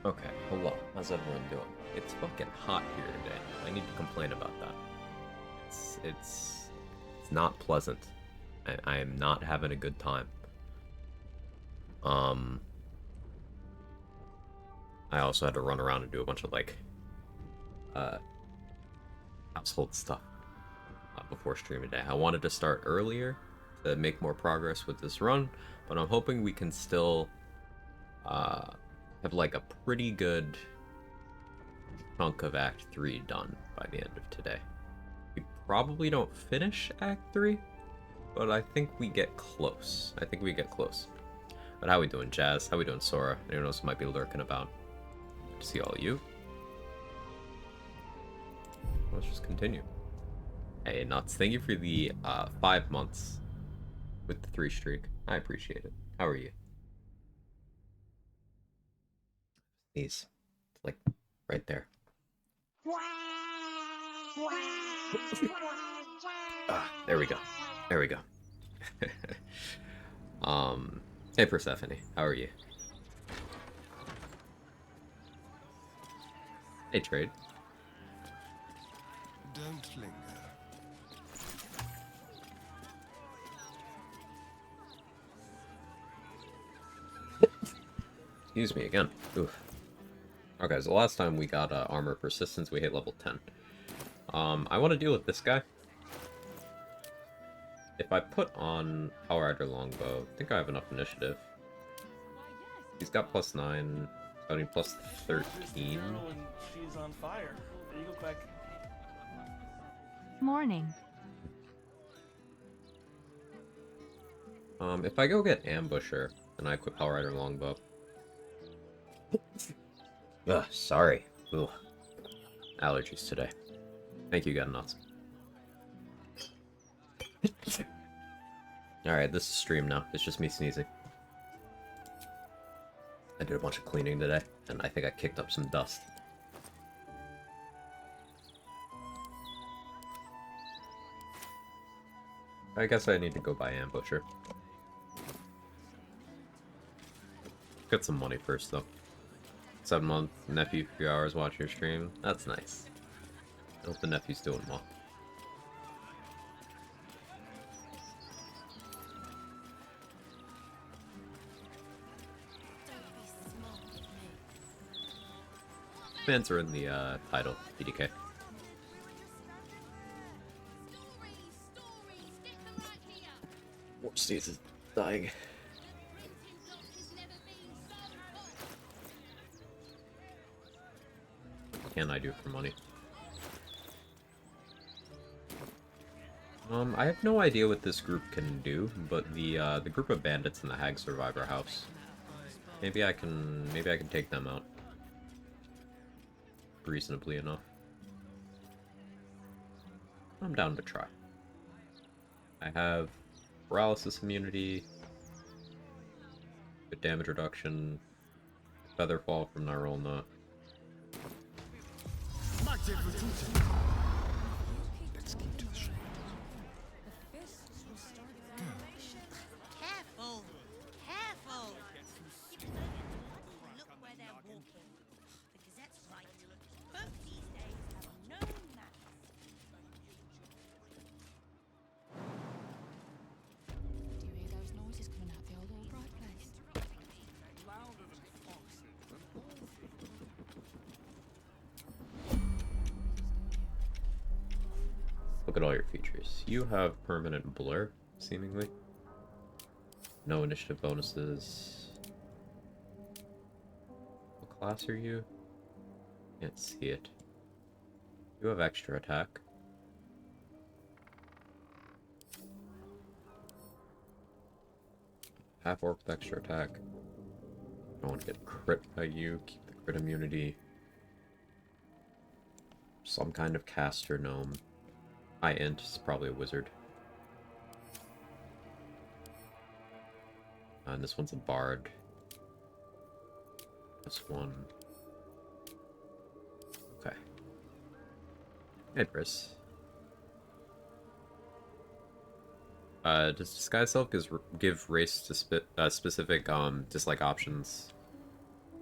Okay, hello. How's everyone doing? It's fucking hot here today. I need to complain about that. It's not pleasant. I am not having a good time. Um, I also had to run around and do a bunch of like uh household stuff before stream today. I wanted to start earlier to make more progress with this run, but I'm hoping we can still uh have like a pretty good chunk of Act 3 done by the end of today. We probably don't finish Act 3, but I think we get close. I think we get close. But how we doing, Jazz? How we doing, Sora? Anyone else might be lurking about? See all you. Let's just continue. Hey, Nuts, thank you for the 5 months with the 3 streak. I appreciate it. How are you? These, like, right there. There we go. There we go. Hey Persephone, how are you? Hey Trade. Don't linger. Excuse me again. Oof. Okay, so last time we got armor persistence, we hit level 10. I want to deal with this guy. If I put on Power Rider Longbow, I think I have enough initiative. He's got +9, so I need +13. She's on fire. There you go, Quag. Morning. If I go get Ambusher, and I equip Power Rider Longbow. Ugh, sorry. Ugh. Allergies today. Thank you, God Nuts. Alright, this is stream now. It's just me sneezing. I did a bunch of cleaning today, and I think I kicked up some dust. I guess I need to go buy Ambusher. Get some money first, though. 7-month nephew, few hours watching your stream. That's nice. I hope the nephew's doing well. Fans are in the title, PDK. More Steez is dying. What can I do for money? I have no idea what this group can do, but the group of bandits in the Hag Survivor house. Maybe I can take them out. Reasonably enough. I'm down to try. I have paralysis immunity, good damage reduction, featherfall from Narolna. Let's keep to the shadows. Careful! Careful! Look where they're walking. The Gazette's right. Folk these days have no manners. Do you hear those noises coming out the old Albright place? Look at all your features. You have permanent blur, seemingly. No initiative bonuses. What class are you? Can't see it. You have extra attack. Half orc with extra attack. I don't want to get crit by you. Keep the crit immunity. Some kind of caster gnome. High int is probably a wizard. And this one's a bard. This one. Okay. Hey, Briss. Does Disguise Self give race to specific dislike options?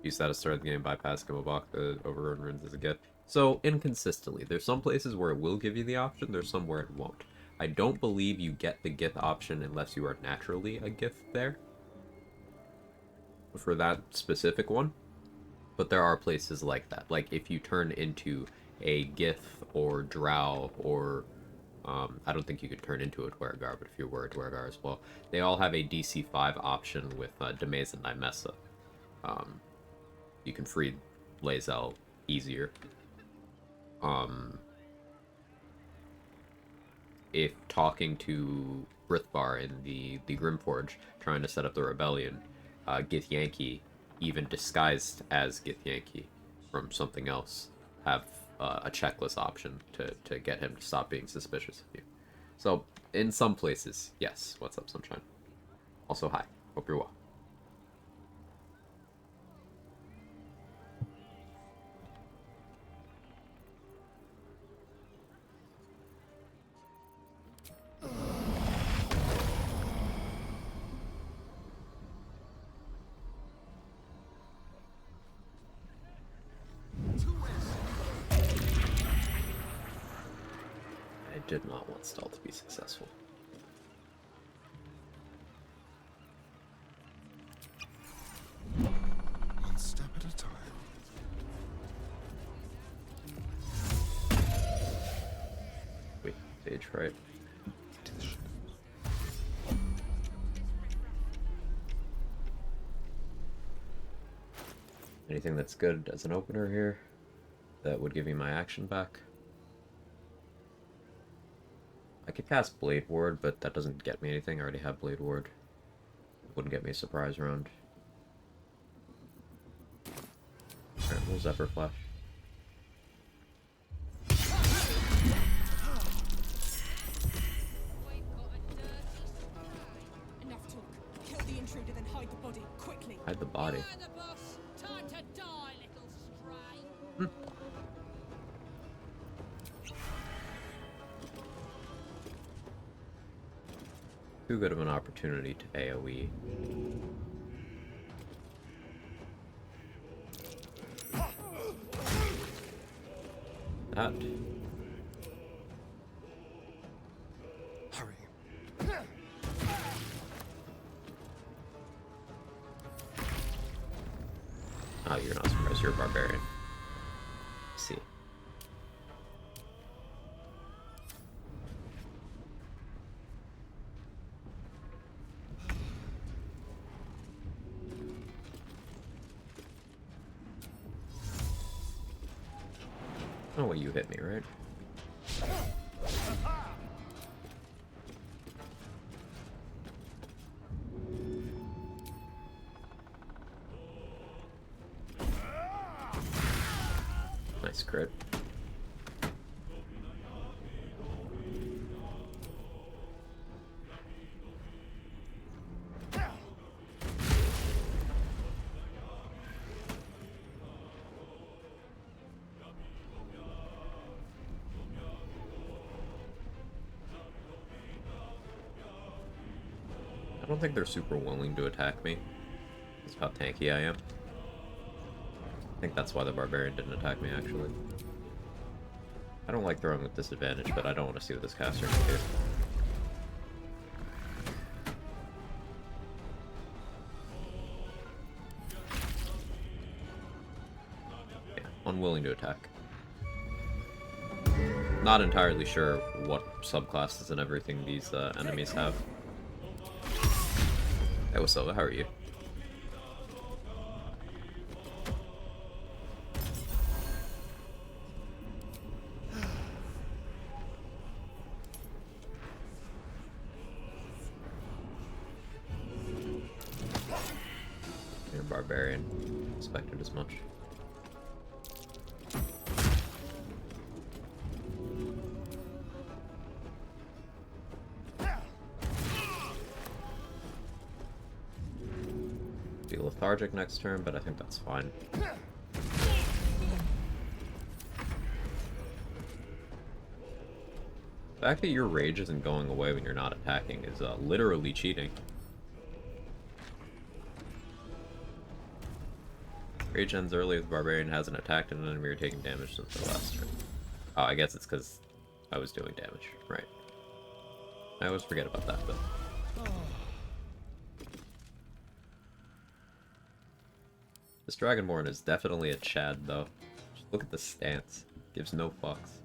Use that to start the game, bypass, go block the overrun runes as a gift. So, inconsistently. There's some places where it will give you the option, there's some where it won't. I don't believe you get the Gith option unless you are naturally a Gith there. For that specific one. But there are places like that. Like, if you turn into a Gith or Drow or... I don't think you could turn into a Dwergar, but if you were a Dwergar as well. They all have a DC 5 option with Demaze and Nymessa. You can free Lae'zel easier. If talking to Brithbar in the Grimforge, trying to set up the rebellion, Githyanki, even disguised as Githyanki from something else, have a checklist option to get him to stop being suspicious of you. So, in some places, yes. What's up, Sunshine? Also, hi. Hope you're well. I did not want stealth to be successful. One step at a time. Wait, stage right. To the shadows. Anything that's good as an opener here that would give me my action back? I could cast Blade Ward, but that doesn't get me anything. I already have Blade Ward. It wouldn't get me a surprise round. Alright, we'll Zephyr Flash. Enough talk. Kill the intruder, then hide the body quickly. Hide the body. You're the boss. Time to die, little stray. Too good of an opportunity to AoE. That. Hurry. Oh, you're not surprised. You're a barbarian. See. Oh, well, you hit me, right? Nice crit. I don't think they're super willing to attack me. That's how tanky I am. I think that's why the barbarian didn't attack me, actually. I don't like throwing with disadvantage, but I don't want to see what this caster can do. Yeah, unwilling to attack. Not entirely sure what subclasses and everything these enemies have. Hey, what's up? How are you? You're a barbarian. Expected as much. Be lethargic next turn, but I think that's fine. The fact that your rage isn't going away when you're not attacking is literally cheating. Rage ends early if the barbarian hasn't attacked an enemy or taken damage since the last turn. Oh, I guess it's because I was doing damage. Right. I always forget about that, but... This Dragonborn is definitely a Chad, though. Just look at the stance. Gives no fucks.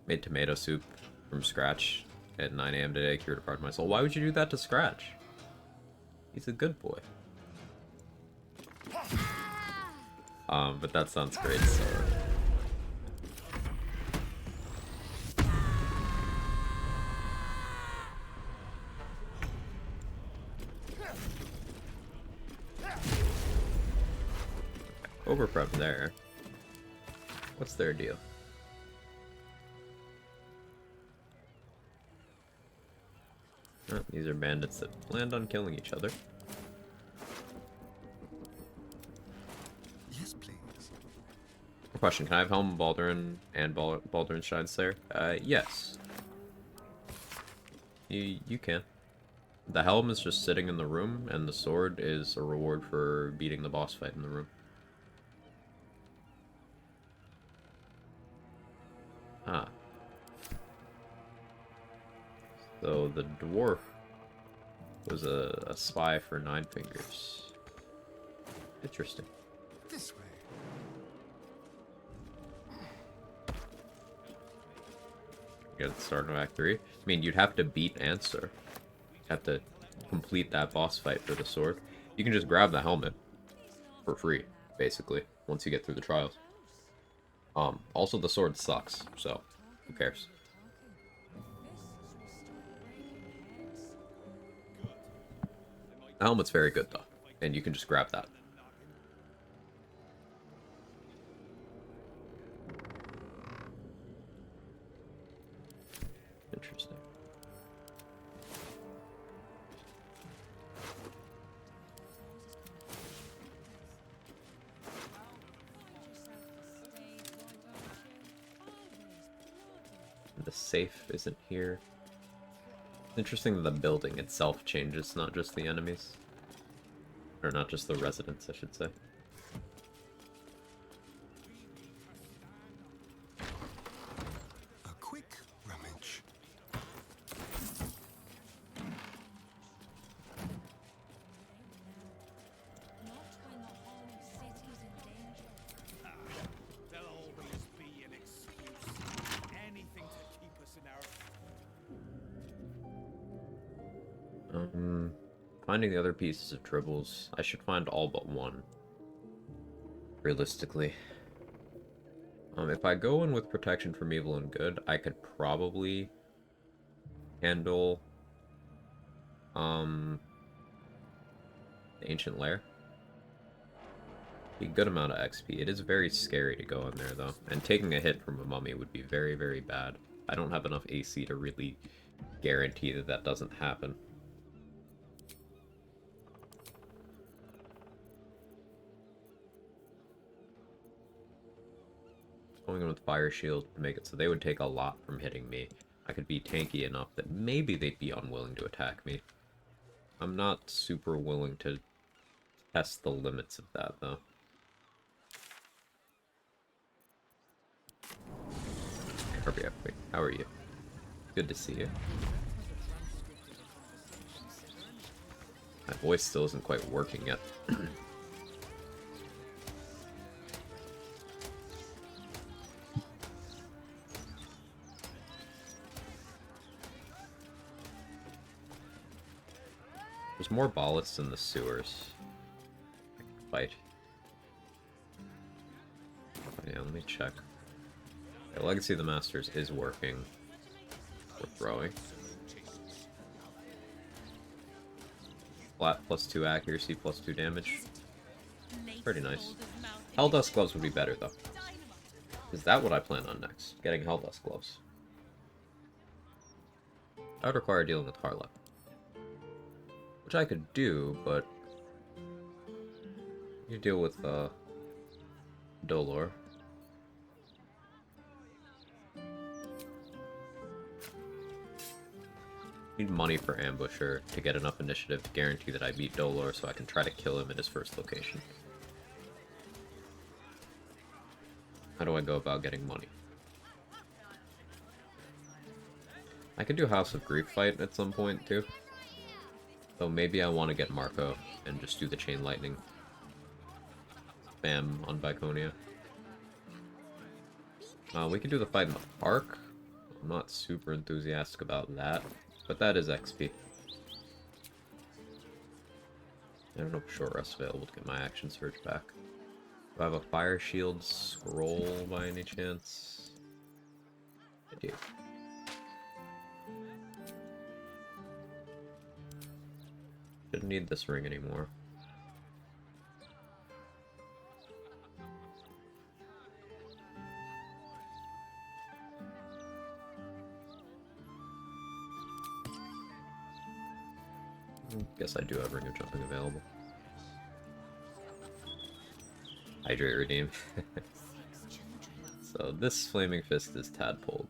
Made tomato soup from scratch at 9 AM today, cured a part of my soul. Why would you do that to Scratch? He's a good boy. But that sounds great, so... overprep there. What's their deal? Oh, these are bandits that planned on killing each other. Yes, please. Question, can I have Helm Baldwin and Baldwin Shine Slayer? Yes. You can. The helm is just sitting in the room, and the sword is a reward for beating the boss fight in the room. Ah. So the dwarf was a spy for Nine Fingers. Interesting. This way. Get it started on Act 3. I mean, you'd have to beat Answer. You'd have to complete that boss fight for the sword. You can just grab the helmet for free, basically, once you get through the trials. Also the sword sucks, so who cares? The helmet's very good though, and you can just grab that. Interesting. The safe isn't here. It's interesting that the building itself changes, not just the enemies. Or not just the residents, I should say. A quick rummage. Not when the whole city's in danger. There'll always be an excuse. Anything to keep us in our... Finding the other pieces of tribbles. I should find all but one. Realistically. If I go in with protection from evil and good, I could probably handle the ancient lair. Be a good amount of XP. It is very scary to go in there though, and taking a hit from a mummy would be very, very bad. I don't have enough AC to really guarantee that that doesn't happen. Going in with fire shield to make it so they would take a lot from hitting me. I could be tanky enough that maybe they'd be unwilling to attack me. I'm not super willing to test the limits of that though. Wait, how are you? Good to see you. My voice still isn't quite working yet. There's more ballists in the sewers. I can fight. Oh, yeah, let me check. Okay, Legacy of the Masters is working. For throwing. Flat +2 accuracy, +2 damage. Pretty nice. Helldust gloves would be better though. Is that what I plan on next? Getting Helldust gloves. That would require dealing with Harlot. Which I could do, but you deal with Dolor. Need money for Ambusher to get enough initiative to guarantee that I beat Dolor so I can try to kill him at his first location. How do I go about getting money? I could do House of Grief fight at some point too. So maybe I want to get Marco and just do the Chain Lightning spam on Viconia. We could do the fight in the park. I'm not super enthusiastic about that, but that is XP. I don't know for sure rest available to get my action surge back. Do I have a fire shield scroll by any chance? I do. Shouldn't need this ring anymore. Guess I do have Ring of Jumping available. Hydrate redeem. So this Flaming Fist is tadpoled.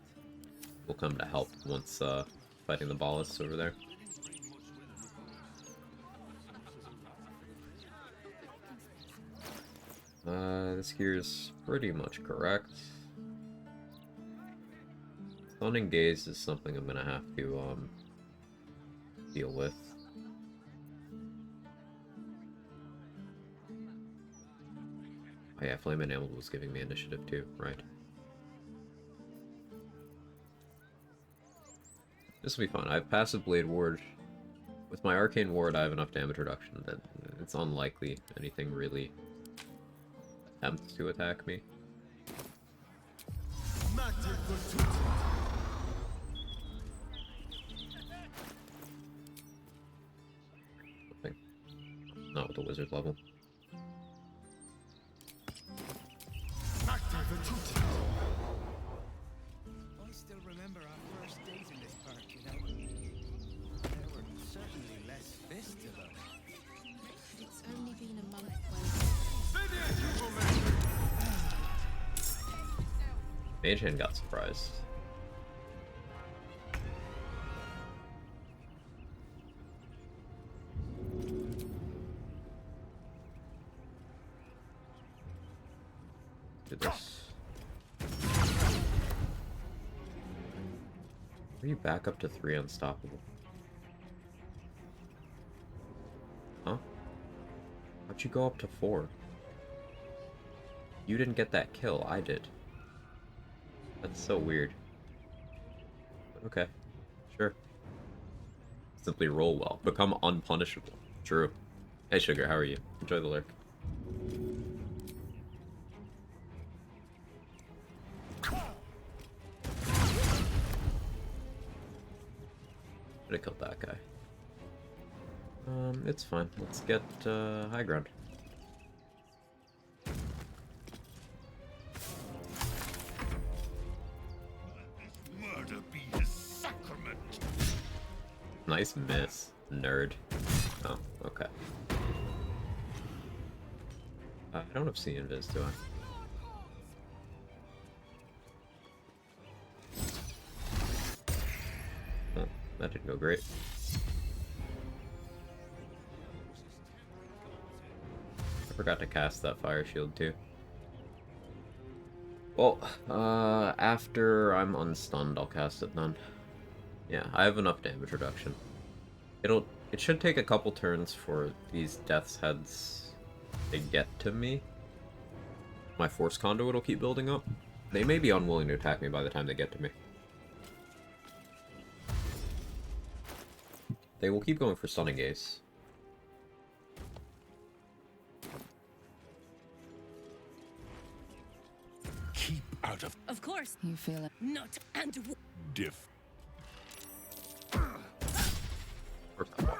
Will come to help once fighting the Ballists over there. This here is pretty much correct. Stunning Gaze is something I'm gonna have to deal with. Oh yeah, Flame Enameled was giving me initiative too, right. This will be fun. I have passive Blade Ward. With my Arcane Ward, I have enough damage reduction that it's unlikely anything really attempts to attack me. Nothing. Not with the wizard level. I still remember our first days in this park, you know. There were certainly less fists of us. It's only been a month Mage Hand got surprised. Do this. Are you back up to 3 unstoppable? Huh? How'd you go up to 4? You didn't get that kill, I did. That's so weird. Okay. Sure. Simply roll well. Become unpunishable. True. Hey Sugar, how are you? Enjoy the lurk. Should have killed that guy. It's fine. Let's get high ground. Murder be his sacrament. Nice miss, nerd. Oh, okay. I don't have See Invis, do I? Oh, that didn't go great. I forgot to cast that fire shield too. Well, after I'm unstunned, I'll cast it then. Yeah, I have enough damage reduction. It should take a couple turns for these Death's Heads to get to me. My Force Conduit will keep building up. They may be unwilling to attack me by the time they get to me. They will keep going for Stunning Gaze. Keep out of Of course, you feel it. not and diff. First of all.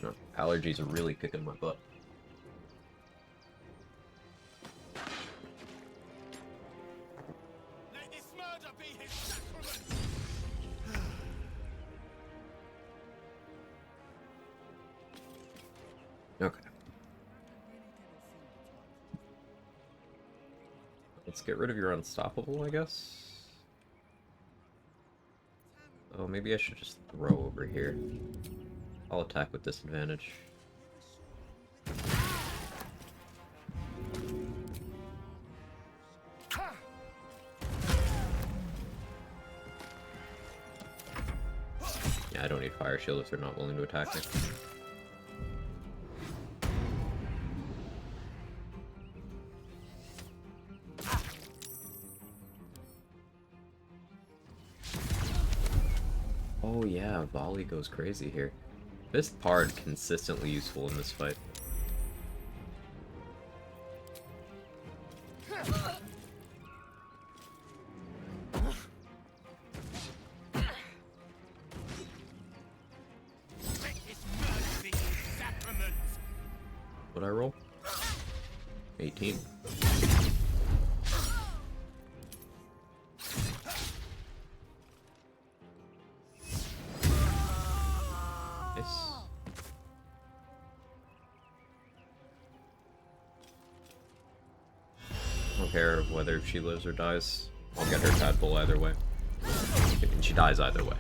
No, allergies are really kicking my butt. Let this murder be his sacrament. Okay. Let's get rid of your unstoppable, I guess. Oh, maybe I should just throw over here. I'll attack with disadvantage. Yeah, I don't need Fire Shield if they're not willing to attack me. Oh yeah, volley goes crazy here. This Pard consistently useful in this fight. Let this murder be his sacrament. What'd I roll? 18. don't care whether she lives or dies. I'll get her tadpole either way. And she dies either way.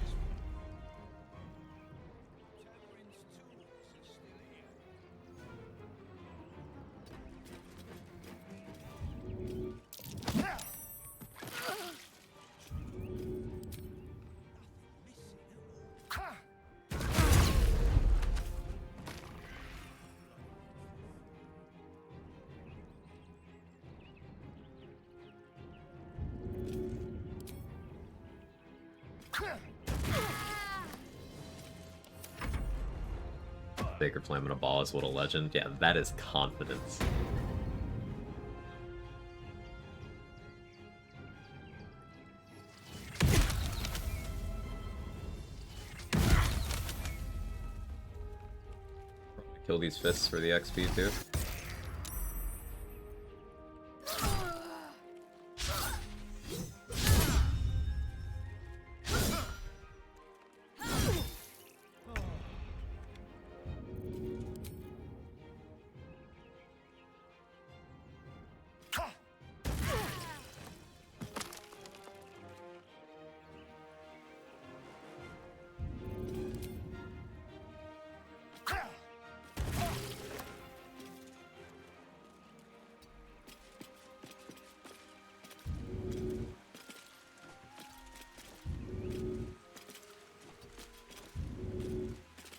Sacred Flame in a ball is what a legend. Yeah, that is confidence. Kill these fists for the XP too.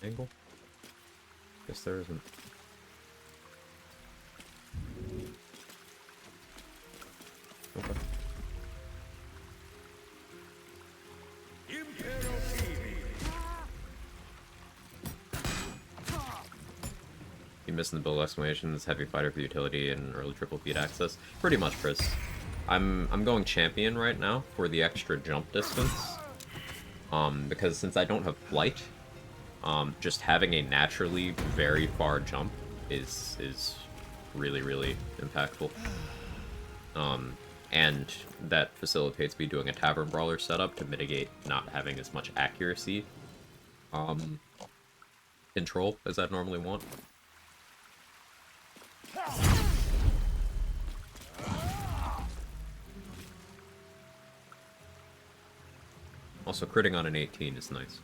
Angle? Guess there isn't. Okay. You missing the build exclamations, heavy fighter for utility, and early triple feed access. Pretty much, Chris. I'm going champion right now for the extra jump distance. Because since I don't have flight, just having a naturally very far jump is really impactful. And that facilitates me doing a Tavern Brawler setup to mitigate not having as much accuracy control as I'd normally want. Also, critting on an 18 is nice.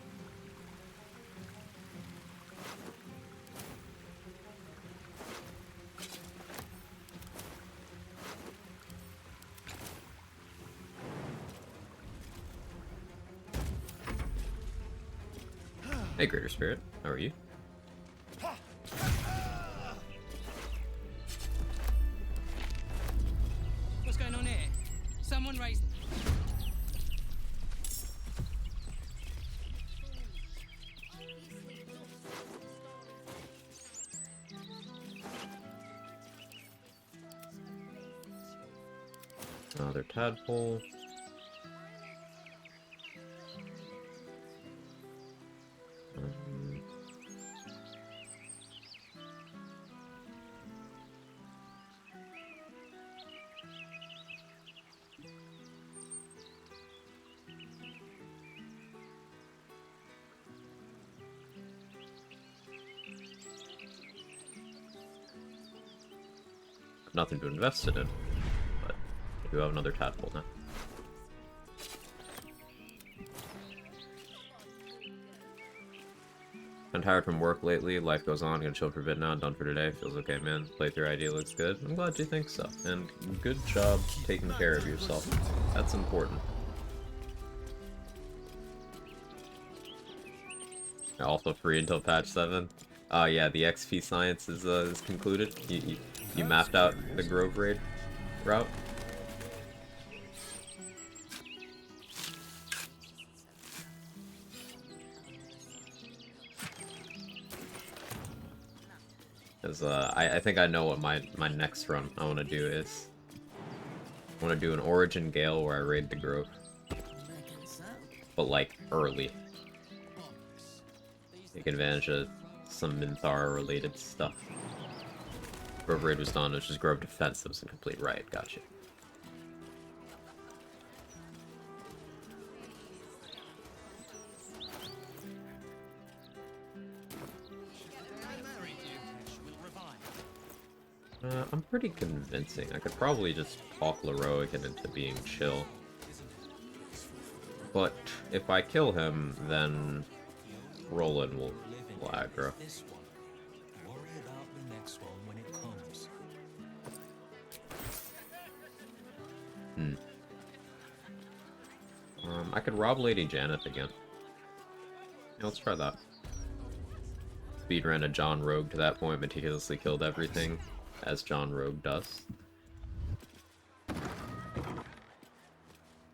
Hey, Greater Spirit. How are you? What's going on here? Someone raised. Another tadpole. Nothing to invest it in, but I do have another tadpole now. I'm tired from work lately, life goes on, gonna chill for a bit now, done for today, feels okay man, playthrough idea looks good, I'm glad you think so, and good job taking care of yourself, that's important. Also free until patch 7. Yeah, the XP science is concluded. You mapped out the Grove Raid route. Because I think I know what my next run I want to do is. I want to do an Origin Gale where I raid the Grove. But like early. Take advantage of some Minthara related stuff. Grove Raid was done, it was just Grove Defense that was a complete riot, gotcha. I'm pretty convincing. I could probably just talk Leroican into being chill. But if I kill him, then Roland will aggro. This one. Worry about the next one when it comes. I could rob Lady Janeth again. Yeah, let's try that. Speedrun a John Rogue to that point, meticulously killed everything, as John Rogue does.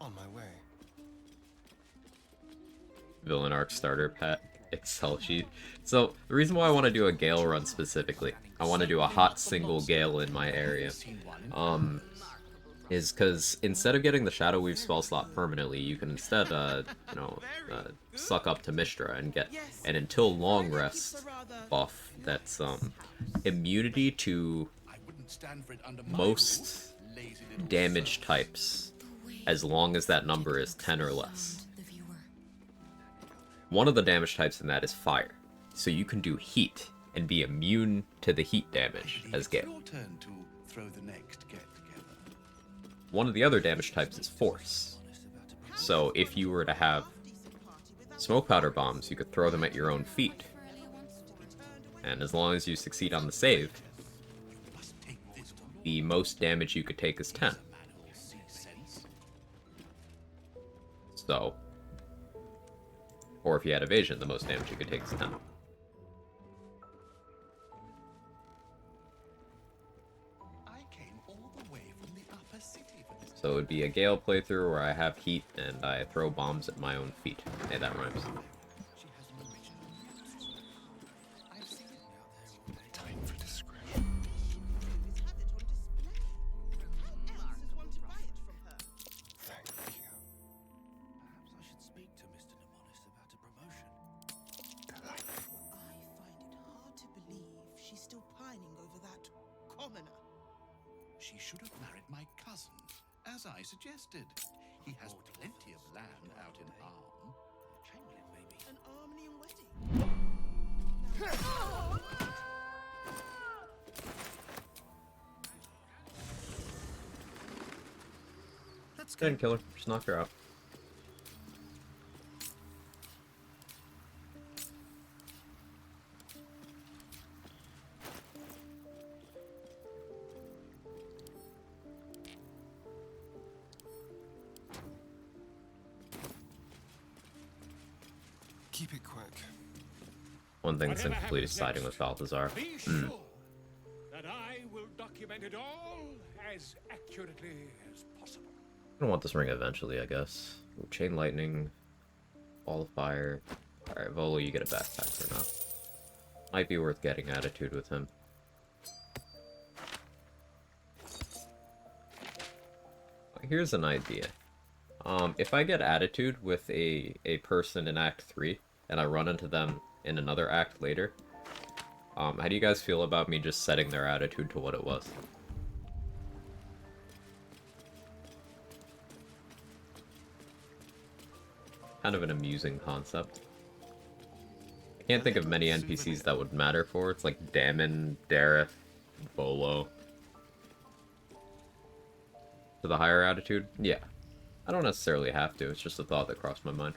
On my way. Villain arc starter pack Excel sheet. So the reason why I want to do a Gale run specifically, I want to do a hot single Gale in my area, is because instead of getting the Shadow Weave spell slot permanently, you can instead, suck up to Mistra and get an Until Long Rest buff that's immunity to most damage types, as long as that number is 10 or less. One of the damage types in that is fire, so you can do heat and be immune to the heat damage as Gale. One of the other damage types is force, so if you were to have smoke powder bombs, you could throw them at your own feet, and as long as you succeed on the save, the most damage you could take is 10. So, or if you had evasion, the most damage you could take is 10. So it would be a Gale playthrough where I have heat and I throw bombs at my own feet. Hey, that rhymes. Time for discretion. Thank you. Perhaps I should speak to Mr. Nemonis about a promotion. Delightful. I find it hard to believe she's still pining over that commoner. She should have married my cousin, as I suggested. He has plenty of land out in Arm. Chamberlain, maybe. An Armenian wedding. Let's Go ahead and kill her. Just knock her out. keep it quick. One thing simply deciding with Balthazar. Be sure that I will document it all as accurately as possible. I don't want this ring eventually, I guess. Ooh, Chain Lightning, Ball of Fire. Alright, Volo, you get a backpack for now. Might be worth getting Attitude with him. Here's an idea. If I get Attitude with a person in Act 3, and I run into them in another act later, how do you guys feel about me just setting their attitude to what it was? Kind of an amusing concept. I can't think of many NPCs that would matter for. It's like Damon, Dareth, Volo. To the higher attitude? Yeah. I don't necessarily have to, it's just a thought that crossed my mind.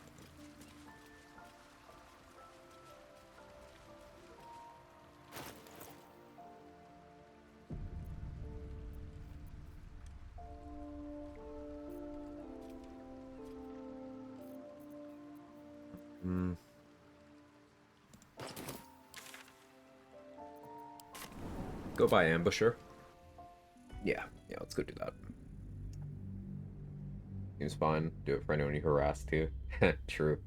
Go by Ambusher. Yeah, let's go do that. Seems fine. Do it for anyone you harass too. True.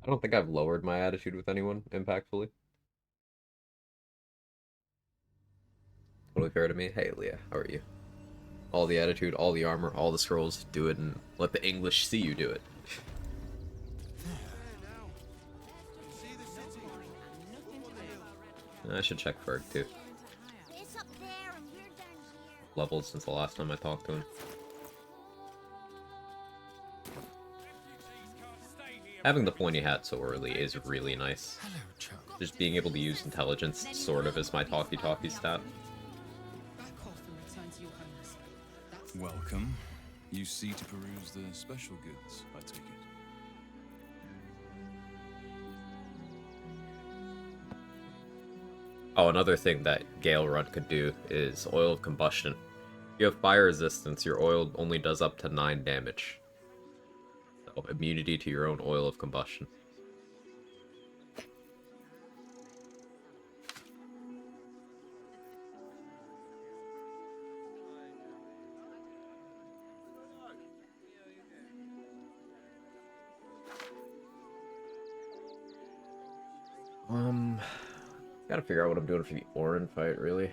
I don't think I've lowered my attitude with anyone impactfully. Totally fair to me. Hey Leah, how are you? All the attitude, all the armor, all the scrolls, do it and let the English see you do it. I should check Ferg too. It's up there and we're down here. Levels since the last time I talked to him. Having the pointy hat so early is really nice. Hello, chum. Just being able to use intelligence sort of as my talkie-talkie stat. Back off Welcome. You see to peruse the special goods, I take it. Oh, another thing that Gale Run could do is oil of combustion. If you have fire resistance, your oil only does up to 9 damage. So, immunity to your own oil of combustion. Gotta figure out what I'm doing for the Orin fight, really.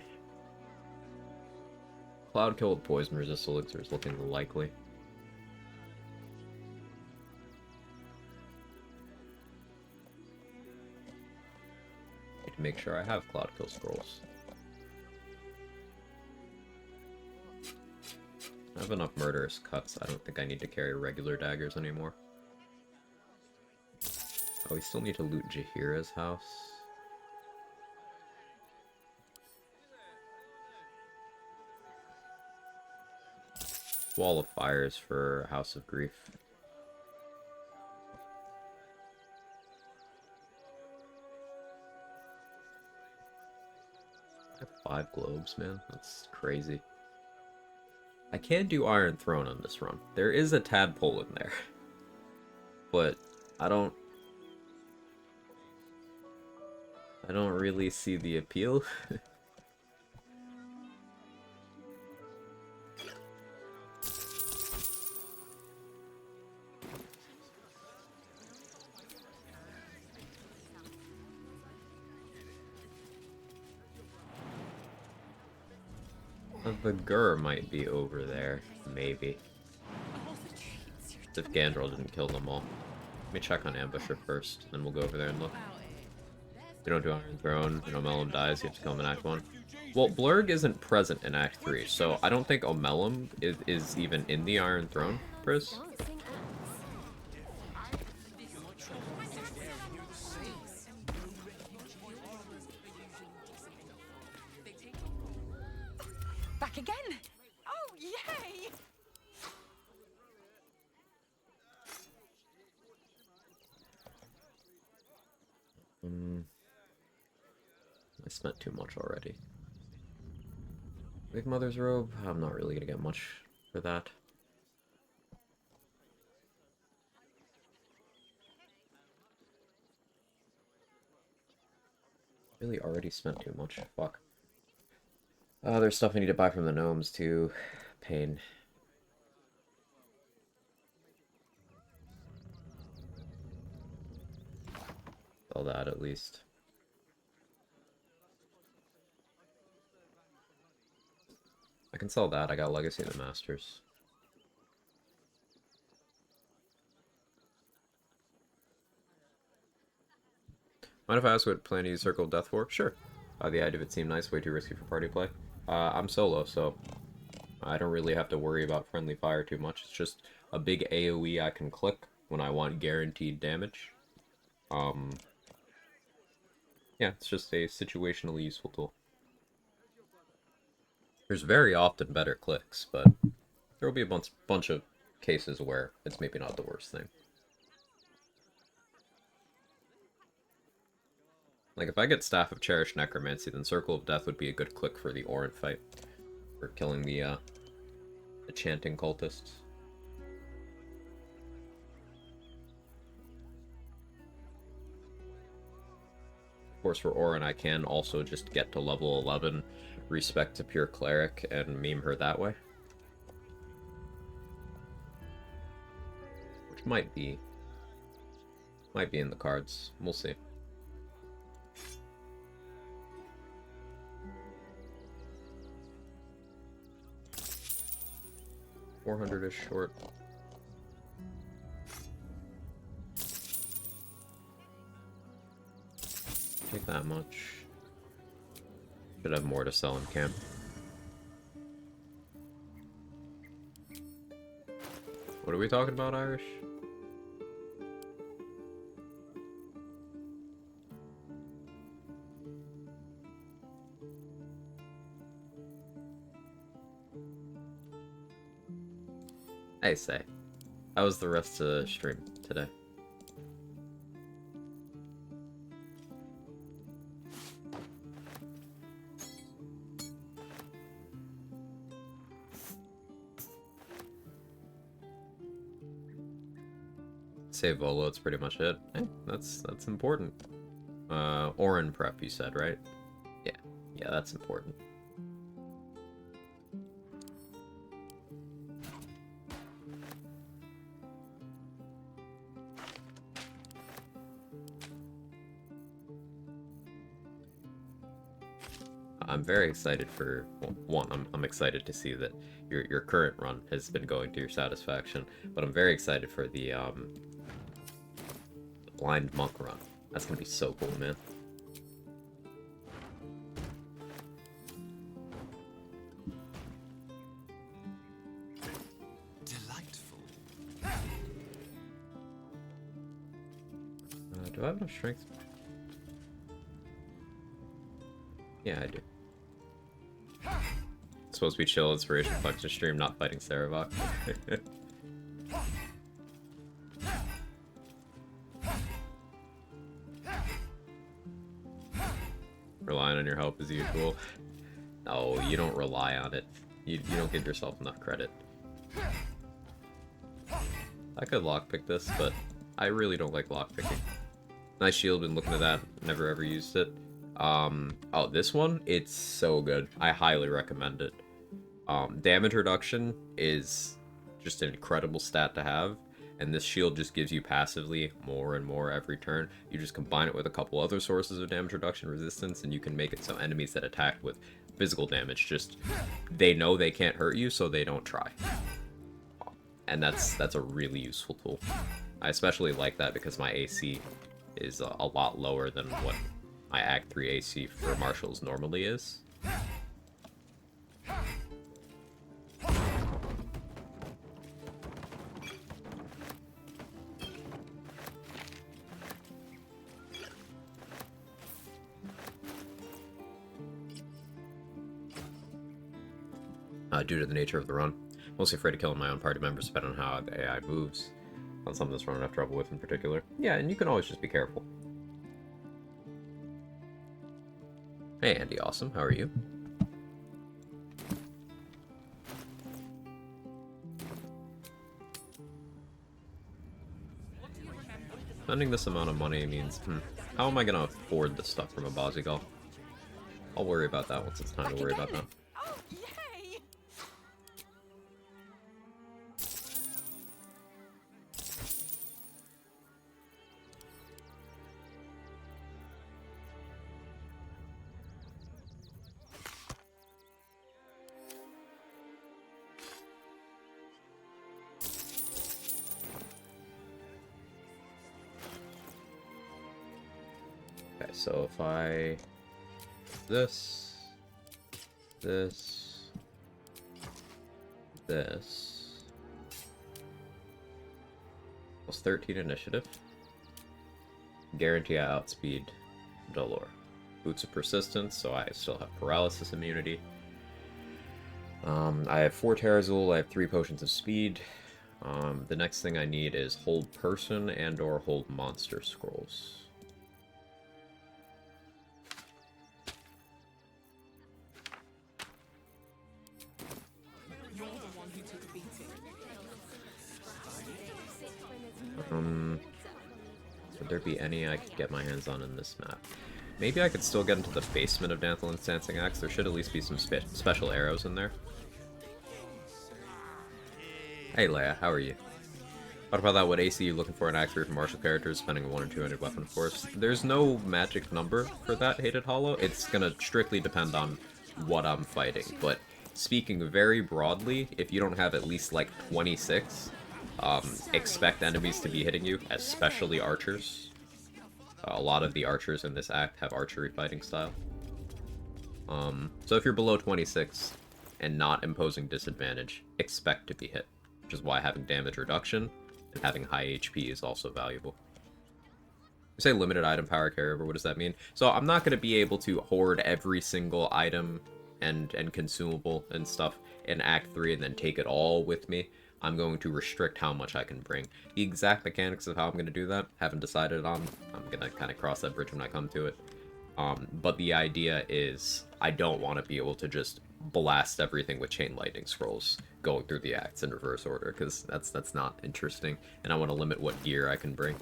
Cloud kill with poison resist elixir is looking likely. Need to make sure I have cloud kill scrolls. I have enough murderous cuts. I don't think I need to carry regular daggers anymore. Oh, we still need to loot Jahira's house. Wall of Fires for House of Grief. I have 5 globes, man. That's crazy. I can do Iron Throne on this run. There is a tadpole in there. But I don't really see the appeal. The Gur might be over there, maybe. If Gandrel didn't kill them all. Let me check on Ambusher first, then we'll go over there and look. You don't do Iron Throne, and Omelum dies, you have to kill him in Act 1. Well, Blurg isn't present in Act 3, so I don't think Omelum is even in the Iron Throne, Pris. Back again! Oh, yay! I spent too much already. Big Mother's Robe? I'm not really gonna get much for that. Really already spent too much. Fuck. There's stuff I need to buy from the gnomes too. Pain. Sell that at least. I can sell that. I got Legacy of the Masters. Mind if I ask what plan to use Circle of Death for? Sure. The idea of it seemed nice, way too risky for party play. I'm solo, so I don't really have to worry about friendly fire too much. It's just a big AoE I can click when I want guaranteed damage. Yeah, it's just a situationally useful tool. There's very often better clicks, but there will be a bunch of cases where it's maybe not the worst thing. Like, if I get Staff of Cherished Necromancy, then Circle of Death would be a good click for the Orin fight. For killing the chanting cultists. Of course, for Orin, I can also just get to level 11, respect to Pure Cleric, and meme her that way. Which might be in the cards. We'll see. $400-ish short. Take that much. Should have more to sell in camp. What are we talking about, Irish? I say. How was the rest of the stream today? Save Volo, that's pretty much it. That's important. Orin prep, you said, right? Yeah, that's important. I'm very excited for, well, one, I'm excited to see that your current run has been going to your satisfaction, but I'm very excited for the blind monk run. That's gonna be so cool, man. Delightful. Do I have enough strength? Yeah, I do. Supposed to be chill, inspiration function stream, not fighting Saravok. Relying on your help as usual. No, you don't rely on it. You don't give yourself enough credit. I could lockpick this, but I really don't like lockpicking. Nice shield, been looking at that, never ever used it. Oh, this one, it's so good. I highly recommend it. Damage reduction is just an incredible stat to have, and this shield just gives you passively more and more every turn. You just combine it with a couple other sources of damage reduction resistance, and you can make it so enemies that attack with physical damage just, they know they can't hurt you, so they don't try. And that's a really useful tool. I especially like that because my AC is a lot lower than what my Act 3 AC for martials normally is. Due to the nature of the run. Mostly afraid of killing my own party members depending on how the AI moves. On something that's running enough trouble with in particular. Yeah, and you can always just be careful. Hey Andy, awesome. How are you? Spending this amount of money means, how am I gonna afford the stuff from a Bazigal? I'll worry about that once it's time to worry about that. Oh, yay! Okay, so if I... this... Plus 13 initiative. Guarantee I outspeed Dolor. Boots of Persistence, so I still have paralysis immunity. I have 4 Terrazul, I have 3 potions of speed. The next thing I need is hold person and or hold monster scrolls. Would there be any I could get my hands on in this map? Maybe I could still get into the basement of Danthalin's Dancing Axe. There should at least be some special arrows in there. Hey Leia, how are you? What about that? What AC are you looking for in Act 3 for martial characters, spending a 1 or 200 weapon force? There's no magic number for that, Hated Hollow. It's gonna strictly depend on what I'm fighting. But speaking very broadly, if you don't have at least like 26, expect enemies to be hitting you, especially archers. A lot of the archers in this act have archery fighting style. So if you're below 26 and not imposing disadvantage, expect to be hit. Which is why having damage reduction and having high HP is also valuable. You say limited item power carryover, what does that mean? So I'm not going to be able to hoard every single item and consumable and stuff in Act 3 and then take it all with me. I'm going to restrict how much I can bring. The exact mechanics of how I'm going to do that, haven't decided on. I'm going to kind of cross that bridge when I come to it. But the idea is I don't want to be able to just blast everything with chain lightning scrolls going through the acts in reverse order, because that's not interesting, and I want to limit what gear I can bring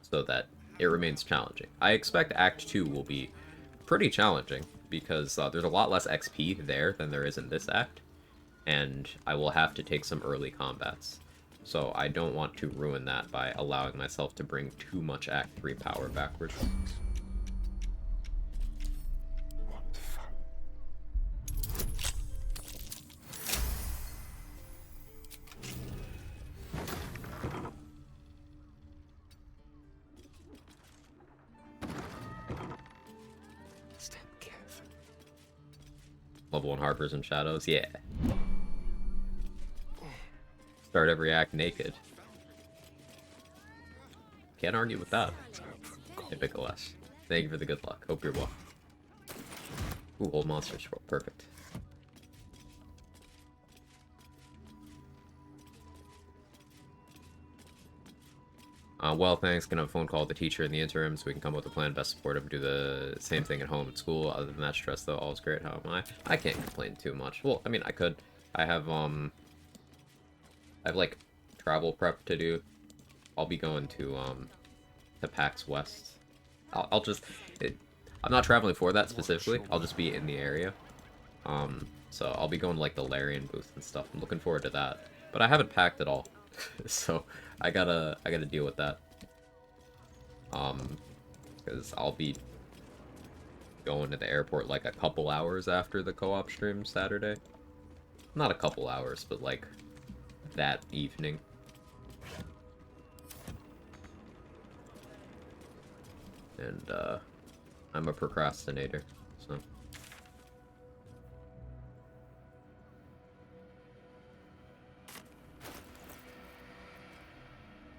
so that it remains challenging. I expect Act 2 will be pretty challenging, because there's a lot less XP there than there is in this act, and I will have to take some early combats. So I don't want to ruin that by allowing myself to bring too much Act 3 power backwards. What fun. Step carefully. Level 1 Harpers and Shadows, yeah. Start every act naked. Can't argue with that. Typical S. Thank you for the good luck. Hope you're well. Ooh, old monster scroll. Perfect. Well, thanks. Gonna have a phone call with the teacher in the interim so we can come up with a plan best support him, do the same thing at home at school. Other than that stress, though, all's great. How am I? I can't complain too much. Well, I mean, I could. I have like travel prep to do. I'll be going to PAX West. I'll just I'm not traveling for that specifically. I'll just be in the area. So I'll be going to, like, the Larian booth and stuff. I'm looking forward to that. But I haven't packed at all. So I gotta deal with that. Because I'll be going to the airport like a couple hours after the co-op stream Saturday. Not a couple hours, but like that evening. And I'm a procrastinator, so.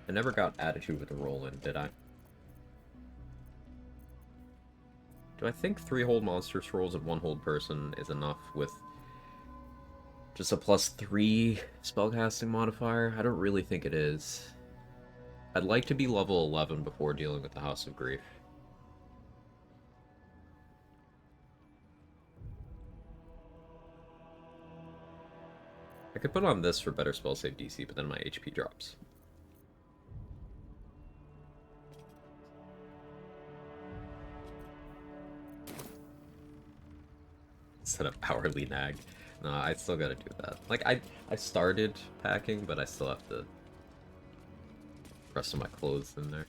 I never got attitude with the roll-in, did I? Do I think 3 hold monster scrolls and 1 hold person is enough with just a +3 spellcasting modifier? I don't really think it is. I'd like to be level 11 before dealing with the House of Grief. I could put on this for better spell save DC, but then my HP drops. Instead of hourly nag. No, I still gotta do that. Like, I started packing, but I still have to rest of my clothes in there.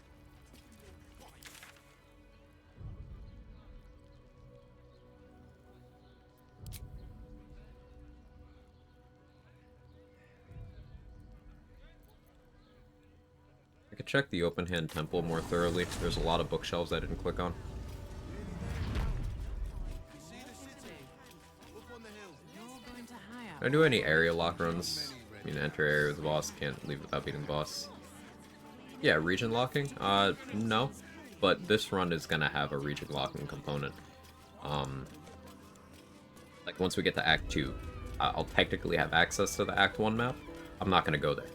I could check the open hand temple more thoroughly. There's a lot of bookshelves I didn't click on. Can I do any area lock runs? I mean, enter area with the boss, can't leave without beating the boss. Yeah, region locking? No. But this run is gonna have a region locking component. Like, once we get to Act 2, I'll technically have access to the Act 1 map. I'm not gonna go there.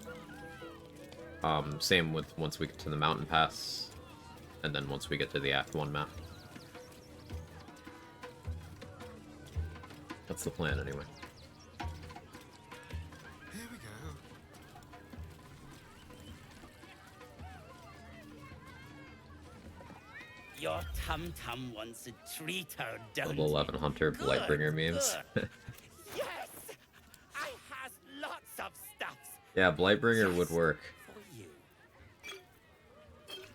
Same with once we get to the Mountain Pass, and then once we get to the Act 1 map. That's the plan, anyway. Here we go. Your tum-tum wants a treater, don't Level 11 Hunter, Blightbringer memes. Yes! I has lots of stuff. Yeah, Blightbringer would work. For you.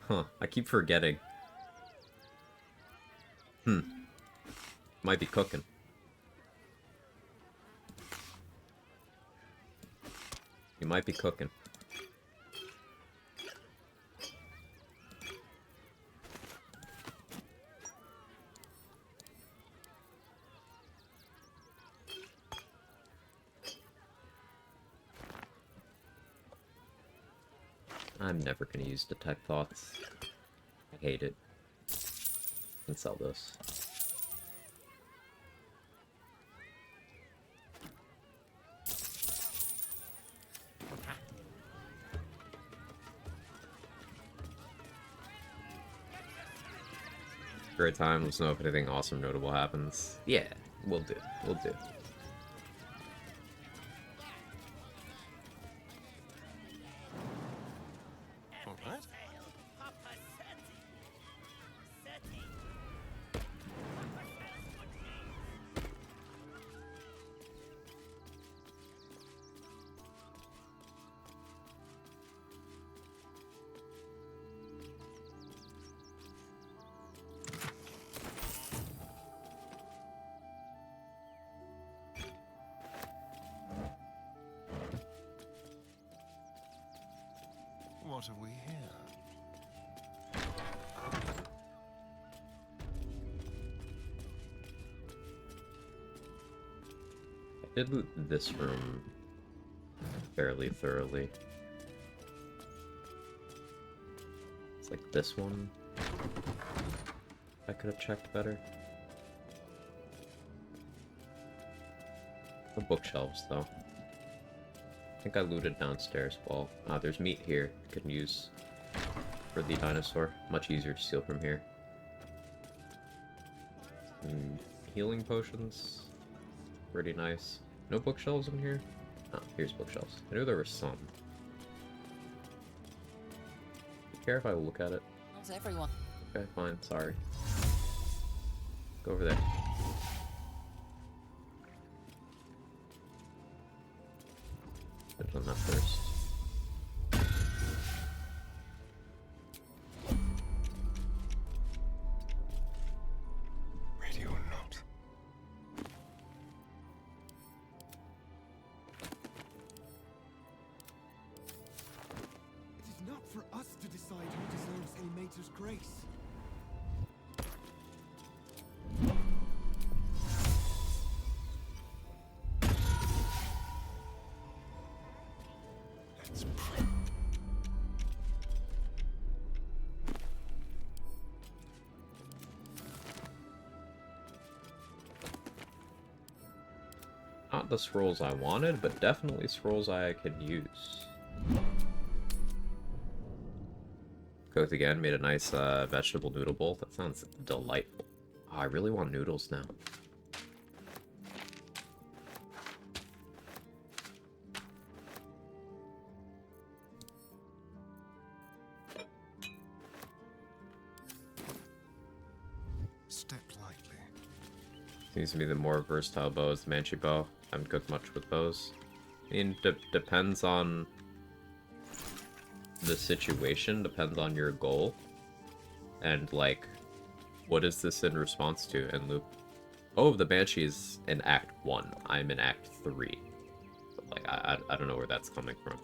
Huh, I keep forgetting. Might be cooking. You might be cooking. I'm never gonna use Detect Thoughts. I hate it. I can sell those. Great time. Let's know if anything awesome notable happens. Yeah, we'll do. We'll do. Alright. What have we here? I did loot this room fairly thoroughly. It's like this one. I could have checked better. The bookshelves, though. I think I looted downstairs. Well, there's meat here I can use for the dinosaur. Much easier to steal from here. Healing potions. Pretty nice. No bookshelves in here? Oh, here's bookshelves. I knew there were some. Do you care if I look at it? Not everyone. Okay, fine. Sorry. Go over there. I've done that first. Ready or not? It is not for us to decide who deserves Ilmater's grace. Let's pray. Not the scrolls I wanted, but definitely scrolls I can use. Cooked again, made a nice vegetable noodle bowl. That sounds delightful. Oh, I really want noodles now. Step lightly. Seems to be the more versatile bow is the Manchi bow. I haven't cooked much with bows. I mean, depends on the situation, depends on your goal. And, like, what is this in response to? And Luke, oh, the Banshee is in Act 1. I'm in Act 3. So, like, I don't know where that's coming from.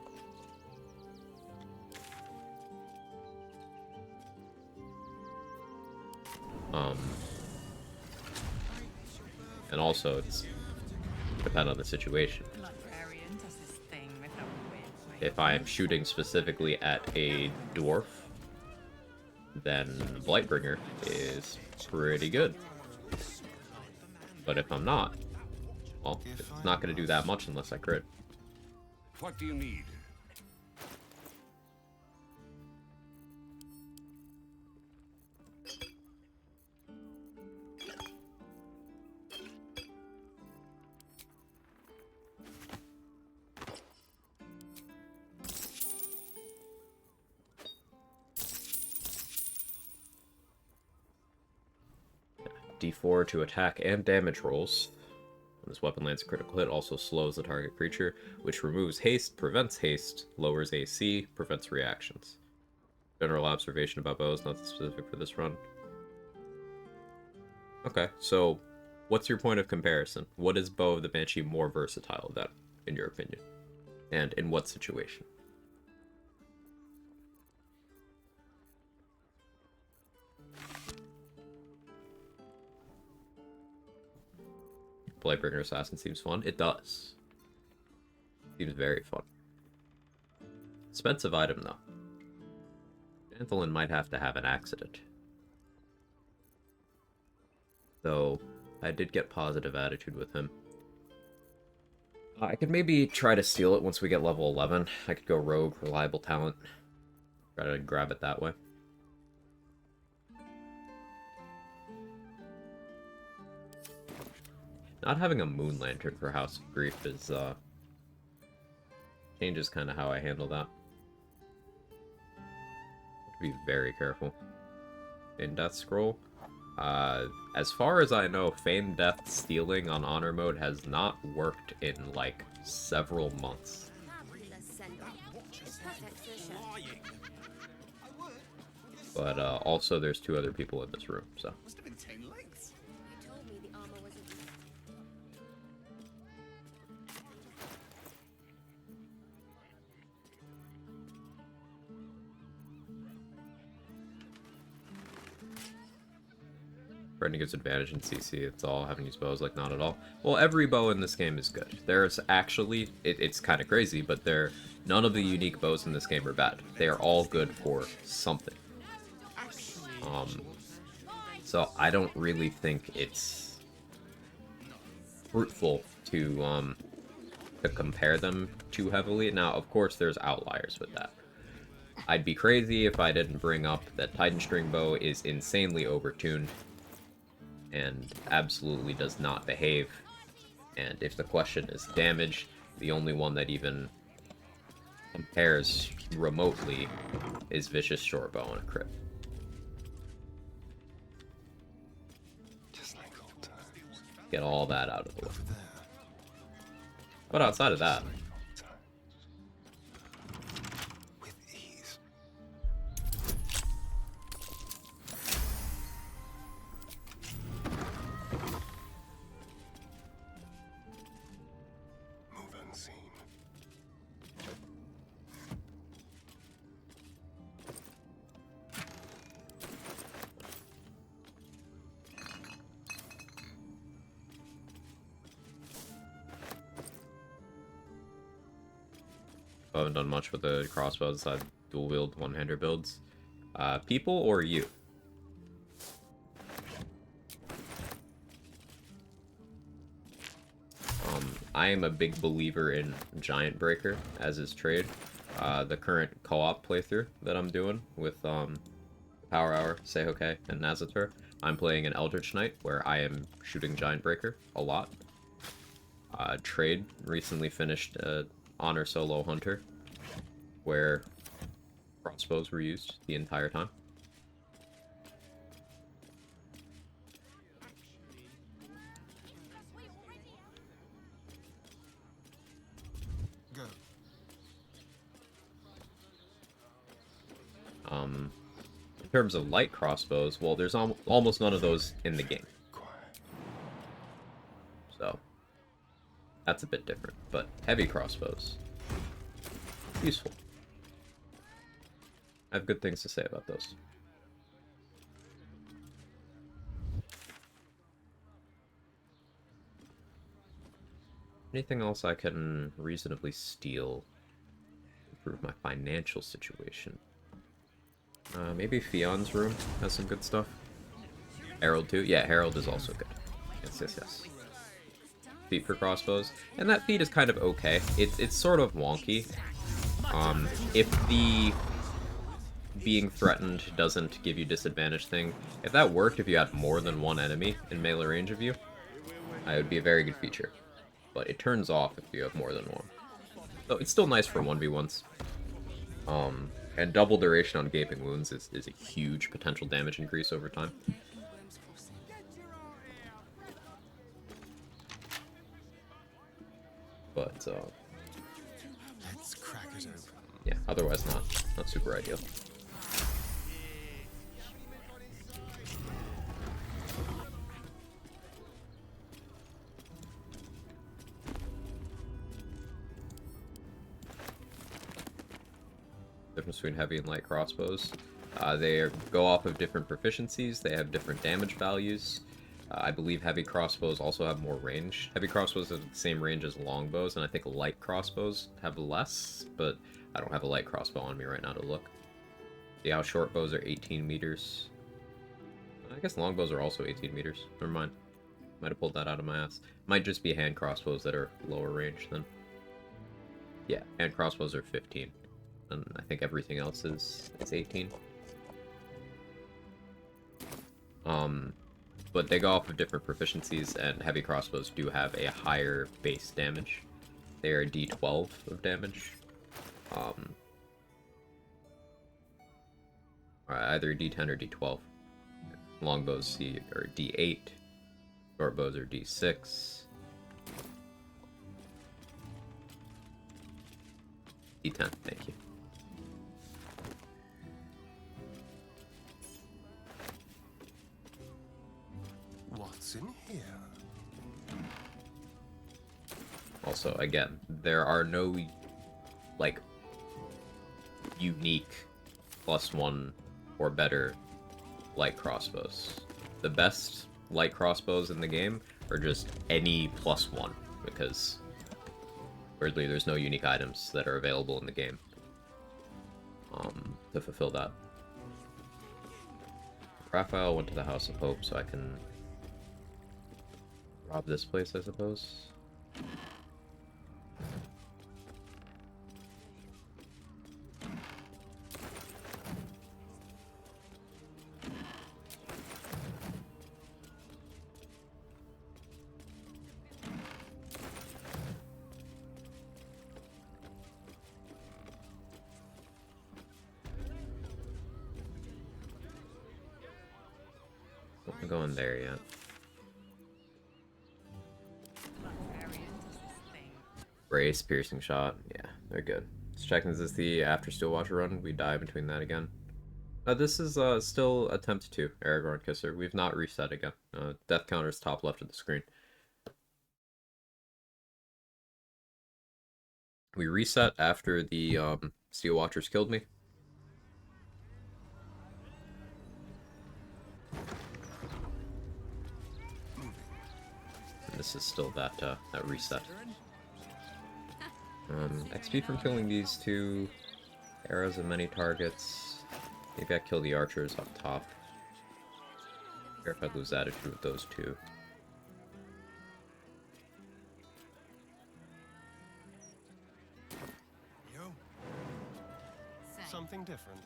And also, it's depend on the situation. Librarian does this thing with a weird way. If I'm shooting specifically at a dwarf, then Blightbringer is pretty good. But if I'm not, well, it's not going to do that much unless I crit. What do you need? D4 to attack and damage rolls. When this weapon lands a critical hit, also slows the target creature, which removes haste, prevents haste, lowers AC, prevents reactions. General observation about bows, nothing specific for this run. Okay, so what's your point of comparison? What is Bow of the Banshee more versatile than, in your opinion? And in what situation? Blightbringer Assassin seems fun. It does. Seems very fun. Expensive item, though. Anthelin might have to have an accident. Though, I did get positive attitude with him. I could maybe try to steal it once we get level 11. I could go rogue, reliable talent. Try to grab it that way. Not having a moon lantern for House of Grief is, changes kind of how I handle that. Be very careful. In Death Scroll, as far as I know, Feigned Death stealing on Honor Mode has not worked in, like, several months. But, also there's 2 other people in this room, so... Brendan gives advantage in CC, it's all having used bows, like, not at all. Well, every bow in this game is good. There's actually, it's kind of crazy, but none of the unique bows in this game are bad. They are all good for something. So I don't really think it's fruitful to compare them too heavily. Now, of course, there's outliers with that. I'd be crazy if I didn't bring up that Titan String Bow is insanely overtuned and absolutely does not behave. And if the question is damage, the only one that even compares remotely is Vicious Short Bow and a crit. Just like old times. Get all that out of the way. But outside of that, I haven't done much with the crossbows aside dual wield one-hander builds. People or you? I am a big believer in Giant Breaker as his trade. The current co-op playthrough that I'm doing with Power Hour, Seihoke, and Nazatur, I'm playing an Eldritch Knight where I am shooting Giant Breaker a lot. Trade recently finished Honor Solo Hunter, where crossbows were used the entire time. Go. In terms of light crossbows, well, there's almost none of those in the game. So, that's a bit different. But heavy crossbows, useful. I have good things to say about those. Anything else I can reasonably steal to improve my financial situation? Maybe Fion's room has some good stuff. Herald too? Yeah, Herald is also good. Yes. Feat for crossbows. And that feat is kind of okay. It's sort of wonky. If the being threatened doesn't give you disadvantage thing, if that worked if you had more than one enemy in melee range of you, it would be a very good feature. But it turns off if you have more than one. So it's still nice for 1v1s. And double duration on Gaping Wounds is a huge potential damage increase over time. But, let's crack it open. Yeah, otherwise not super ideal. Difference between heavy and light crossbows. They go off of different proficiencies. They have different damage values. I believe heavy crossbows also have more range. Heavy crossbows have the same range as longbows, and I think light crossbows have less, but I don't have a light crossbow on me right now to look. See how short bows are 18 meters. I guess longbows are also 18 meters. Never mind. Might have pulled that out of my ass. Might just be hand crossbows that are lower range then. Yeah, hand crossbows are 15. And I think everything else is 18. but they go off of different proficiencies, and heavy crossbows do have a higher base damage. They are D12 of damage. Or either D10 or D12. Longbows are D8. Short bows are D6. D10, thank you. What's in here? Also, again, there are no, like, unique +1 or better light crossbows. The best light crossbows in the game are just any +1, because weirdly there's no unique items that are available in the game to fulfill that. Raphael went to the House of Hope, so I can rob this place, I suppose. Don't go in there yet. Brace, piercing shot. Yeah, they're good. Just checking, is this the after Steelwatcher run? We die between that again. This is still attempt 2, Aragorn Kisser. We've not reset again. Death counter is top left of the screen. We reset after the Steel Watchers killed me. And this is still that that reset. XP from killing these two. Arrows of many targets. Maybe I kill the archers up top. Care if I lose attitude with those two. Yo. Something different.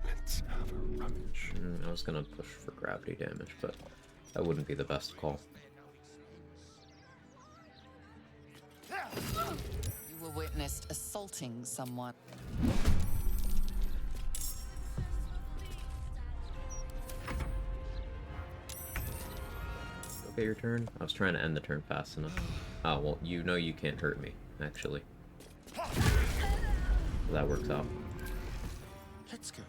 Let's have a rummage. I was gonna push for gravity damage, but that wouldn't be the best call. You were witnessed assaulting someone. Okay, your turn? I was trying to end the turn fast enough. Oh, well, you know you can't hurt me, actually. So that works out. Let's go.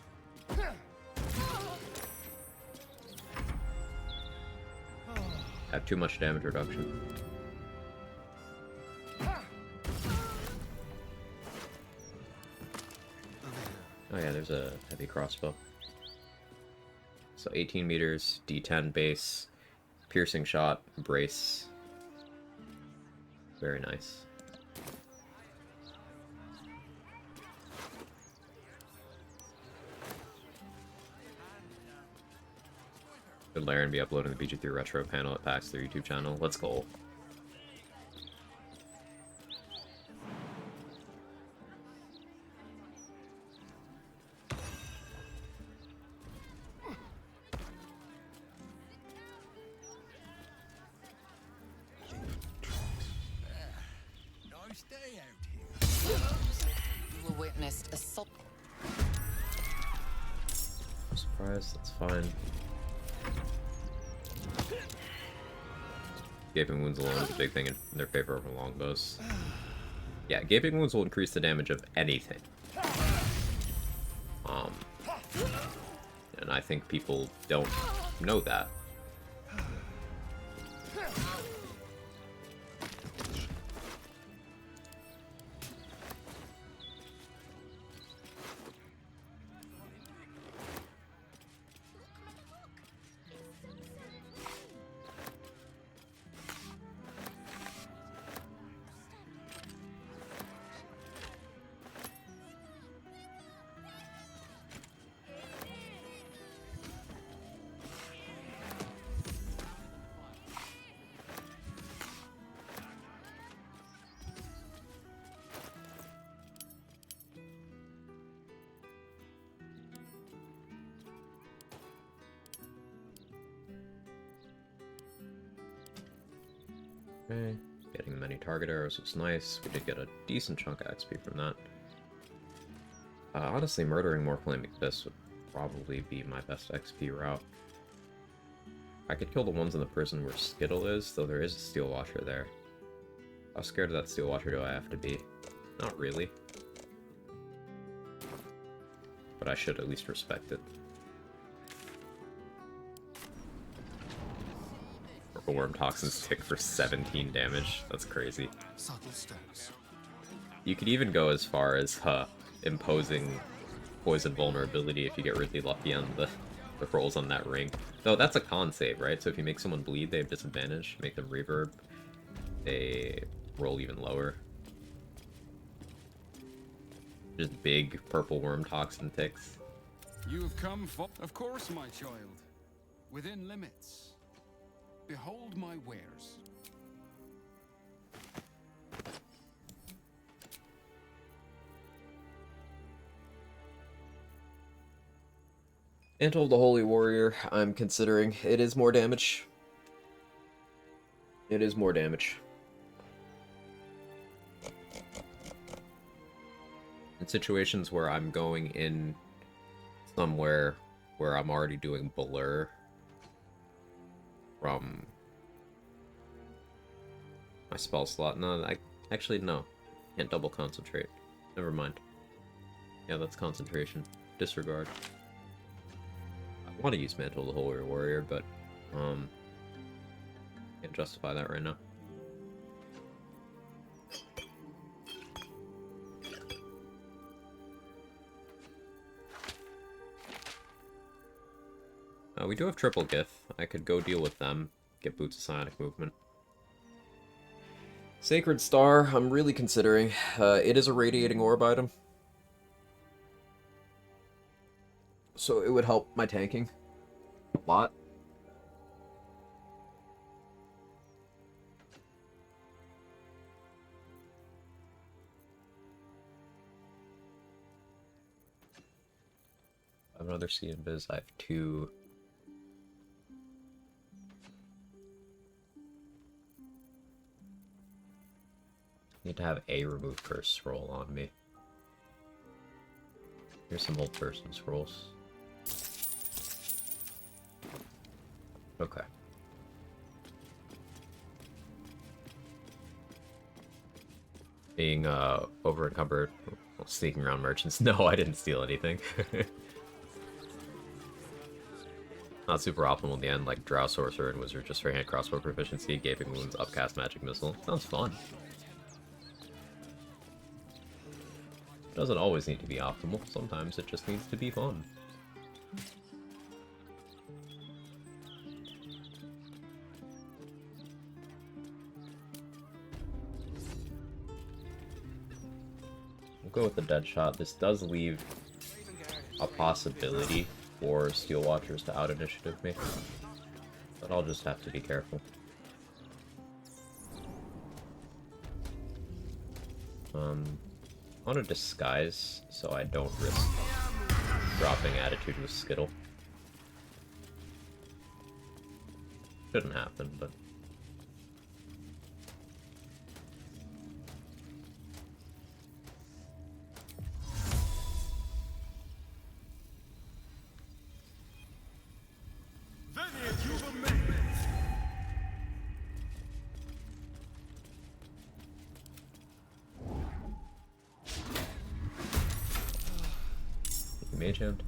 I have too much damage reduction. Oh yeah, there's a heavy crossbow. So 18 meters, D10 base, piercing shot, brace. Very nice. Should Laren be uploading the BG3 Retro panel at PAX their YouTube channel? Let's go. Nice day out here. You were witnessed assault. I'm surprised, that's fine. Gaping wounds alone is a big thing in their favor over longbows. Yeah, gaping wounds will increase the damage of anything. And I think people don't know that. Okay, getting many target arrows was nice. We did get a decent chunk of XP from that. Honestly, murdering more flaming fists would probably be my best XP route. I could kill the ones in the prison where Skittle is, though there is a Steel Watcher there. How scared of that Steel Watcher do I have to be? Not really. But I should at least respect it. Purple Worm Toxins tick for 17 damage. That's crazy. Subtle steps. You could even go as far as imposing poison vulnerability if you get really lucky on the rolls on that ring. Though that's a con save, right? So if you make someone bleed, they have disadvantage. Make them reverb, they roll even lower. Just big purple worm toxin ticks. You have come for... Of course, my child. Within limits. Behold my wares. Mantle of the Holy Warrior, I'm considering. It is more damage. It is more damage. In situations where I'm going in somewhere where I'm already doing blur from my spell slot. No, no. Can't double concentrate. Never mind. Yeah, that's concentration. Disregard. I want to use Mantle of the Holy Warrior, but can't justify that right now. We do have triple Gith. I could go deal with them, get Boots of Psionic Movement. Sacred Star, I'm really considering. It is a radiating orb item. So it would help my tanking a lot. I have another Sea and Biz. I have 2. Need to have a remove curse scroll on me. Here's some old person scrolls. Okay. Being over encumbered, sneaking around merchants. No, I didn't steal anything. Not super optimal in the end, like Drow Sorcerer and Wizard just for hand crossbow proficiency, Gaping Wounds, Upcast Magic Missile. Sounds fun. Doesn't always need to be optimal, sometimes it just needs to be fun. We'll go with the dead shot. This does leave a possibility for Steel Watchers to out-initiative me, but I'll just have to be careful. I want to disguise so I don't risk dropping attitude with Skittle. Shouldn't happen, but... Mage Hand.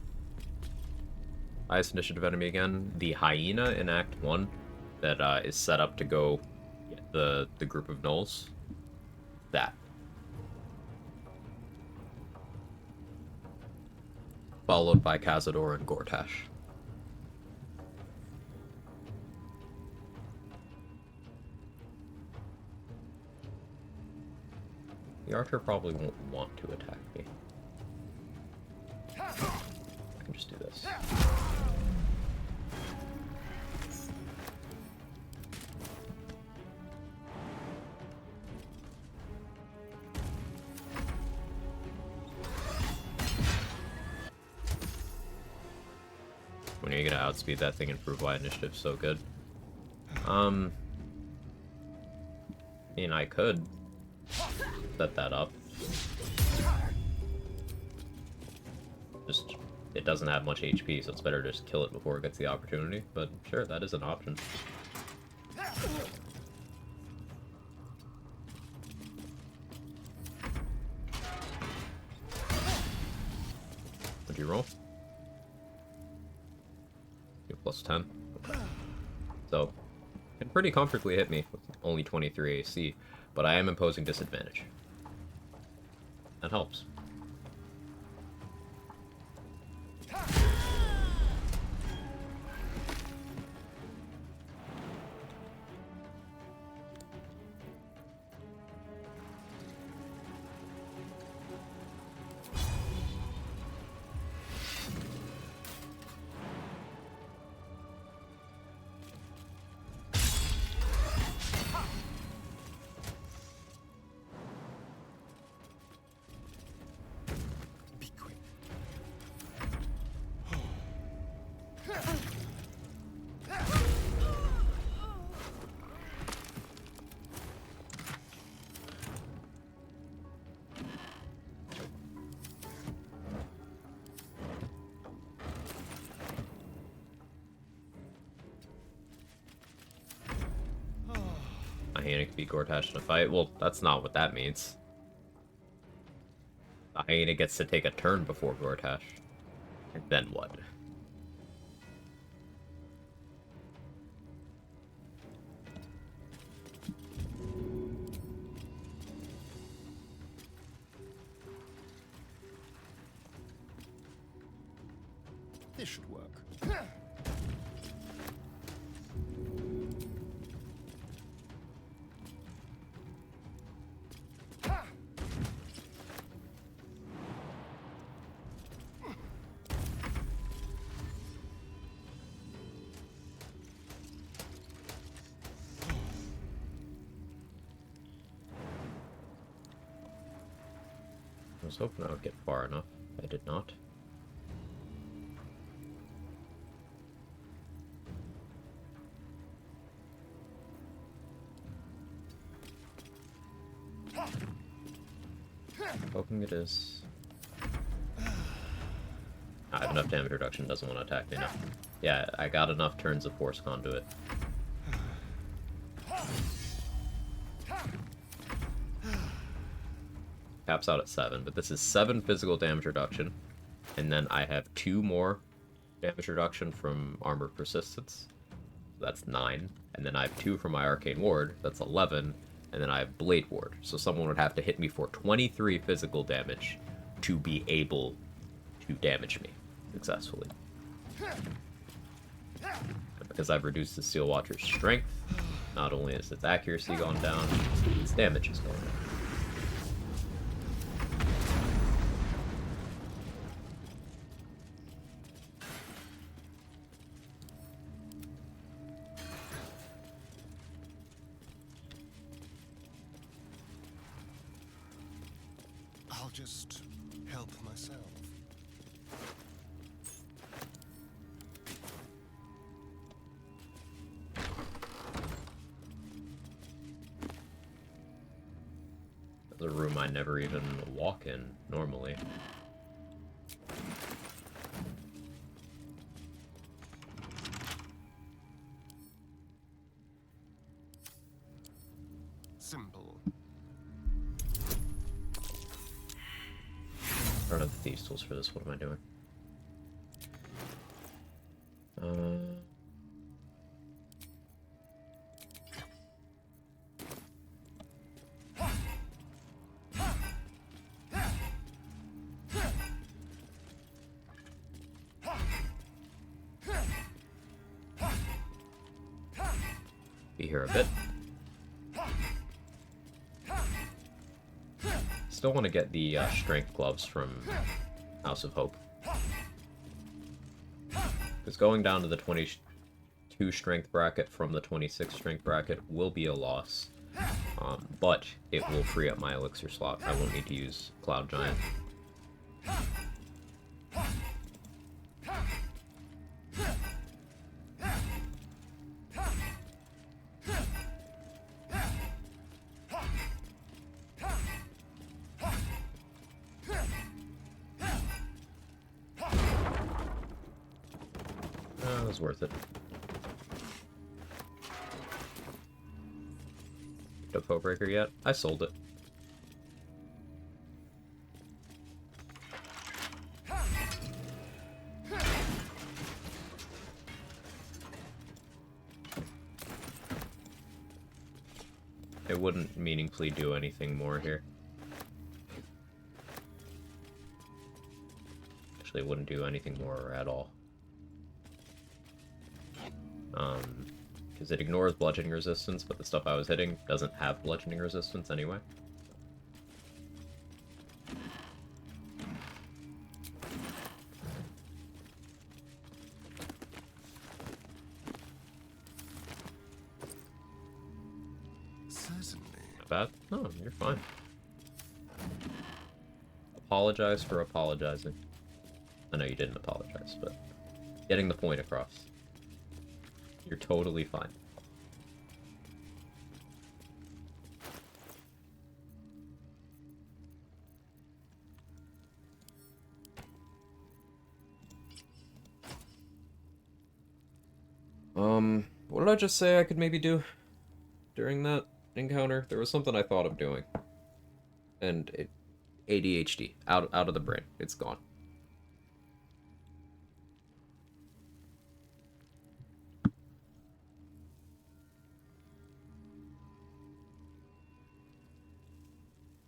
Highest initiative enemy again. The Hyena in Act 1 that is set up to go get the group of gnolls. That. Followed by Cazador and Gortash. The archer probably won't want to attack me. I can just do this. When are you gonna outspeed that thing and prove why initiative's so good? I mean, I could set that up. Just, it doesn't have much HP, so it's better to just kill it before it gets the opportunity. But sure, that is an option. What'd you roll? You plus 10. So, it can pretty comfortably hit me with only 23 AC, but I am imposing disadvantage. That helps. A hyena can beat Gortash in a fight. Well, that's not what that means. The hyena gets to take a turn before Gortash. And then what? This should work. I was hoping I would get far enough. I did not. Hoping it is. I have enough damage reduction, doesn't want to attack me now. Yeah, I got enough turns of Force Conduit. Caps out at 7, but this is 7 physical damage reduction. And then I have 2 more damage reduction from Armor Persistence. So that's 9. And then I have 2 from my Arcane Ward, that's 11. And then I have Blade Ward. So someone would have to hit me for 23 physical damage to be able to damage me successfully. And because I've reduced the Steel Watcher's strength, not only is its accuracy gone down, its damage is going down. I'll just help myself. The room I never even walk in normally. Simple. I don't have the Thieves' Tools for this. What am I doing? Be here a bit. Still want to get the strength gloves from House of Hope. Because going down to the 22 strength bracket from the 26 strength bracket will be a loss. But it will free up my elixir slot. I won't need to use Cloud Giant. was worth it. Picked up Codebreaker yet? I sold it. It wouldn't meaningfully do anything more here. Actually, it wouldn't do anything more at all. Because it ignores bludgeoning resistance, but the stuff I was hitting doesn't have bludgeoning resistance anyway. Certainly. Not bad? No, you're fine. Apologize for apologizing. I know you didn't apologize, but getting the point across. You're totally fine. What did I just say I could maybe do during that encounter? There was something I thought of doing. And it... ADHD. Out of the brain. It's gone.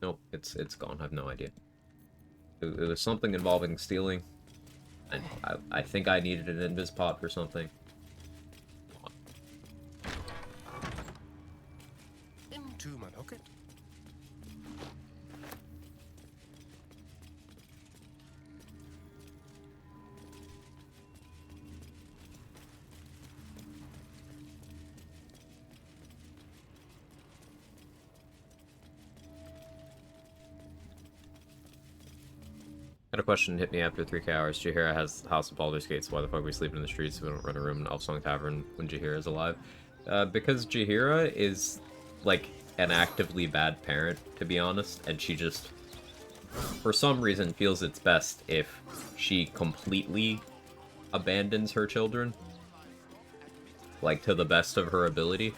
Nope, it's gone. I have no idea. It was something involving stealing. And I think I needed an invis pot for something. Into my pocket. Got a question hit me after 3K hours. Jahira has the House of Baldur's Gate, so why the fuck are we sleeping in the streets so we don't run a room in Elfsong Tavern when Jahira is alive? Because Jahira is, like, an actively bad parent, to be honest, and she just, for some reason, feels it's best if she completely abandons her children, like, to the best of her ability,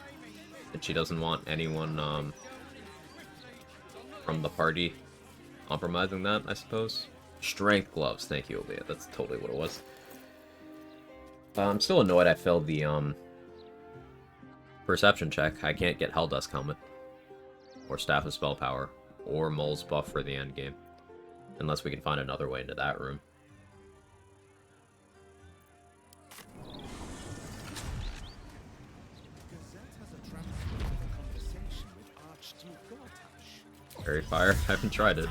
and she doesn't want anyone, from the party compromising that, I suppose. Strength gloves, thank you, Olivia. That's totally what it was. I'm still annoyed I failed the, perception check. I can't get Helldust Helmet, or Staff of Spell Power, or Mole's buff for the endgame. Unless we can find another way into that room. Fairy Fire? I haven't tried it.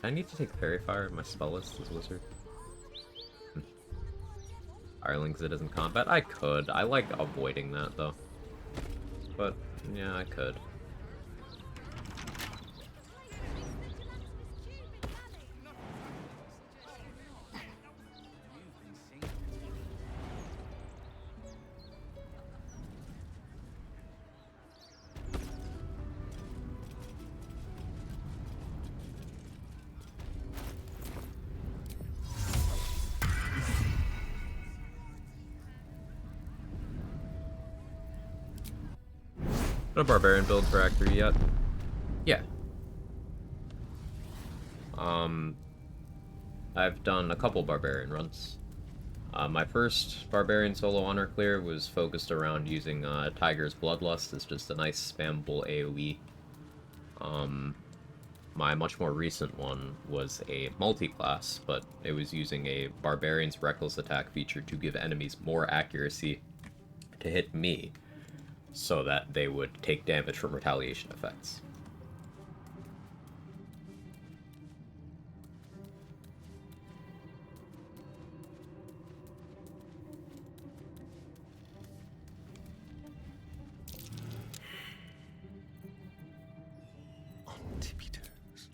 I need to take Fairy Fire in my spell list as a wizard. Firelings it is in combat? I could. I like avoiding that, though. But, yeah, I could. A barbarian build for Act 3 yet? Yeah. I've done a couple barbarian runs. My first barbarian solo honor clear was focused around using Tiger's Bloodlust as just a nice spammable AoE. My much more recent one was a multi-class, but it was using a Barbarian's Reckless Attack feature to give enemies more accuracy to hit me, so that they would take damage from retaliation effects. On tippy toes.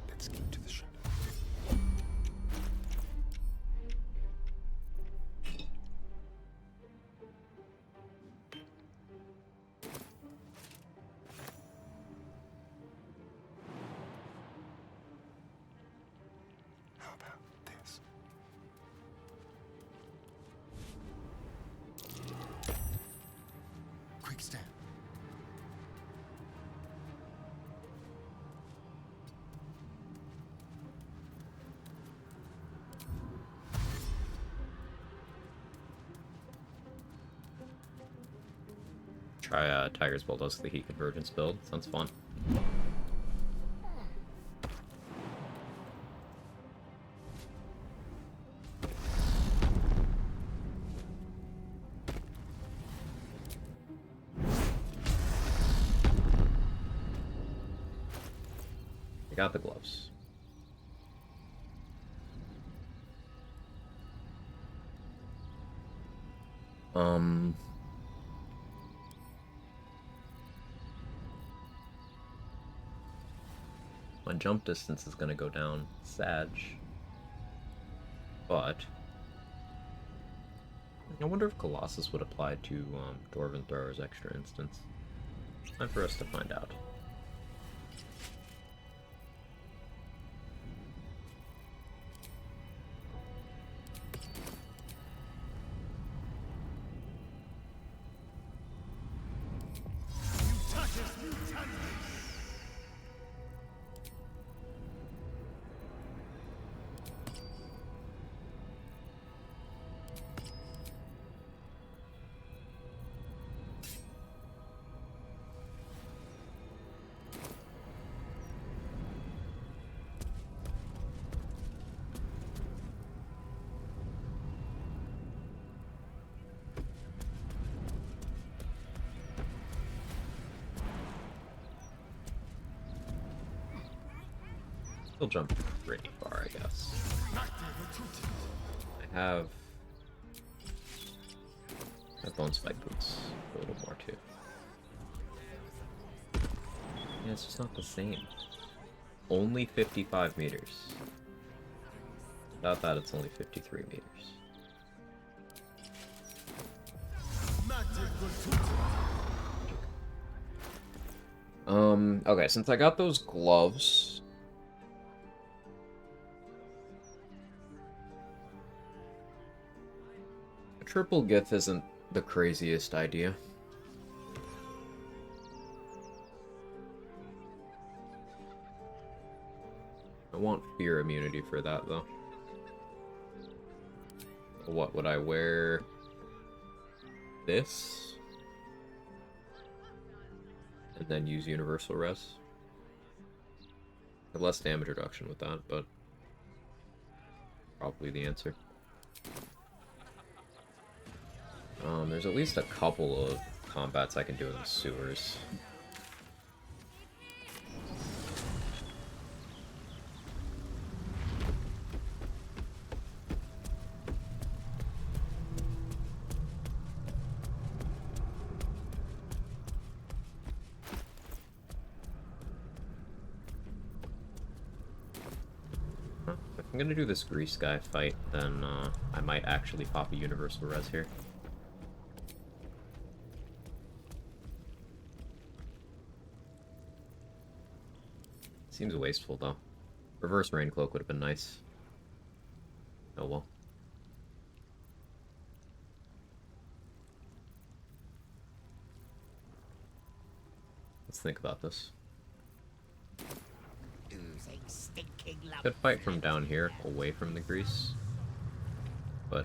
Let's go to the shadow. quick step. Try Tiger's Bulldoze, the Heat Convergence build. Sounds fun. I got the gloves. My jump distance is going to go down, Sag. But I wonder if Colossus would apply to Dwarven Thrower's extra instance. Time for us to find out. Still jump pretty far, I guess. I have bone spike boots. A little more too. Yeah, it's just not the same. Only 55 meters. Without that, it's only 53 meters. Okay, since I got those gloves, a triple Gith isn't the craziest idea. I want fear immunity for that, though. What would I wear? This? And then use universal res? Have less damage reduction with that, but probably the answer. There's at least a couple of combats I can do in the sewers. If I'm gonna do this grease guy fight, then I might actually pop a universal res here. Seems wasteful, though. Reverse Rain Cloak would have been nice. Oh well. Let's think about this. Could fight from down here, away from the grease. But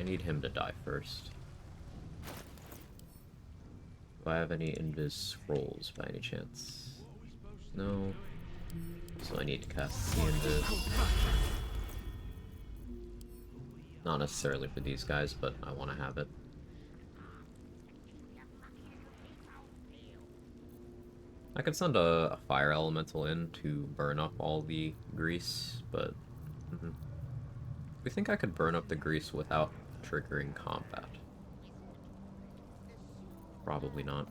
I need him to die first. Do I have any Invis scrolls by any chance? No. So I need to cast the Invis. Not necessarily for these guys, but I want to have it. I could send a fire elemental in to burn up all the grease, but do you think I could burn up the grease without triggering combat? Probably not.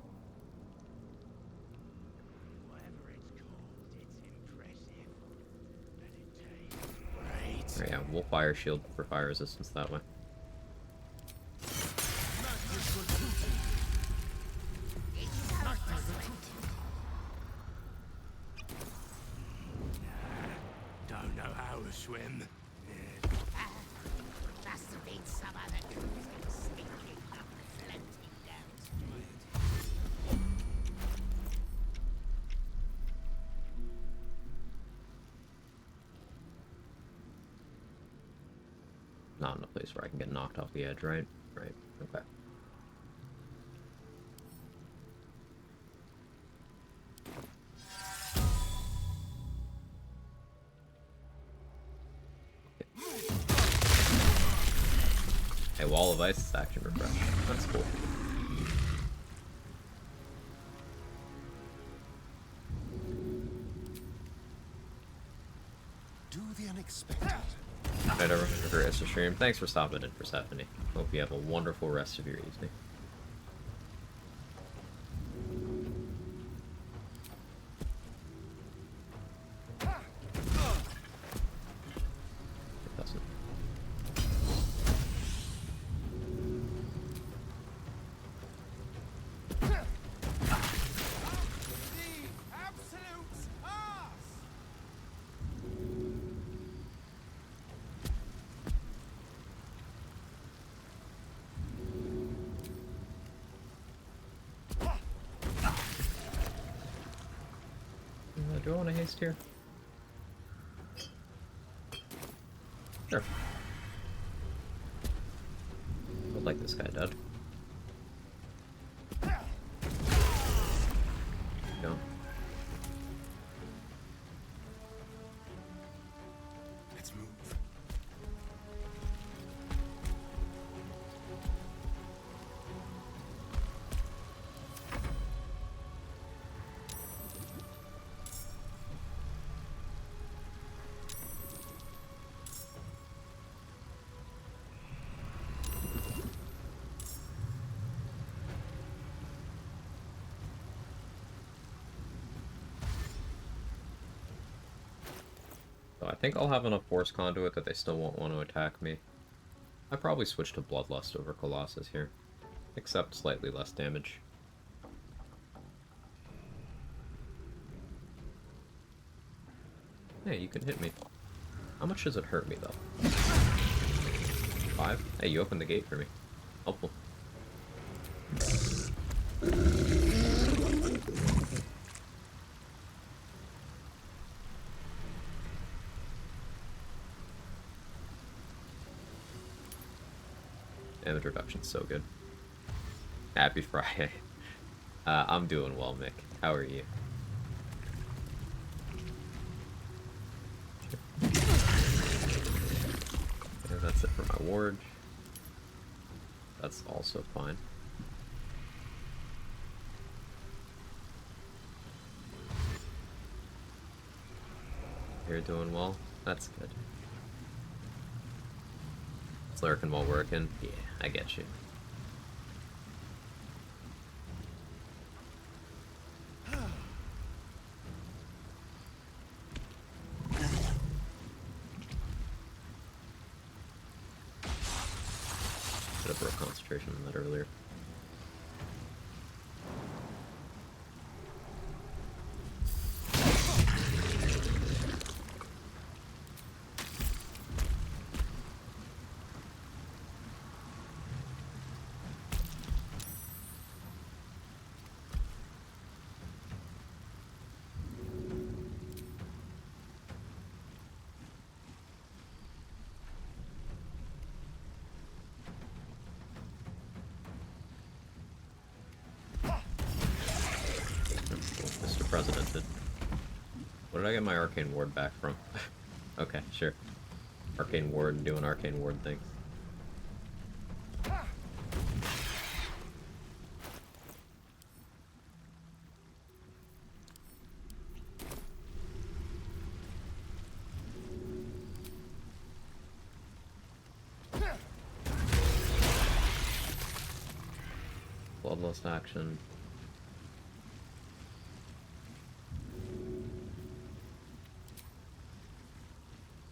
Right, yeah, we'll fire shield for fire resistance that way. Don't know how to swim. Must have been some other stinking up floating down. not in a place where I can get knocked off the edge, right? Right. Okay. A wall of ice is action refresh. That's cool. Do the unexpected. Alright, everyone, for the rest of the stream. Thanks for stopping in, Persephone. Hope you have a wonderful rest of your evening. It doesn't. Do I want to haste here? Sure. I'd like this guy dead. Go. Let's move. So I think I'll have enough Force Conduit that they still won't want to attack me. I probably switch to Bloodlust over Colossus here, except slightly less damage. Hey, you can hit me. How much does it hurt me, though? 5? Hey, you opened the gate for me. Helpful. Damage reduction's so good. Happy Friday. I'm doing well, Mick. How are you? Okay, that's it for my ward. That's also fine. You're doing well? That's good. Slurking while working? Yeah, I get you. Should have broke concentration on that earlier. Mr. President did. What did I get my Arcane Ward back from? Okay, sure. Arcane Ward doing Arcane Ward things. Bloodlust action.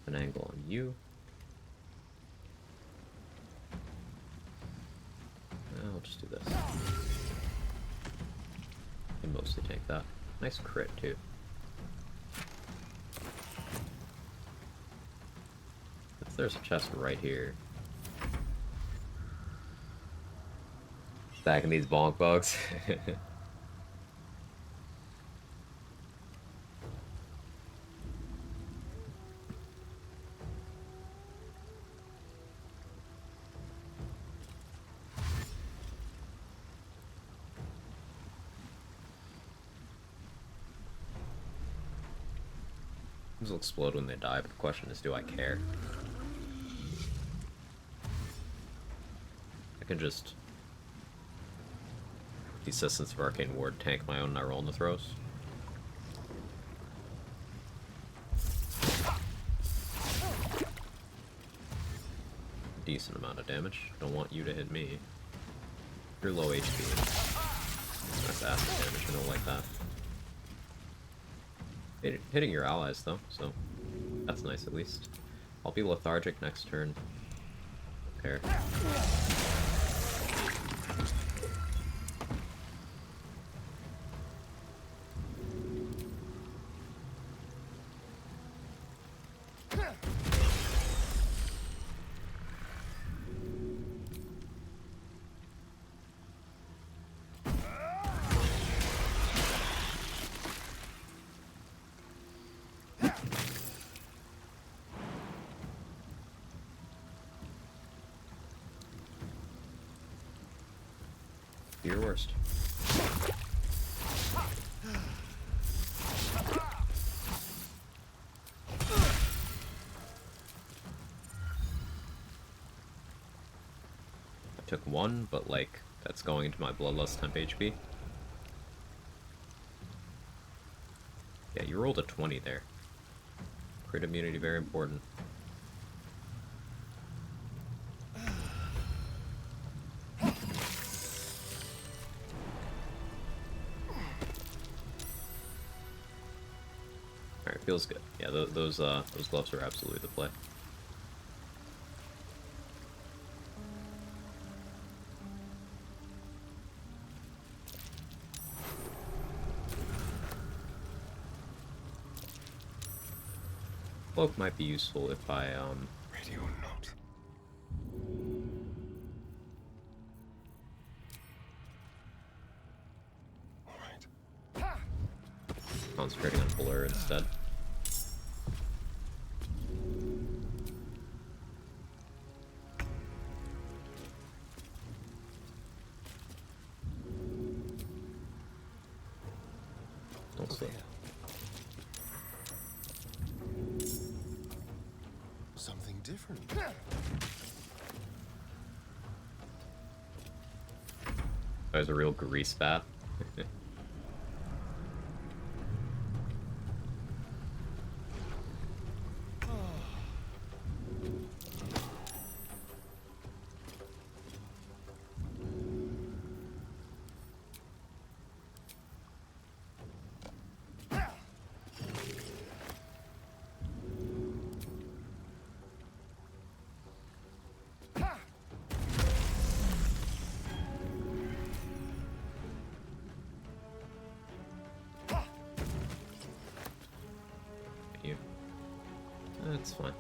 An angle on you. I'll just do this. Can mostly take that. Nice crit too. There's a chest right here. Stacking these bonk bugs. Things will explode when they die, but the question is, do I care? I can just... the Assistance of Arcane Ward, tank my own, and I roll in the throws. Decent amount of damage. Don't want you to hit me. You're low HP. That's acid damage, I don't like that. Hitting your allies, though, so that's nice at least. I'll be lethargic next turn. Don't care. Your worst. I took one, but like, that's going into my bloodlust temp HP. Yeah, you rolled a 20 there. Crit immunity, very important. Feels good. Yeah, those gloves are absolutely the play. Cloak might be useful if I Radio note. All right. Concentrating on blur instead. Don't sleep. Something different. That was a real grease bat. That's fine.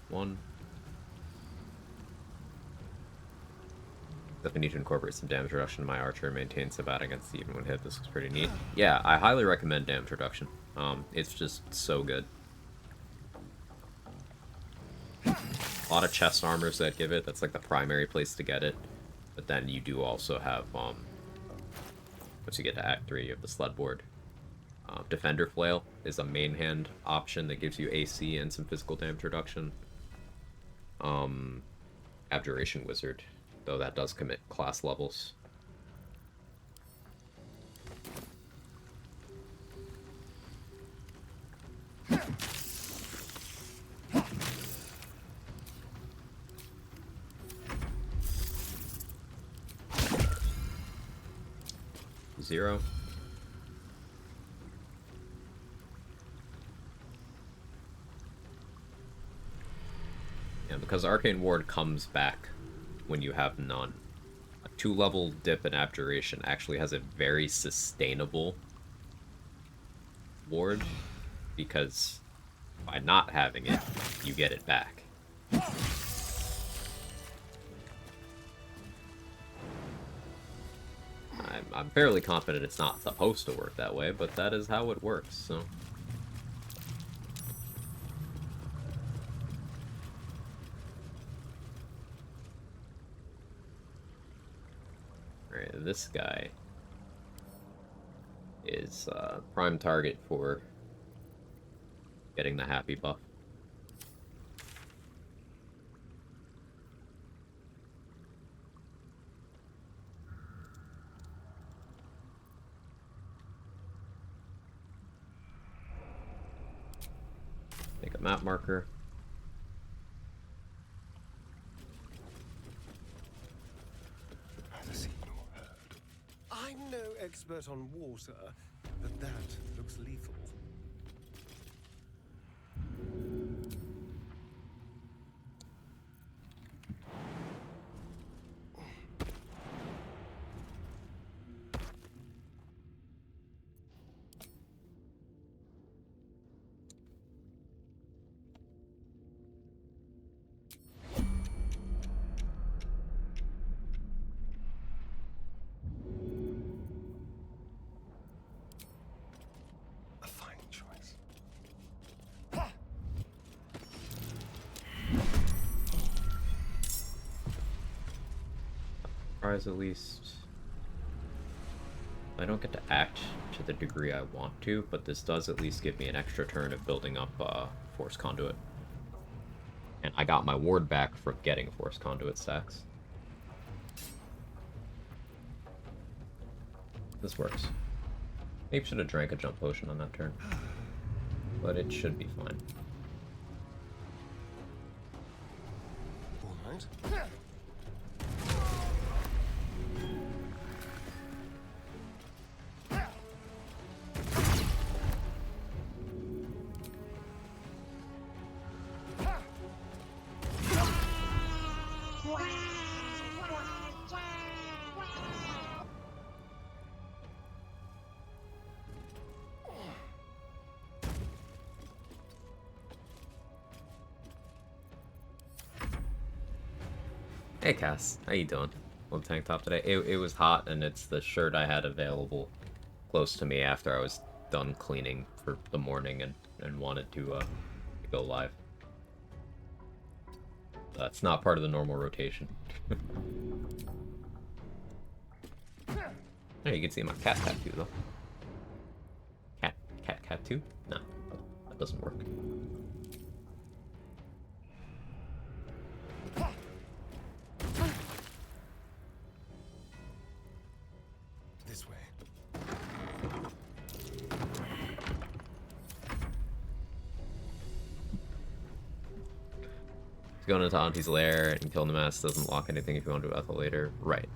One. Definitely need to incorporate some damage reduction. My archer maintains the bat against even when hit. This looks pretty neat. Yeah, I highly recommend damage reduction. It's just so good. A lot of chest armors that give it. That's like the primary place to get it. But then you do also have, once you get to Act 3, you have the sled board. Defender Flail is a main hand option that gives you AC and some physical damage reduction. Abjuration Wizard, though that does commit class levels. Zero. Yeah, because Arcane Ward comes back when you have none. A 2-level dip in Abjuration actually has a very sustainable ward, because by not having it, you get it back. I'm fairly confident it's not supposed to work that way, but that is how it works, so... Alright, this guy is prime target for getting the happy buff. Make a map marker. Neither seen nor heard. I'm no expert on water, but that looks lethal. A fine choice. Surprise, at least. I don't get to act to the degree I want to, but this does at least give me an extra turn of building up Force Conduit. And I got my ward back from getting Force Conduit stacks. This works. Maybe should have drank a jump potion on that turn. But it should be fine. All right. Hey Cass, how you doing? Little tank top today. It was hot, and it's the shirt I had available close to me after I was done cleaning for the morning and wanted to go live. That's not part of the normal rotation. Hey, you can see my cat tattoo though. Cat tattoo? No, that doesn't work. This way. Going into Auntie's lair and killing the mass doesn't lock anything if you want to do Ethel later. Right.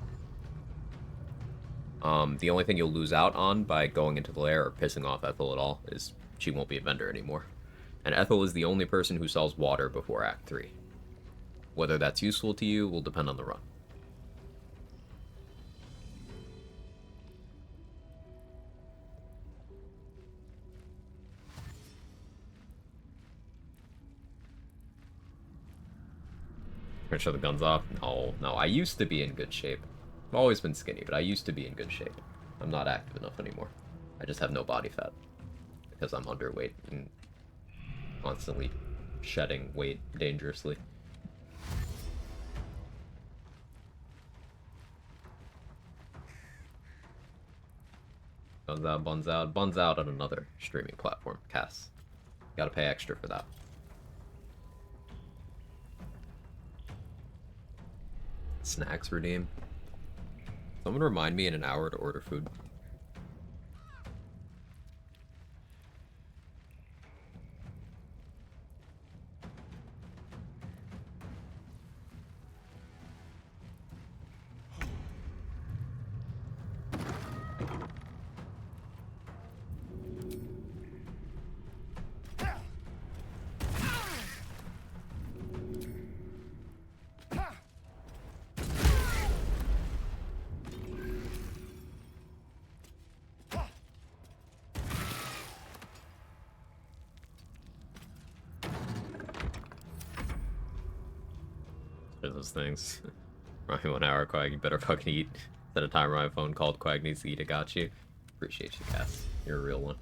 The only thing you'll lose out on by going into the lair or pissing off Ethel at all is she won't be a vendor anymore. And Ethel is the only person who sells water before Act 3. Whether that's useful to you will depend on the run. Gonna show the guns off? No, I used to be in good shape. I've always been skinny, but I used to be in good shape. I'm not active enough anymore. I just have no body fat. Because I'm underweight and constantly shedding weight dangerously. Guns out, buns out. Buns out on another streaming platform, Cass. Gotta pay extra for that. Snacks redeem. Someone remind me in an hour to order food. Those things. Ronnie 1 hour, Quag, you better fucking eat. Set a timer on my phone called Quag needs to eat. I got you. Appreciate you, Cass. You're a real one.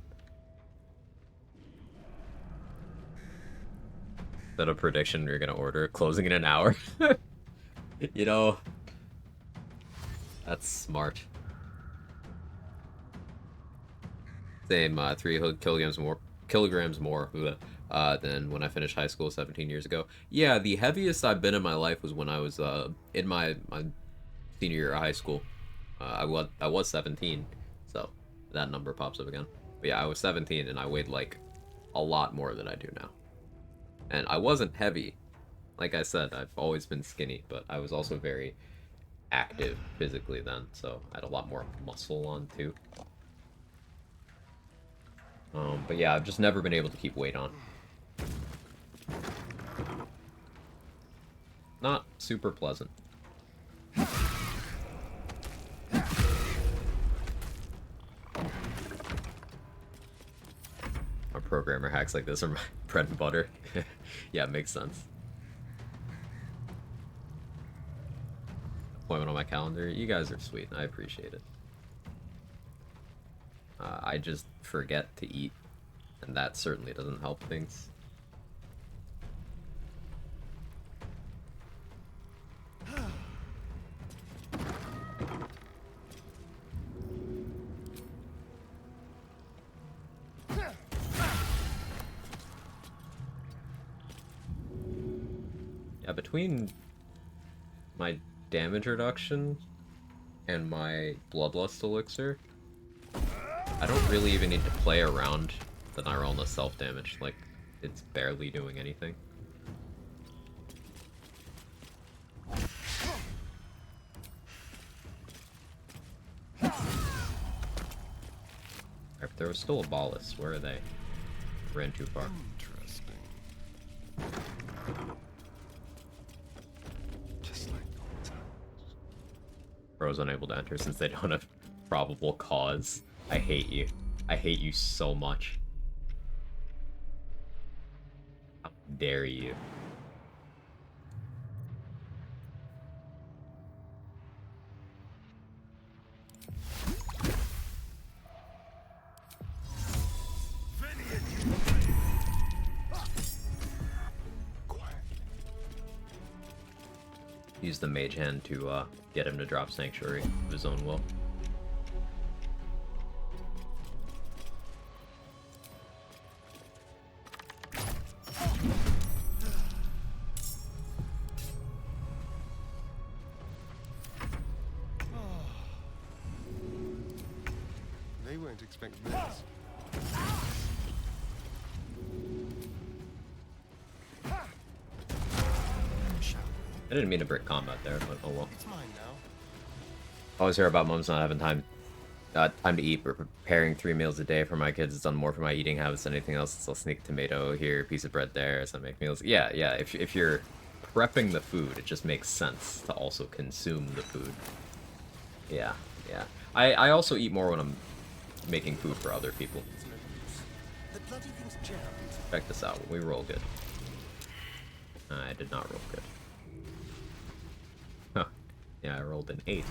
Set a prediction you're gonna order. Closing in an hour. You know, that's smart. Same, 3 kilograms more than when I finished high school 17 years ago. Yeah, the heaviest I've been in my life was when I was in my senior year of high school. I was 17, so that number pops up again. But yeah, I was 17 and I weighed like a lot more than I do now. And I wasn't heavy. Like I said, I've always been skinny, but I was also very active physically then, so I had a lot more muscle on too. But yeah, I've just never been able to keep weight on. Not super pleasant. Our programmer hacks like this are my bread and butter. Yeah, it makes sense. Appointment on my calendar. You guys are sweet. I appreciate it. I just forget to eat, and that certainly doesn't help things. Yeah, between my damage reduction and my bloodlust elixir, I don't really even need to play around the Nirelna self-damage. Like, it's barely doing anything. If there was still a Ballast, where are they? Ran too far. Interesting. Just like old times. Bro's unable to enter since they don't have probable cause. I hate you. I hate you so much. How dare you? Use the mage hand to get him to drop Sanctuary of his own will. They won't expect this. I didn't mean to break combat there, but oh well. It's mine now. Always hear about moms not having time to eat, but preparing 3 meals a day for my kids has done more for my eating habits than anything else. So I'll sneak a tomato here, a piece of bread there, so I make meals. Yeah, yeah, if you're prepping the food, it just makes sense to also consume the food. Yeah, yeah. I also eat more when I'm making food for other people. The bloody thing's jammed. Check this out, we roll good. I did not roll good. Huh. Yeah, I rolled an 8.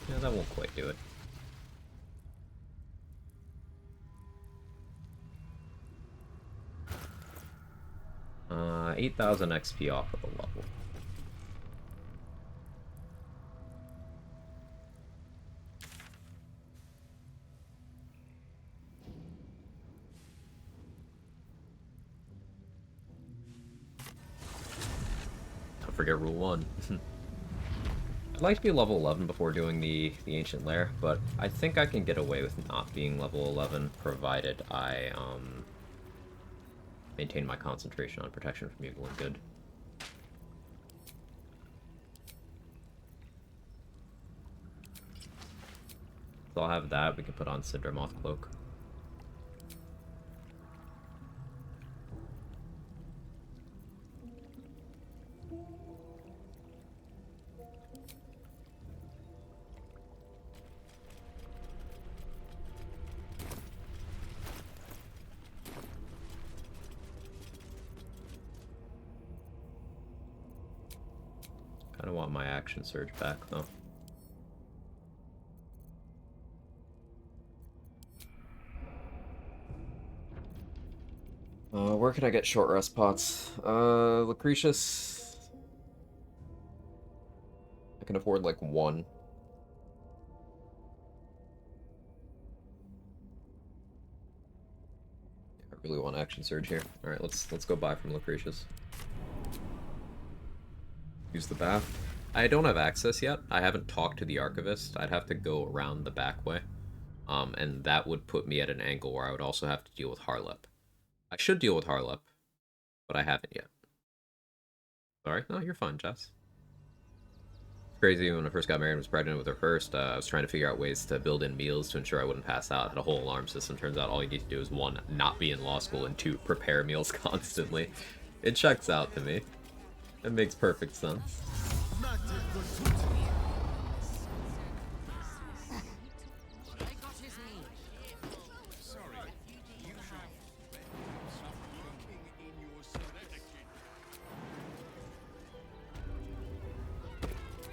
Yeah, that won't quite do it. 8,000 XP off of the level. Don't forget rule 1. I'd like to be level 11 before doing the Ancient Lair, but I think I can get away with not being level 11, provided I maintain my concentration on protection from evil and good. So I'll have that. We can put on Cindermoth Cloak. I don't want my action surge back, though. Where can I get short rest pots? Lucretius. I can afford like one. I really want action surge here. All right, let's go buy from Lucretius. Use the bath. I don't have access yet. I haven't talked to the archivist. I'd have to go around the back way. And that would put me at an angle where I would also have to deal with Harlep. I should deal with Harlep, but I haven't yet. Sorry? No, you're fine, Jess. It's crazy, when I first got married and was pregnant with her first, I was trying to figure out ways to build in meals to ensure I wouldn't pass out. I had a whole alarm system. Turns out all you need to do is 1, not be in law school, and 2, prepare meals constantly. It checks out to me. It makes perfect sense.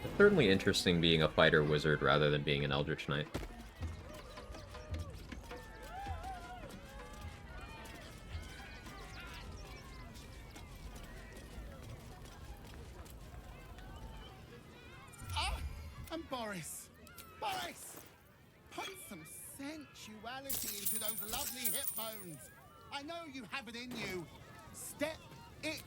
It's certainly interesting being a fighter wizard rather than being an Eldritch Knight. And Boris! Boris! Put some sensuality into those lovely hip bones. I know you have it in you. Step it.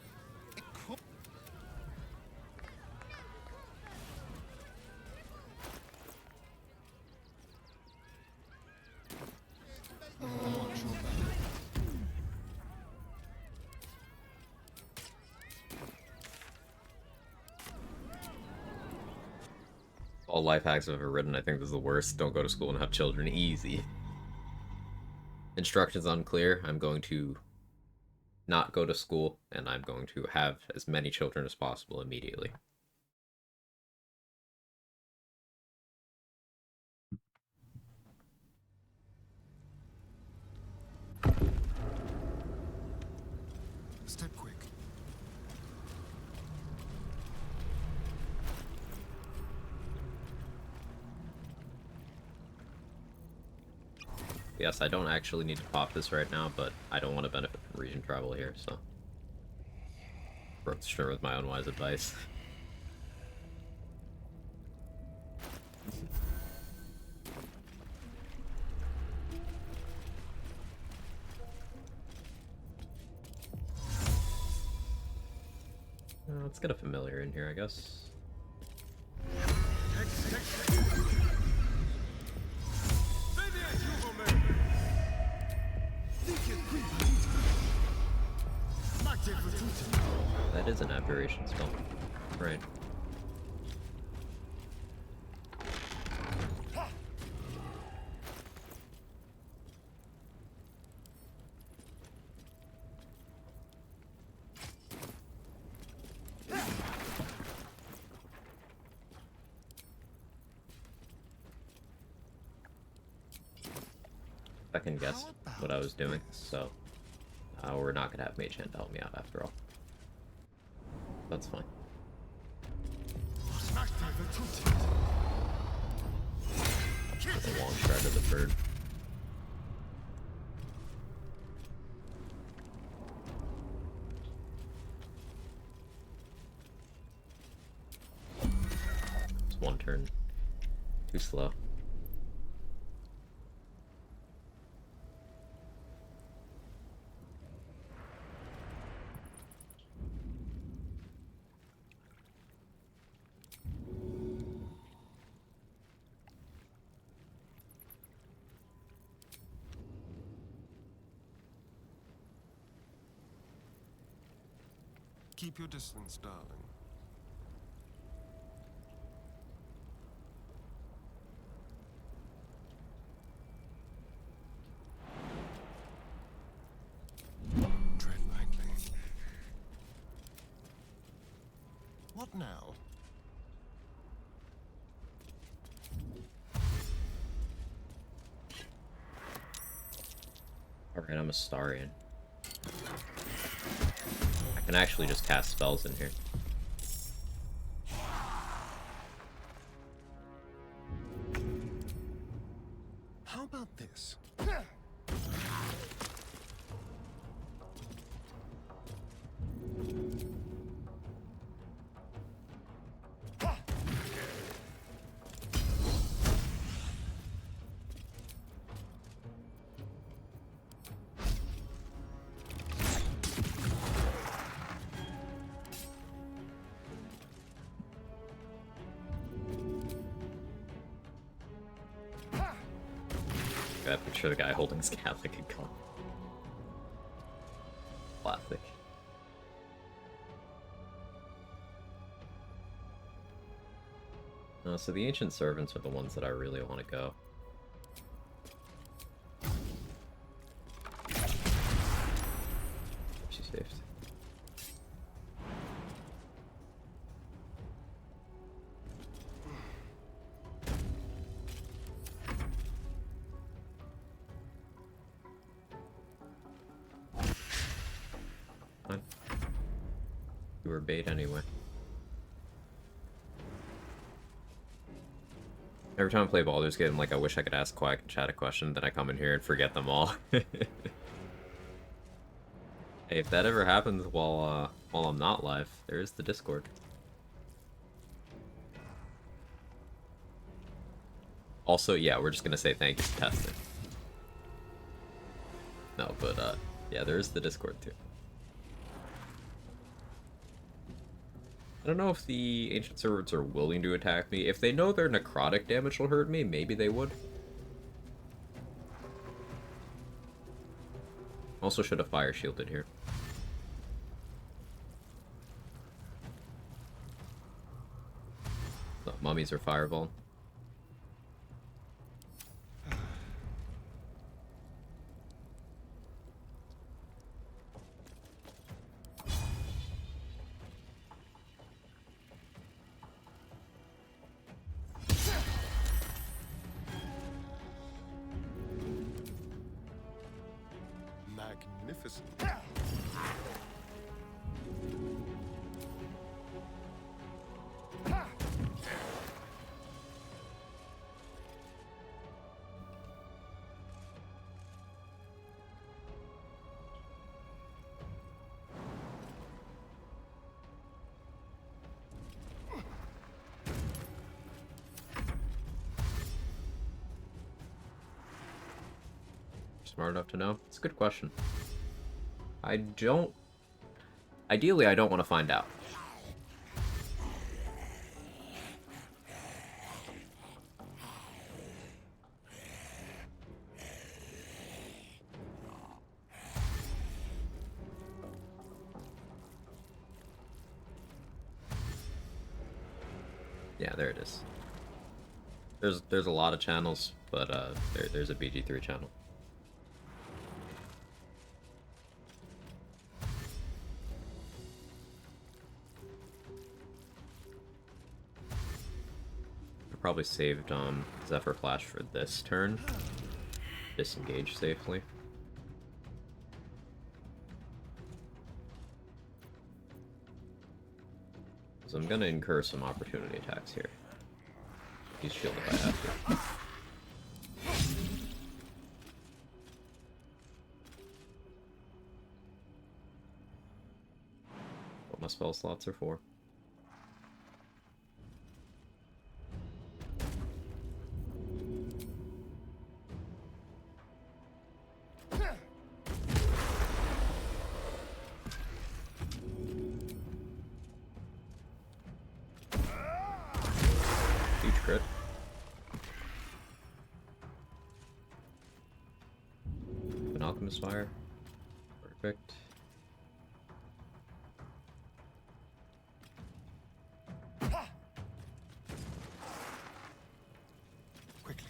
All life hacks I've ever written, I think this is the worst. Don't go to school and have children. Easy. Instructions unclear. I'm going to not go to school, and I'm going to have as many children as possible immediately. Step quick. Yes, I don't actually need to pop this right now, but I don't want to benefit from region travel here, so broke the string with my own wise advice. Let's get a familiar in here, I guess. That is an aberration spell. Right. Second guess what I was doing, so we're not gonna have Mage Hand to help me out after all. That's fine. That's a long stride of the bird. It's one turn. Too slow. Keep your distance, darling. Tread lightly. What now? Alright, I'm a Starian. I can actually just cast spells in here. How about this? I picture the guy holding his cat like a gun. Classic. So the ancient servants are the ones that I really want to go. She saved. Fine. You were bait anyway. Every time I play Baldur's Gate, I'm like, I wish I could ask Quag and chat a question, then I come in here and forget them all. Hey, if that ever happens while I'm not live, there is the Discord. Also, yeah, we're just gonna say thank you for testing. No, but yeah, there is the Discord too. I don't know if the ancient servants are willing to attack me. If they know their necrotic damage will hurt me, maybe they would. Also should have fire shielded here. The mummies are fireball. Magnificent. Smart enough to know? It's a good question. I don't... Ideally, I don't want to find out. Yeah, there it is. There's a lot of channels, but there's a BG3 channel. Probably saved Zephyr Flash for this turn. Disengage safely. So I'm gonna incur some opportunity attacks here. He's shielded if I have to. What my spell slots are for. Crit. An Alchemist Fire. Perfect. Quickly.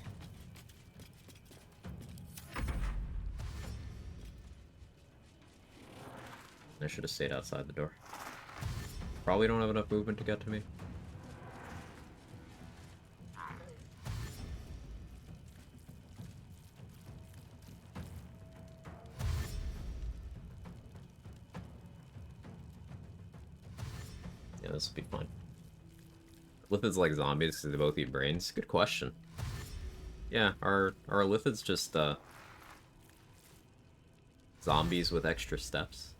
I should have stayed outside the door. Probably don't have enough movement to get to me. Yeah, this will be fun. Lithids like zombies because they both eat brains? Good question. Yeah, are lithids just zombies with extra steps?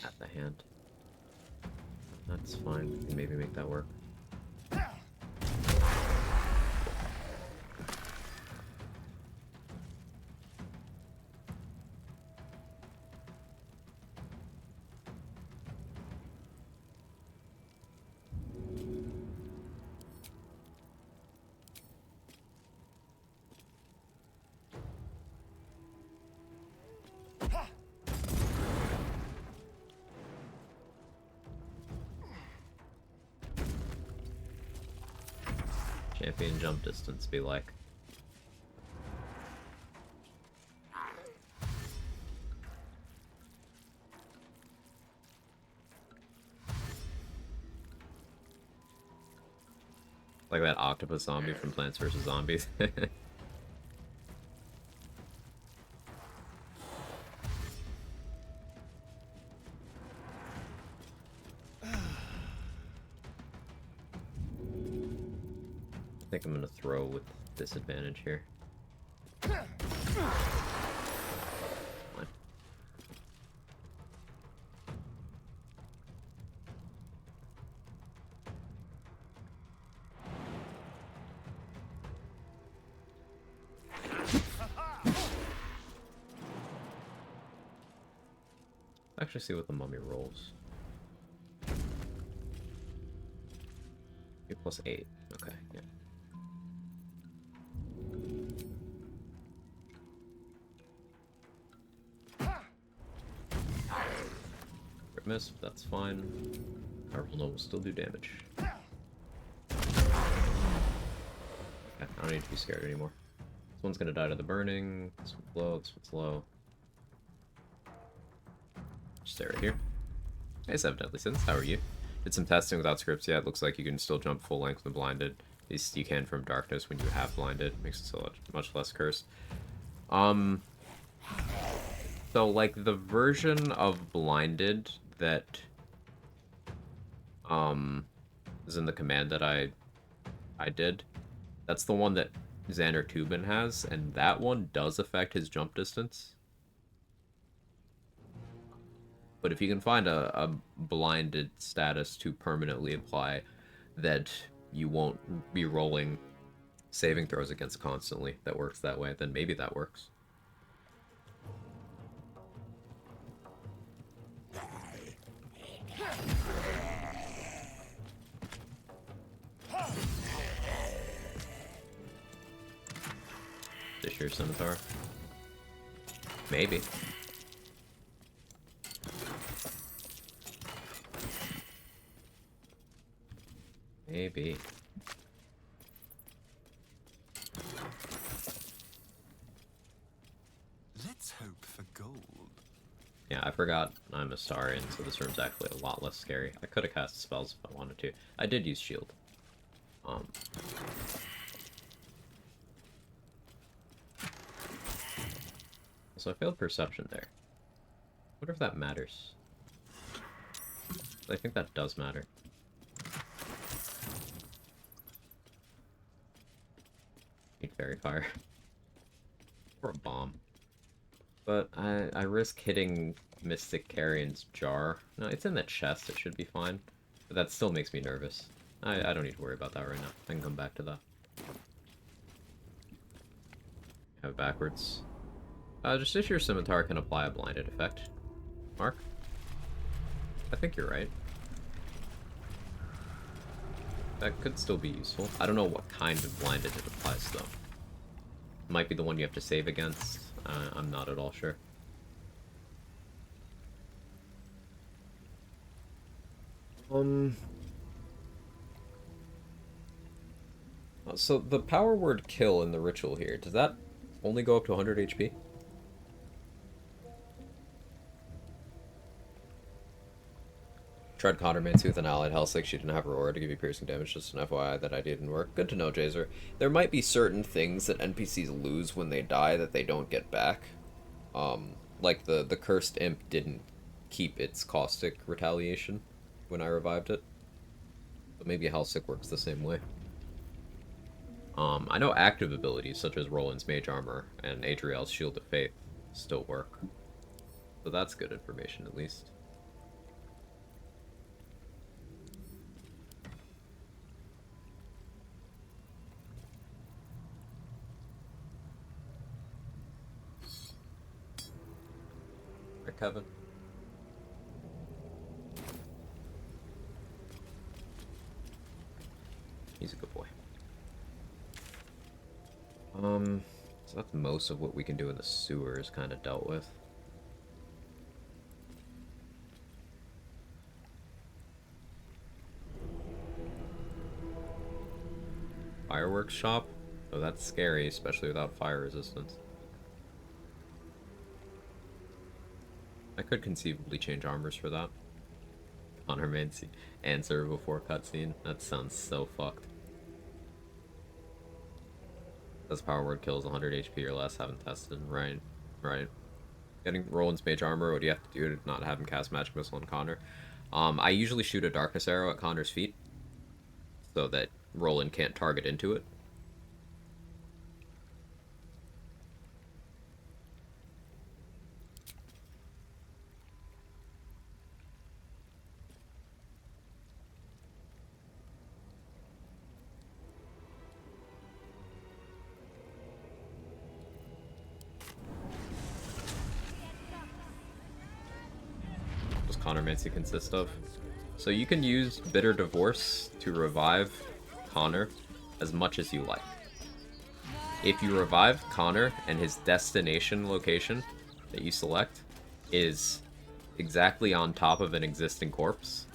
At the hand. That's fine. We can maybe make that work. Champion jump distance be like? Like that octopus zombie from Plants vs. Zombies. I think I'm gonna throw with disadvantage here. Fine. Actually see what the mummy rolls. 8+8. Okay, yeah. Crit miss, that's fine. Powerful no will still do damage. Okay, I don't need to be scared anymore. This one's gonna die to the burning. This one's low, this one's low. Just stay right here. Hey, Seven Deadly Sins, how are you? Did some testing without scripts. Yeah, it looks like you can still jump full length when blinded. At least you can from darkness when you have blinded. Makes it so much less cursed. So like the version of blinded that is in the command that I did, that's the one that Xander Tubin has, and that one does affect his jump distance. But if you can find a blinded status to permanently apply that you won't be rolling saving throws against constantly that works that way, then maybe that works. Dish your scimitar. Maybe. Maybe. Let's hope for gold. Yeah, I forgot I'm a Starian, so this room's actually a lot less scary. I could have cast spells if I wanted to. I did use shield. So I failed perception there. I wonder if that matters. I think that does matter. Need fairy fire. Or a bomb. But I risk hitting Mystic Carrion's jar. No, it's in the chest, it should be fine. But that still makes me nervous. I don't need to worry about that right now. I can come back to that. Have it backwards. Just if your scimitar can apply a blinded effect. Mark? I think you're right. That could still be useful. I don't know what kind of blinded it applies, though. Might be the one you have to save against. I'm not at all sure. So the power word kill in the ritual here, does that only go up to 100 HP? Tried Condermancy with an allied Hellsick. She didn't have her aura to give you piercing damage. Just an FYI that idea didn't work. Good to know, Jazer. There might be certain things that NPCs lose when they die that they don't get back. Like the cursed imp didn't keep its caustic retaliation when I revived it. But maybe Hellsick works the same way. I know active abilities such as Roland's Mage Armor and Adriel's Shield of Faith still work. So that's good information at least. Kevin. He's a good boy. So that's most of what we can do in the sewers kind of dealt with. fireworks shop. So that's scary, especially without fire resistance. I could conceivably change armors for that. Honor Mancy answer before cutscene. That sounds so fucked. Does power word kills 100 HP or less? Haven't tested. Right. Right. Getting Roland's mage armor, what do you have to do to not have him cast magic missile on Connor? I usually shoot a darkness arrow at Connor's feet so that Roland can't target into it. Connor Mancy consist of. So you can use Bitter Divorce to revive Connor as much as you like. If you revive Connor and his destination location that you select is exactly on top of an existing corpse,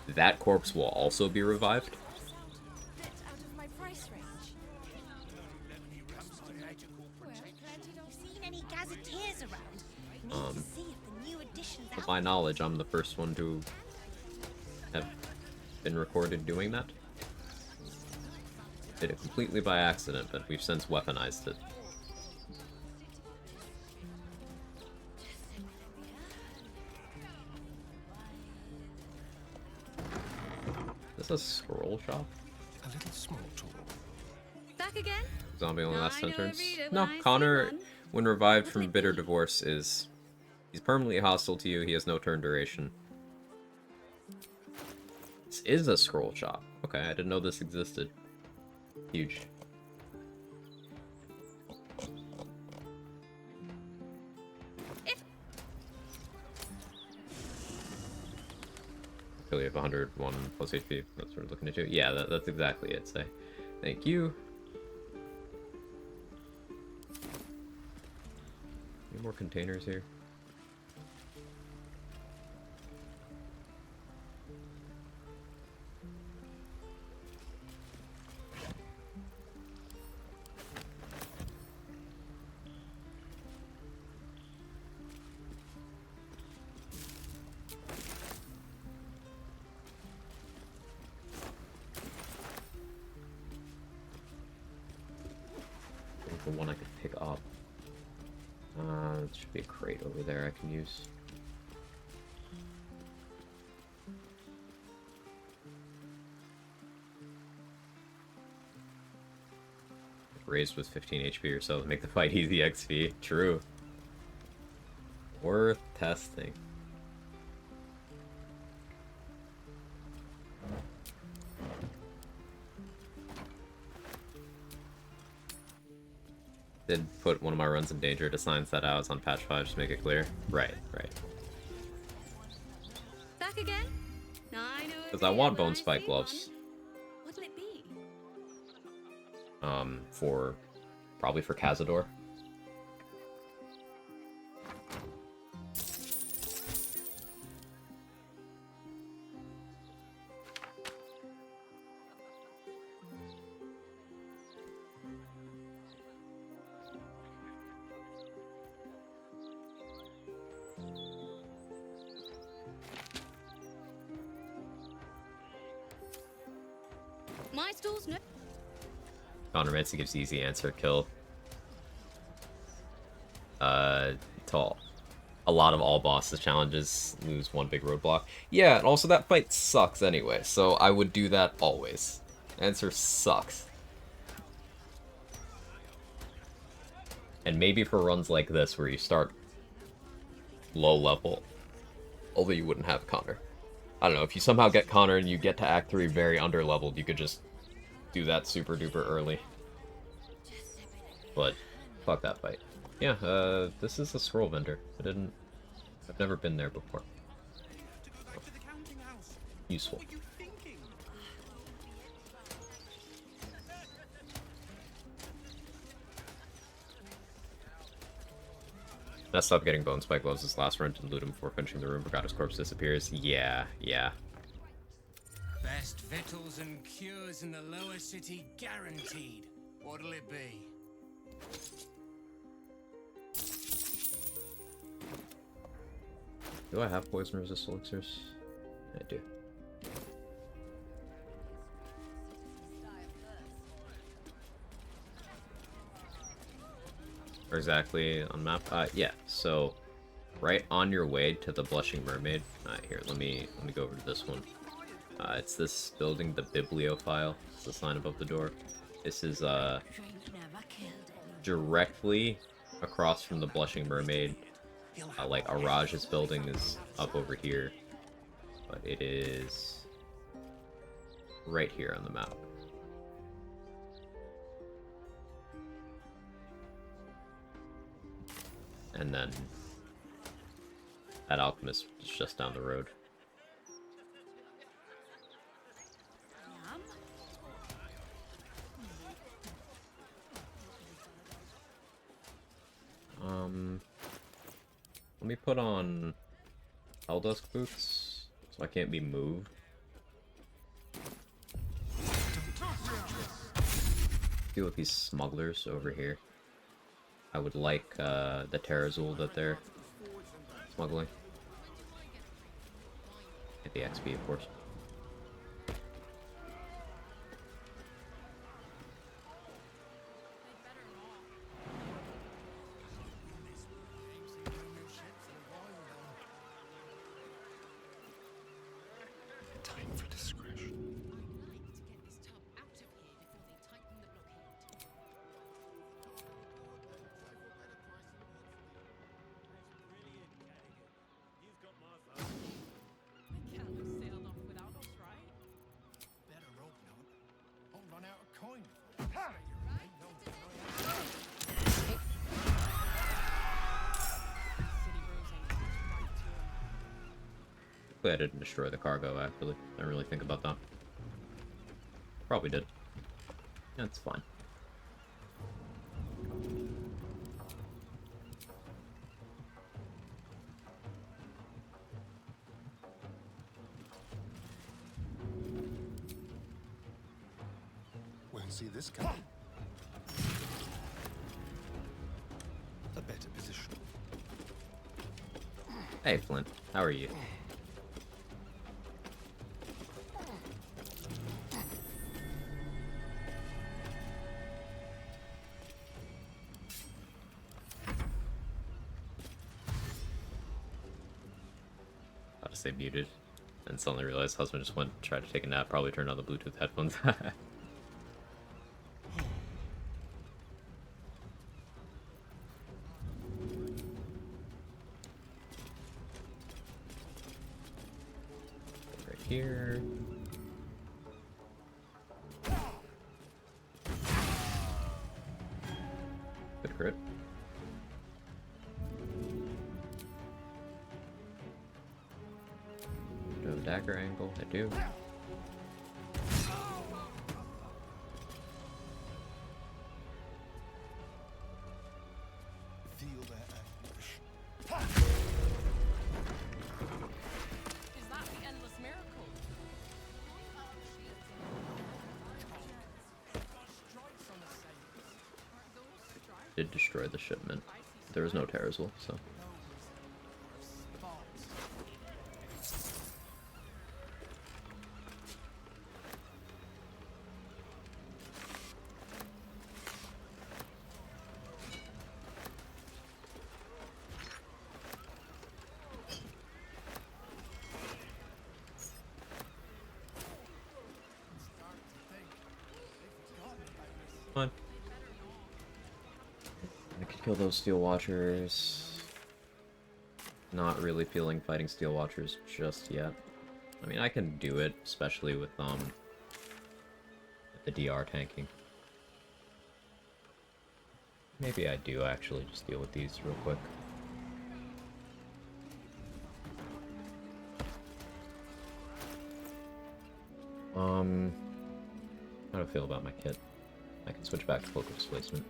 that corpse will also be revived. To my knowledge, I'm the first one to have been recorded doing that. Did it completely by accident, but we've since weaponized it. Is this a scroll shop? A little small talk. Back again? Zombie only lasts 10 turns. No, Connor, when revived from Bitter Divorce, he's permanently hostile to you. He has no turn duration. This is a scroll shop. Okay, I didn't know this existed. Huge. Kill you have 101 plus HP. That's what we're looking at you. Yeah, that's exactly it. Say, thank you. Any more containers here? The one I could pick up. There should be a crate over there I can use. Raised with 15 HP or so to make the fight easy XP. True. Worth testing. Did put one of my runs in danger to sign that out. It's on patch 5, just make it clear. Right. Back again? Because I want bone spike gloves. What'll it be? Probably for Cazador. My stall's no. Connor Mancy gives easy answer kill. To a lot of all bosses challenges, lose one big roadblock. Yeah, and also that fight sucks anyway, so I would do that always. Answer sucks. And maybe for runs like this where you start low level, although you wouldn't have Connor. I don't know, if you somehow get Connor and you get to Act 3 very under-leveled, you could just do that super duper early. But, fuck that fight. Yeah, this is a scroll vendor. I've never been there before. Useful. Messed up getting bone spike gloves this last run to loot him before finishing the room. Forgot his corpse disappears. Yeah. Best fit Battles and cures in the lower city guaranteed. What'll it be? Do I have poison resist elixirs? I do. Or exactly on map? Yeah. So, right on your way to the Blushing Mermaid. Here, let me go over to this one. It's this building, the Bibliophile. It's the sign above the door. This is directly across from the Blushing Mermaid. Like Araj's building is up over here, but it is right here on the map. And then that alchemist is just down the road. Let me put on Helldusk boots, so I can't be moved. Deal with these smugglers over here. I would like the Terrazul that they're smuggling. Get the XP, of course. Time for discretion. Hopefully I didn't destroy the cargo, actually. I didn't really think about that. Probably did. That's fine. Won't see this coming. A better position. Hey, Flint. How are you? About to say muted, and suddenly realized husband just went and tried to take a nap, probably turned on the Bluetooth headphones. Right here. Good crit. Do I have a dagger angle? I do. Feel their anguish. Is that the endless miracle? Did destroy the shipment. There was no Terrazul, so. Fine. I could kill those Steel Watchers. Not really feeling fighting Steel Watchers just yet. I mean, I can do it, especially with the DR tanking. Maybe I do actually just deal with these real quick. How do I feel about my kit? I can switch back to Cloak of Displacement.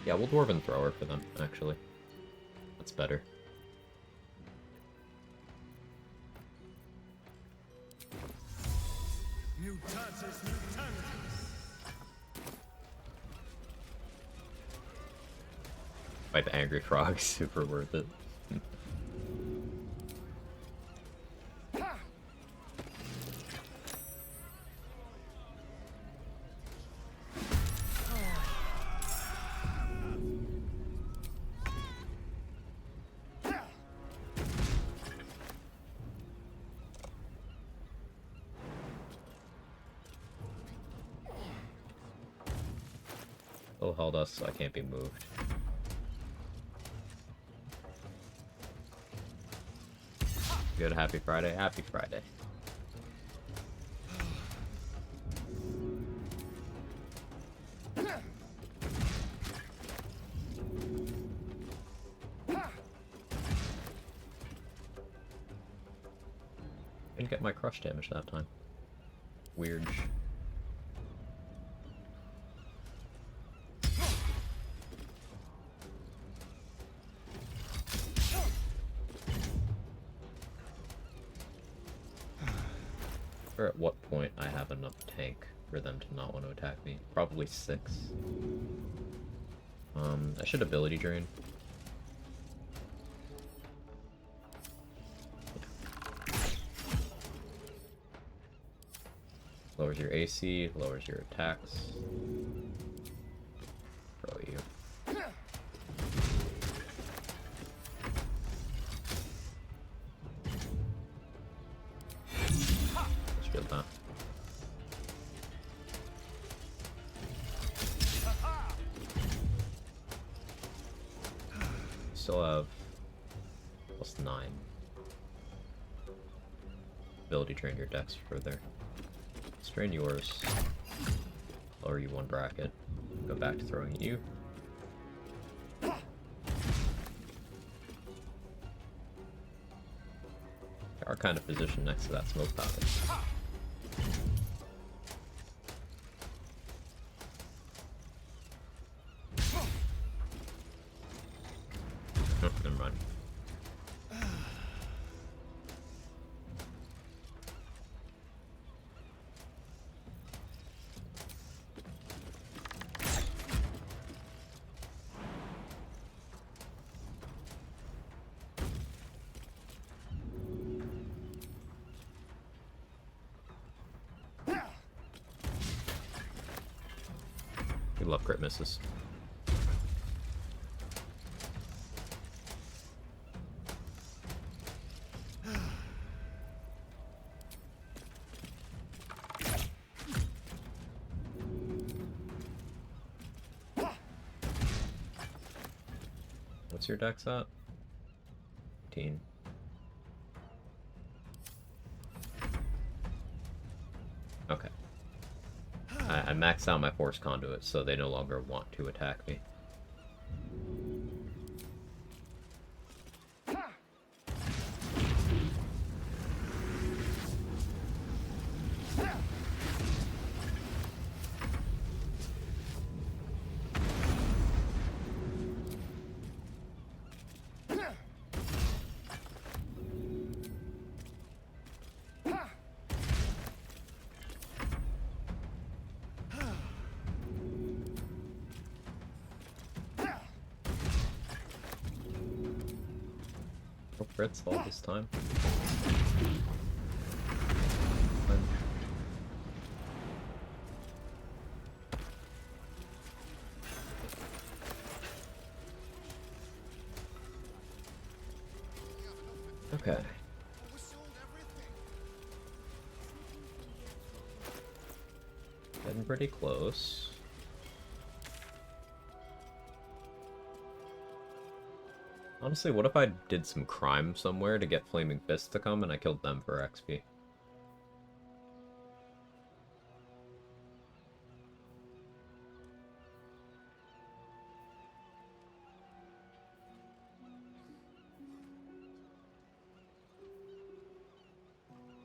Yeah, we'll Dwarven Thrower for them, actually. That's better. Mutatis mutandis. Fight the angry frog, super worth it. Still held us, so I can't be moved. Good, happy Friday, happy Friday. Didn't get my crush damage that time. Weird. Or at what point I have enough tank for them to not want to attack me. Probably 6. I should ability drain. Lowers your AC, lowers your attacks. Throw you. Let's shield that. Still have +9. Ability drain your dex further. Strain yours. Lower you 1 bracket. Go back to throwing you. Are kind of positioned next to that smoke pocket. Oh, never mind. We love crit misses. What's your dex at? 18. Okay. I maxed out my force conduit, so they no longer want to attack me. No crits all this time. Fine. Okay. Getting pretty close. Honestly, what if I did some crime somewhere to get Flaming Fists to come and I killed them for XP?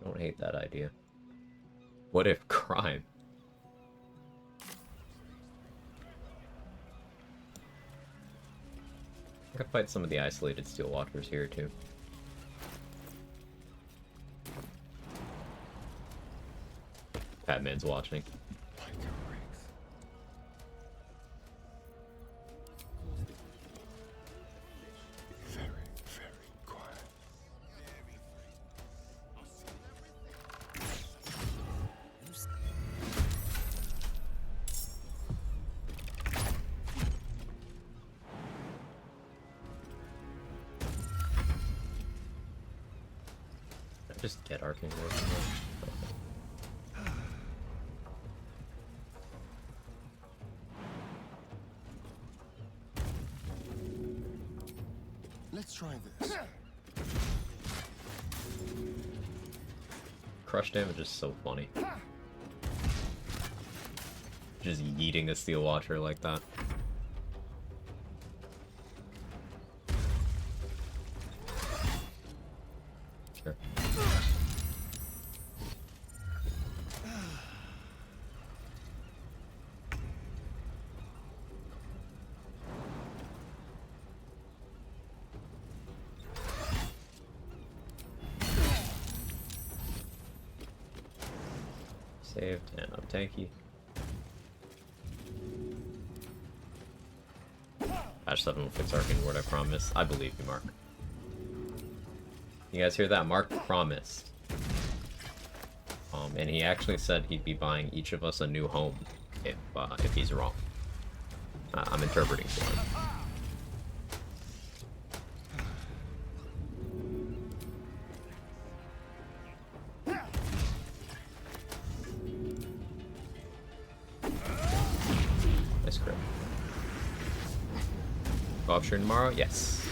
Don't hate that idea. What if crime? I could fight some of the isolated Steel Watchers here too. Batman's watching. Very, very quiet. Just get arcane working. Let's try this. Crush damage is so funny. Just yeeting a Steel Watcher like that. Sure. Saved, and I'm tanky. Patch 7 will fix Arcane Ward, I promise. I believe you, Mark. You guys hear that? Mark promised. And he actually said he'd be buying each of us a new home if he's wrong. I'm interpreting for him. Nice grip. Go stream tomorrow? Yes.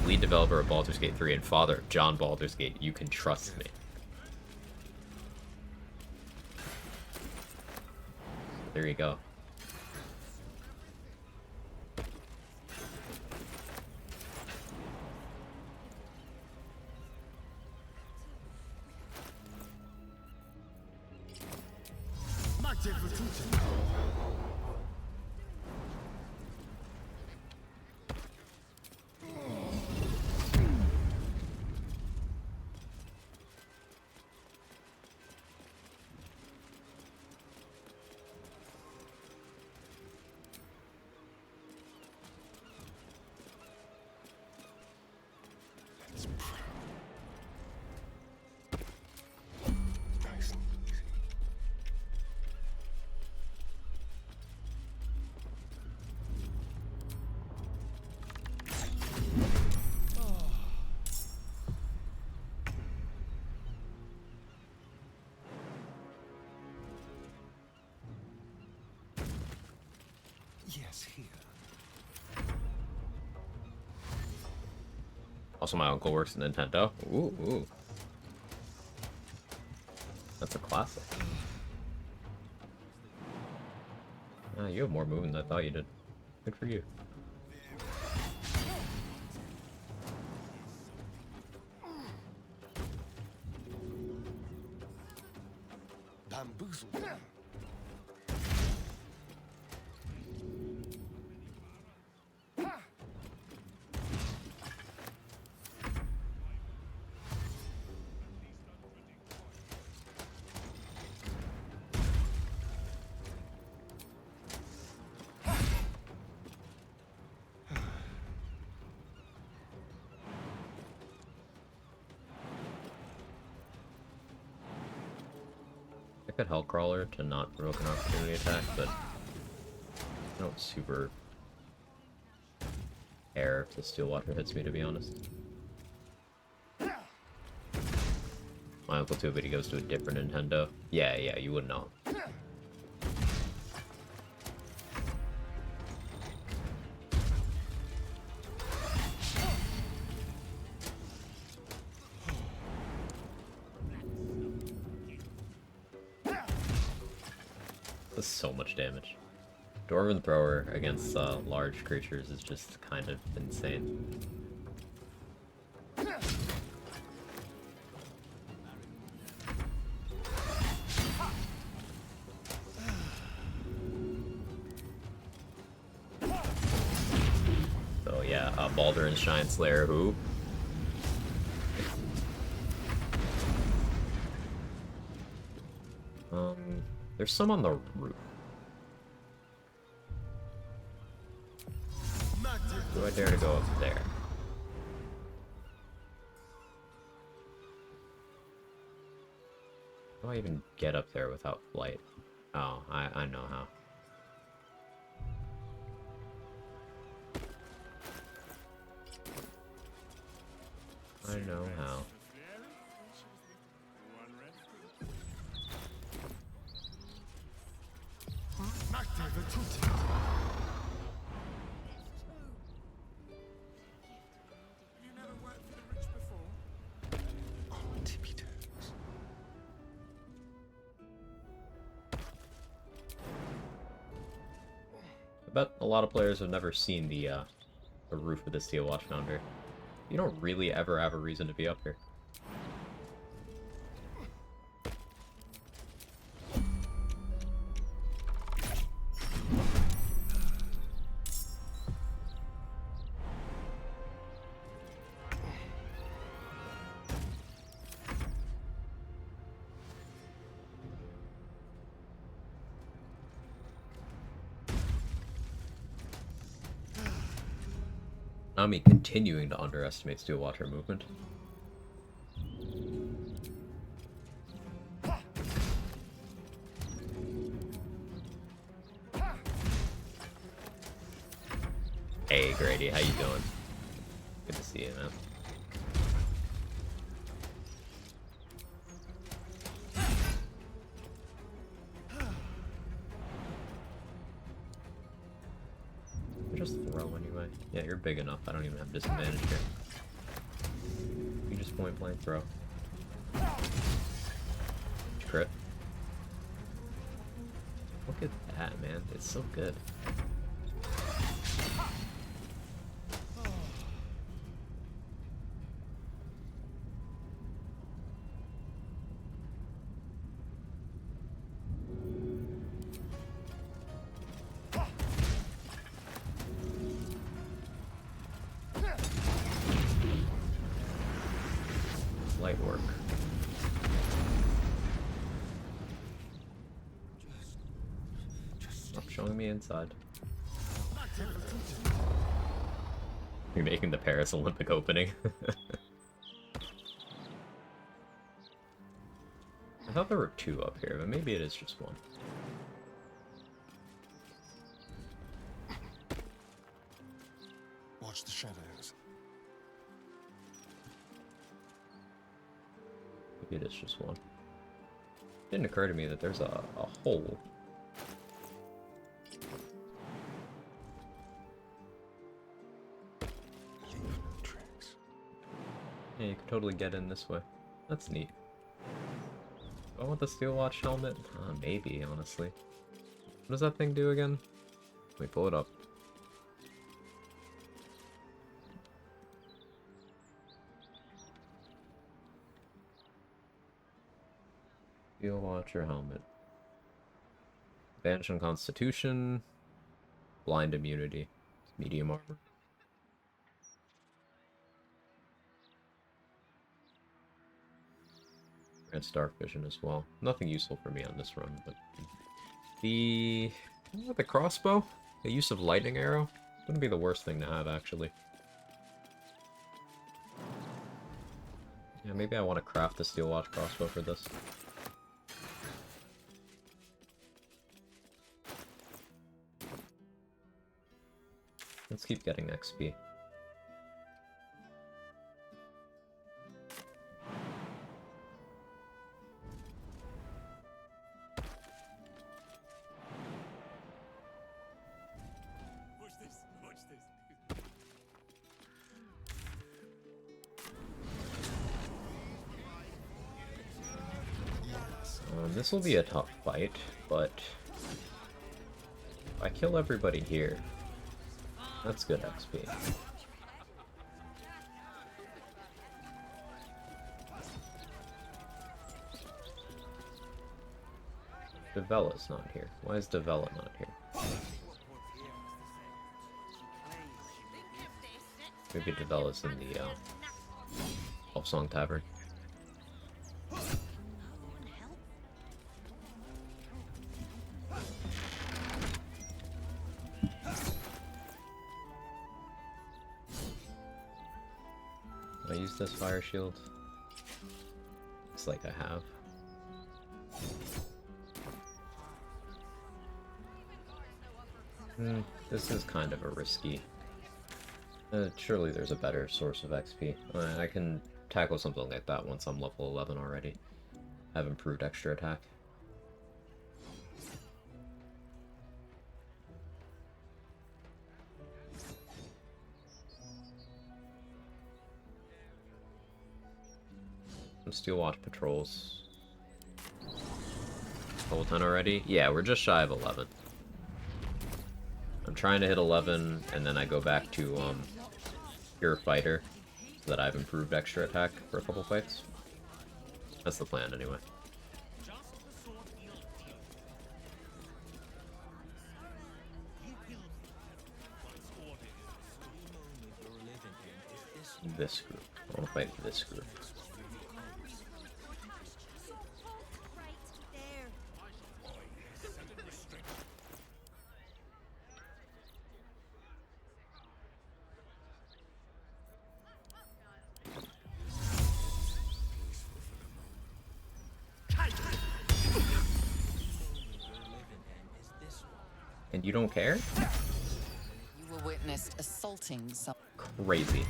Lead developer of Baldur's Gate 3 and father of John Baldur's Gate. You can trust me. There you go. Yes, here. Also, my uncle works at Nintendo. Ooh, ooh. That's a classic. Ah, you have more movement than I thought you did. Good for you. Bamboozled. I could Hellcrawler to not provoke an opportunity attack, but I don't super care if the Steel Watcher hits me, to be honest. My uncle too, but he goes to a different Nintendo. Yeah, you wouldn't know. Does so much damage. Dwarven Thrower against large creatures is just kind of insane. So yeah, Baldur and Shine Slayer, who? There's some on the roof. Do I dare to go up there? How do I even get up there without flight? Oh, I know how. I know how. I bet a lot of players have never seen the roof of the Steel Watch Founder. You don't really ever have a reason to be up here. Nami continuing to underestimate Steel Watcher movement. Hey Grady, how you doing? Good to see you, man. Just throw anyway. Yeah, you're big enough. I don't even have disadvantage here. You just point blank throw. Crit. Look at that, man. It's so good. Light work. Stop showing me inside. You're making the Paris Olympic opening. I thought there were two up here, but maybe it is just one. Watch the shadows. Maybe it is just one. Didn't occur to me that there's a hole. Yeah, you could totally get in this way. That's neat. Do I want the Steel Watch helmet? Maybe, honestly. What does that thing do again? Let me pull it up. Steel Watcher helmet. Advantage on Constitution. Blind immunity. Medium armor. And dark vision as well. Nothing useful for me on this run, but the crossbow, the use of lightning arrow, wouldn't be the worst thing to have actually. Yeah, maybe I want to craft the Steel Watch crossbow for this. Let's keep getting XP. This will be a tough fight, but if I kill everybody here, that's good XP. Devella's not here. Why is Devella not here? Maybe Devella's in the Elf Song Tavern. use this fire shield? It's like I have. This is kind of a risky. Surely there's a better source of XP. I can tackle something like that once I'm level 11 already. I have improved extra attack. Some Steel Watch patrols. Level 10 already? Yeah, we're just shy of 11. I'm trying to hit 11, and then I go back to Pure Fighter, so that I've improved extra attack for a couple fights. That's the plan, anyway. This group. I want to fight this group. And you don't care? You were witnessed assaulting some. Crazy.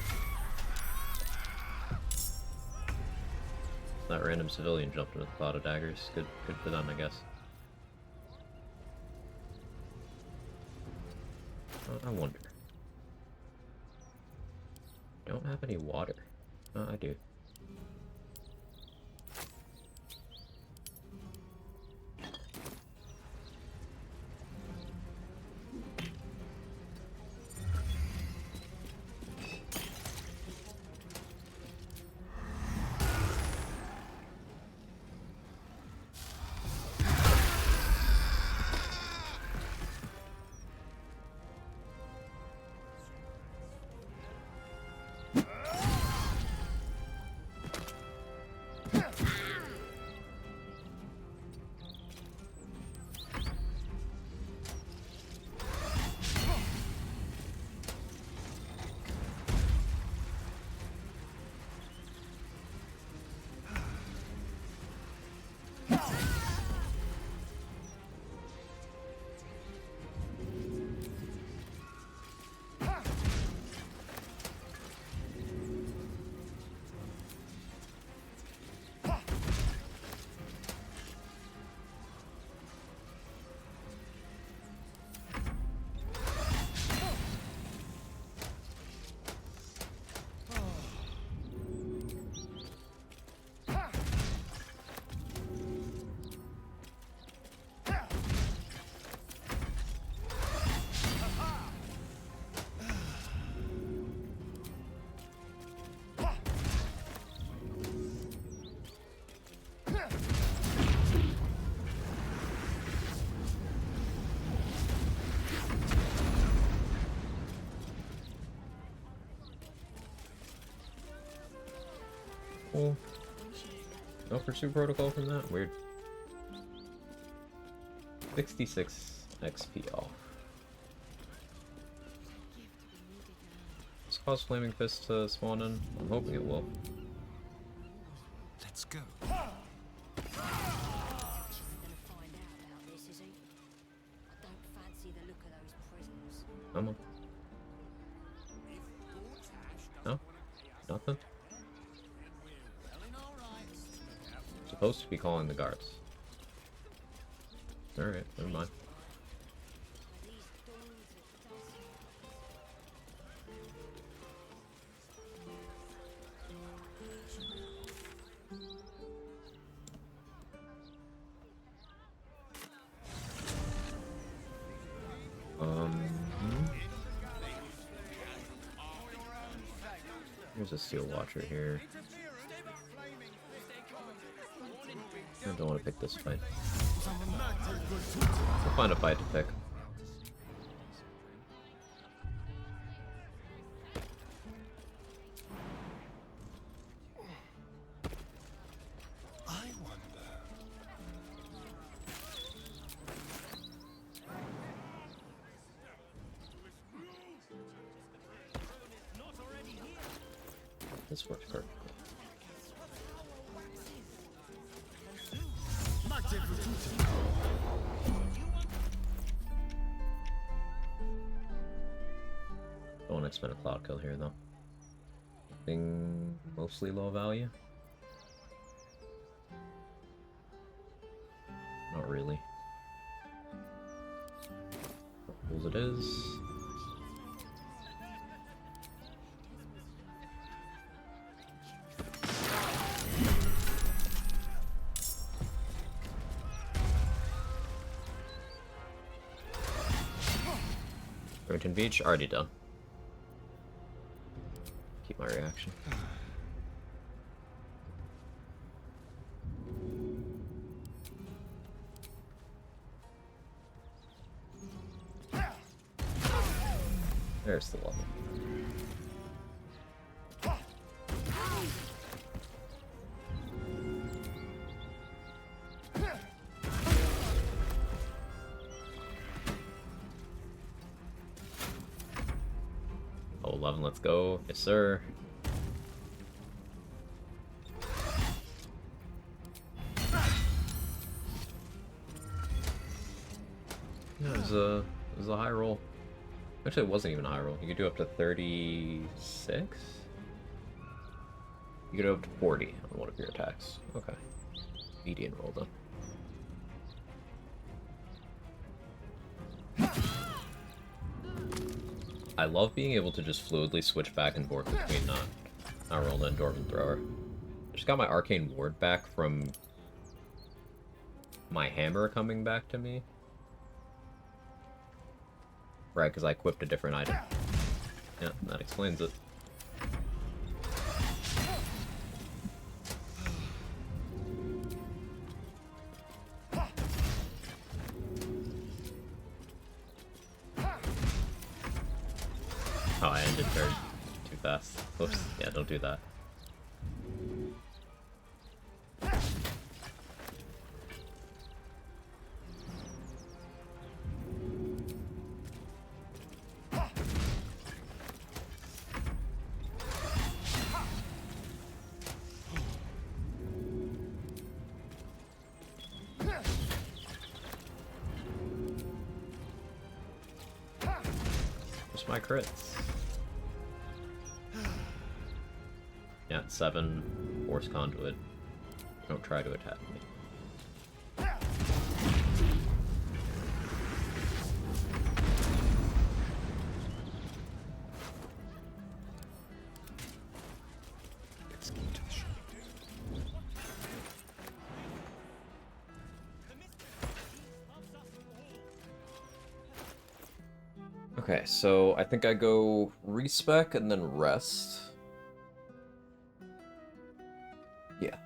That random civilian jumped into the cloud of daggers. Good for them, I guess. I wonder. Don't have any water. Oh, I do. Cool. No pursuit protocol from that? Weird. 66 XP off. Does it cause Flaming Fist to spawn in? I'm hoping it will. Let's go. Come on. No? Nothing? Supposed to be calling the guards. Alright, never mind. There's a Steel Watcher here. I don't want to pick this fight. We'll find a fight to pick. I wonder. this works perfectly. Don't want to expend a cloud kill here though. Something mostly low value. Not really. As it is. Remington Beach, already done. Keep my reaction. There's the level. Oh, 11, let's go. Yes, sir. Yeah, it was a high roll. Actually, it wasn't even a high roll. You could do up to 36? You could do up to 40 on one of your attacks. Okay. Median roll, though. I love being able to just fluidly switch back and forth between not rolled and Dwarven Thrower. I just got my Arcane Ward back from my hammer coming back to me. Right, because I equipped a different item. Yeah, that explains it. Oh, I ended turn too fast. Oops. Yeah, don't do that. Just my crits. Yeah, 7 Force Conduit. Don't try to attack me. Okay, so I think I go respec and then rest. Yeah.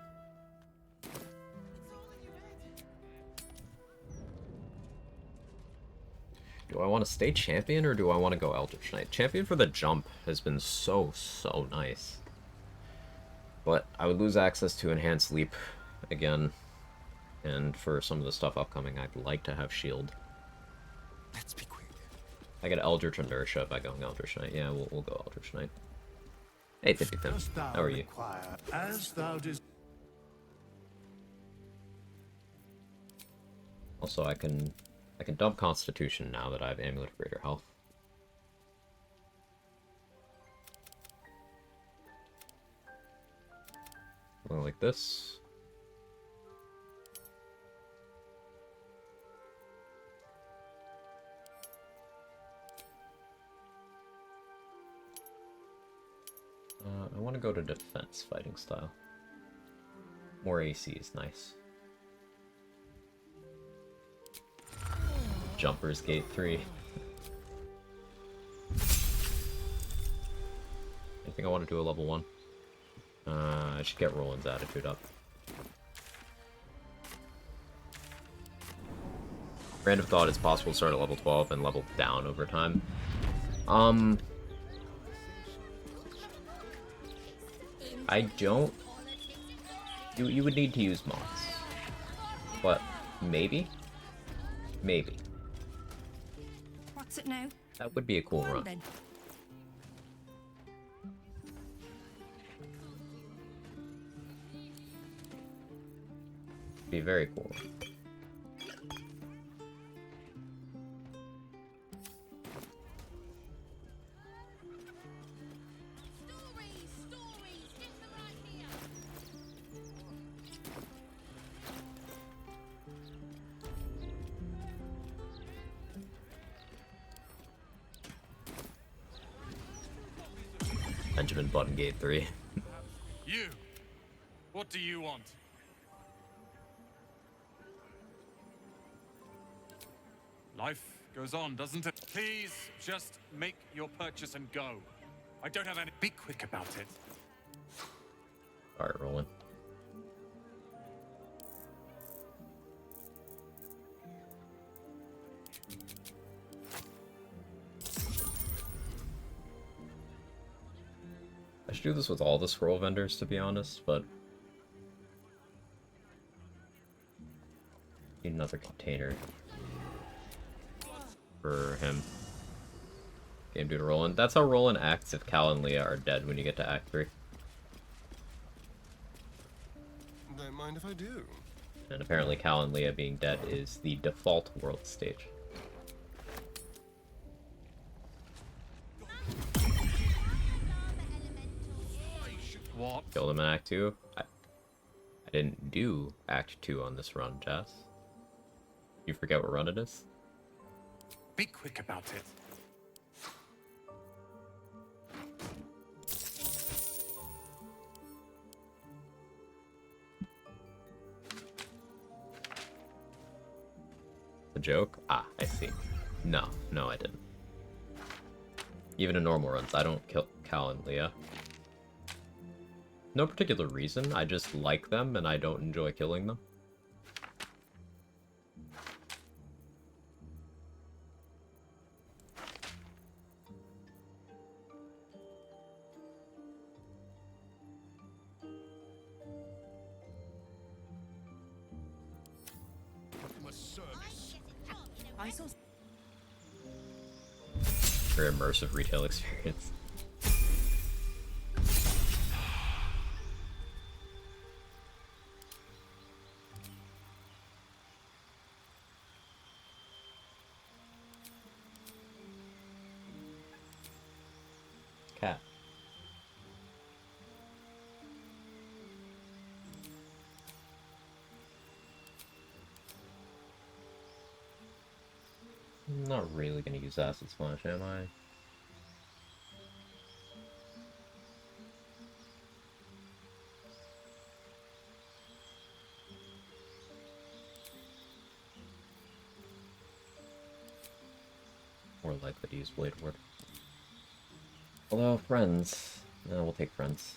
Do I want to stay champion or do I want to go Eldritch Knight? Champion for the jump has been so nice. But I would lose access to Enhanced Leap again. And for some of the stuff upcoming, I'd like to have Shield. Let's be quick. I get Eldritch Inertia by going Eldritch Knight. Yeah, we'll go Eldritch Knight. Hey, Tippy Tim. How are you? As thou Also, I can dump Constitution now that I have Amulet of Greater Health. Something like this. I want to go to defense fighting style. More AC is nice. Jumpers Gate 3. I think I want to do a level 1. I should get Roland's attitude up. Random thought it's possible to start at level 12 and level down over time. I don't... You would need to use mods. But maybe? Maybe. What's it now? That would be a cool run. Then. Be very cool. Benjamin Button Gate 3. You! What do you want? Life goes on, doesn't it? Please, just make your purchase and go. I don't have any... Be quick about it. Alright, rolling. I should do this with all the scroll vendors, to be honest, but... Need another container. For him. Game dude Roland. That's how Roland acts if Cal and Leah are dead when you get to Act 3. Don't mind if I do. And apparently Cal and Leah being dead is the default world stage. What? Killed him in Act 2. I didn't do Act 2 on this run, Jess. You forget what run it is? Be quick about it. A joke? Ah, I see. No, I didn't. Even in normal runs, I don't kill Cal and Leah. No particular reason, I just like them and I don't enjoy killing them. I saw. Very immersive retail experience. Cat. I'm not really gonna use Acid Splash, am I? More likely to use Blade Ward. Although, friends. No, we'll take friends.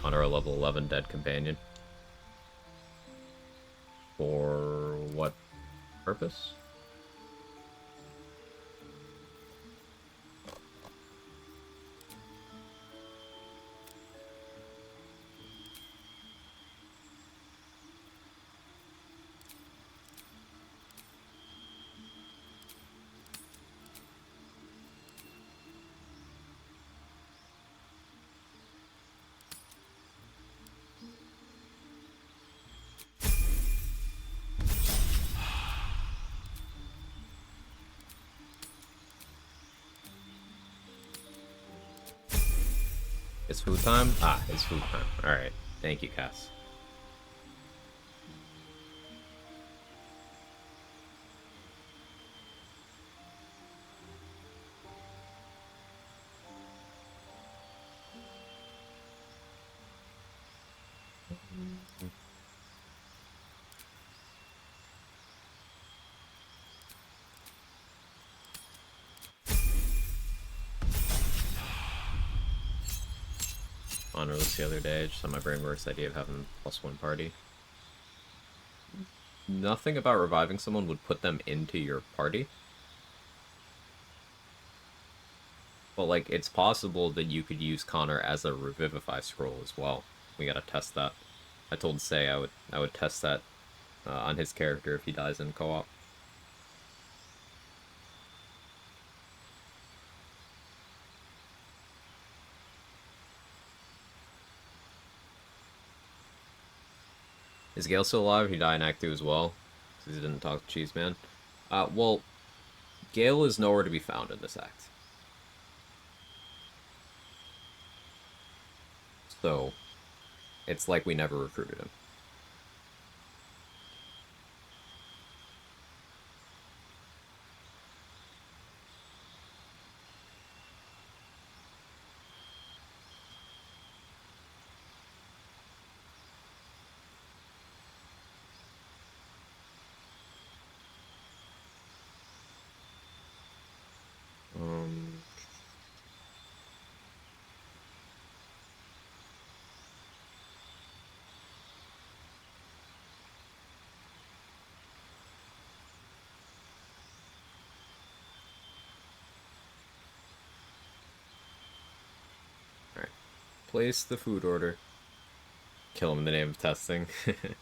Honor a level 11 dead companion. For what purpose? It's food time? Ah, it's food time. Alright. Thank you, Cass. Honor this the other day, just on my brain works the idea of having +1 party. Nothing about reviving someone would put them into your party. But like, it's possible that you could use Connor as a revivify scroll as well. We gotta test that. I told Say I would test that on his character if he dies in co-op. Is Gale still alive? He died in Act 2 as well. Because he didn't talk to Cheese Man. Well, Gale is nowhere to be found in this act. So, it's like we never recruited him. Alright. Place the food order. Kill him in the name of testing.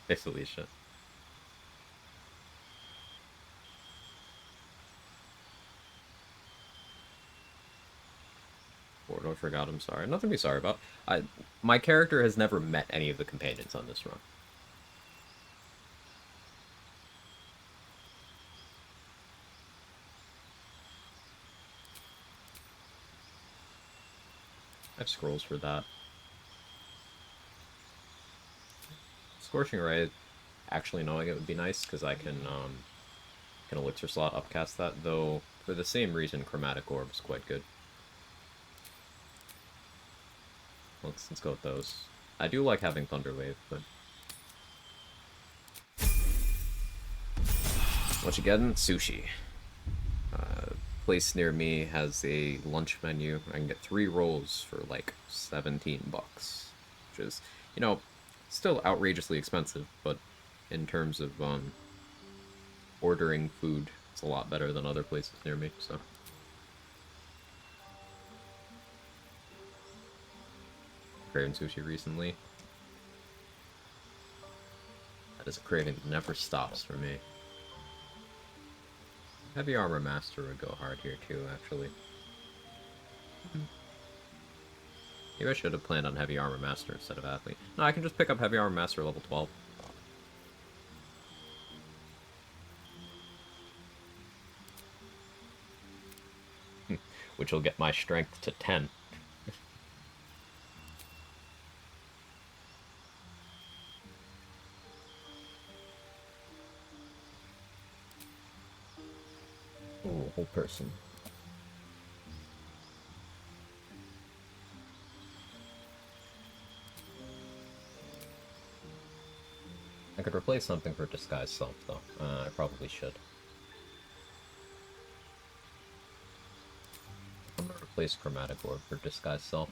Hey, Felicia. Lord, I forgot, I'm sorry. Nothing to be sorry about. My character has never met any of the companions on this run. I have scrolls for that. Scorching Ray, actually knowing it would be nice, because I can Elixir slot upcast that, though for the same reason Chromatic Orb is quite good. Let's go with those. I do like having Thunder Wave, but... What you getting? Sushi. Place near me has a lunch menu. I can get 3 rolls for like 17 bucks, which is, you know, still outrageously expensive, but in terms of ordering food, it's a lot better than other places near me, so. Craving sushi recently. That is a craving that never stops for me. Heavy Armor Master would go hard here too, actually. Maybe I should have planned on Heavy Armor Master instead of Athlete. No, I can just pick up Heavy Armor Master level 12. Which will get my strength to 10. Oh, whole person. I could replace something for Disguise Self, though. I probably should. I'm gonna replace Chromatic Orb for Disguise Self.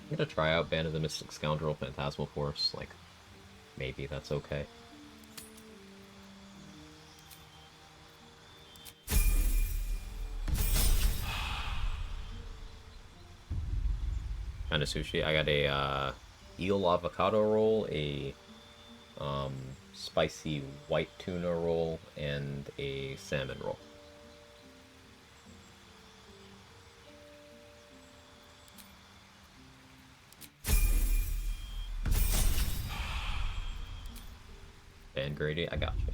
I'm gonna try out Band of the Mystic Scoundrel Phantasmal Force. Like, maybe that's okay. Kind of sushi. I got a eel avocado roll, a spicy white tuna roll, and a salmon roll. And Grady, I got you.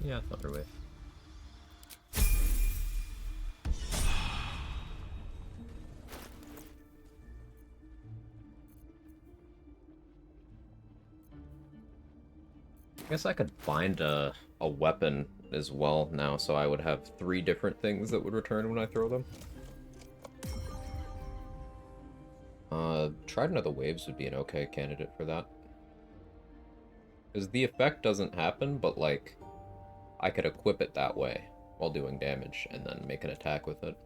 Yeah, Thunderwave. I guess I could find a weapon as well now, so I would have 3 different things that would return when I throw them. Trident of the Waves would be an okay candidate for that. Because the effect doesn't happen, but like, I could equip it that way while doing damage and then make an attack with it.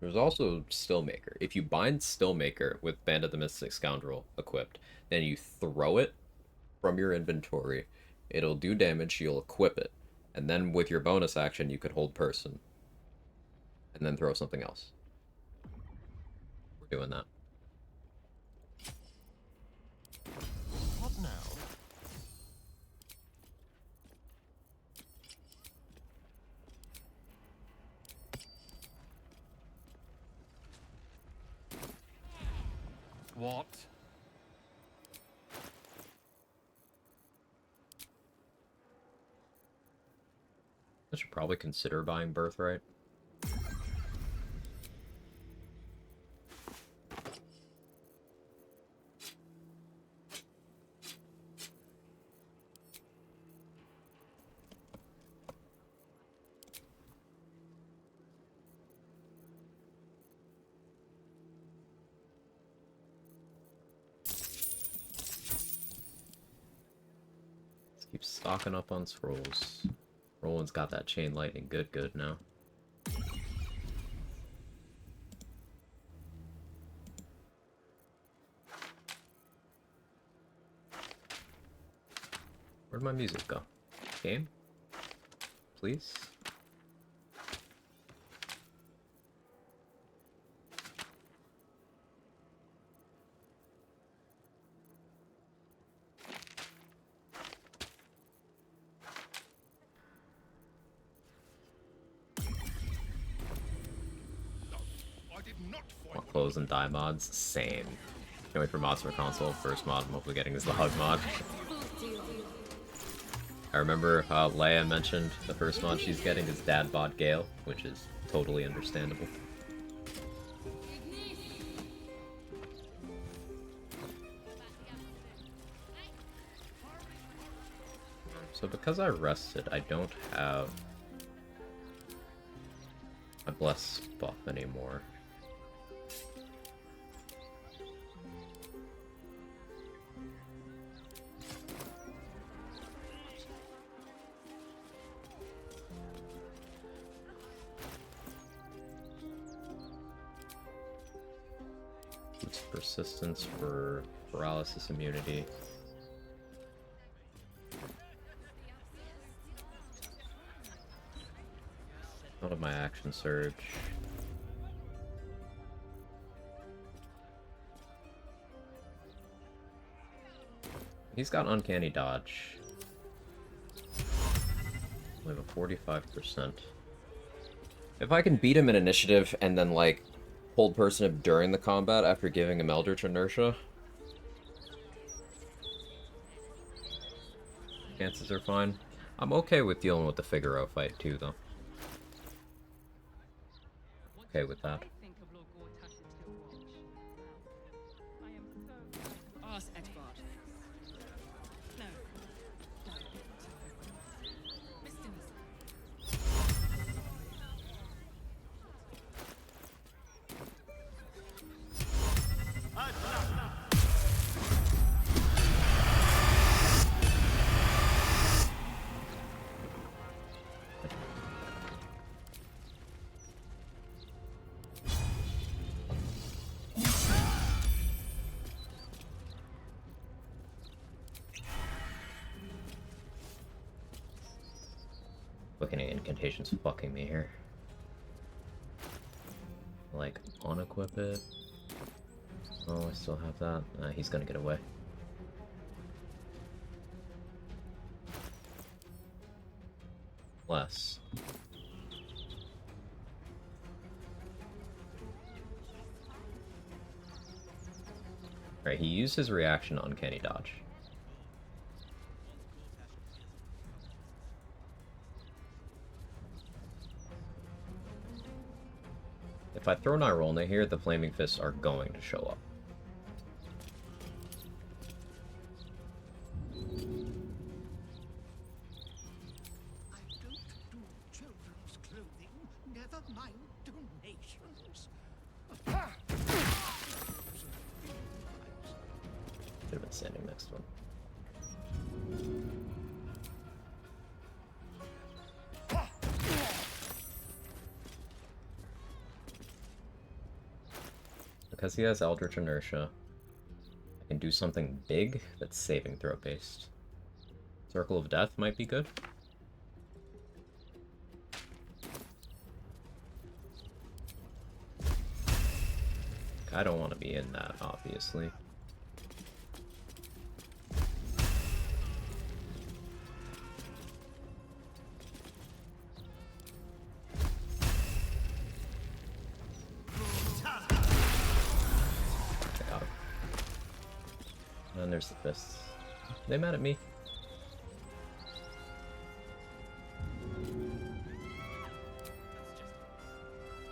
There's also Stillmaker. If you bind Stillmaker with Band of the Mystic Scoundrel equipped, then you throw it from your inventory, it'll do damage, you'll equip it, and then with your bonus action you could hold person, and then throw something else. We're doing that. What now? What? I should probably consider buying Birthright. Keep stocking up on scrolls. Roland's got that chain lightning good now. Where'd my music go? Game? Please? Want clothes and dye mods? Same. Can't wait for mods for console. First mod I'm hopefully getting is the hug mod. I remember Leia mentioned the first mod she's getting is Dad Bod Gale, which is totally understandable. So because I rested, I don't have a bless buff anymore. Persistence for paralysis immunity. Out of my action surge. He's got uncanny dodge. We have a 45%. If I can beat him in initiative and then like hold person up during the combat after giving him Eldritch Inertia, chances are fine. I'm okay with dealing with the Figaro fight too, though. Okay with that. Ask Edvard. No. Mr. Looking at incantations fucking me here. Like, unequip it. Oh, I still have that. He's gonna get away. Less. Right, he used his reaction on Uncanny Dodge. If I throw Nyrolna here, the Flaming Fists are going to show up. Children's clothing, never mind donations. Should have been standing next to him. because he has Eldritch Inertia, I can do something big that's saving throw based. Circle of Death might be good. I don't want to be in that, obviously. And there's the fists. Are they mad at me?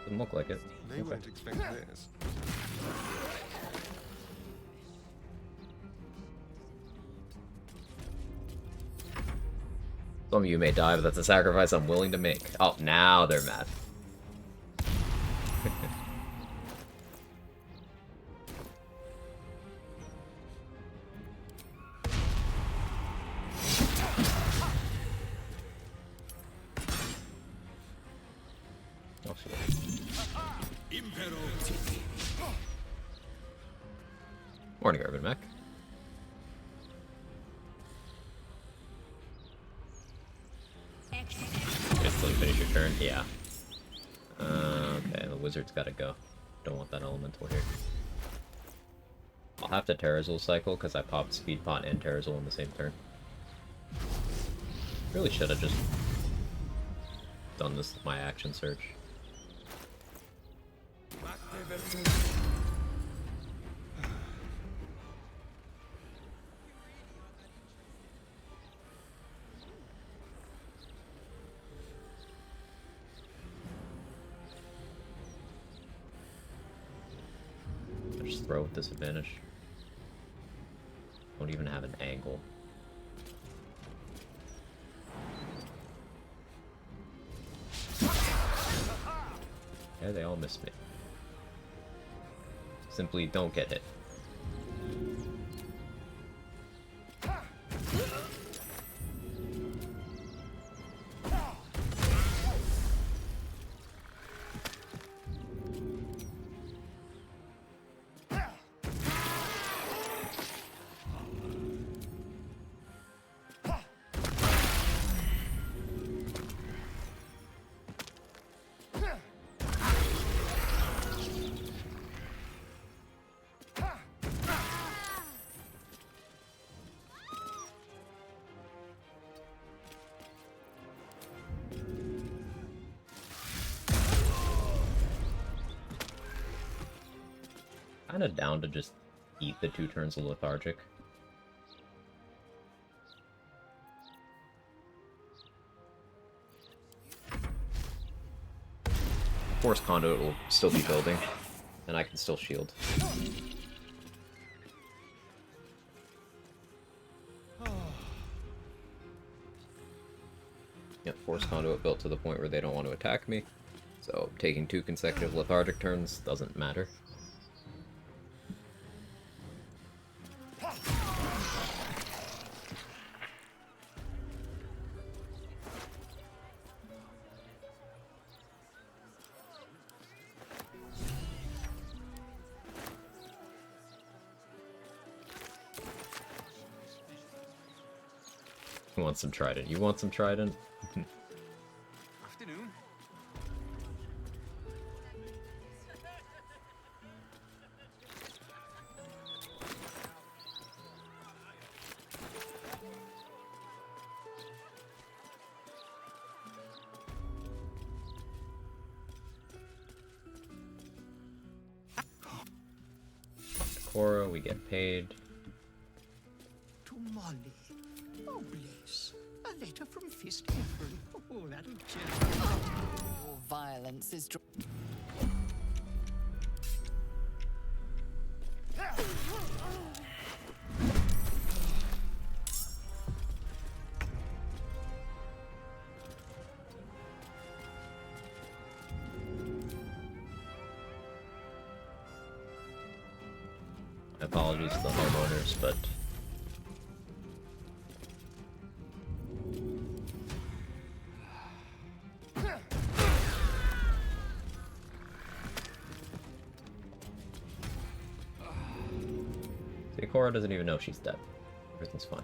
Doesn't look like it. They won't expect this. Some of you may die, but that's a sacrifice I'm willing to make. Oh, now they're mad. Oh, shit. Morning, Urban Mech. Instantly finish your turn? Yeah. Okay, the wizard's gotta go. Don't want that elemental here. I'll have to Terrazul cycle because I popped Speed Pot and Terrazul in the same turn. Really should have just done this with my action search. Just throw with disadvantage. Don't even have an angle. Yeah, they all missed me. Simply don't get hit. Kinda down to just eat the 2 turns of Lethargic. Force Conduit will still be building, and I can still shield. Yep, Force Conduit built to the point where they don't want to attack me, so taking 2 consecutive Lethargic turns doesn't matter. Who wants some Trident? You want some Trident? Afternoon. Cora, we get paid. To Molly. Oh, bless. A letter from Fist Efren. Oh, that'll chill. Your violence is... Apologies to the homeowners, but Cora doesn't even know she's dead. Everything's fine.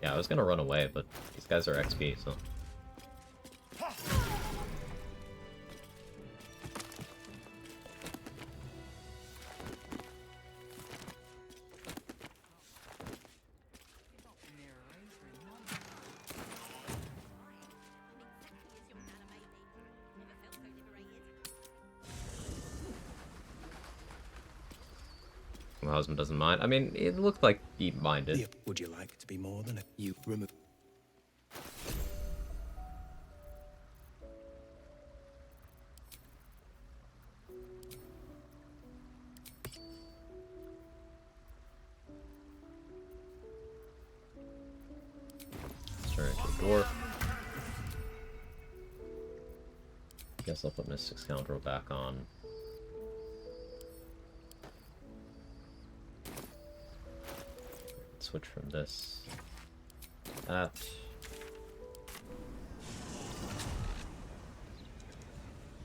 Yeah, I was gonna run away, but these guys are XP, so... My husband doesn't mind. I mean, it looked like he minded. Yeah. Would you like to be more than a you remove? Turn into a dwarf. Guess I'll put Mystic Scoundrel back on. Switch from this to that.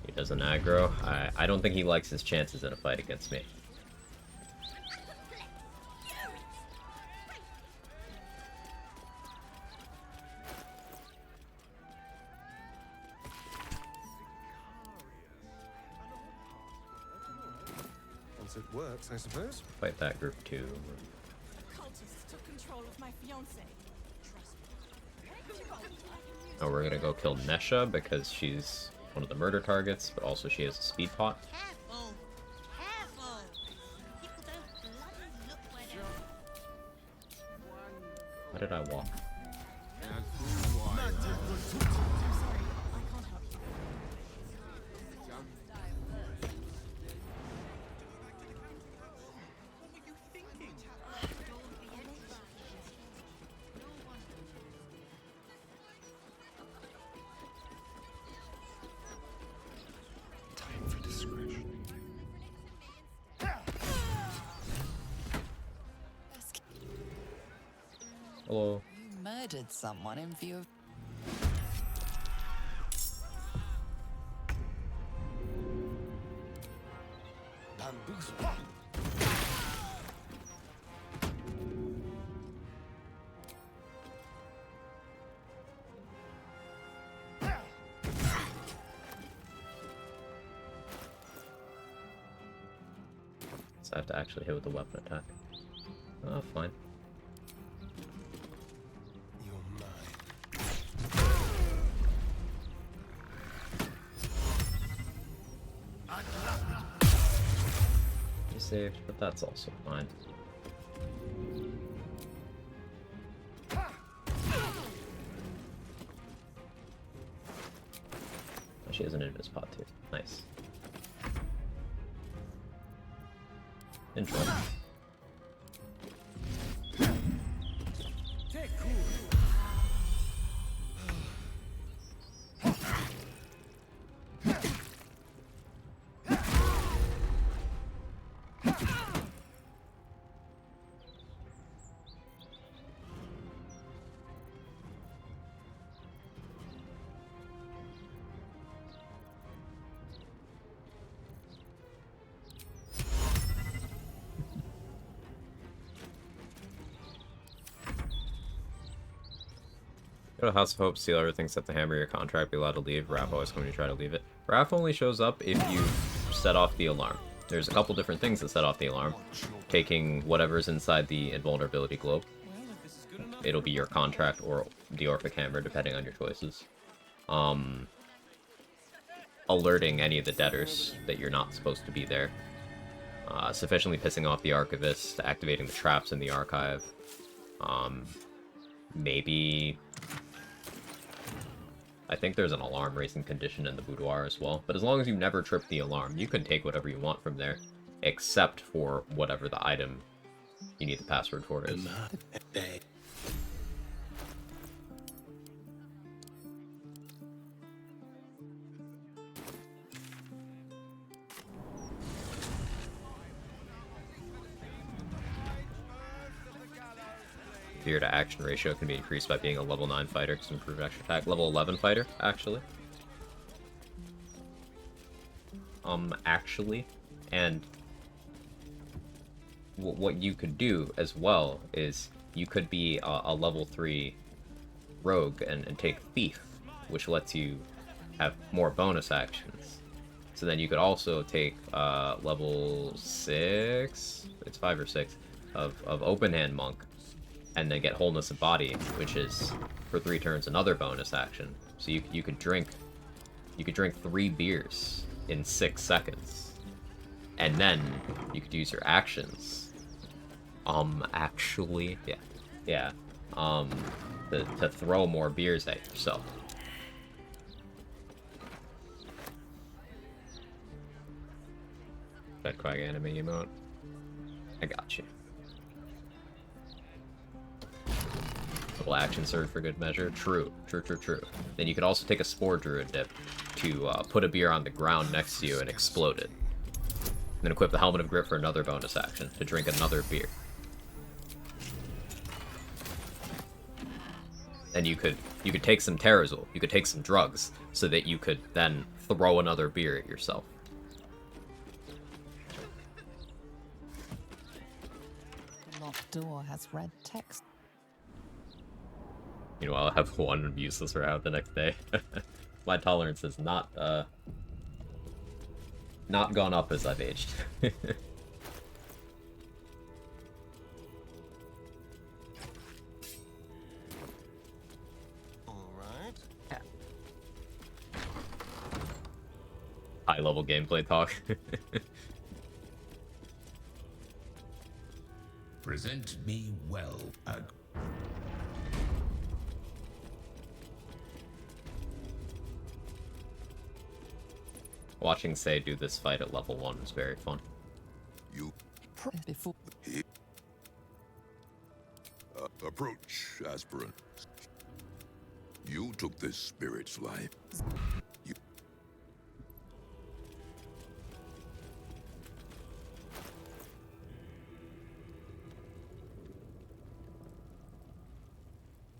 He doesn't aggro. I don't think he likes his chances in a fight against me. Once it works, I suppose. Fight that group too. Cultists took control of my fiance. Oh, we're gonna go kill Nesha because she's one of the murder targets, but also she has a speed pot. Careful! Careful! People don't bloody look where they're... How did I walk? Hello. You murdered someone in view of... So I have to actually hit with the weapon attack. Oh, fine. You saved, but that's also fine. Oh, she has an invis pot too. Nice. Enjoy. Go to House of Hope, steal everything, set the hammer, your contract, be allowed to leave. Raph always coming to try to leave it. Raph only shows up if you set off the alarm. There's a couple different things that set off the alarm. Taking whatever's inside the invulnerability globe. It'll be your contract or the Orphic Hammer, depending on your choices. Alerting any of the debtors that you're not supposed to be there. Sufficiently pissing off the Archivist, activating the traps in the archive. Maybe... I think there's an alarm raising condition in the boudoir as well, but as long as you never trip the alarm, you can take whatever you want from there, except for whatever the item you need the password for is. fear to action ratio can be increased by being a level 9 fighter to improve extra attack. Level 11 fighter, actually. And what you could do as well is you could be a level 3 rogue and take thief, which lets you have more bonus actions. So then you could also take level 6, it's 5 or 6, of open hand monk, and then get wholeness of body, which is for 3 turns another bonus action. So you could drink 3 beers in 6 seconds, and then you could use your actions. To throw more beers at yourself. That Quag anime emote. I got you. Double action surge for good measure. True. Then you could also take a spore druid dip to put a beer on the ground next to you and explode it. And then equip the helmet of grip for another bonus action to drink another beer. And you could take some Terrazol, you could take some drugs, so that you could then throw another beer at yourself. The locked door has red text. Meanwhile, I'll have one useless route the next day. My tolerance has not gone up as I've aged. High-level gameplay talk. Present me well. Watching Say do this fight at level 1 was very fun. You before approach, aspirant. You took this spirit's life.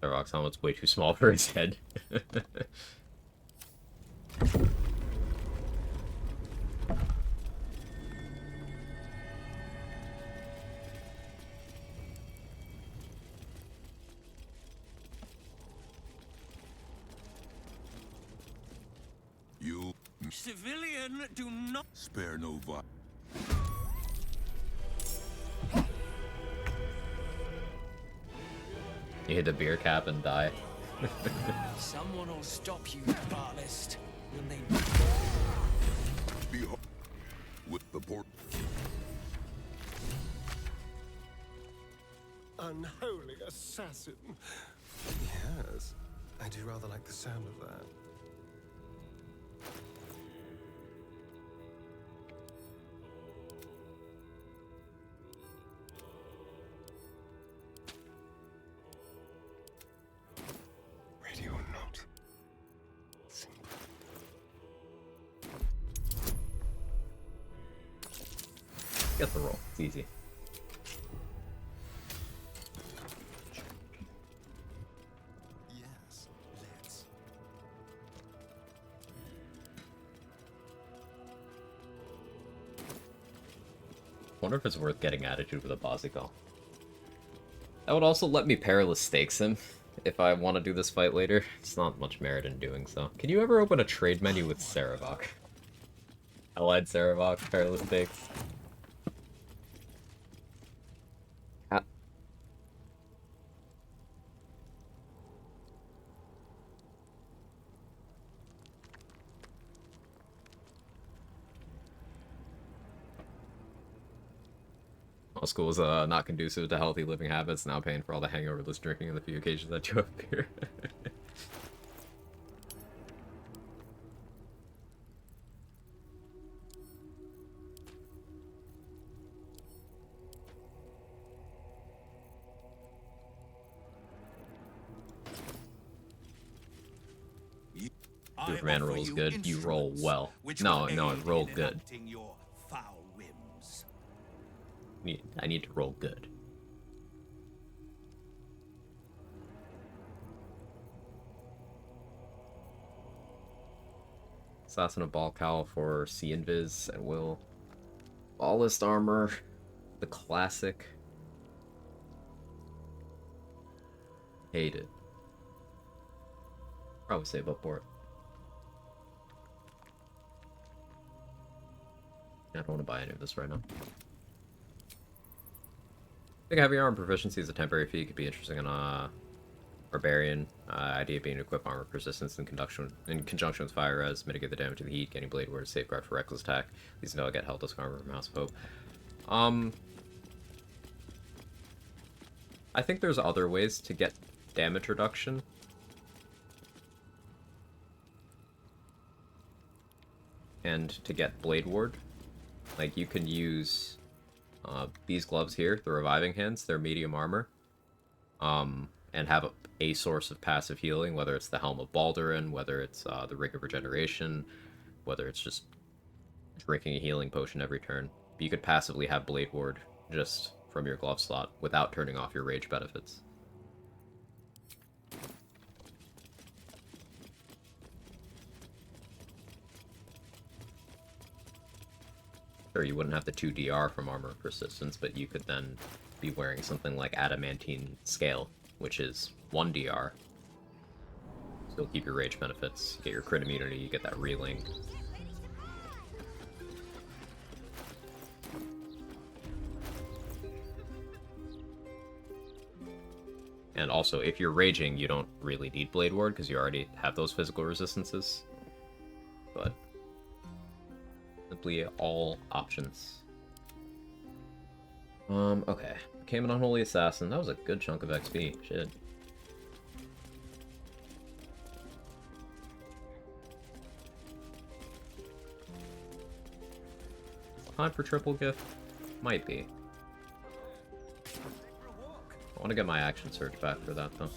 The Rock's helmet's way too small for his head. You Civilian, do not spare no violence. You hit the beer cap and die. Someone will stop you, Barlist, when they Behold, with the port. Unholy assassin. Yes, I do rather like the sound of that. Ready or not? Simple. Get the roll. It's easy. Yes, let's. Wonder if it's worth getting attitude with a Bozzical. That would also let me perilous stakes him if I want to do this fight later. It's not much merit in doing so. Can you ever open a trade menu with Sarevok? Allied Sarevok, perilous stakes. School is not conducive to healthy living habits, now paying for all the hangoverless drinking and the few occasions that do appear. Superman rolls good, you roll well. No, roll good. I need to roll good. Assassin of Balcal for C Invis and Will. Ballist armor, the classic. Hate it. Probably save up for it. I don't want to buy any of this right now. I think heavy armor proficiency is a temporary feat. Could be interesting in Barbarian. Idea being to equip armor persistence in conjunction with fire res, mitigate the damage of the heat, getting blade ward, safeguard for reckless attack. These until I get Helldust armor from House of Hope. I think there's other ways to get damage reduction. And to get blade ward. Like, you can use these gloves here, the reviving hands, they're medium armor. And have a source of passive healing, whether it's the Helm of Baldurin, whether it's the Ring of Regeneration, whether it's just drinking a healing potion every turn. But you could passively have Blade Ward just from your glove slot without turning off your rage benefits. Sure, you wouldn't have the 2 DR from Armor Persistence, but you could then be wearing something like Adamantine Scale, which is 1 DR. Still keep your rage benefits, you get your crit immunity, you get that reeling. And also, if you're raging, you don't really need Blade Ward, because you already have those physical resistances. But simply all options. Okay. Became an Unholy Assassin. That was a good chunk of XP. Shit. Time for triple gift? Might be. I want to get my action surge back for that, though.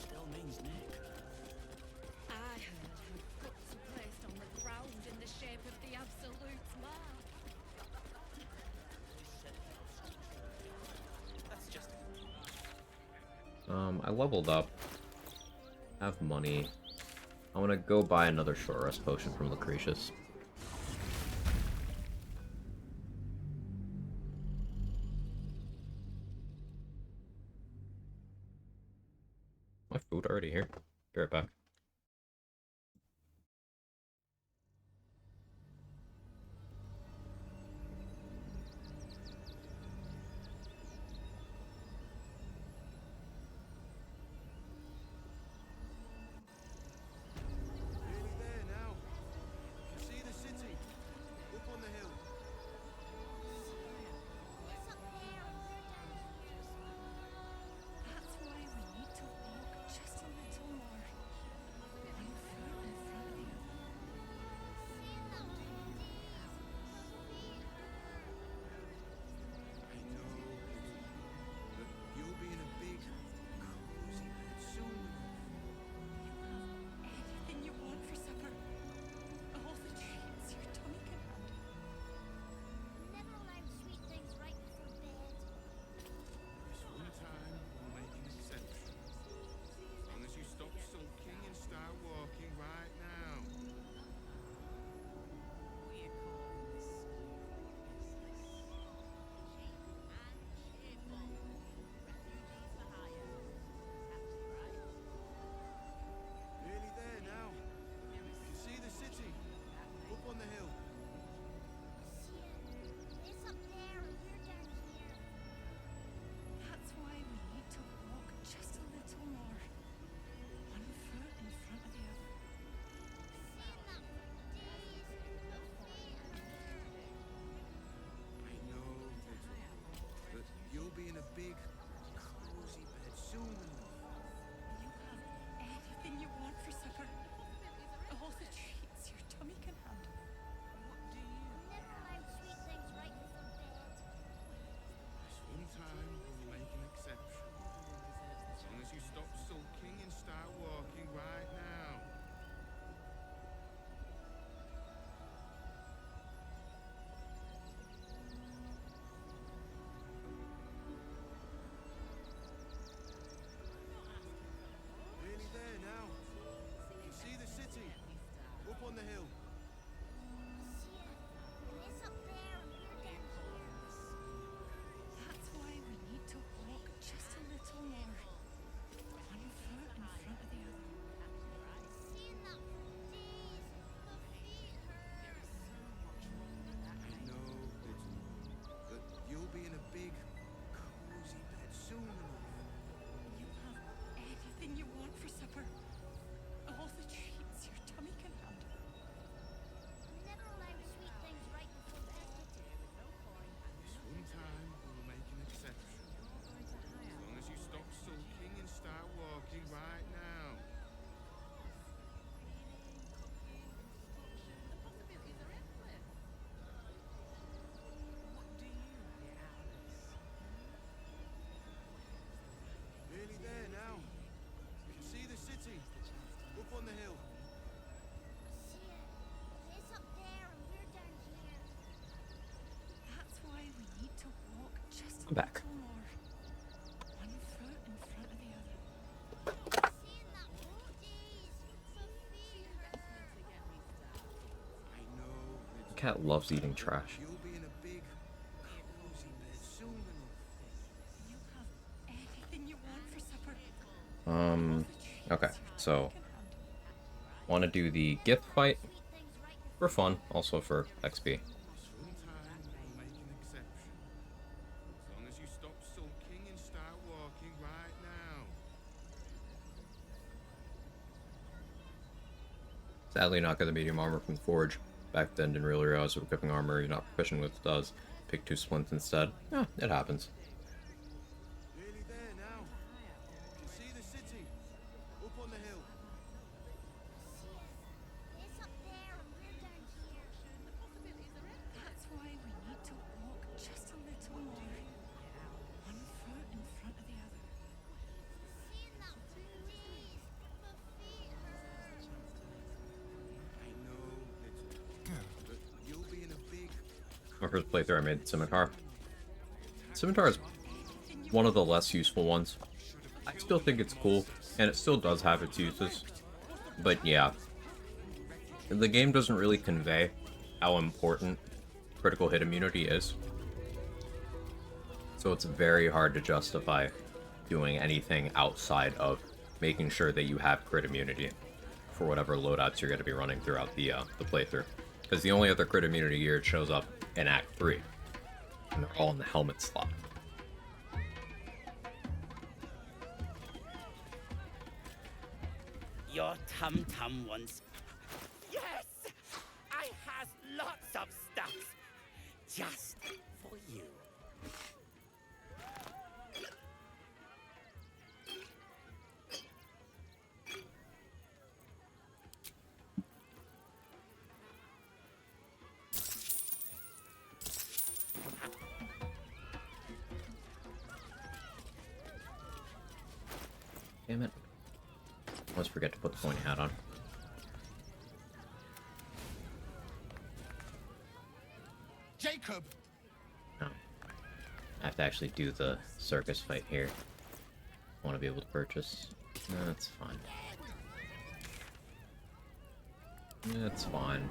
I leveled up. Have money. I want to go buy another short rest potion from Lucretius. My food already here. Be right back. cat loves eating trash. You'll be in a big, cozy bed soon enough. You have anything you want for supper. Okay, so want to do the gift fight for fun, also for XP. Sometime we'll make an exception. As long as you stop sulking and start walking right now. Sadly, not get the medium armor from the forge. Back then, didn't really realize what equipping armor you're not proficient with does. Pick 2 splints instead. Yeah, it happens. Nearly there now. You see the city? Up on the hill. It's up there and we're down here. The possibilities are endless. That's why we need to walk just a little more. One foot in front of the other. Seeing that, please. My feet hurt. I know, but you'll be in a big. My first playthrough, I made the scimitar. Scimitar is one of the less useful ones. I still think it's cool, and it still does have its uses. But yeah, the game doesn't really convey how important critical hit immunity is. So it's very hard to justify doing anything outside of making sure that you have crit immunity for whatever loadouts you're going to be running throughout the playthrough. Because the only other crit immunity gear shows up in Act 3. And they're all in the helmet slot. Your tum-tum wants... Yes! I has lots of stuff. Just for you. Damn it. Always forget to put the pointy hat on. Jacob! No. I have to actually do the circus fight here. I want to be able to purchase. No, that's fine. That's fine.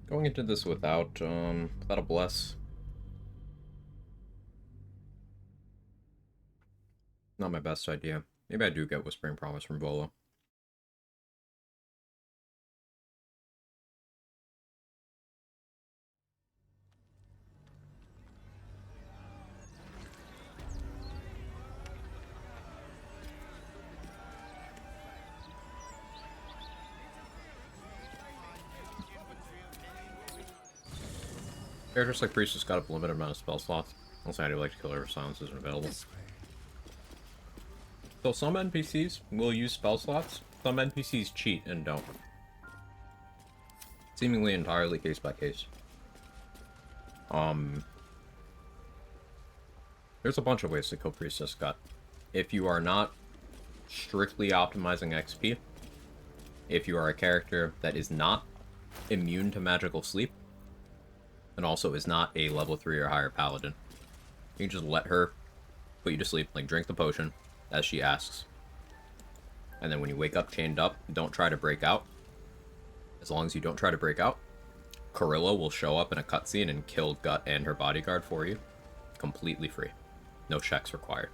Going into this without a bless. Not my best idea. Maybe I do get Whispering Promise from Volo. Characters like Priest just got up a limited amount of spell slots. Also, I do like to kill whoever silence isn't available. So some NPCs will use spell slots, some NPCs cheat and don't. Seemingly entirely case by case. There's a bunch of ways to kill Priestess Gut. If you are not strictly optimizing XP, if you are a character that is not immune to magical sleep, and also is not a level 3 or higher paladin, you can just let her put you to sleep, like drink the potion, as she asks. And then when you wake up chained up, don't try to break out. As long as you don't try to break out, Corilla will show up in a cutscene and kill Gut and her bodyguard for you. Completely free. No checks required.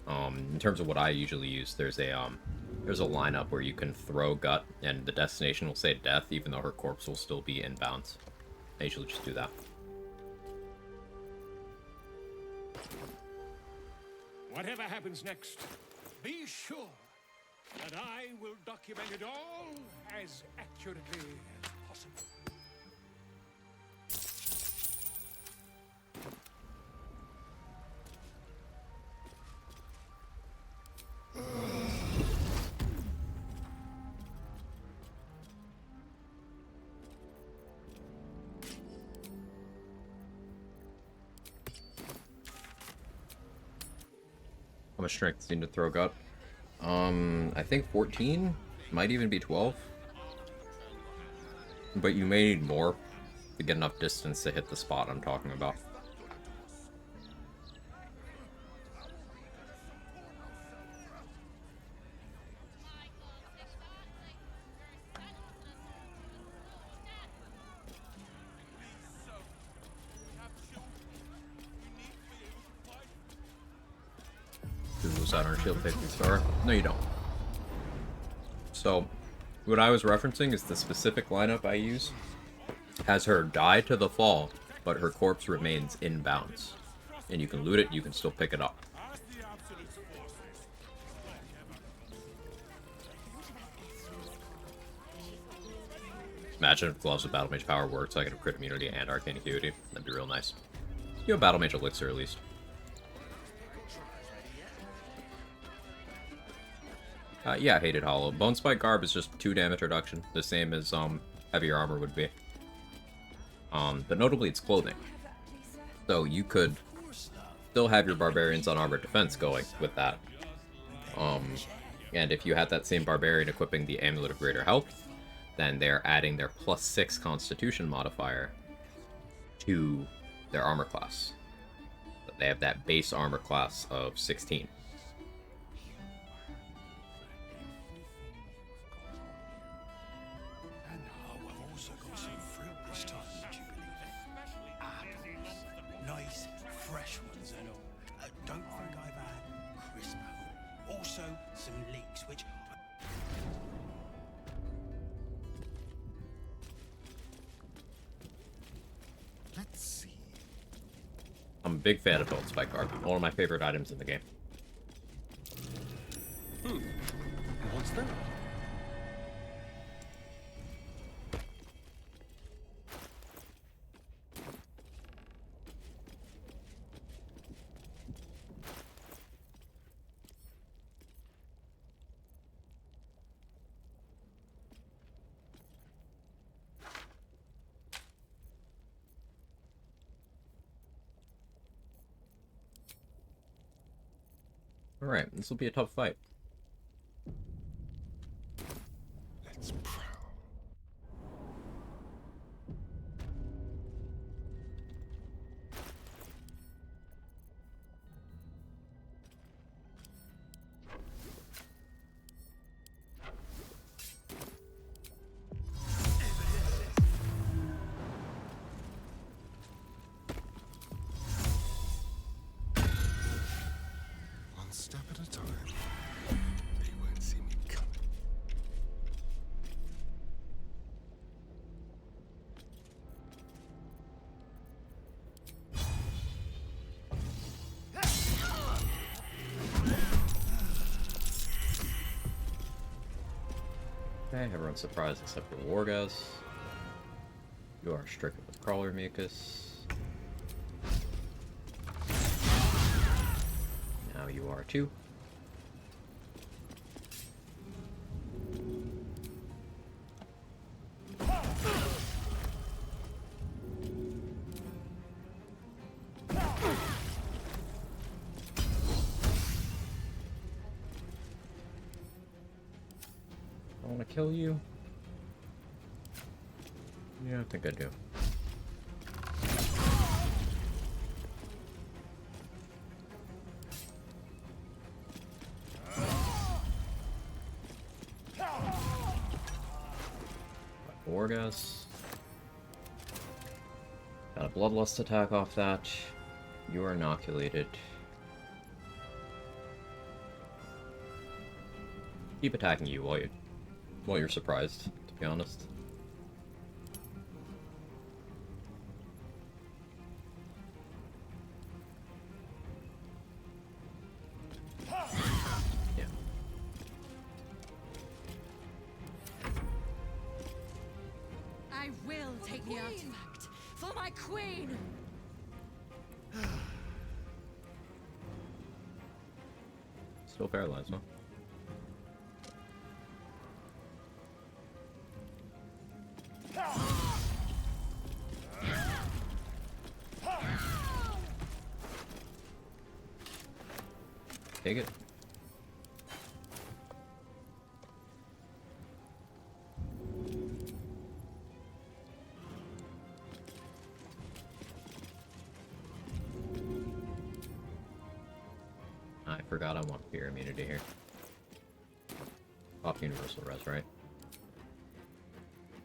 In terms of what I usually use, there's a lineup where you can throw Gut and the destination will say death, even though her corpse will still be inbounds. I usually just do that. Whatever happens next, be sure that I will document it all as accurately as possible. How much strength does he need to throw Gut? I think 14, might even be 12. But you may need more to get enough distance to hit the spot I'm talking about. lose out on her shield taking star. No, you don't. So, what I was referencing is the specific lineup I use has her die to the fall, but her corpse remains in bounds. And you can loot it, you can still pick it up. Imagine if Gloves with Battle Mage power worked, so I could have crit immunity and arcane acuity. That'd be real nice. You have Battle Mage elixir at least. Yeah, Hated Hollow. Bone Spike Garb is just 2 damage reduction, the same as heavier armor would be. But notably it's clothing. So you could still have your barbarians on armored defense going with that. And if you had that same barbarian equipping the Amulet of Greater Health, then they're adding their +6 Constitution modifier to their armor class. But they have that base armor class of 16. Nice, fresh ones and all. Don't think I've had crisp. Also, some leeks, which... Let's see. I'm a big fan of Bone Spike Garb. One of my favorite items in the game. What's that? Alright, this will be a tough fight. Let's prowl. One step at a time. They won't see me coming. Okay, everyone's surprised except for Wargas. You are stricken with Crawler Mucus. Now you are too. I want to kill you. Yeah, I think I do. Orgas. Got a Bloodlust attack off that. You are inoculated. Keep attacking you while you're surprised, to be honest. Yeah. I will take the artifact for my queen. Still paralyzed, huh? Take it. I forgot I want fear immunity here. Pop universal res, right?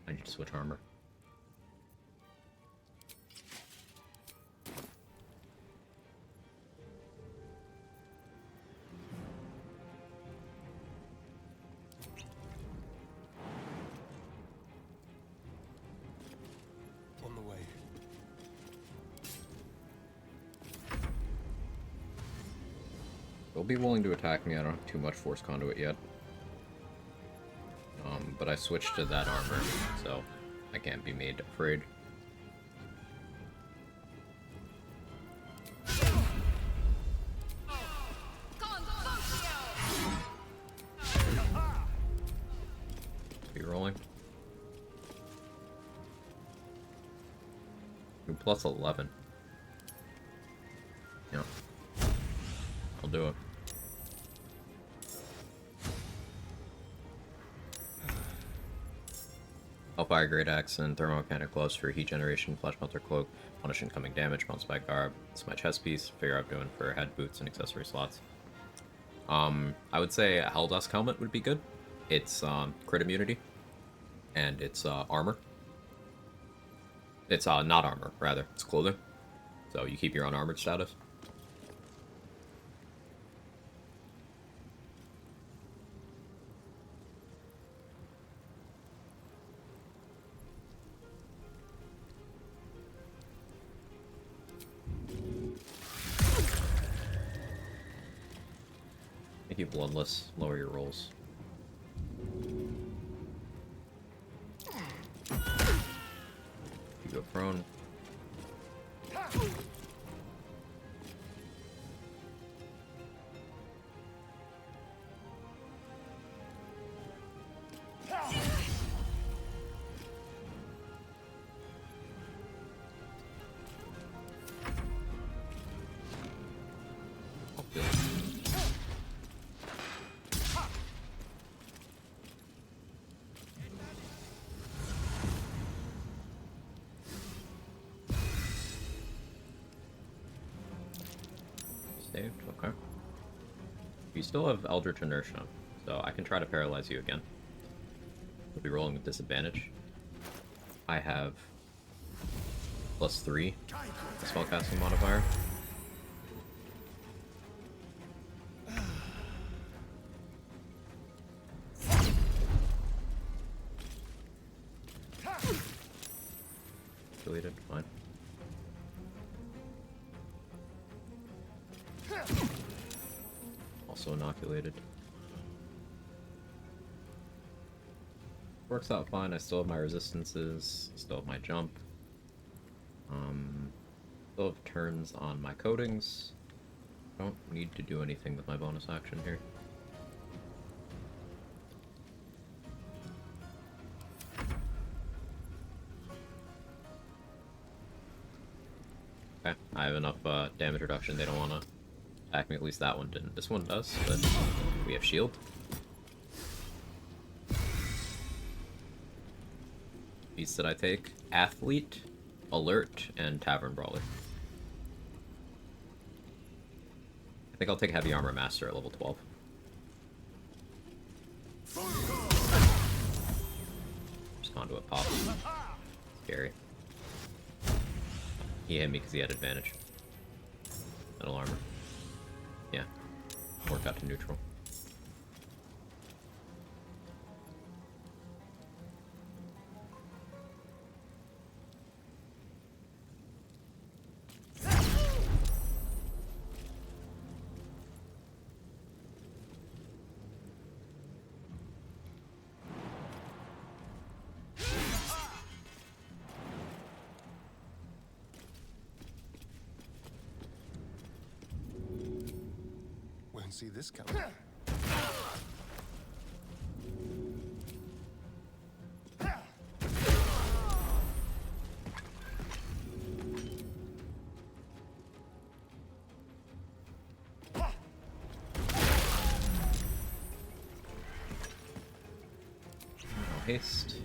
I need to switch armor. They'll be willing to attack me. I don't have too much force conduit yet. But I switched to that armor, so I can't be made afraid. Be rolling. Ooh, plus 11. Yeah. I'll do it. Hellfire Great Axe and Thermomechanic Gloves for heat generation, Flesh Melter Cloak, punish incoming damage, bounce back garb. It's my chest piece. Figure out what I'm doing for head boots and accessory slots. I would say a Helldusk helmet would be good. It's crit immunity, and it's armor. It's not armor, rather. It's clothing. So you keep your unarmored status. Make you bloodless, lower your rolls. You go prone. Saved, okay. You still have Eldritch Inertia, so I can try to paralyze you again. We'll be rolling with disadvantage. I have +3 spellcasting modifier. Deleted, fine. Also inoculated. Works out fine. I still have my resistances, still have my jump. Still have turns on my coatings. Don't need to do anything with my bonus action here. Okay, I have enough damage reduction. They don't want to attack me. At least that one didn't. This one does, but we have shield. Beats that I take: Athlete, Alert, and Tavern Brawler. I think I'll take Heavy Armor Master at level 12. Just conduit pop. Scary. He hit me because he had advantage. Metal armor. Yeah. Worked out to neutral. See this coming. No haste.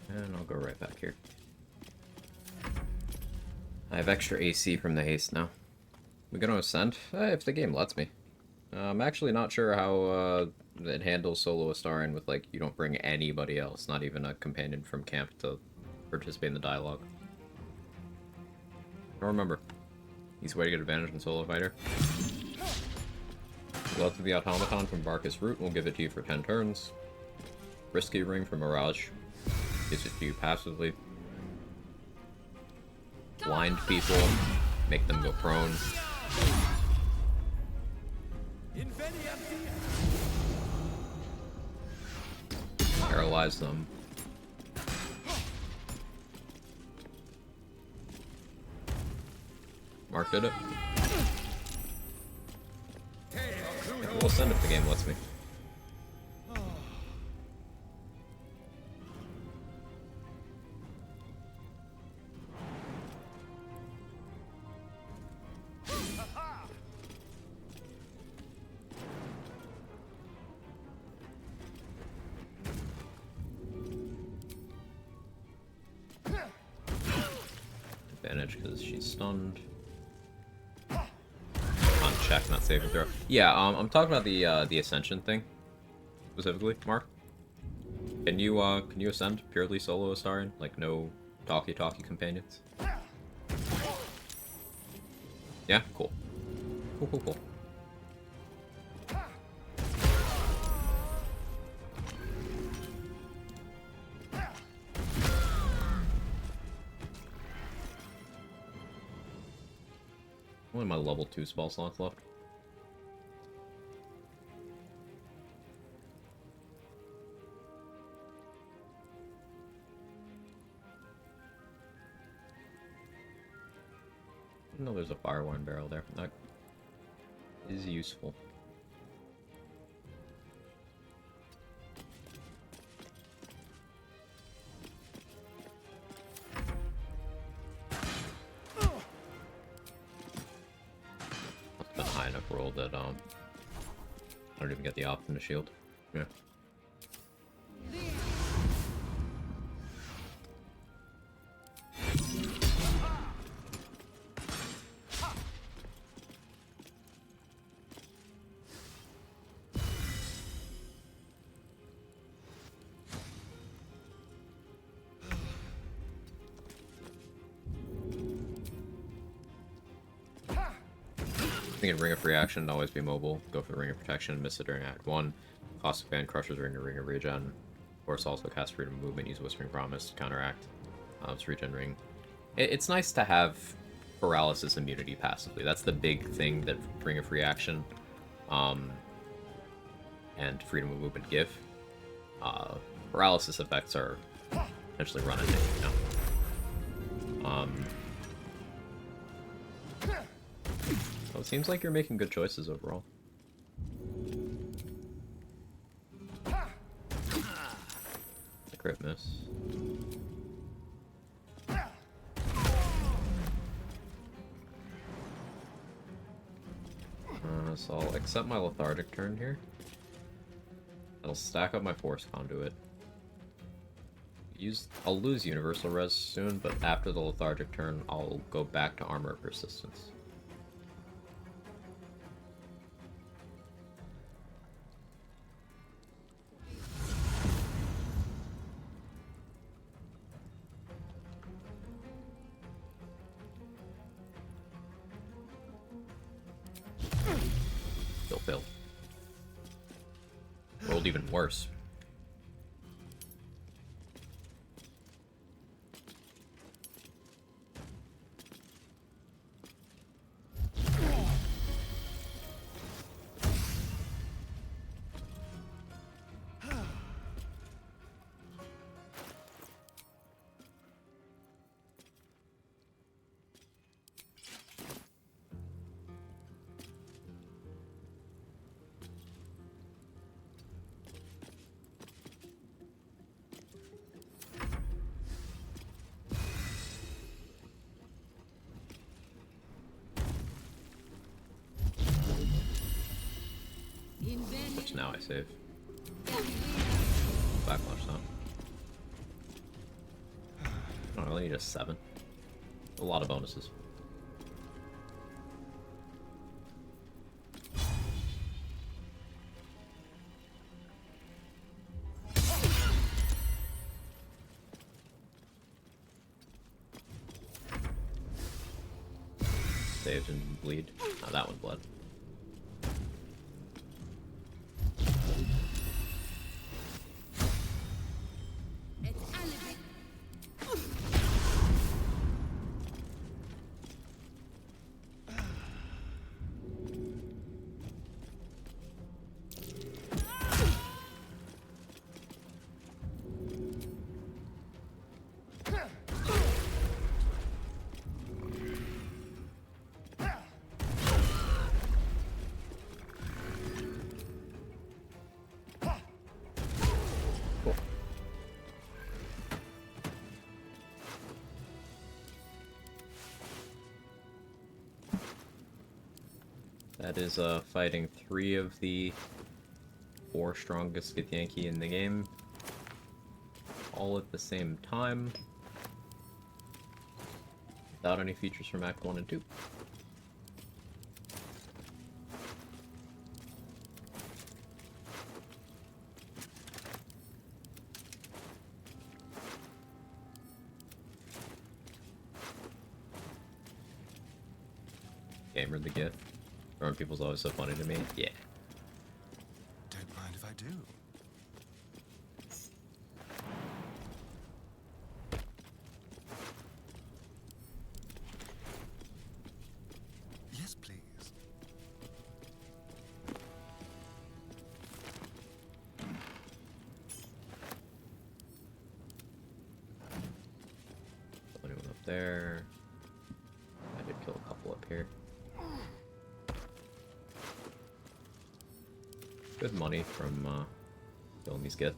And I'll go right back here. I have extra AC from the haste now. We gonna ascend? If the game lets me. I'm actually not sure how it handles solo Astarion with, like, you don't bring anybody else, not even a companion from camp to participate in the dialogue. I don't remember. Easy way to get advantage in solo fighter. Wealth of the Automaton from Barkus Root will give it to you for 10 turns. Risky Ring from Mirage gives it to you passively. Blind people, make them go prone. Paralyze them. Mark did it. We'll send if the game lets me. Advantage because she's stunned. On check, not saving throw. Yeah, I'm talking about the ascension thing specifically, Mark. Can you ascend purely solo Astarion? Like no talkie companions? Yeah, cool. Cool. Only my level 2 spell slots left. No, there's a fire wine barrel there. That is useful. That's been a high enough roll that I don't even get the option to shield. Yeah. I think in Ring of Reaction to always be mobile. Go for the Ring of Protection, miss it during Act 1. Cost of Band Crusher's Ring of Regen. Of course, also cast Freedom of Movement, use Whispering Promise to counteract. It's Regen Ring. It's nice to have paralysis immunity passively. That's the big thing that Ring of Reaction and Freedom of Movement give. Paralysis effects are potentially run into, you know? So it seems like you're making good choices overall. The crit miss. So I'll accept my lethargic turn here. I'll stack up my Force Conduit. I'll lose Universal Res soon, but after the lethargic turn, I'll go back to Armor of Persistence. Still failed. Rolled even worse. Which now I save. Backlash now. I don't really need a 7. A lot of bonuses. saved and bleed. Oh, that one bled. That is fighting 3 of the 4 strongest Githyanki in the game, all at the same time, without any features from Act 1 and 2. Gamer the Gith. Throwing people's always so funny to me. Yeah. Don't mind if I do. Yes, please. Anyone up there? I did kill a couple up here. Good money from killing these Gith.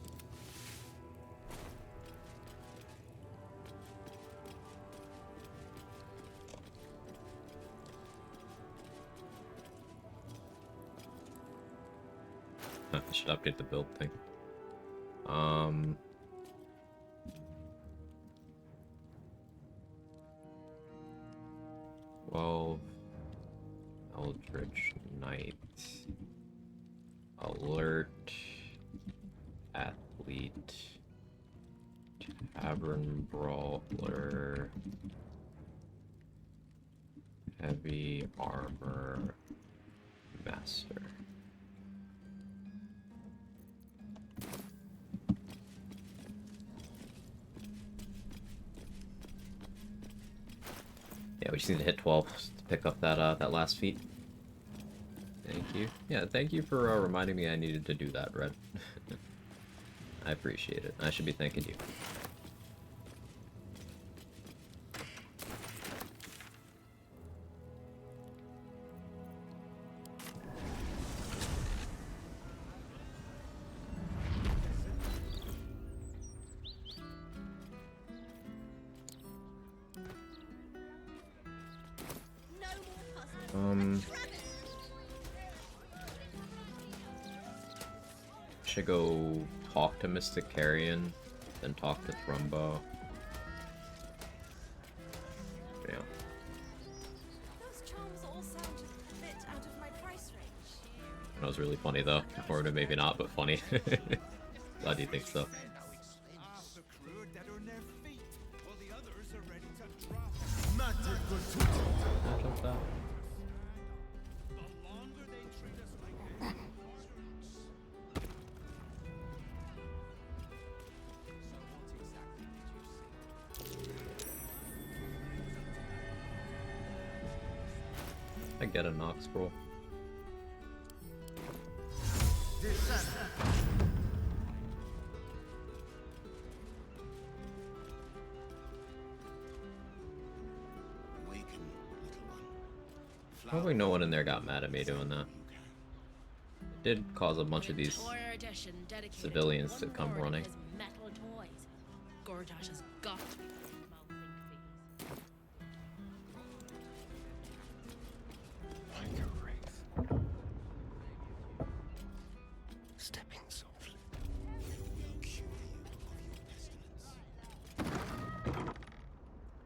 I should update the build thing. 12 Eldritch Knight. Alert, Athlete, Tavern Brawler, Heavy Armor, Master. Yeah, we just need to hit 12 to pick up that that last feat. Thank you. Yeah, thank you for reminding me I needed to do that, Red. I appreciate it. I should be thanking you. Should go talk to Mystic Carrion, then talk to Thrumbo. Yeah. Those charms all sound a bit out of my price range. That was really funny though. Or maybe not, but funny. Why do you think so? I jumped out. I get a Nox scroll. Probably no one in there got mad at me doing that. It did cause a bunch of these civilians to come running. Gortash has got to be Stepping softly.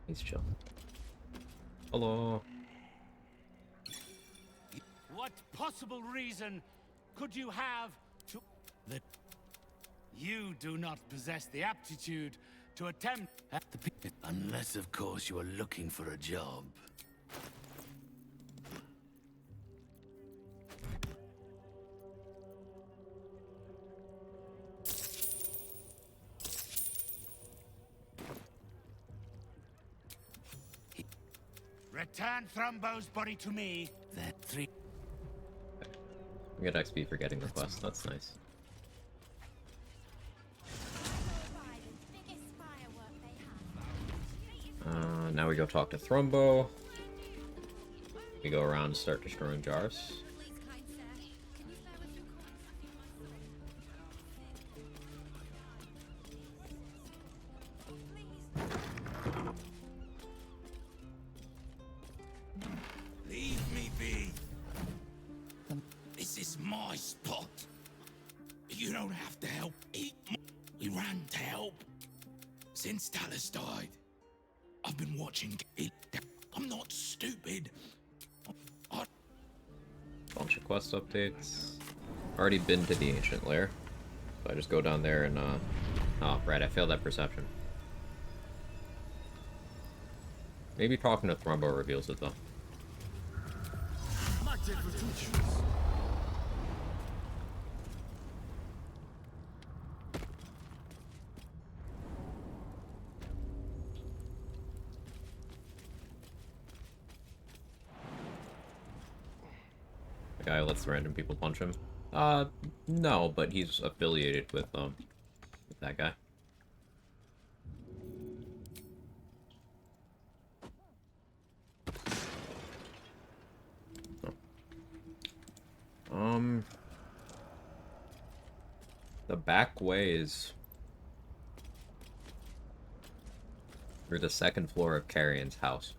He's chill. Hello. What possible reason could you have to... that you do not possess the aptitude to attempt at the pit? Unless, of course, you are looking for a job. Return Thrumbo's body to me. Then 3. We get XP for getting the quest. That's nice. Now we go talk to Thrumbo. We go around and start destroying jars. Leave me be. This is my spot. You don't have to help. We ran to help. Since Talus died, I've been watching it. I'm not stupid. Bunch of quest updates. Already been to the ancient lair. So I just go down there and oh, right, I failed that perception. Maybe talking to Thrumbo reveals it though. The guy who lets random people punch him. No, but he's affiliated with that guy. The back way is through the second floor of Carrion's house.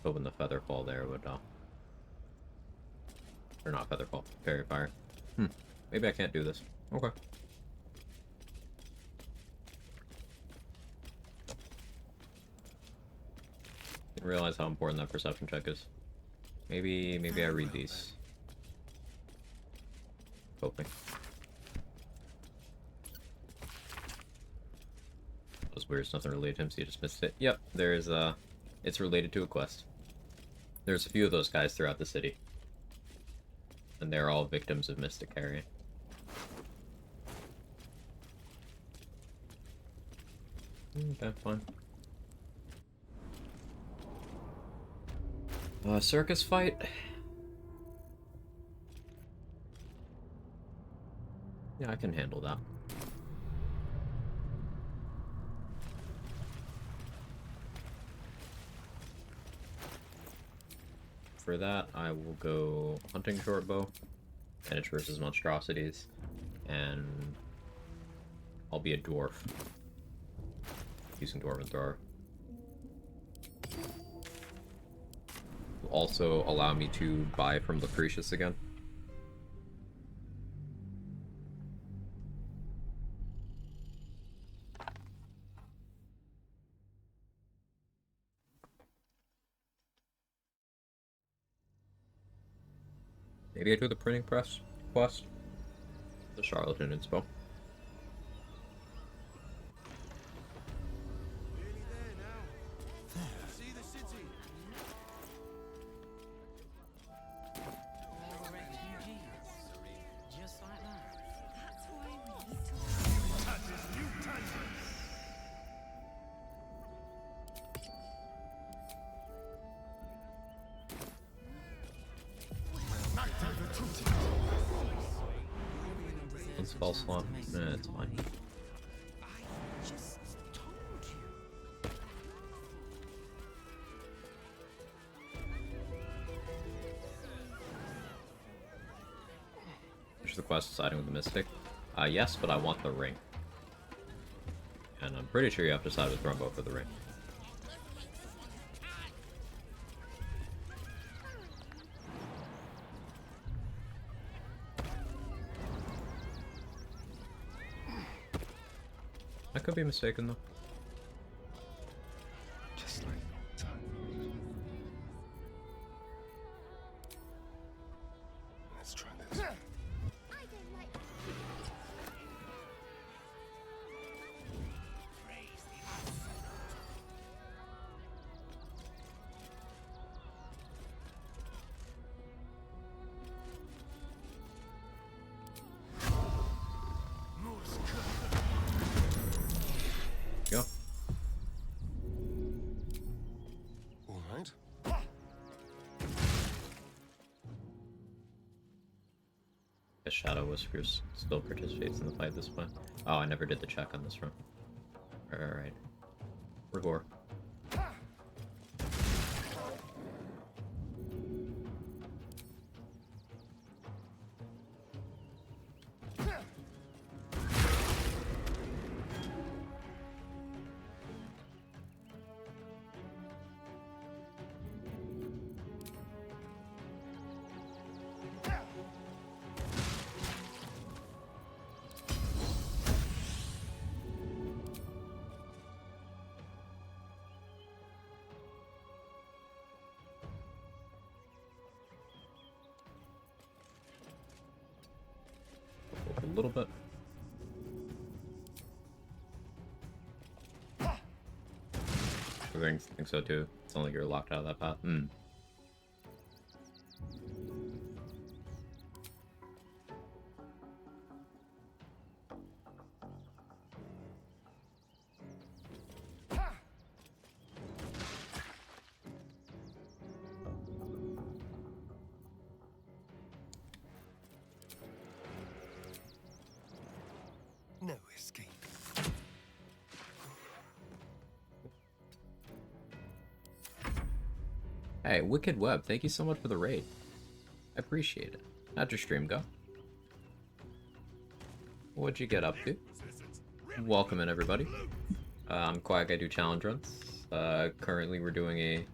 Hoping the Featherfall there would, or not Featherfall, Fairy Fire. Maybe I can't do this. Okay. Didn't realize how important that perception check is. Maybe I read these. Hoping. That was weird, it's nothing related to him, so you just missed it. Yep, there's, it's related to a quest. There's a few of those guys throughout the city. And they're all victims of Mystic Carrion. Okay, fine. Circus fight? Yeah, I can handle that. For that, I will go hunting shortbow, and it's versus monstrosities, and I'll be a dwarf using dwarven thrower. Will also allow me to buy from Lucretius again. Maybe I do the printing press quest. The charlatan inspo. One spell slot. Nah, it's fine. Finish the quest siding with the Mystic. Yes, but I want the ring. And I'm pretty sure you have to side with Rumbo for the ring. I could be mistaken though. Just like guess Shadow Whiskers still participates in the fight this way. Oh, I never did the check on this run. Alright. Rigor. A little bit. I think so too. It's not like you're locked out of that path. No escape. Hey, Wicked Web, thank you so much for the raid. I appreciate it. How'd your stream go? What'd you get up to? Welcome in, everybody. I'm Quag, I do challenge runs. Currently we're doing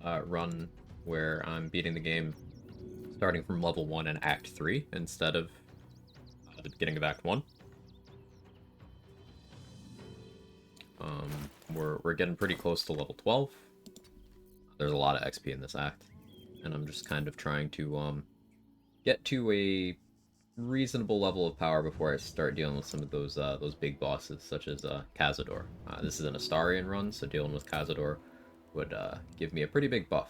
a run where I'm beating the game starting from level 1 and Act 3 instead of the beginning of Act 1. We're getting pretty close to level 12. There's a lot of XP in this act, and I'm just kind of trying to get to a reasonable level of power before I start dealing with some of those big bosses, such as Cazador. This is an Astarian run, so dealing with Cazador would give me a pretty big buff.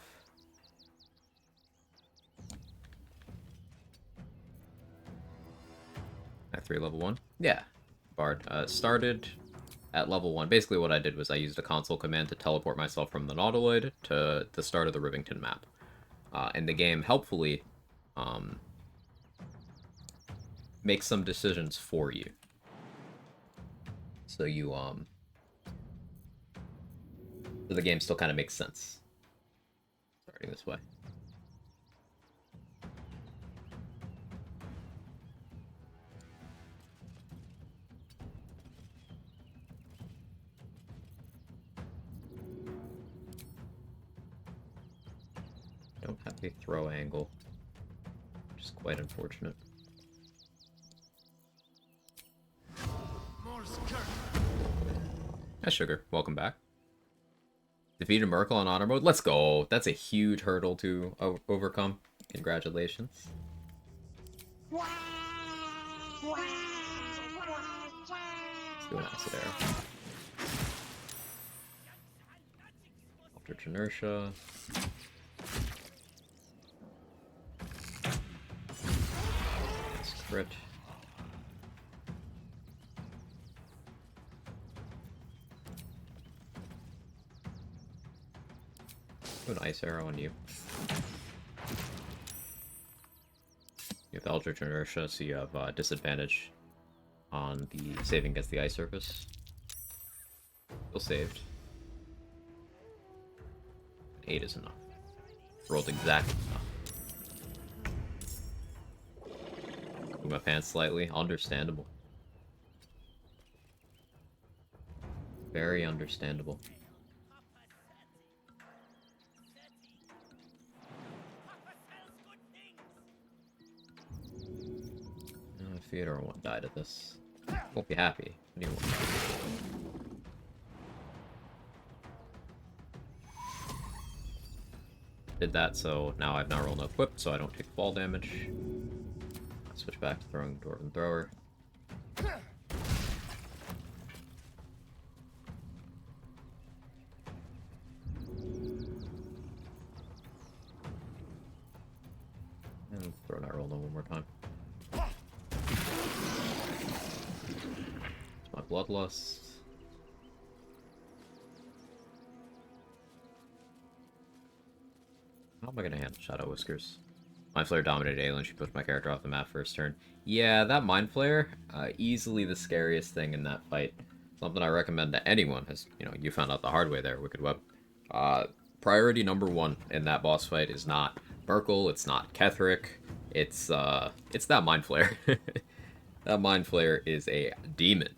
Act 3 level 1? Yeah. Bard. Started at level 1. Basically what I did was I used a console command to teleport myself from the Nautiloid to the start of the Rivington map. And the game helpfully makes some decisions for you. So you so the game still kind of makes sense. Starting this way. Don't have a throw angle, which is quite unfortunate. Hi, Sugar. Welcome back. Defeated Merkel on honor mode. Let's go. That's a huge hurdle to overcome. Congratulations. Let's do an acid arrow. Eldritch Inertia. Crit. Do an ice arrow on you. You have Eldritch Inertia, so you have disadvantage on the saving against the ice surface. Still saved. 8 is enough. Rolled exactly enough. Move my pants slightly. Understandable. Very understandable. Theodore won't die to this. Won't be happy. But he won't. Did that, so now I've not rolled no equip, so I don't take fall damage. Switch back to throwing Dwarven Thrower. And throw that roll one more time. It's my Bloodlust. How am I gonna handle Shadow Whiskers? Mind Flayer dominated alien. She pushed my character off the map first turn. Yeah, that Mind Flayer, easily the scariest thing in that fight. Something I recommend to anyone, as you found out the hard way there, Wicked Web. Priority number one in that boss fight is not Merkel, it's not Ketherick, it's that Mind Flayer. That Mind Flayer is a demon.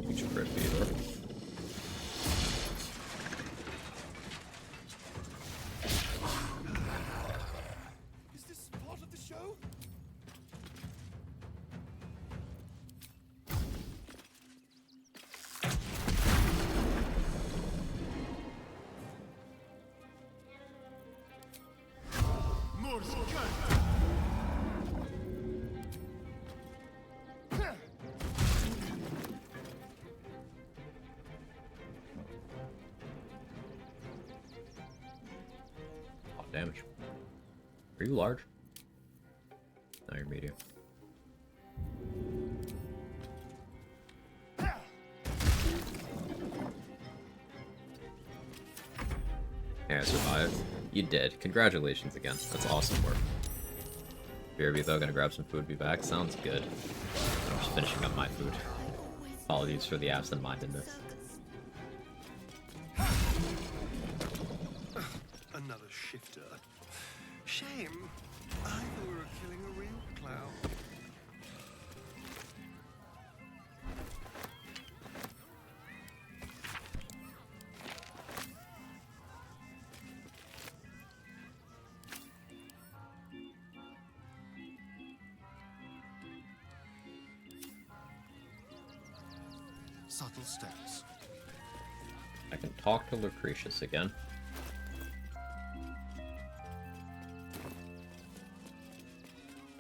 Huge crit feeder. Is this part of the show? Oh, damage. Are you large? No, you're medium. Yeah, I survived. You did. Congratulations again. That's awesome work. BRB though, gonna grab some food, be back. Sounds good. I'm just finishing up my food. Apologies for the absent-mindedness. Another shifter. Shame. I thought we were killing a real clown. Subtle steps. I can talk to Lucretius again.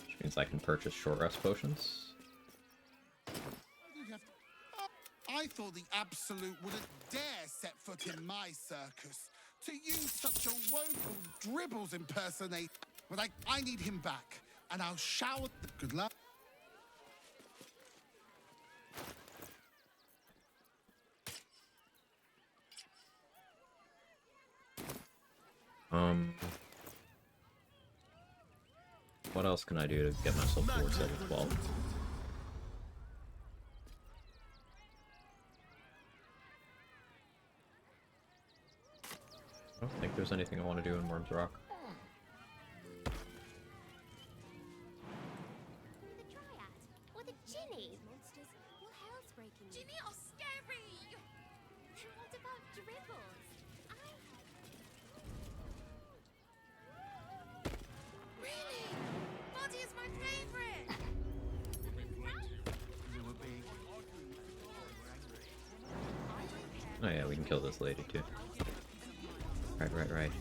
Which means I can purchase short rest potions. I thought the Absolute wouldn't dare set foot in my circus. To use such a woeful dribbles impersonate. But I need him back, and I'll shower. Good luck. What else can I do to get myself towards level 12? I don't think there's anything I want to do in Worms Rock. Or the Ginny. Monsters. Well, hell's breaking. Ginny are scary. What about dribbles? Really? Body is my favorite. Oh yeah, we can kill this lady too. Right.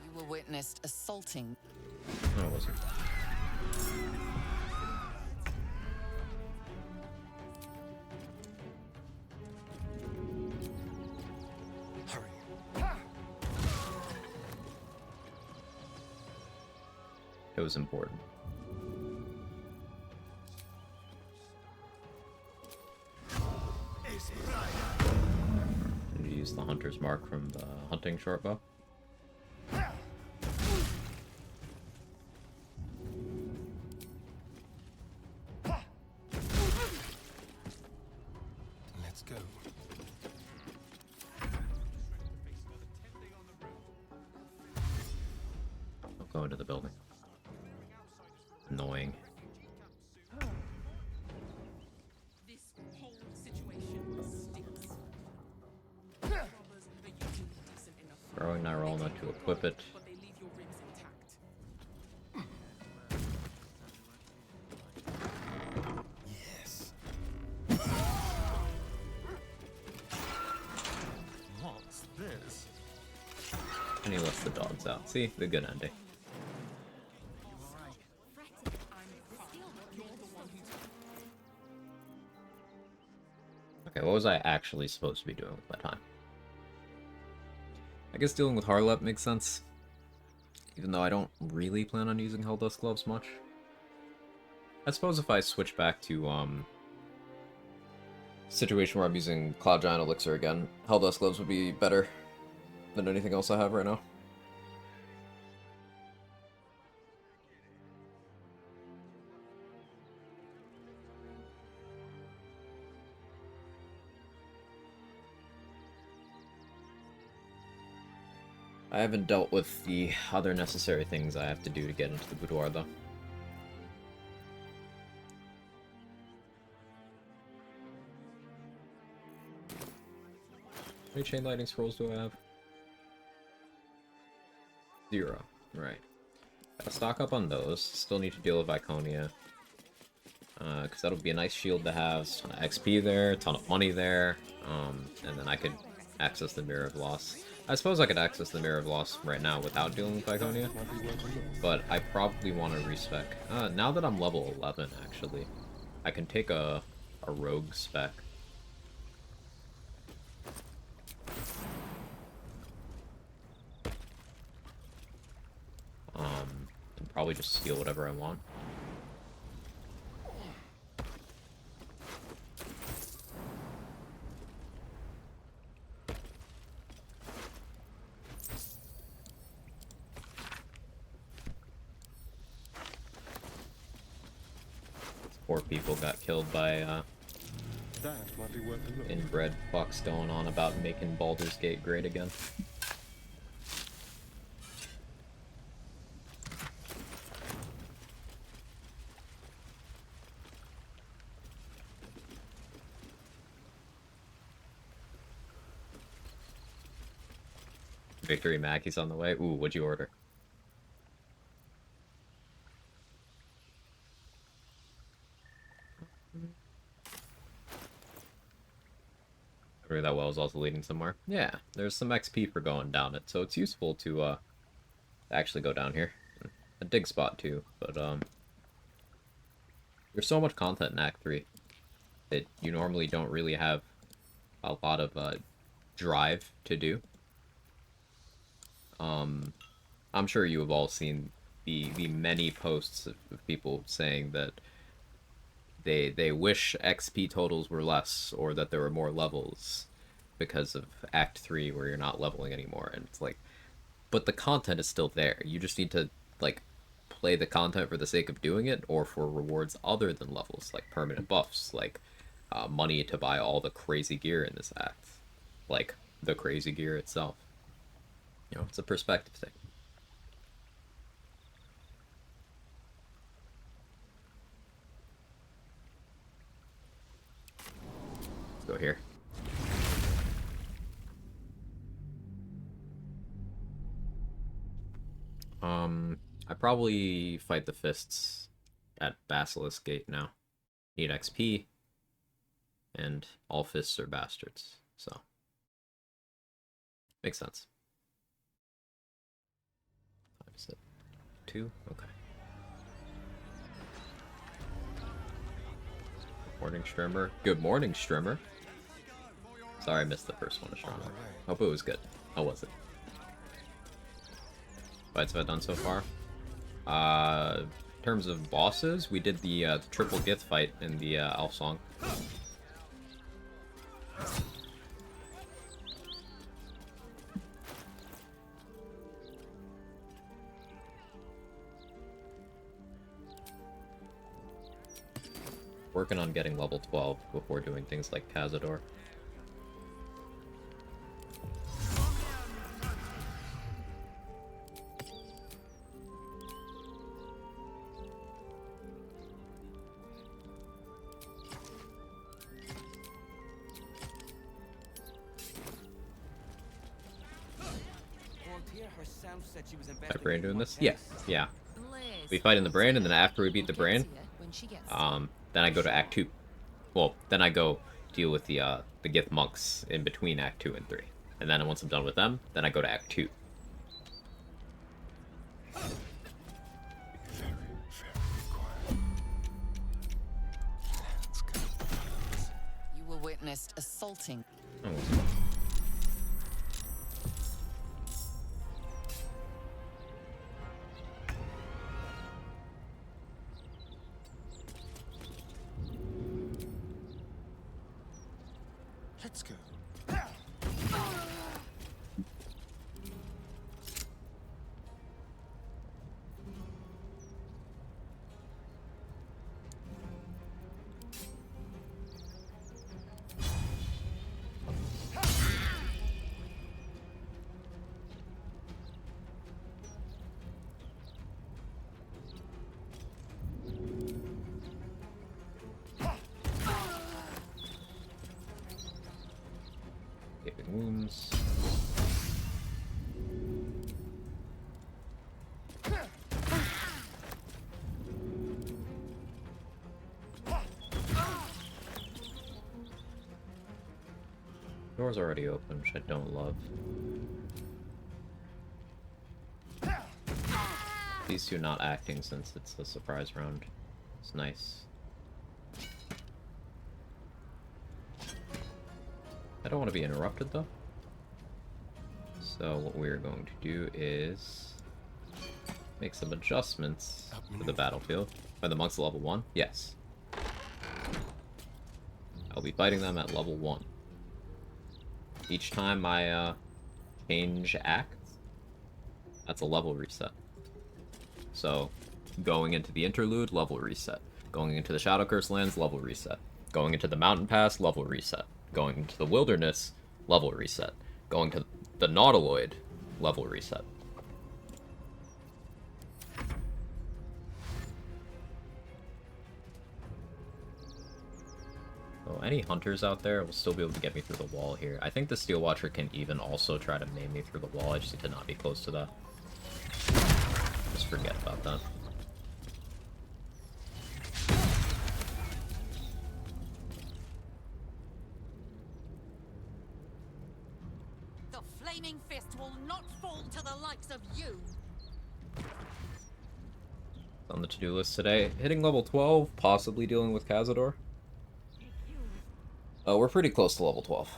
You were witnessed assaulting. No, it wasn't. It was important. And you use the hunter's mark from the hunting shortbow. Let's go. Don't go into the building. Annoying. This whole situation stinks. Throwing Nyrolna to equip it. But they leave your ribs intact. Yes. What's this? And he lets the dogs out. See? The good ending. I'm fine. You're the what was I actually supposed to be doing with my time? I guess dealing with Harlep makes sense. Even though I don't really plan on using Helldust Gloves much. I suppose if I switch back to, situation where I'm using Cloud Giant Elixir again, Helldust Gloves would be better than anything else I have right now. I haven't dealt with the other necessary things I have to do to get into the boudoir, though. How many chain lightning scrolls do I have? 0. Right. Gotta stock up on those. Still need to deal with Iconia. Because that'll be a nice shield to have. A ton of XP there, a ton of money there. And then I could access the Mirror of Loss. I suppose I could access the Mirror of Loss right now without dealing with Iconia. But I probably want to respec. Now that I'm level 11, actually, I can take a rogue spec. And probably just steal whatever I want. Poor people got killed by That might be worth a look. inbred fucks going on about making Baldur's Gate great again. Victory Mackey's on the way. Ooh, what'd you order? That well is also leading somewhere. Yeah, there's some XP for going down it, so it's useful to actually go down here. A dig spot too, but there's so much content in Act 3 that you normally don't really have a lot of drive to do. I'm sure you have all seen the many posts of people saying that they wish XP totals were less, or that there were more levels because of Act 3 where you're not leveling anymore. And it's like, but the content is still there. You just need to, like, play the content for the sake of doing it, or for rewards other than levels, like permanent buffs, like money to buy all the crazy gear in this act. Like, the crazy gear itself. You know, it's a perspective thing. Let's go here. I probably fight the fists at Basilisk Gate now. Need XP, and all fists are bastards, so makes sense. Is it 2? Okay. Morning, Strimmer. Good morning, Strimmer. Sorry I missed the first one, Strimmer. Hope it was good. How was it? Fights have I done so far? In terms of bosses, we did the triple Gith fight in the Elf Song. Working on getting level 12 before doing things like Cazador. My brain doing this? Yeah, yeah. We fight in the brain, and then after we beat the brain, then I go to Act 2. Well, then I go deal with the Gith monks in between Act 2 and 3. And then once I'm done with them, then I go to Act 2. You will witness witnessed assaulting. Oh. Let's go. Gaping wounds. Door's already open, which I don't love. These two not acting since it's a surprise round. It's nice. I don't want to be interrupted though. So what we're going to do is make some adjustments to the battlefield. Are the monks level 1? Yes. I'll be fighting them at level 1. Each time I change act, that's a level reset. So going into the Interlude, level reset. Going into the Shadow Curse lands, level reset. Going into the Mountain Pass, level reset. Going into the Wilderness, level reset. Going to the Nautiloid, level reset. So any hunters out there will still be able to get me through the wall here. I think the Steel Watcher can even also try to maim me through the wall. I just need to not be close to that. Just forget about that. The flaming fist will not fall to the likes of you. On the to-do list today, hitting level 12, possibly dealing with Cazador. We're pretty close to level 12.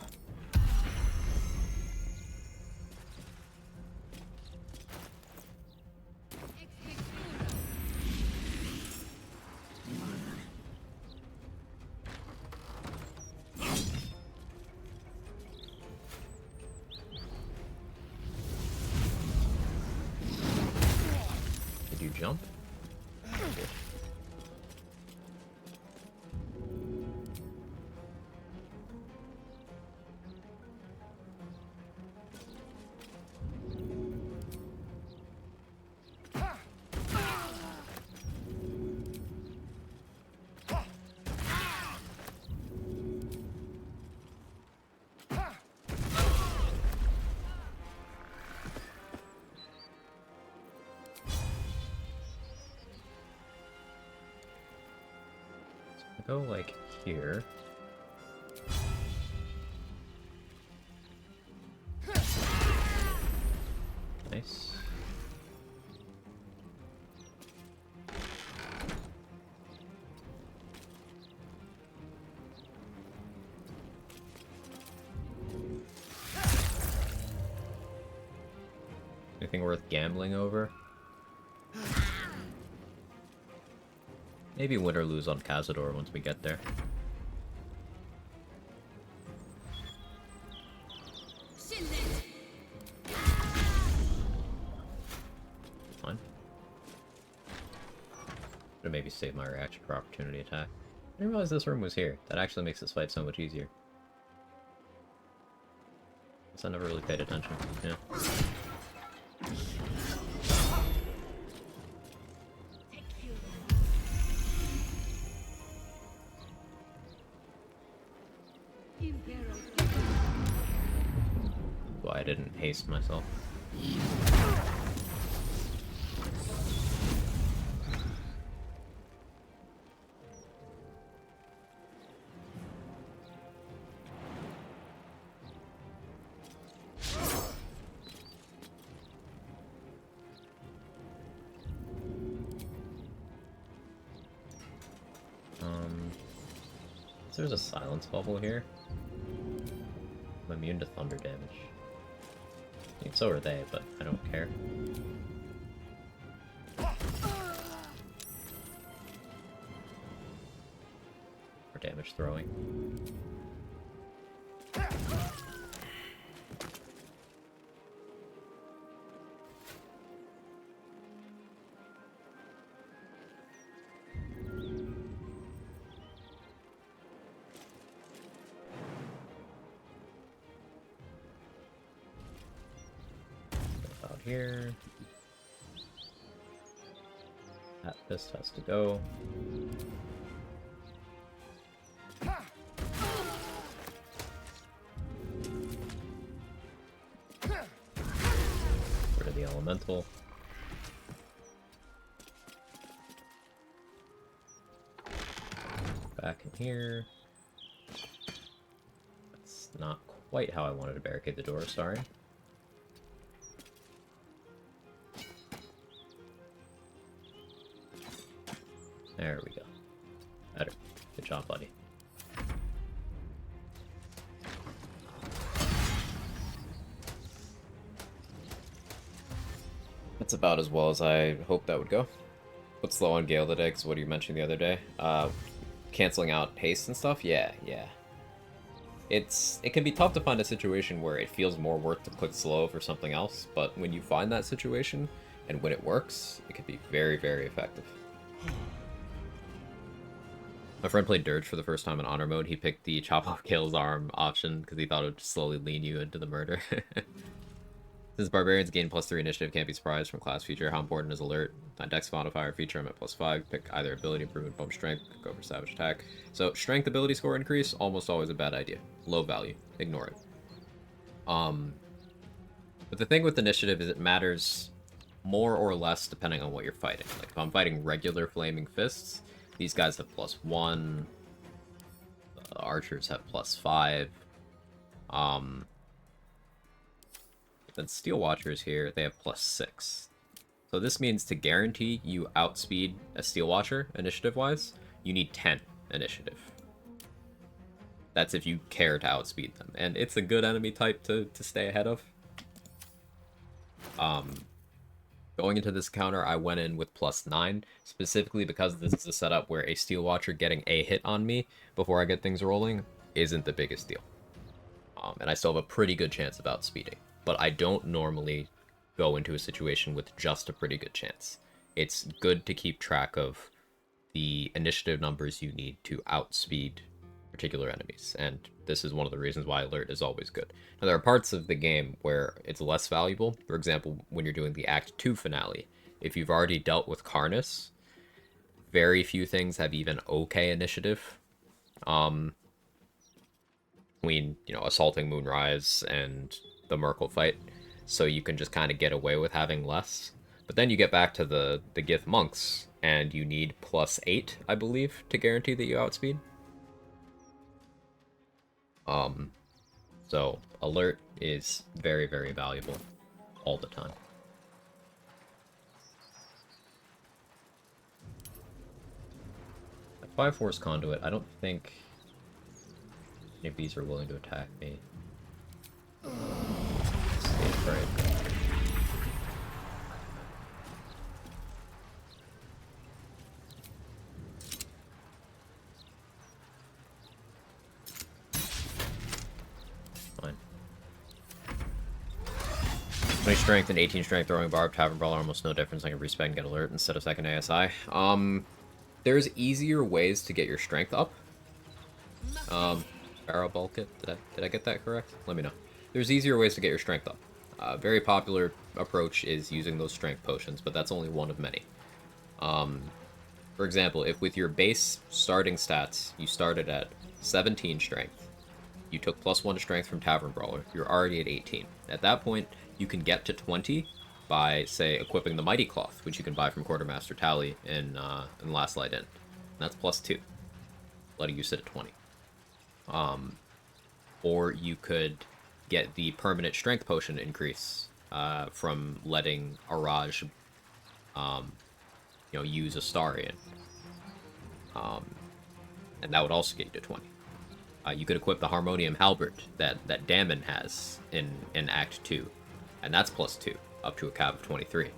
Did you jump? Go like here. Nice. Anything worth gambling over? Maybe win or lose on Cazador once we get there. Fine. Should maybe save my reaction for opportunity attack. I didn't realize this room was here. That actually makes this fight so much easier. Guess I never really paid attention. Yeah. Why I didn't haste myself. There's a silence bubble here. immune to thunder damage. I mean, so are they, but I don't care. For damage throwing. Out here. That fist has to go. Rid of the elemental. Back in here. That's not quite how I wanted to barricade the door, sorry. There we go. Better. Good job, buddy. That's about as well as I hoped that would go. Put slow on Gale today, because what you mentioned the other day. Canceling out haste and stuff? Yeah. It can be tough to find a situation where it feels more worth to click slow for something else, but when you find that situation, and when it works, it can be very, very effective. My friend played Dirge for the first time in Honor mode. He picked the chop off Gale's arm option because he thought it would slowly lean you into the murder. Since Barbarians gain +3 initiative, can't be surprised from class feature. How important is Alert? On Dex modifier feature, I'm at +5. Pick either ability improvement, bump strength, go for savage attack. So strength ability score increase, almost always a bad idea. Low value, ignore it. But the thing with initiative is it matters more or less depending on what you're fighting. Like if I'm fighting regular flaming fists, these guys have +1. The archers have +5. Then Steel Watchers here, they have +6. So this means to guarantee you outspeed a Steel Watcher, initiative-wise, you need 10 initiative. That's if you care to outspeed them. And it's a good enemy type to stay ahead of. Going into this counter, I went in with +9, specifically because this is a setup where a Steel Watcher getting a hit on me before I get things rolling isn't the biggest deal. And I still have a pretty good chance of outspeeding. But I don't normally go into a situation with just a pretty good chance. It's good to keep track of the initiative numbers you need to outspeed particular enemies, and this is one of the reasons why Alert is always good. Now, there are parts of the game where it's less valuable. For example, when you're doing the Act 2 finale, if you've already dealt with Karnus, very few things have even okay initiative. Between, Assaulting Moonrise and the Merkle fight, so you can just kind of get away with having less. But then you get back to the Gith Monks, and you need +8, I believe, to guarantee that you outspeed. So Alert is very, very valuable all the time. At 5 Force Conduit, I don't think any of these are willing to attack me. Stage break. Fine. 20 strength and 18 strength throwing barb, Tavern Brawler, almost no difference. I can respec and get Alert instead of second ASI. There's easier ways to get your strength up. Barrel bulk it. Did I get that correct? Let me know. There's easier ways to get your strength up. A very popular approach is using those strength potions, but that's only one of many. For example, if with your base starting stats, you started at 17 strength, you took +1 to strength from Tavern Brawler, you're already at 18. At that point, you can get to 20 by, say, equipping the Mighty Cloth, which you can buy from Quartermaster Tally in Last Light Inn. And that's +2, letting you sit at 20. Or you could get the permanent strength potion increase from letting Araj, use Astarion. And that would also get you to 20. You could equip the Harmonium Halberd that Damon has in Act 2, and that's +2, up to a cap of 23.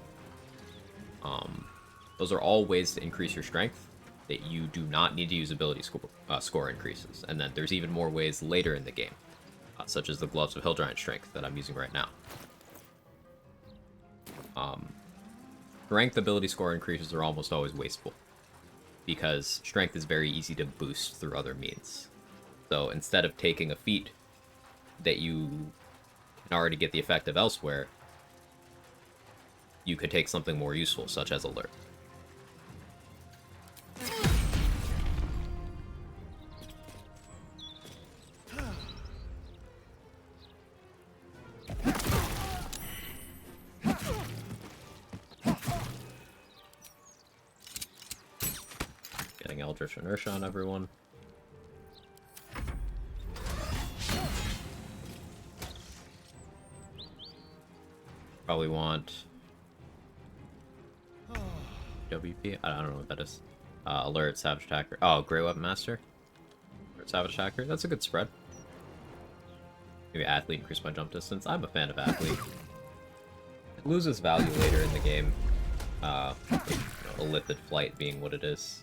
Those are all ways to increase your strength that you do not need to use ability score increases. And then there's even more ways later in the game, such as the Gloves of Hillgiant Strength that I'm using right now. Strength ability score increases are almost always wasteful, because strength is very easy to boost through other means. So instead of taking a feat that you can already get the effect of elsewhere, you could take something more useful, such as Alert. Getting Eldritch Inertia on everyone. Probably want WP? I don't know what that is. Alert, Savage Attacker. Oh, Grey Weapon Master. Alert, Savage Attacker. That's a good spread. Maybe Athlete, increase my jump distance. I'm a fan of Athlete. It loses value later in the game. Elliptic Flight being what it is.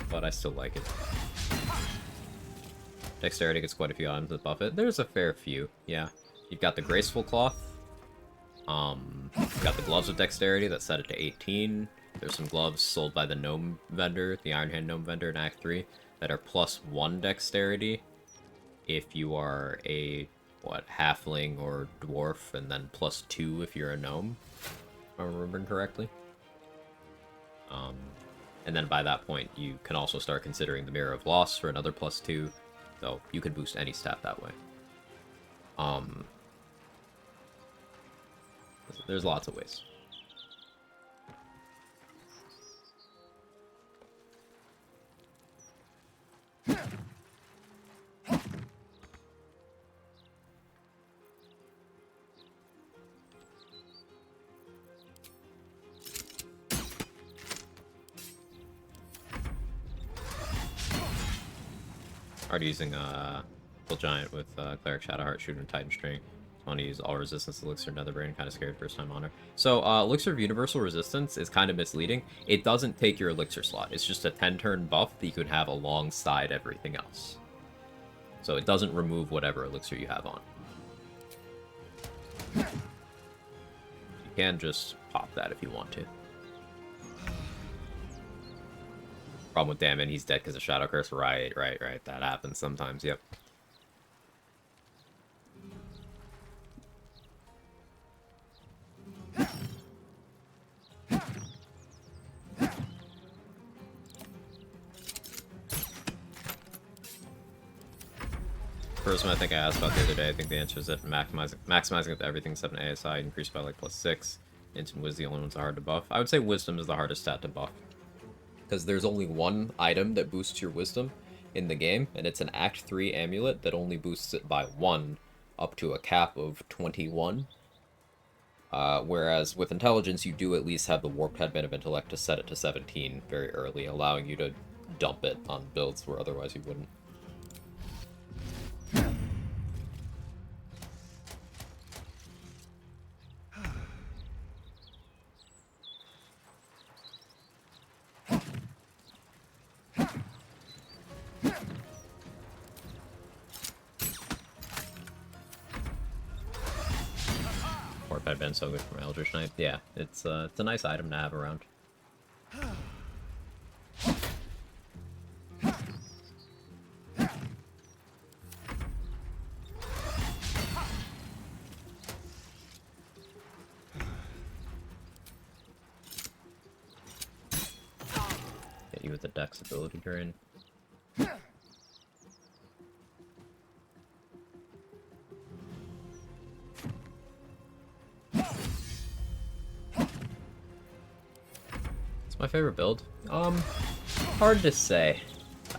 But I still like it. Dexterity gets quite a few items that buff it. There's a fair few, yeah. You've got the Graceful Cloth. You've got the Gloves of Dexterity that set it to 18. There's some gloves sold by the Gnome Vendor, the Iron Hand Gnome Vendor in Act 3, that are +1 Dexterity if you are a, halfling or dwarf, and then +2 if you're a gnome, if I'm remembering correctly. And then by that point, you can also start considering the Mirror of Loss for another +2, so you can boost any stat that way. There's lots of ways. Already using Full Giant with Cleric Shadowheart, Shooter, and Titan String. I want to use all resistance Elixir Netherbrain, kind of scared first time honor. So Elixir of Universal Resistance is kind of misleading. It doesn't take your Elixir slot. It's just a 10-turn buff that you could have alongside everything else. So it doesn't remove whatever Elixir you have on. You can just pop that if you want to. Problem with Damon, he's dead because of Shadow Curse. Right. That happens sometimes, yep. First one I think I asked about the other day, I think the answer is that maximizing up to everything 7 ASI increased by like +6. Int and Wiz the only ones that are hard to buff. I would say Wisdom is the hardest stat to buff, because there's only one item that boosts your Wisdom in the game, and it's an Act 3 amulet that only boosts it by 1 up to a cap of 21. Whereas with Intelligence, you do at least have the Warped Headband of Intellect to set it to 17 very early, allowing you to dump it on builds where otherwise you wouldn't. I've been so good from Eldritch Knight. Yeah, it's a nice item to have around. Hit you with the Dex ability drain. My favorite build? Hard to say.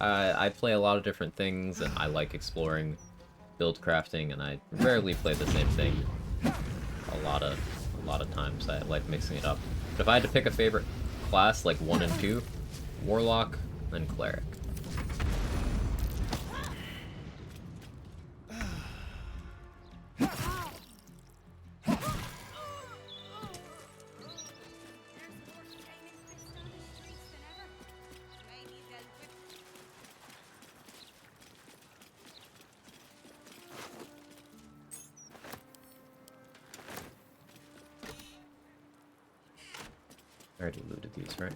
I play a lot of different things, and I like exploring build crafting, and I rarely play the same thing a lot of times. I like mixing it up. But if I had to pick a favorite class, like 1 and 2, Warlock, Then Cleric. I already looted these, right?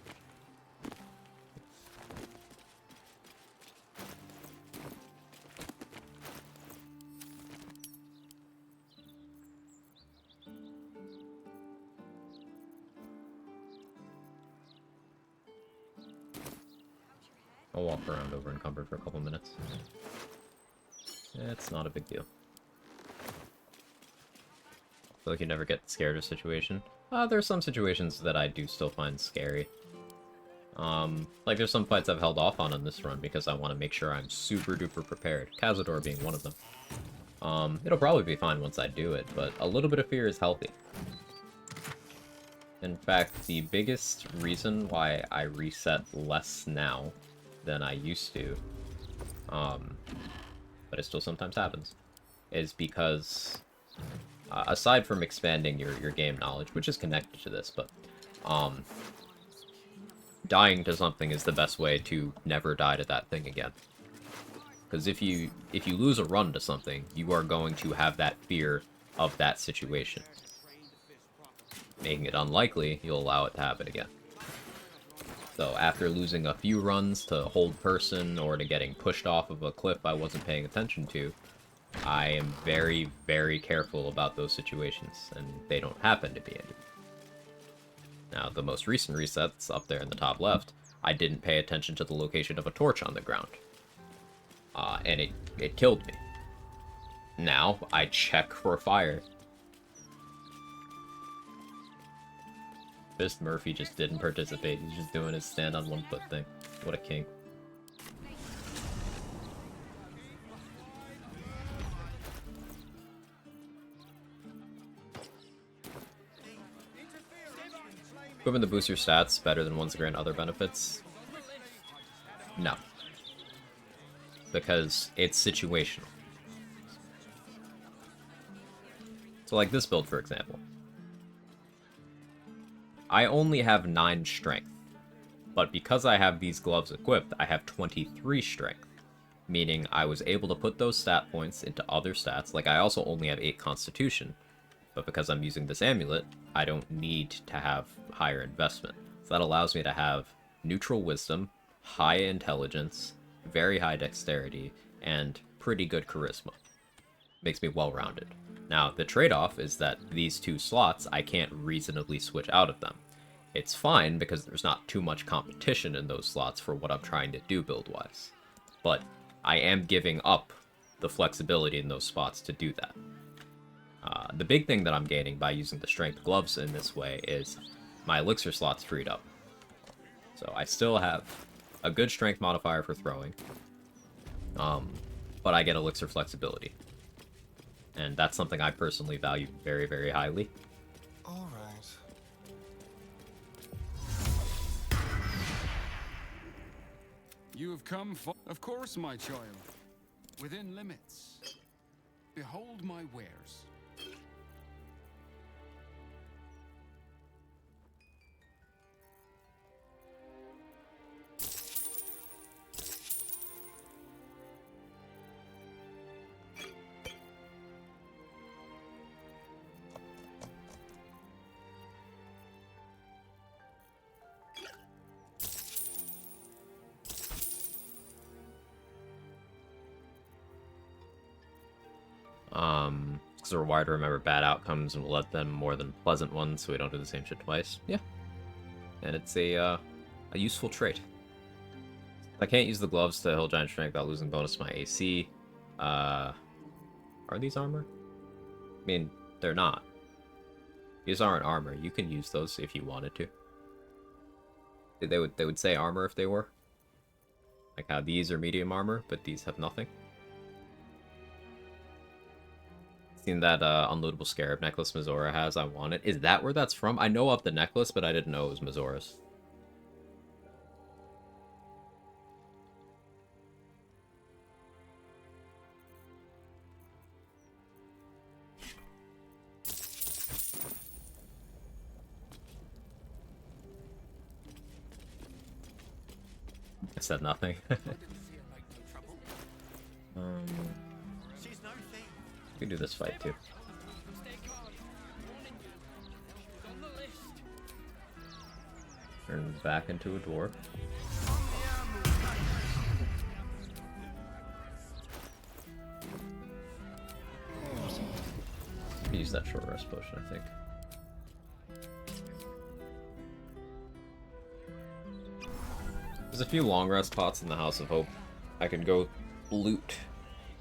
I'll walk around over encumbered for a couple minutes. It's not a big deal. I feel like you never get scared of a situation. There's some situations that I do still find scary. Like there's some fights I've held off on this run because I want to make sure I'm super duper prepared. Cazador being one of them. It'll probably be fine once I do it, but a little bit of fear is healthy. In fact, the biggest reason why I reset less now than I used to, but it still sometimes happens, is because, aside from expanding your game knowledge, which is connected to this, but, dying to something is the best way to never die to that thing again. Because if you lose a run to something, you are going to have that fear of that situation. Making it unlikely, you'll allow it to happen again. So after losing a few runs to hold person or to getting pushed off of a cliff I wasn't paying attention to, I am very, very careful about those situations, and they don't happen to be any. Now, the most recent resets, up there in the top left, I didn't pay attention to the location of a torch on the ground. And it killed me. Now, I check for fire. Fist Murphy just didn't participate, he's just doing his stand on one foot thing. What a king. Equipment that boosts your stats better than ones that grant other benefits? No. Because it's situational. So like this build, for example. I only have 9 strength. But because I have these gloves equipped, I have 23 strength. Meaning I was able to put those stat points into other stats. Like I also only have 8 constitution. But because I'm using this amulet, I don't need to have higher investment. So that allows me to have neutral wisdom, high intelligence, very high dexterity, and pretty good charisma. Makes me well-rounded. Now, the trade-off is that these 2 slots, I can't reasonably switch out of them. It's fine because there's not too much competition in those slots for what I'm trying to do build-wise. But I am giving up the flexibility in those spots to do that. The big thing that I'm gaining by using the strength gloves in this way is my elixir slots freed up. So I still have a good strength modifier for throwing, but I get elixir flexibility. And that's something I personally value very, very highly. All right. You have come for... Of course, my child. Within limits. Behold my wares. Because we're wired to remember bad outcomes and we'll let them more than pleasant ones so we don't do the same shit twice. Yeah. And it's a useful trait. I can't use the gloves to heal giant strength without losing bonus to my AC. Are these armor? I mean, they're not. These aren't armor. You can use those if you wanted to. They would say armor if they were. Like how these are medium armor, but these have nothing. Seen that unloadable scarab necklace Mizora has. I want it. Is that where that's from? I know of the necklace, but I didn't know it was Mizora's. said nothing. We can do this fight too. Turn back into a dwarf. Use that short rest potion, I think. There's a few long rest pots in the House of Hope. I can go loot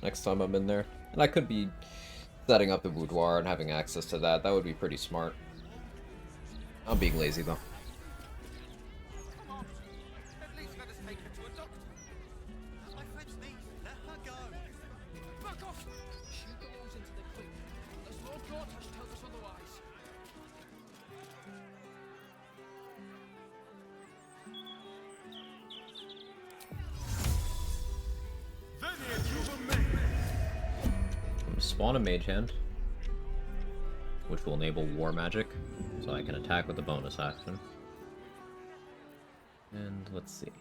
next time I'm in there. And I could be setting up a boudoir and having access to that. That would be pretty smart. I'm being lazy though. Spawn a mage hand, which will enable war magic, so I can attack with a bonus action. And let's see.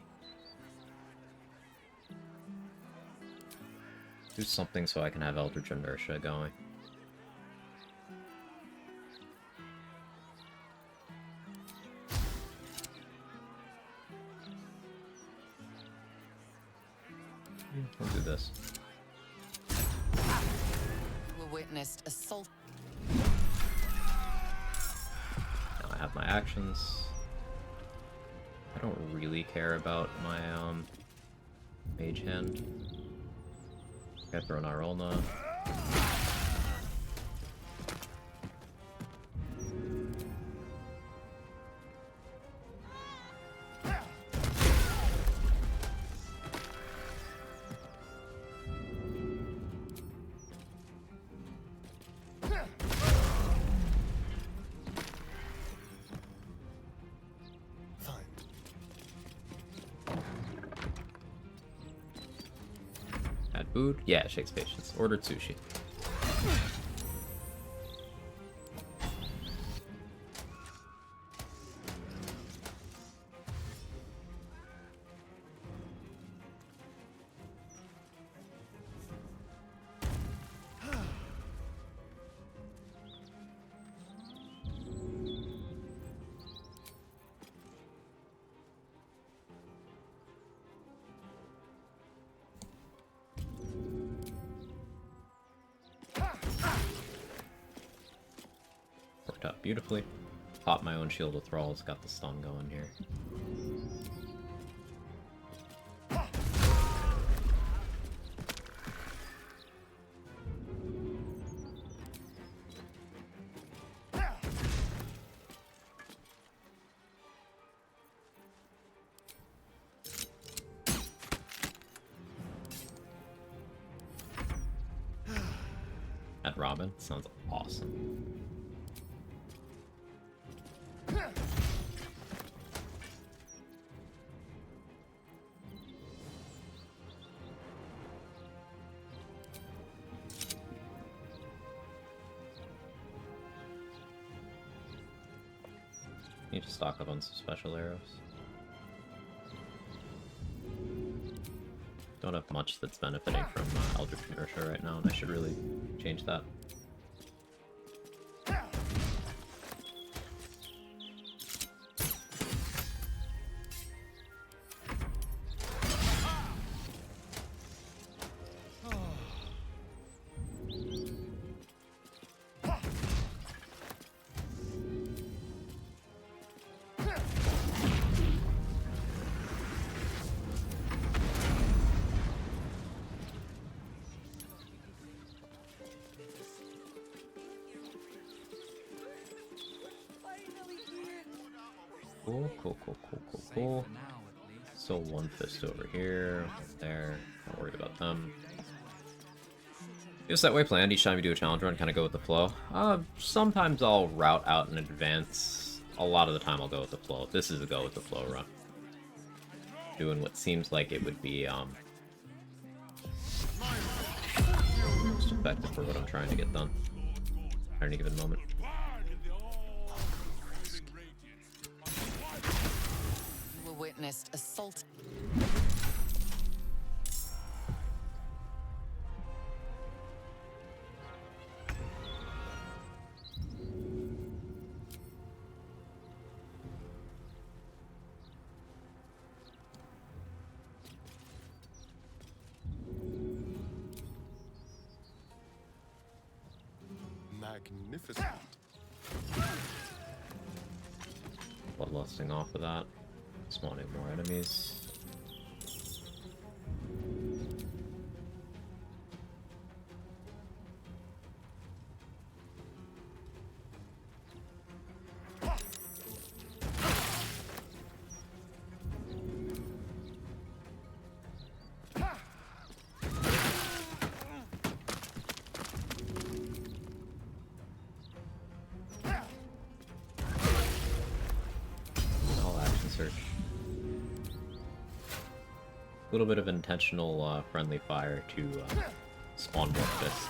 Do something so I can have Eldritch Inertia going. We'll do this. Witnessed assault. Now I have my actions. I don't really care about my mage hand. I throw Narolna. Food? Yeah, it shakes patience. Ordered sushi. Up beautifully. Pop my own Shield of Thralls, got the stun going here. At Robin sounds awesome. Need to stock up on some special arrows. Don't have much that's benefiting from Eldritch Inertia right now, and I should really change that. Cool. So one fist over here, there. Not worried about them. Just that way planned. Each time you do a challenge run, kind of go with the flow. Sometimes I'll route out in advance. A lot of the time I'll go with the flow. This is a go with the flow run. Doing what seems like it would be most effective for what I'm trying to get done at any given moment. Witnessed assault. magnificent. Bloodlusting off of that. Spawning more enemies. A little bit of intentional friendly fire to spawn more fists.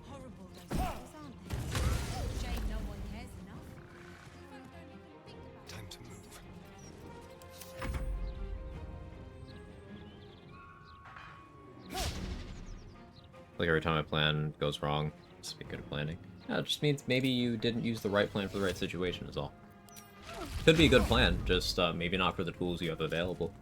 Horrible those girls, aren't they? Shame no one cares enough. Time to move. Like every time a plan goes wrong, speaking of planning, it just means maybe you didn't use the right plan for the right situation is all. Could be a good plan, just maybe not for the tools you have available.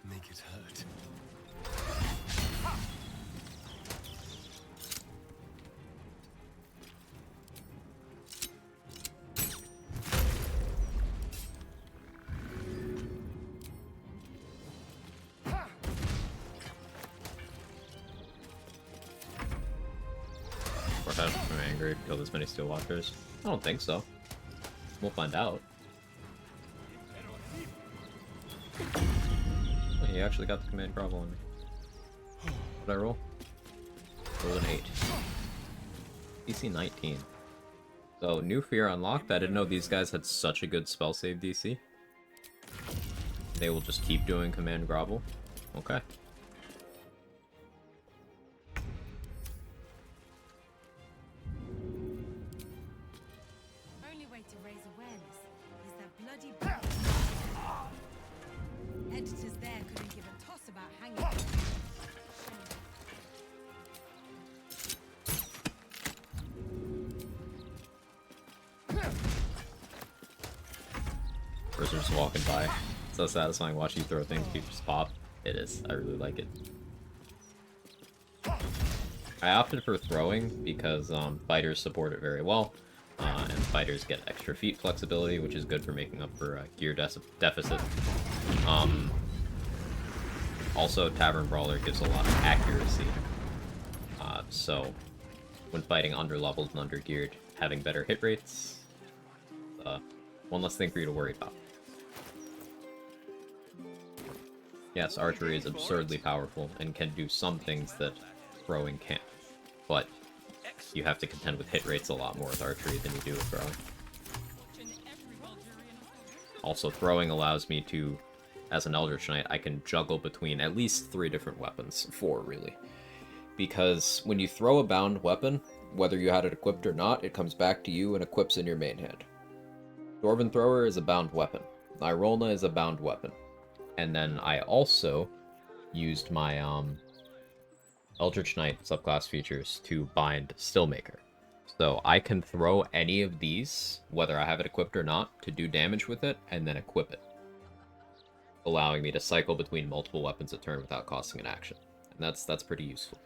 Make it hurt. I'm angry. Kill this many Steel Walkers? I don't think so. We'll find out. Oh, he actually got the command grovel on me. What did I roll? Rolled an 8. DC 19. So, new fear unlocked. I didn't know these guys had such a good spell save DC. They will just keep doing command grovel. Okay. Only way to raise awareness is that bloody editors there couldn't give a toss about hanging. Person just walking by. So satisfying watching you throw things, people just pop. It is. I really like it. I opted for throwing because fighters support it very well, and fighters get extra feet flexibility, which is good for making up for gear deficit. Also, Tavern Brawler gives a lot of accuracy, so when fighting under-leveled and under-geared, having better hit rates, one less thing for you to worry about. Yes, archery is absurdly powerful and can do some things that throwing can't, but you have to contend with hit rates a lot more with archery than you do with throwing. Also, throwing allows me to, as an Eldritch Knight, I can juggle between at least 3 different weapons. 4, really. Because when you throw a bound weapon, whether you had it equipped or not, it comes back to you and equips in your main hand. Dwarven Thrower is a bound weapon. Nyrolna is a bound weapon. And then I also used my Eldritch Knight subclass features to bind Stillmaker. So I can throw any of these, whether I have it equipped or not, to do damage with it, and then equip it, allowing me to cycle between multiple weapons a turn without costing an action. And that's pretty useful.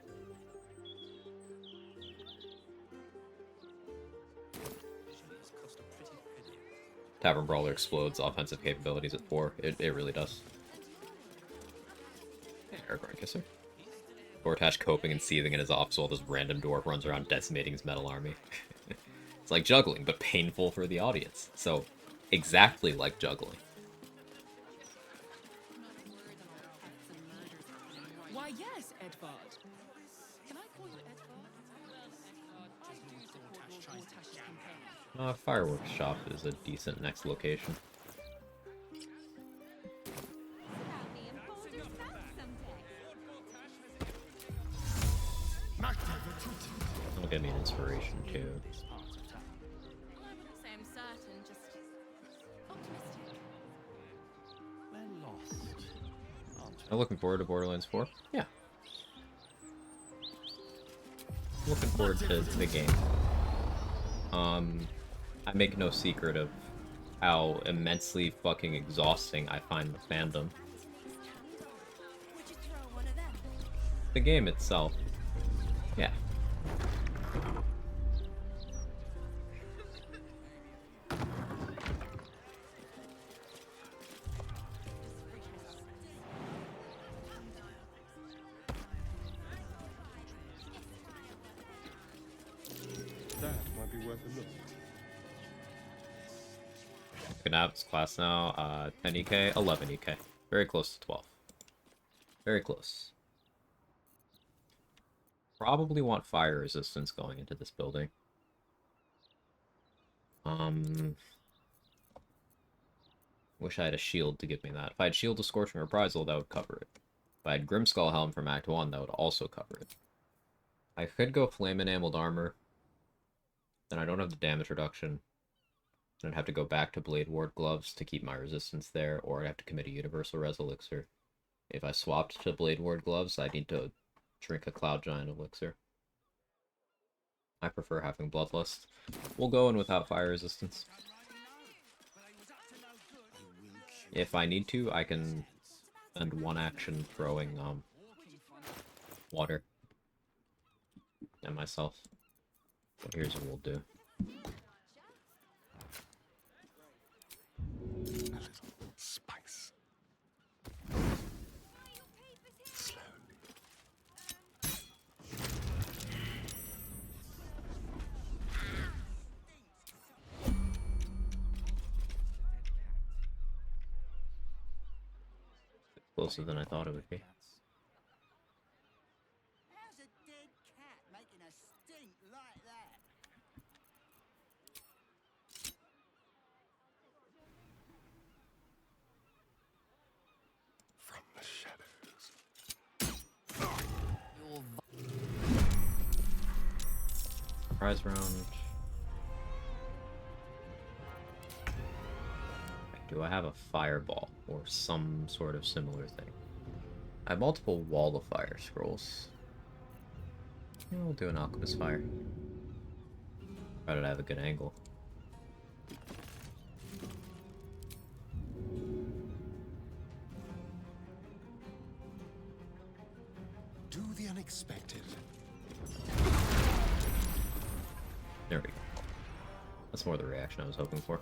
Tavern Brawler explodes offensive capabilities at 4. It really does. Hey, Aragorn Kisser. Gortash coping and seething in his office while this random dwarf runs around decimating his metal army. It's like juggling, but painful for the audience. So, exactly like juggling. Edvard. Can I call you Edvard? I do support Lord Mortash's campaign. Fireworks shop is a decent next location. That'll give me an inspiration too. I wouldn't say I'm certain, just optimistic. We're lost. I'm looking forward to Borderlands 4. Yeah. Looking forward to the game. I make no secret of how immensely fucking exhausting I find the fandom. The game itself, yeah. That might be worth a look. Looking at its class now, 10 EK, 11 EK. Very close to 12. Very close. Probably want fire resistance going into this building. Wish I had a shield to give me that. If I had Shield of Scorching Reprisal, that would cover it. If I had Grimskull Helm from Act 1, that would also cover it. I could go Flame Enameled Armor. Then I don't have the damage reduction. Then I'd have to go back to Blade Ward Gloves to keep my resistance there, or I'd have to commit a Universal Res Elixir. If I swapped to Blade Ward Gloves, I'd need to drink a Cloud Giant Elixir. I prefer having Bloodlust. We'll go in without fire resistance. If I need to, I can spend one action throwing water at myself. But here's what we'll do. Spice. Closer than I thought it would be. How's a dead cat making a stink like that? From the shadows. Surprise round. Do I have a fireball or some sort of similar thing? I have multiple Wall of Fire scrolls. Yeah, we'll do an Alchemist Fire. Provided I have a good angle. Do the unexpected. There we go. That's more the reaction I was hoping for.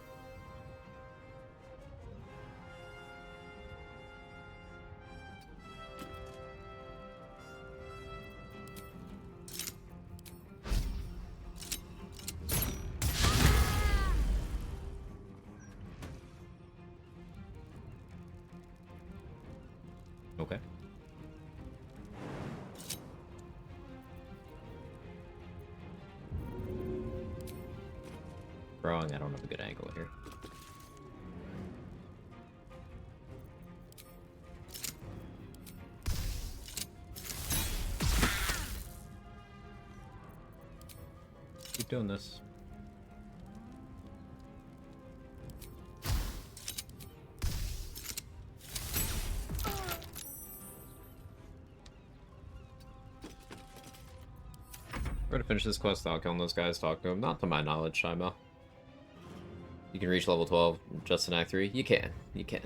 Okay. Throwing, I don't have a good angle here. Keep doing this. We're gonna finish this quest without killing those guys, talk to them. Not to my knowledge, Shima. You can reach level 12 just in Act 3? You can. You can.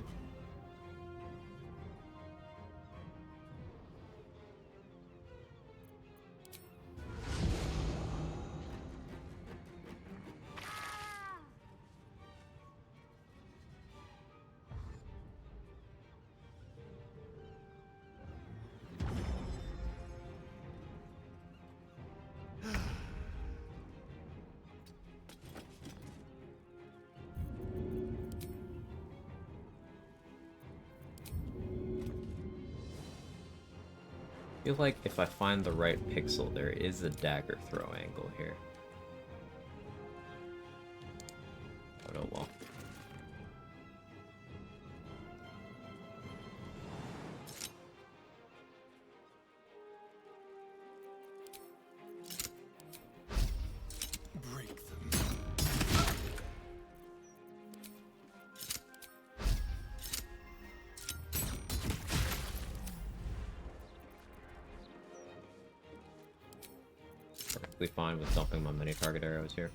I feel like if I find the right pixel, there is a dagger throw angle here. But oh well. Break them. Perfectly fine with dumping my mini target arrows here.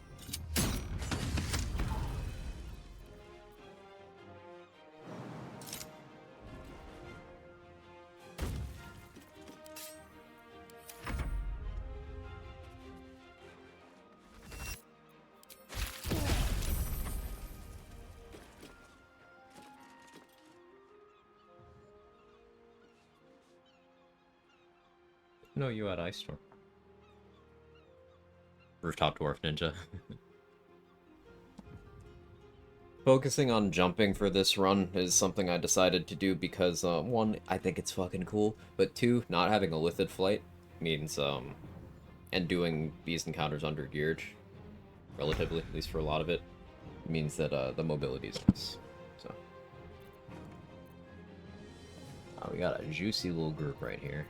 No, you had Ice Storm. Rooftop Dwarf Ninja. Focusing on jumping for this run is something I decided to do because, one, I think it's fucking cool, but two, not having a lithid flight means, and doing these encounters under geared, relatively, at least for a lot of it, means that, the mobility is nice, so. We got a juicy little group right here.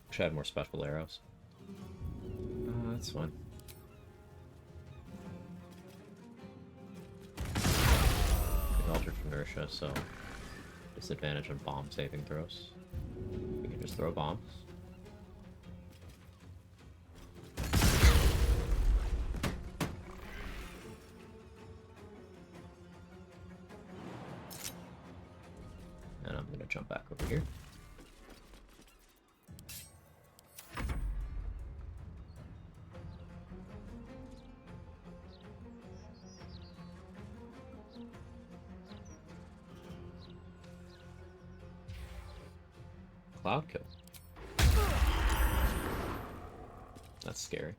Wish I had more special arrows. That's fine. Altered from inertia, so disadvantage on bomb saving throws. We can just throw bombs. And I'm gonna jump back over here. Cloud kill. That's scary.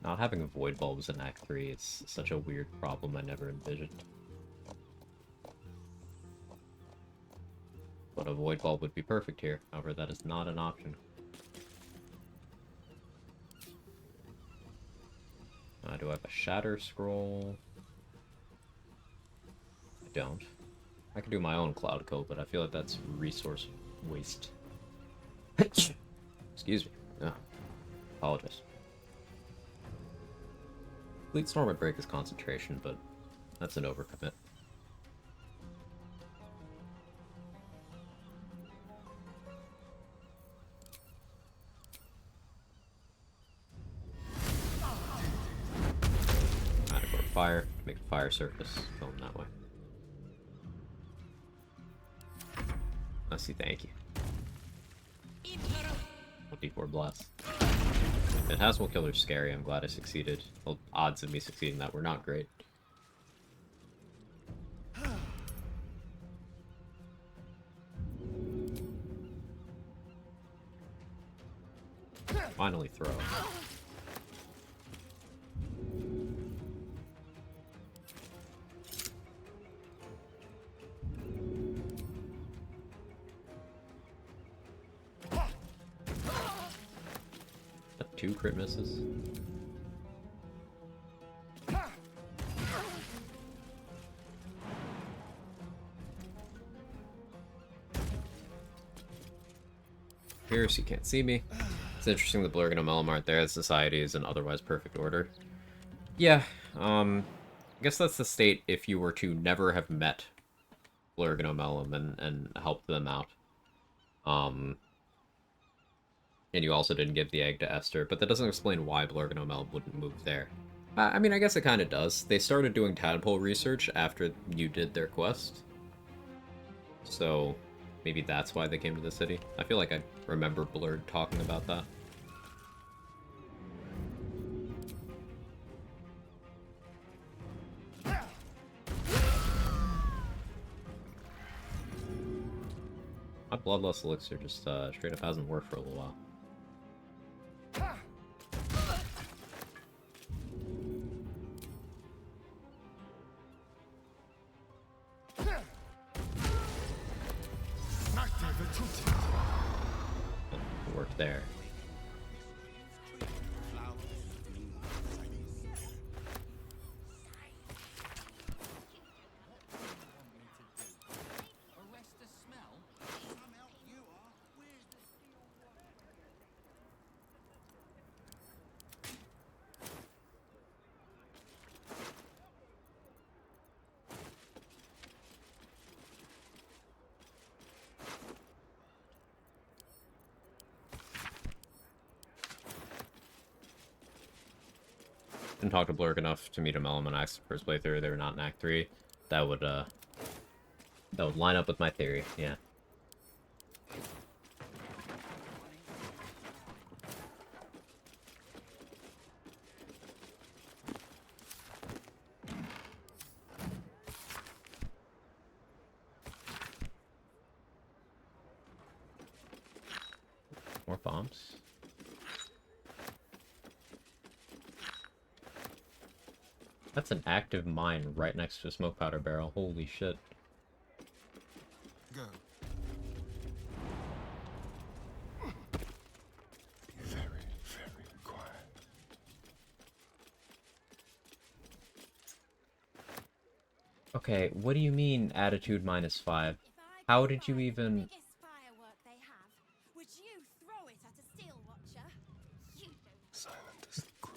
Not having void bulbs in Act 3 is such a weird problem I never envisioned. But a void bulb would be perfect here. However, that is not an option. Do I have a shatter scroll? I don't. I could do my own cloud kill, but I feel like that's resource waste. Excuse me. Oh, apologize. Fleet Storm would break his concentration, but that's an overcommit. Fire, make a fire surface, kill him that way. I see, thank you. D4 blast. Phantasmal Killer's scary, I'm glad I succeeded. Well, odds of me succeeding that were not great. Finally throw. Two crit misses. Pierce, you can't see me. It's interesting the Blurgan and Mellum aren't there. The society is in otherwise perfect order. Yeah, I guess that's the state if you were to never have met Blurgan and Mellum and helped them out. And you also didn't give the egg to Esther, but that doesn't explain why Blurgan and Mellum wouldn't move there. I mean, I guess it kind of does. They started doing tadpole research after you did their quest. So, maybe that's why they came to the city. I feel like I remember Blurred talking about that. My Bloodlust Elixir just straight up hasn't worked for a little while. It worked there. Didn't talk to Blurg enough to meet him Element Axe first playthrough. They were not in Act 3. That would line up with my theory, yeah. More bombs. That's an active mine right next to a smoke powder barrel. Holy shit. Go. Be very, very quiet. Okay, what do you mean attitude -5? How did you even... Would you throw it at a steel watcher? You don't. Silent as the grave.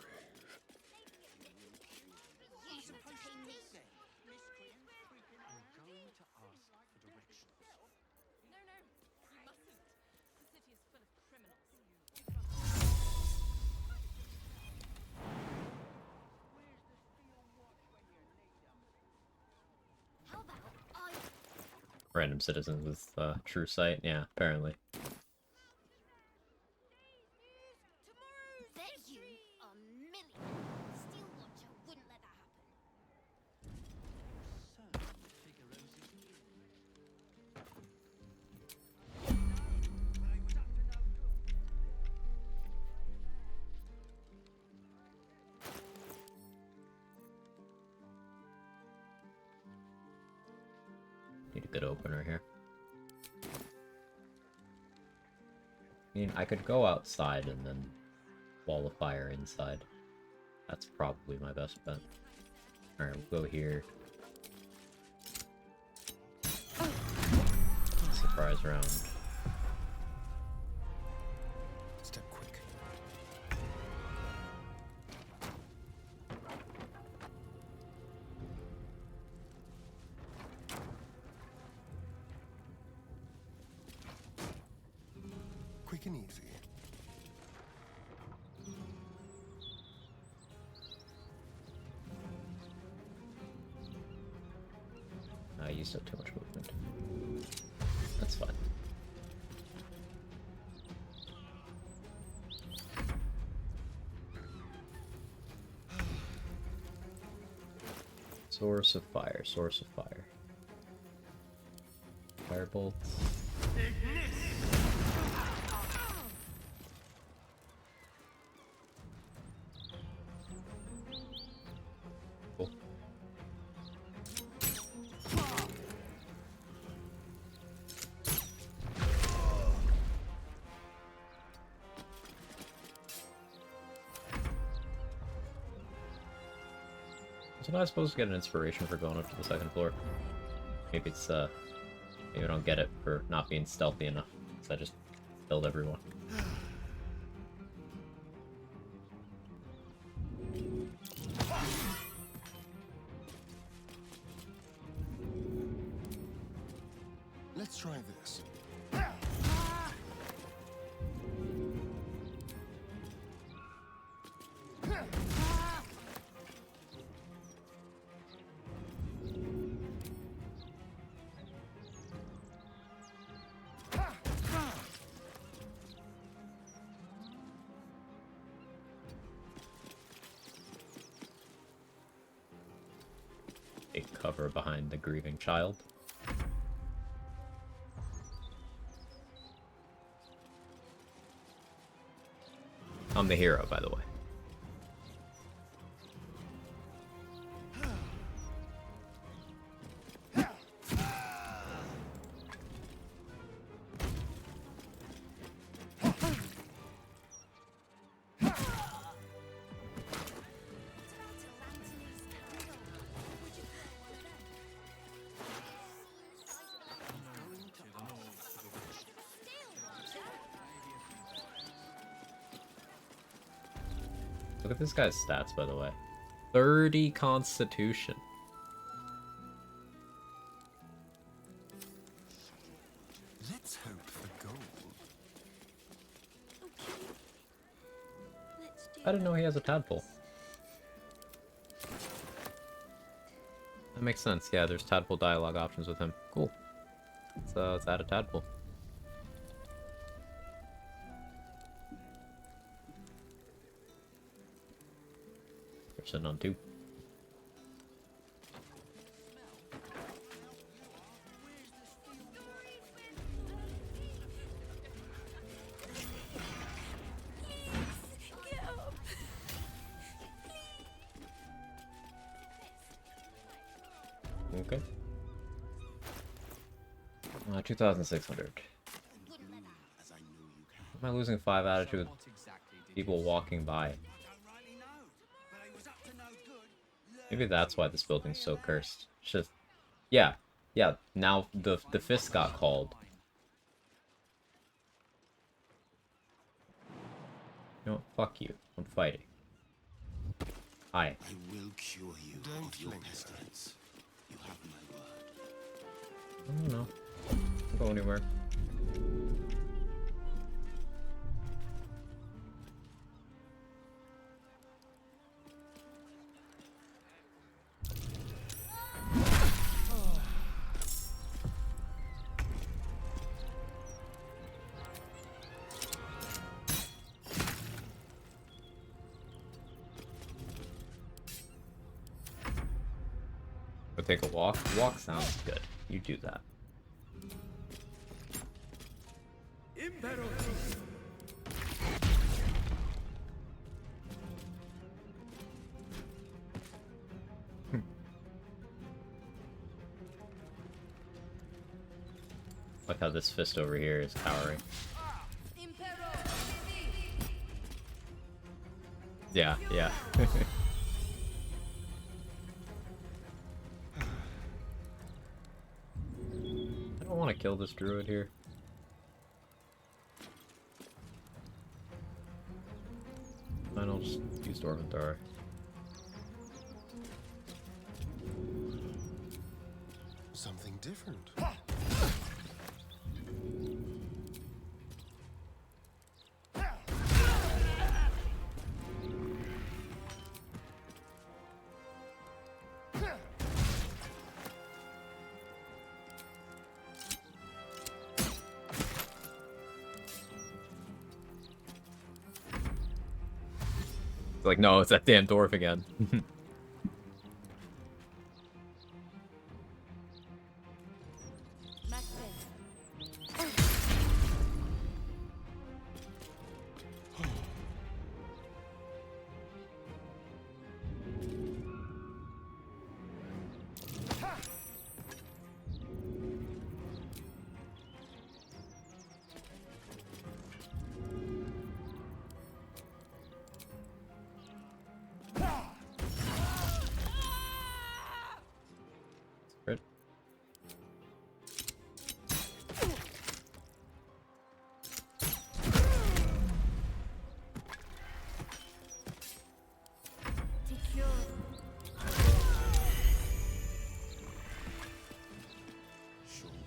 Random citizens with true sight? Yeah, apparently. Bet you a million Steel Watcher wouldn't let that happen. Need a good opener here. I mean, I could go outside and then wall of fire inside. That's probably my best bet. Alright, we'll go here. Surprise round. Step quick. Quick and easy. I used up too much movement. That's fine. Source of fire, source of fire. Firebolt. Cool. So now I'm supposed to get an inspiration for going up to the second floor. Maybe it's maybe I don't get it for not being stealthy enough, so I just killed everyone. Let's try this. take cover behind the grieving child. I'm the hero, by the way. Look at this guy's stats, by the way. 30 Constitution. Let's hope for gold. I didn't know he has a tadpole. That makes sense. Yeah, there's tadpole dialogue options with him. Cool. Let's add a tadpole. We're sitting on 2. Okay. 2,600. Am I losing 5 attitude? People walking by. Maybe that's why this building's so cursed. It's just, yeah, now the fist got called. You know what? Fuck you. I'm fighting. Hi. I will cure you of your pestilence. You have my word. I don't know. Don't go anywhere. Go take a walk. Walk sounds good. You do that. Like how this fist over here is towering. Yeah. I don't want to kill this druid here. Fine, I'll just use Dwarven Thrower. Something different. It's like, no, it's that damn dwarf again.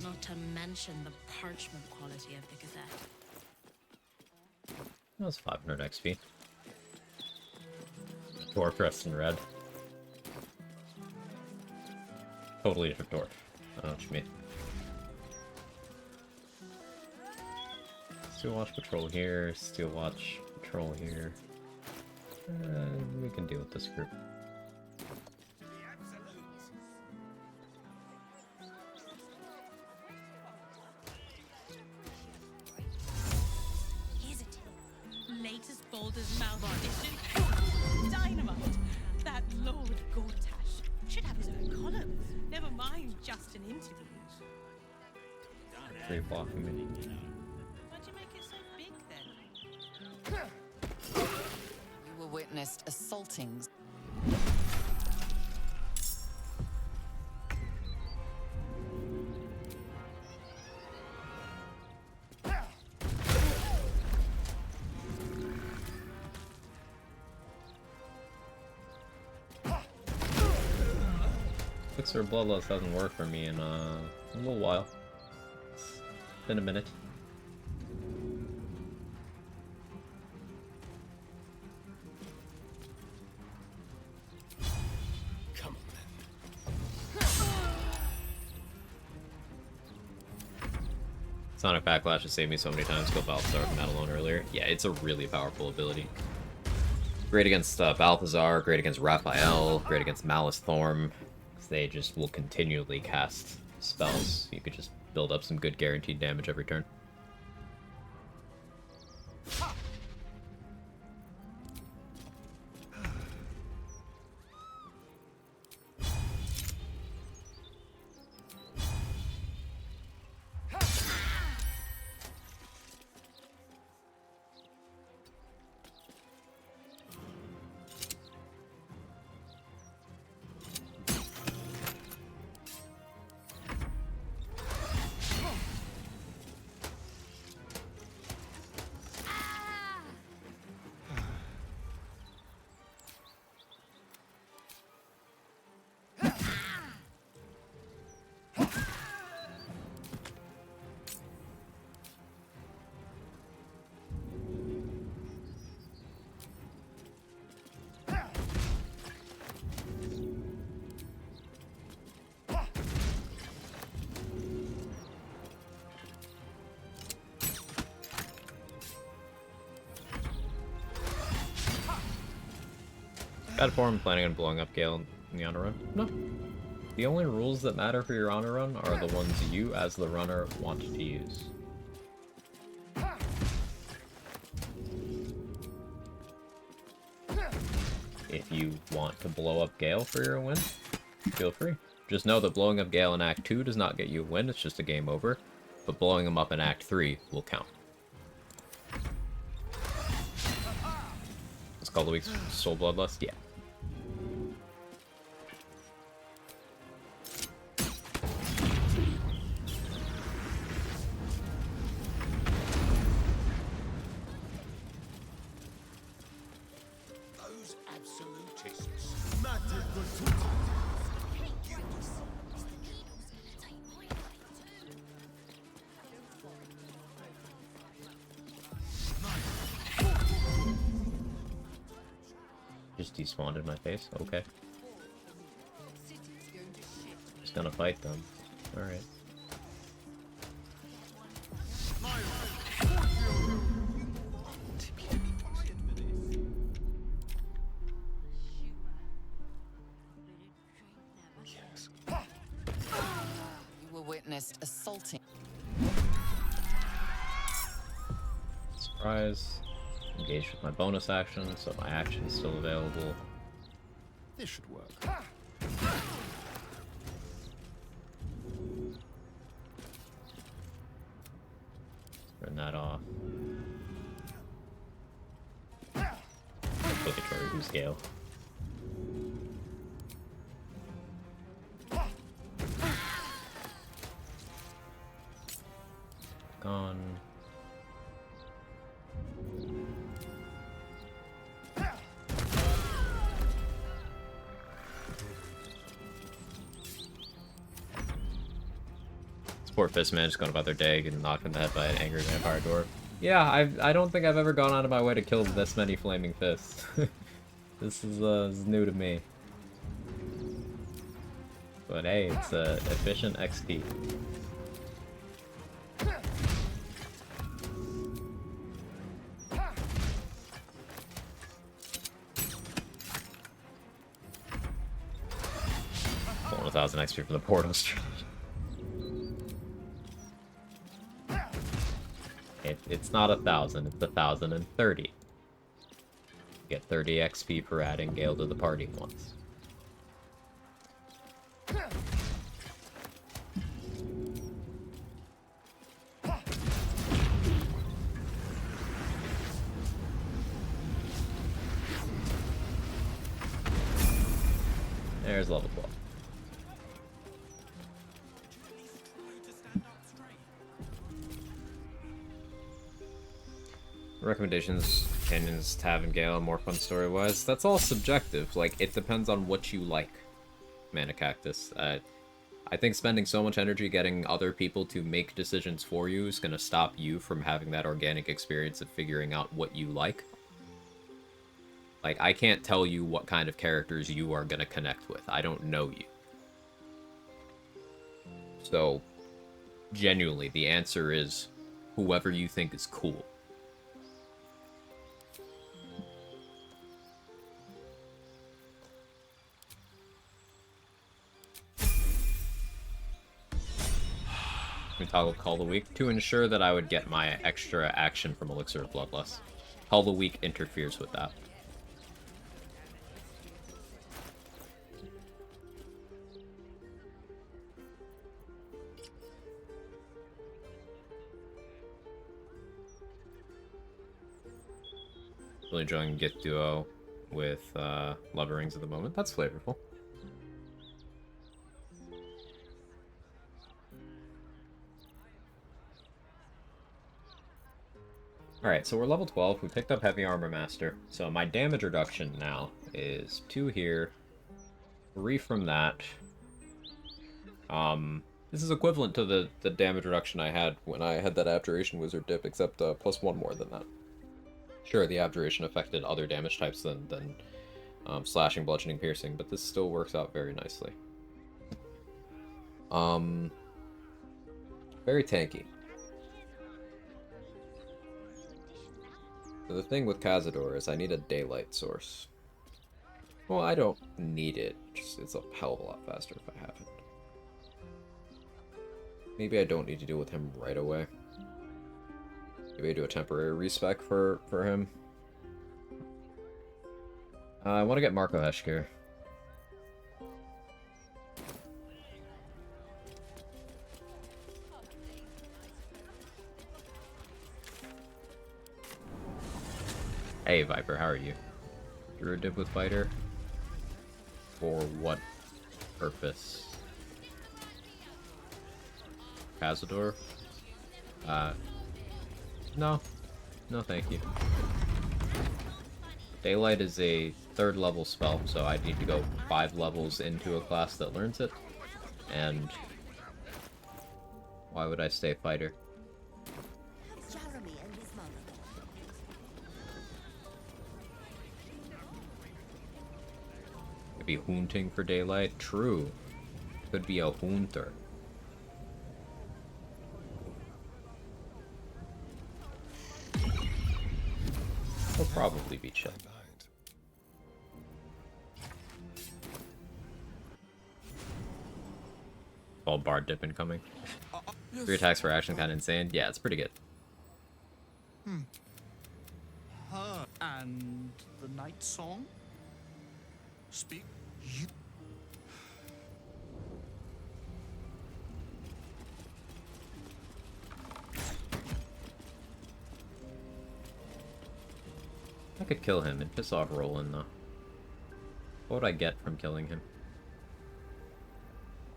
Not to mention the parchment quality of the Gazette. That was 500 XP. Dwarf dressed in red. Totally different dwarf. I don't know what you mean. Steel Watch Patrol here, Steel Watch Patrol here. We can deal with this group. quite as bold as malediction. Dynamite! That Lord Gortash should have his own column. Never mind just an interlude. Free blocking me. Why'd you make it so big then? You were witnessed assaulting. Elixir Bloodlust hasn't worked for me in a little while. It's been a minute. Come on then. Sonic Backlash has saved me so many times. Go Balthazar from that alone earlier. Yeah, it's a really powerful ability. Great against Balthazar, great against Raphael, great against Malice Thorm. They just will continually cast spells. You could just build up some good guaranteed damage every turn. Bad form, planning on blowing up Gale in the honor run? No. The only rules that matter for your honor run are the ones you, as the runner, want to use. If you want to blow up Gale for your win, feel free. Just know that blowing up Gale in Act 2 does not get you a win, it's just a game over. But blowing him up in Act 3 will count. It's called the week's Soul Bloodlust? Yeah. Those absolutists. Just despawned in my face? Okay. Just gonna fight them. Alright. You were witnessed assaulting. Surprise. Engaged with my bonus action, so my action's still available. This should work. Turn that off. Obligatory who's Gale. Gone. Poor Fistman just going about their day, getting knocked in the head by an angry vampire dwarf. Yeah, I don't think I've ever gone out of my way to kill this many flaming fists. This is new to me. But hey, it's efficient XP. Pulling 1,000 XP from the portal stream. It's not 1,000, it's 1,030. get 30 XP for adding Gale to the party once. There's level 12. Recommendations, Canyon's Tavern Gale, more fun story-wise. That's all subjective. Like, it depends on what you like, Mana Cactus. I think spending so much energy getting other people to make decisions for you is going to stop you from having that organic experience of figuring out what you like. Like, I can't tell you what kind of characters you are going to connect with. I don't know you. So, genuinely, the answer is whoever you think is cool. We toggle Call the Weak to ensure that I would get my extra action from Elixir of Bloodlust. Call the Weak interferes with that. Really enjoying Gift Duo with Lover Rings at the moment. That's flavorful. Alright, so we're level 12. We picked up Heavy Armor Master. So my damage reduction now is 2 here, 3 from that. This is equivalent to the damage reduction I had when I had that Abjuration Wizard dip, except plus 1 more than that. Sure, the Abjuration affected other damage types than slashing, bludgeoning, piercing, but this still works out very nicely. Very tanky. So the thing with Cazador is I need a daylight source. Well, I don't need it, just it's a hell of a lot faster if I have it. Maybe I don't need to deal with him right away. Maybe I do a temporary respec for him. I want to get Marco Heshkir. Hey Viper, how are you? You're a dip with fighter? For what purpose? Cazador? No. No thank you. Daylight is a 3rd level spell, so I need to go 5 levels into a class that learns it. And why would I stay fighter? Could be haunting for daylight. True. Could be a haunter. Will probably be chill. All bard dip incoming. 3 attacks for action, kind of insane. Yeah, it's pretty good. And the night song? Speak. You. I could kill him and piss off Roland, though. What would I get from killing him?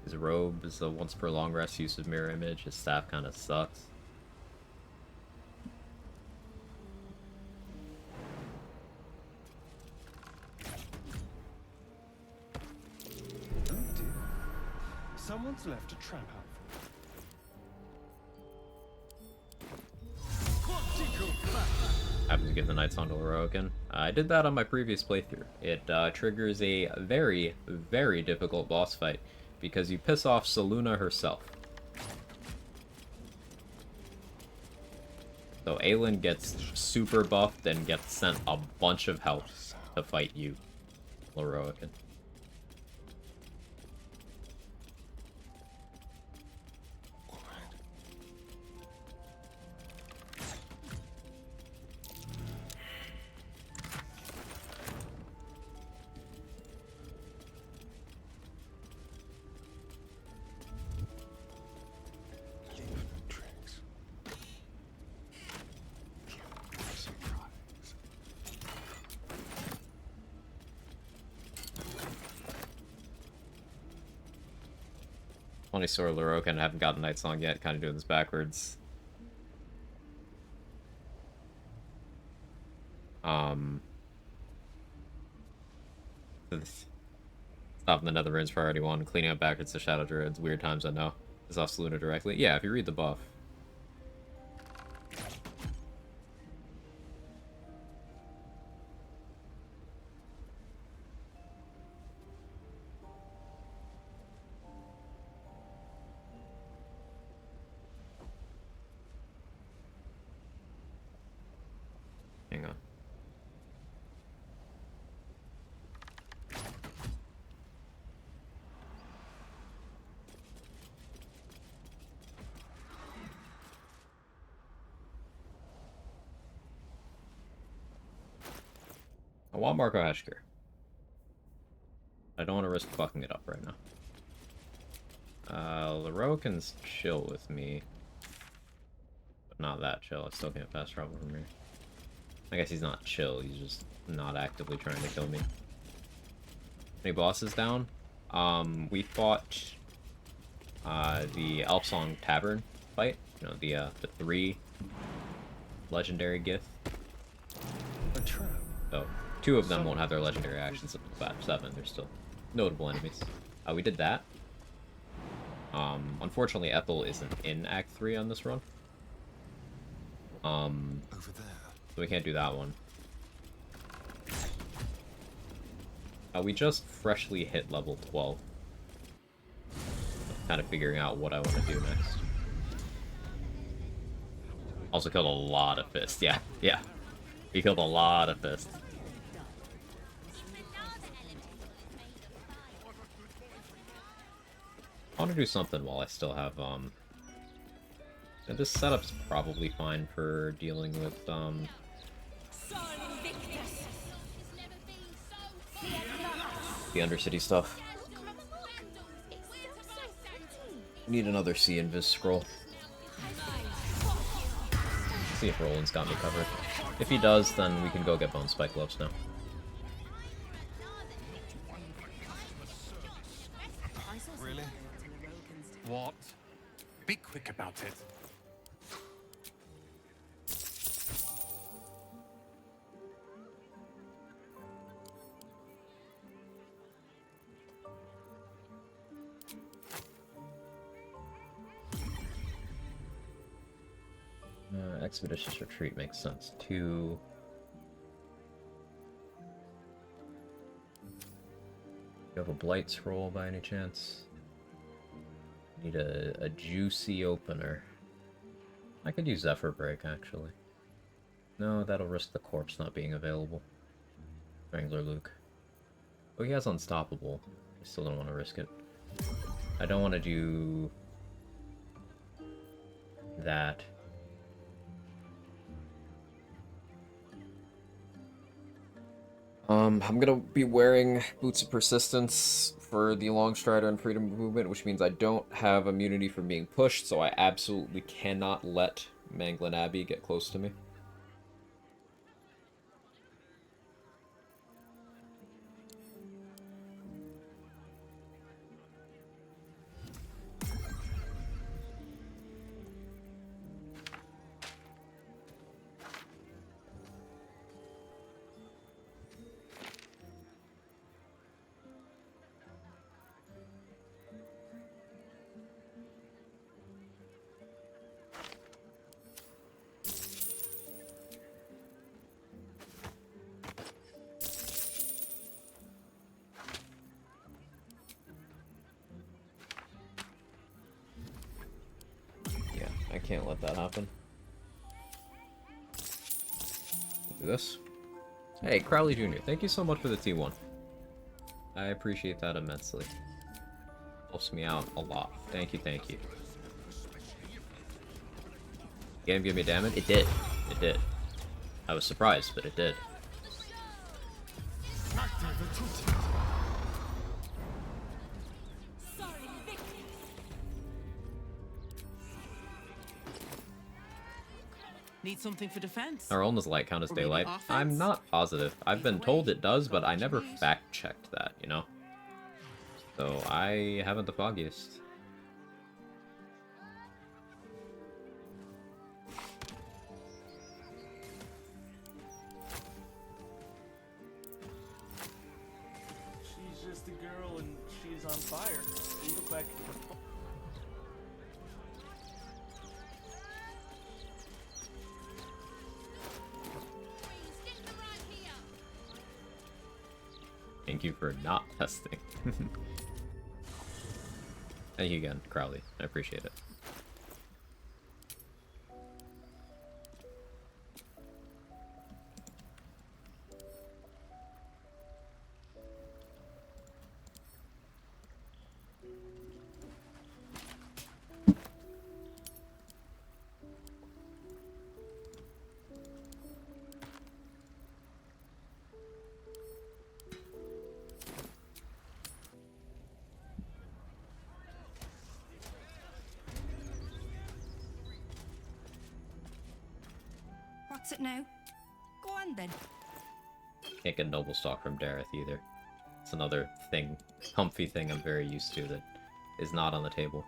His robe is a once per long rest use of mirror image. His staff kind of sucks. Oh dear. Someone's left a trap out Happens to get the Knights onto Heroican. I did that on my previous playthrough. It triggers a very, very difficult boss fight because you piss off Selûne herself. So Aelin gets super buffed and gets sent a bunch of help to fight you, Heroican. Funny story, Laroque, and I haven't gotten Night Song yet, kind of doing this backwards. Stopping the Nether Runes Priority 1, cleaning up backwards to Shadow Druids, Weird Times I Know. Is off Seluna directly. Yeah, if you read the buff. Hang on. I want Marco Hashker. I don't want to risk fucking it up right now. Laro can chill with me. But not that chill. I still can't fast travel from here. I guess he's not chill, he's just not actively trying to kill me. Any bosses down? We fought the Elfsong Tavern fight. You know, the 3 legendary gith. So 2 of them won't have their legendary actions until batch 7. They're still notable enemies. We did that. Unfortunately, Ethel isn't in Act 3 on this run. Over there. So we can't do that one. We just freshly hit level 12. Kind of figuring out what I want to do next. Also killed a lot of fists. Yeah, yeah. We killed a lot of fists. I want to do something while I still have, and this setup's probably fine for dealing with, the Undercity stuff. Need another C Invis scroll. See if Roland's got me covered. If he does, then we can go get Bone Spike Gloves now. Really? What? Be quick about it. Expeditious Retreat makes sense too. You have a Blight Scroll by any chance? Need a juicy opener. I could use Zephyr Break, actually. No, that'll risk the corpse not being available. Wrangler Luke. Oh, he has Unstoppable. I still don't want to risk it. I don't want to do that. I'm gonna be wearing Boots of Persistence for the Longstrider and Freedom Movement, which means I don't have immunity from being pushed, so I absolutely cannot let Manglin Abbey get close to me. I can't let that happen. Do this. Hey, Crowley Jr., thank you so much for the T1. I appreciate that immensely. Helps me out a lot. Thank you, thank you. Game give me damage? It did. It did. I was surprised, but it did. Need something for defense? Our own does light count as Or maybe daylight? offense? I'm not positive. I've been told it does, but I never fact-checked that, you know? So I haven't the foggiest. on fire. You look like... Thank you for not testing. Thank you again, Crowley. I appreciate it. What's it now? Go on then. Can't get noble stock from Dareth either. It's another thing, comfy thing I'm very used to that is not on the table.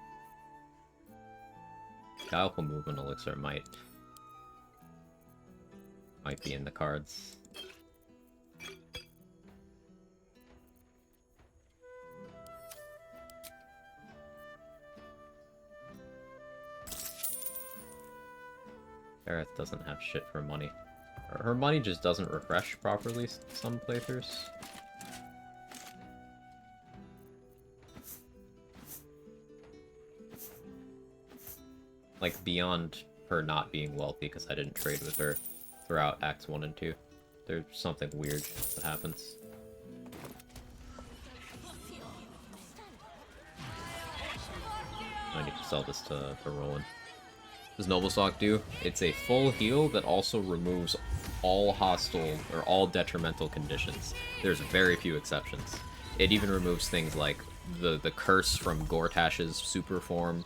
Guileful movement elixir might be in the cards. Dareth doesn't have shit for money. Her money just doesn't refresh properly some playthroughs. Like, beyond her not being wealthy because I didn't trade with her throughout Acts 1 and 2. There's something weird that happens. I need to sell this to Roland. What does Noble Stock do? It's a full heal that also removes all hostile or all detrimental conditions. There's very few exceptions. It even removes things like the curse from Gortash's super form.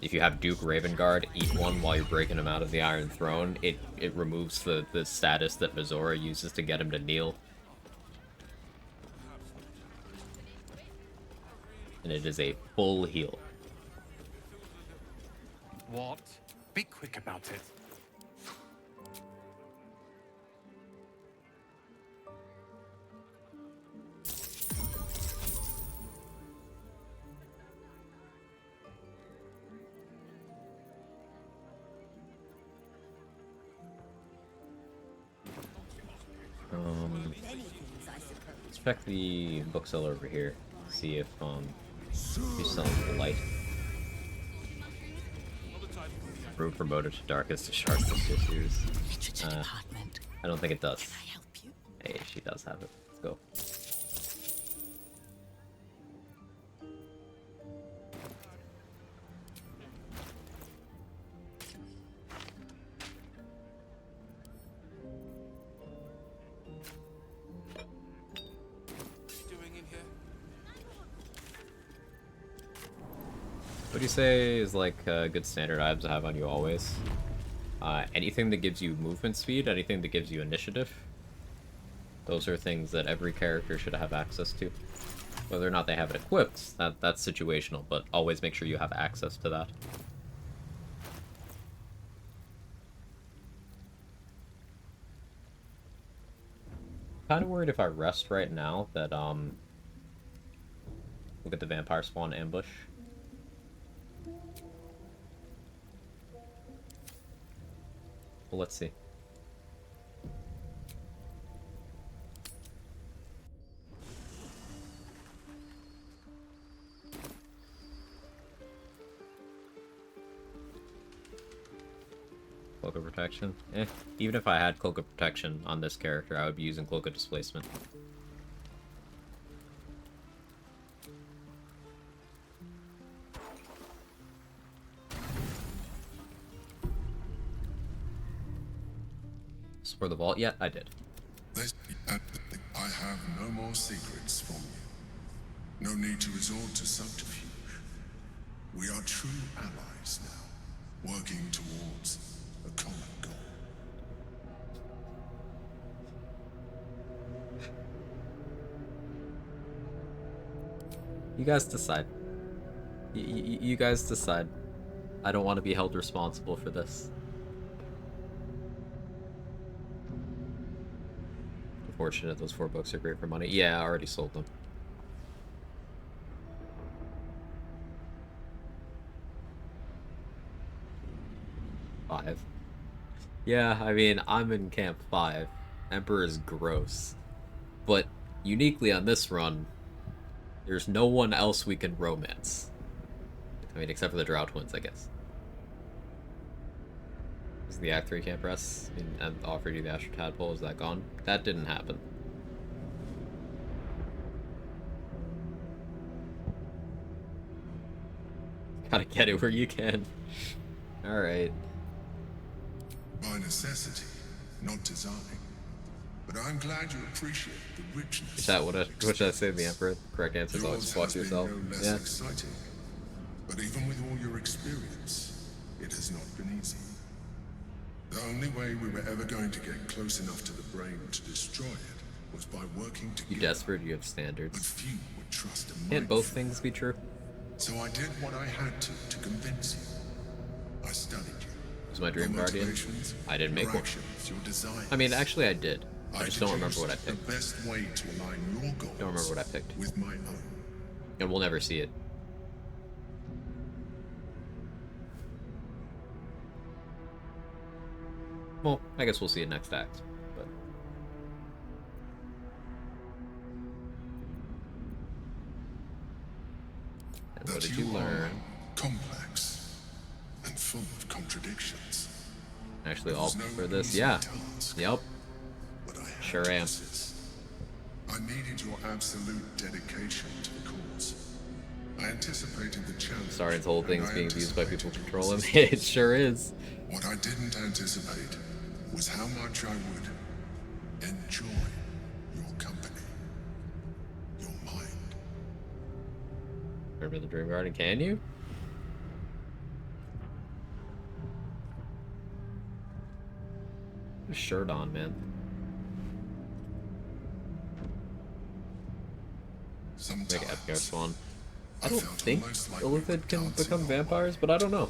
If you have Duke Ravengard eat one while you're breaking him out of the Iron Throne, it removes the status that Mizora uses to get him to kneel. And it is a full heal. What? Be quick about it. Let's check the bookseller over here. See if he's selling the light. Room promoted to darkest to sharpest issues. I don't think it does. Can I help you? Hey, she does have it. Let's go. What do you say is like good standard items to have on you always? Anything that gives you movement speed, anything that gives you initiative. Those are things that every character should have access to. Whether or not they have it equipped, that's situational, but always make sure you have access to that. Kind of worried if I rest right now that we'll get the vampire spawn ambush. Well, let's see. Cloak of Protection? Even if I had Cloak of Protection on this character, I would be using Cloak of Displacement. For the vault? Yeah, I did. I have no more secrets from you. No need to resort to subterfuge. We are true allies now, working towards a common goal. You guys decide. You guys decide. I don't want to be held responsible for this. Unfortunate, those 4 books are great for money. Yeah, I already sold them. 5. Yeah, I mean, I'm in Camp 5. Emperor is gross. But uniquely on this run, there's no one else we can romance. I mean, except for the Drow twins, I guess. Is the Act 3 Camp Rest? I mean, and offered you the Astral Tadpole, is that gone? That didn't happen. Gotta get it where you can. Alright. By necessity, not design. But I'm glad you appreciate the richness. Chat, what should I say to the Emperor? The correct answer is always fuck yourself. No less Yeah. exciting. But even with all your experience, it has not been easy. The only way we were ever going to get close enough to the brain to destroy it was by working together. You desperate, you have standards. But few would trust a mind. Can't both things be true? So I did what I had to convince you. I studied you. Was my dream guardian? I didn't make one. Your desires. I mean, actually I did. I just don't remember what I picked. The best way to align your goals Don't remember what I picked. with my own. And we'll never see it. Well, I guess we'll see it next act, but... And what did you learn? Complex and full of contradictions. Actually, all for this? Yeah. Yep. Sure am. I needed your absolute dedication to the cause. I anticipated the challenge. Saurian's whole thing's being used by people who control him. It sure is. What I didn't anticipate was how much I would enjoy your company, your mind. Remember the Dream Garden, can you? Put a shirt on, man. Like Epgar Swan. I don't think Illithid can become vampires, but I don't know.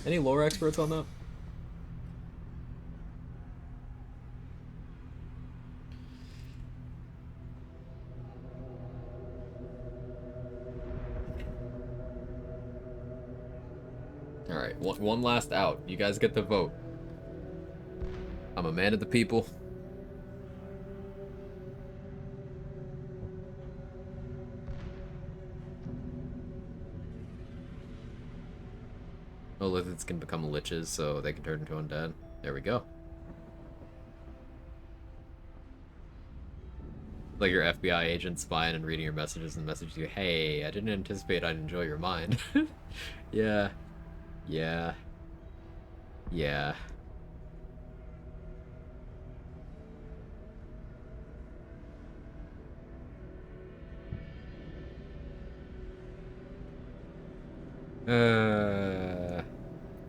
Any lore experts on that? Alright, one last out. You guys get the vote. I'm a man of the people. Oh, Lithids can become liches, so they can turn into undead. There we go. Like your FBI agent spying and reading your messages and message you, hey, I didn't anticipate I'd enjoy your mind. Yeah. Yeah. Yeah.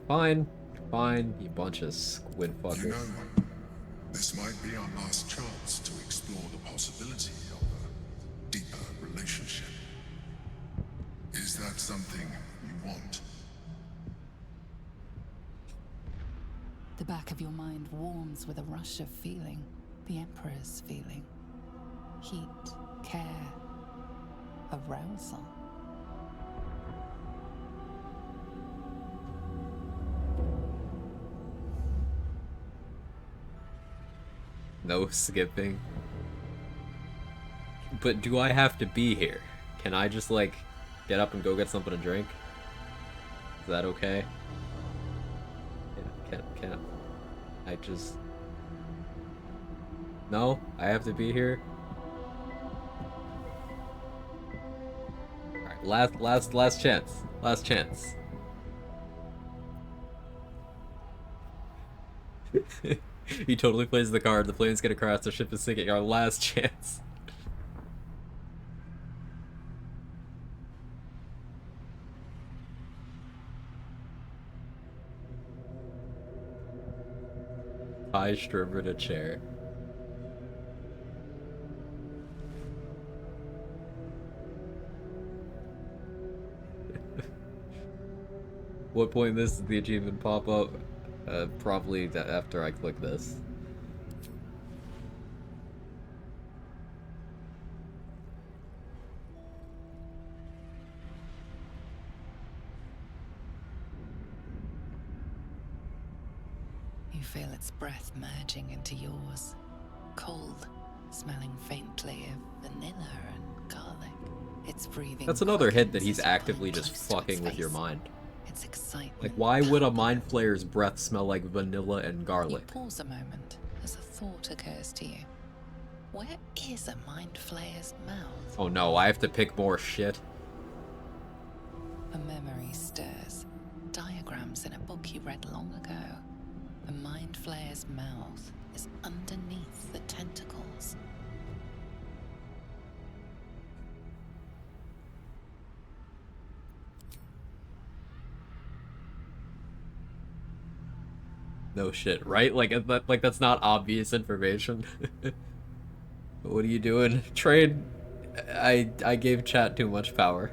Fine. Fine, you bunch of squid fuckers. You know, this might be our last chance to explore the possibility of a deeper relationship. Is that something you want? The back of your mind warms with a rush of feeling. The Emperor's feeling. Heat, care, arousal. No skipping. But do I have to be here? Can I just, like, get up and go get something to drink? Is that okay? Can I just... No? I have to be here? Alright, last chance. Last chance. He totally plays the card. The plane's gonna crash, the ship is sinking. Our last chance. Tie Stripper in a chair. What point in this does the achievement pop up? Probably after I click this. You feel its breath merging into yours. Cold, smelling faintly of vanilla and garlic. It's breathing. That's another hint that quickens he's as you pull actively just close to its fucking with your face. mind. Its excitement. Like, why would a mind flayer's breath smell like vanilla and garlic? You pause a moment as a thought occurs to you. Where is a mind flayer's mouth? Oh no, I have to pick more shit. A memory stirs. Diagrams in a book you read long ago. The mind flayer's mouth is underneath the tentacles. No shit, right? Like that's not obvious information. What are you doing? Trade. I gave chat too much power.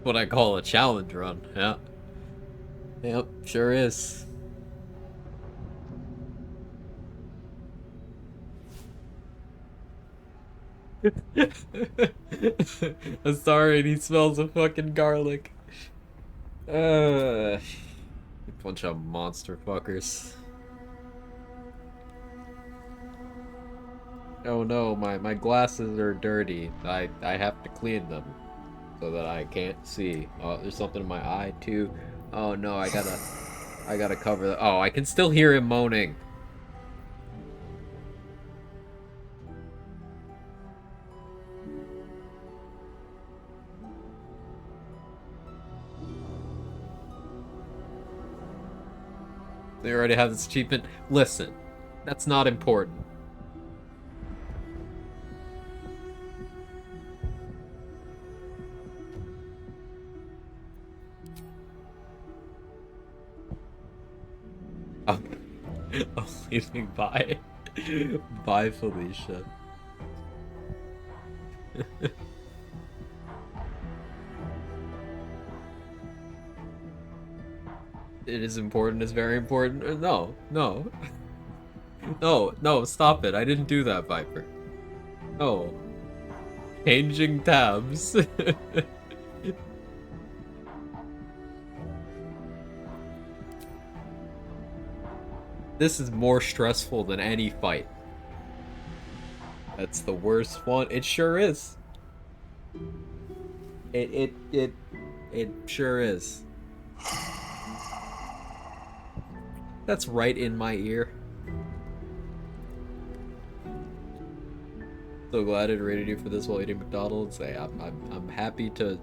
What I call a challenge run, yeah. Yep, sure is. I'm sorry, and he smells of fucking garlic. Bunch of monster fuckers. Oh no, my glasses are dirty. I have to clean them so that I can't see. Oh, there's something in my eye too. Oh no, I gotta cover that. Oh, I can still hear him moaning. They already have this achievement. Listen, that's not important. Oh, I'm leaving. Bye. Bye, Felicia. It is important, it's very important. No, no. No, no, stop it. I didn't do that, Viper. No. Changing tabs. This is more stressful than any fight. That's the worst one. It sure is. It sure is. That's right in my ear. So glad I rated you for this while eating McDonald's. Hey, I'm happy to.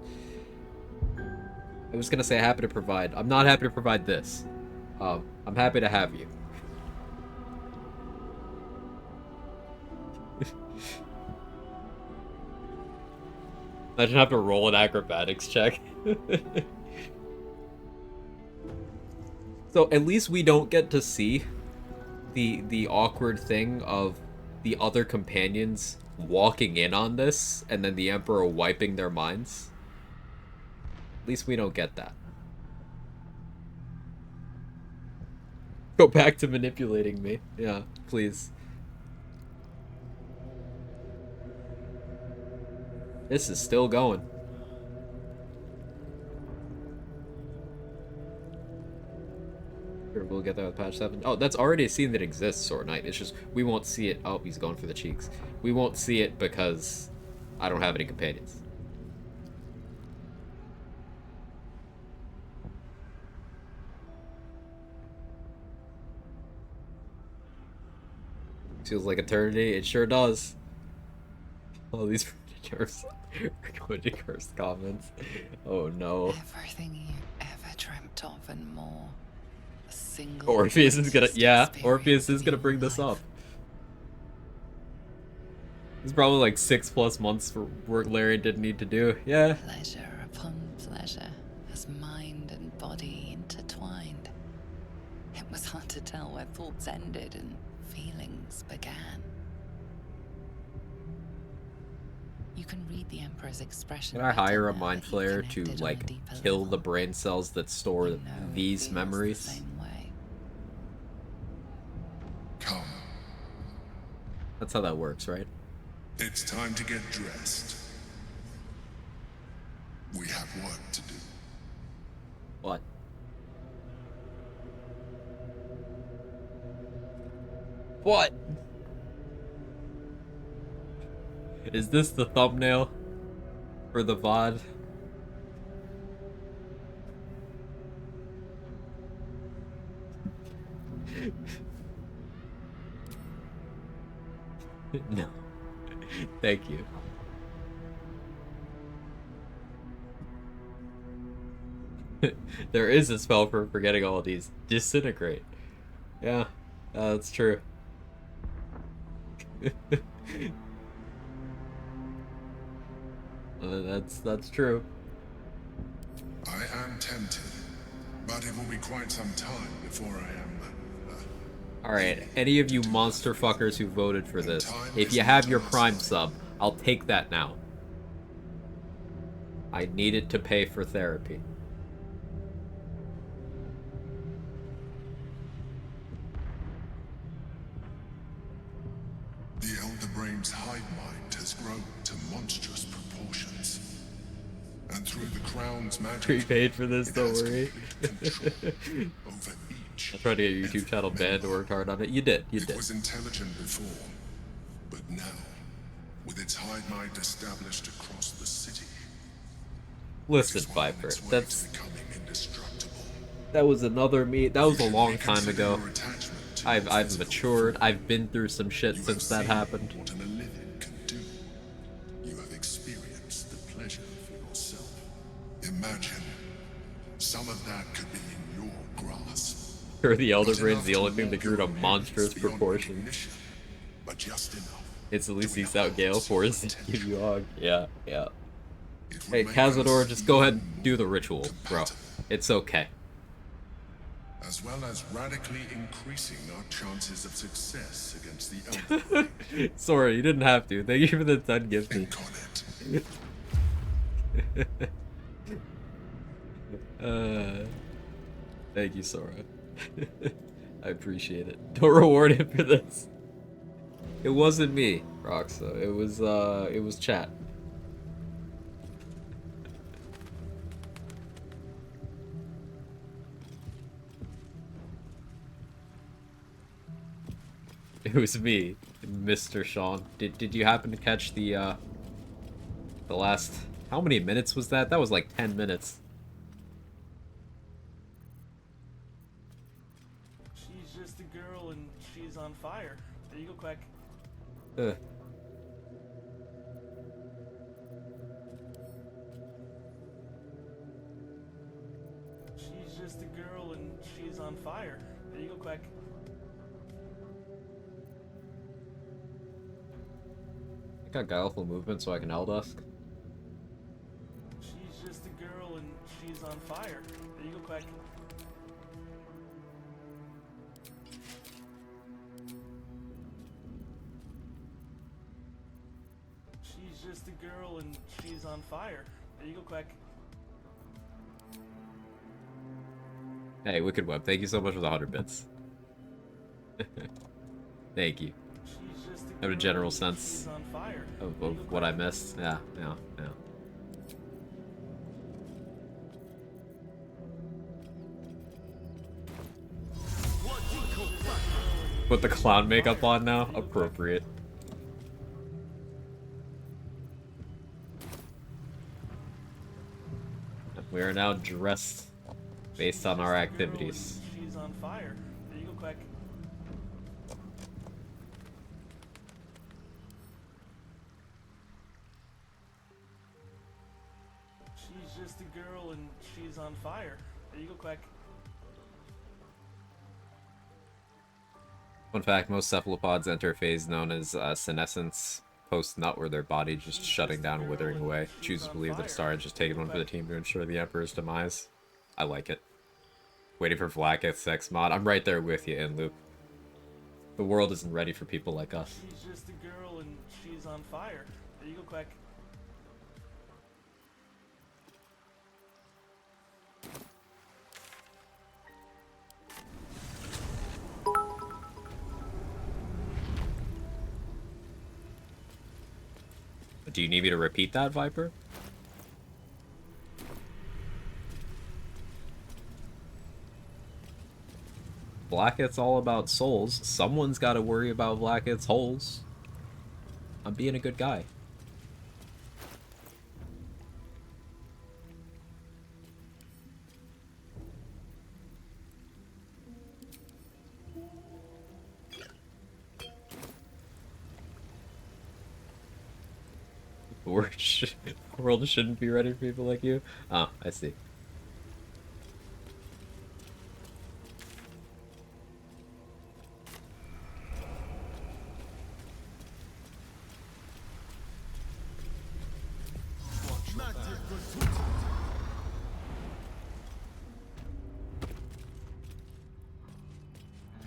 I was gonna say happy to provide. I'm not happy to provide this. I'm happy to have you. Imagine having to roll an acrobatics check. So at least we don't get to see the awkward thing of the other companions walking in on this and then the Emperor wiping their minds. At least we don't get that. Go back to manipulating me. Yeah, please. This is still going. Sure, we'll get that with patch 7. Oh, that's already a scene that exists, Sword Knight. It's just, we won't see it. Oh, he's going for the cheeks. We won't see it because I don't have any companions. Feels like eternity. It sure does. All these cursed comments. Oh no. Everything you ever dreamt of and more. A single Orpheus is gonna, yeah, Orpheus is gonna bring this up. It's probably like 6+ months for work Larry didn't need to do. Yeah. Pleasure upon pleasure, as mind and body intertwined. It was hard to tell where thoughts ended and feelings began. You can read the Emperor's expression. Can I hire a mind flayer to like kill the brain cells that store these memories? Come. That's how that works, right? It's time to get dressed. We have work to do. What? What? Is this the thumbnail for the VOD? No. Thank you. There is a spell for forgetting all of these. Disintegrate. Yeah, that's true. That's true. I am tempted, but it will be quite some time before I am. Alright, any of you monster fuckers who voted for this, if you have your Prime sub, I'll take that now. I need it to pay for therapy. The Elder Brain's hive mind has grown to monstrous proportions. And through the Crown's magic... Prepaid for this, don't worry. over each... I tried to get your YouTube channel banned or worked hard on it. You did, you did. It was intelligent before, but now, with its hive mind established across the city... Listen, Viper, that was another me. That was a long time ago. I've matured. I've been through some shit since that happened. What an Illithid can do. You have experienced the pleasure for yourself. Imagine some of that could be in your grasp. Or the Elder Brain's the only thing that grew to monstrous proportions. But just enough. It's at least seeks out Gale Force to give you hog. Yeah, yeah. Hey, Cazador, just go ahead and do the ritual, bro. It's okay. As well as radically increasing our chances of success against the Elder Brain. Sorry, you didn't have to. Thank you for the 10 gift me. Thank you, Sora. I appreciate it. Don't reward him for this. It wasn't me, Roxa. It was chat. It was me, Mr. Sean. Did you happen to catch the last... How many minutes was that? That was like 10 minutes. She's just a girl and she's on fire. There you go, Quag. She's just a girl and she's on fire. There you go, Quag. I got guileful movement so I can Eldusk. She's just a girl and she's on fire. There you go, Quag. She's just a girl and she's on fire. There you go, Quag. Hey, Wicked Web, thank you so much for the 100 bits. Thank you. I have a general sense of what I missed. Yeah. Put the clown makeup on now? Appropriate. We are now dressed based on our activities. She's on fire. There you go, Quag. She's just a girl and she's on fire. There you go, Quag. Fun fact, most cephalopods enter a phase known as senescence post-nut, where their body just shutting down and withering away. Choose to believe that a star has just taken one for the team to ensure the Emperor's demise. I like it. Waiting for Vlaakith's sex mod. I'm right there with you, Inloop. The world isn't ready for people like us. She's just a girl and she's on fire. There you go, Quag. Do you need me to repeat that, Viper? Blacket's all about souls. Someone's got to worry about Blacket's holes. I'm being a good guy. The world shouldn't be ready for people like you. Ah, I see.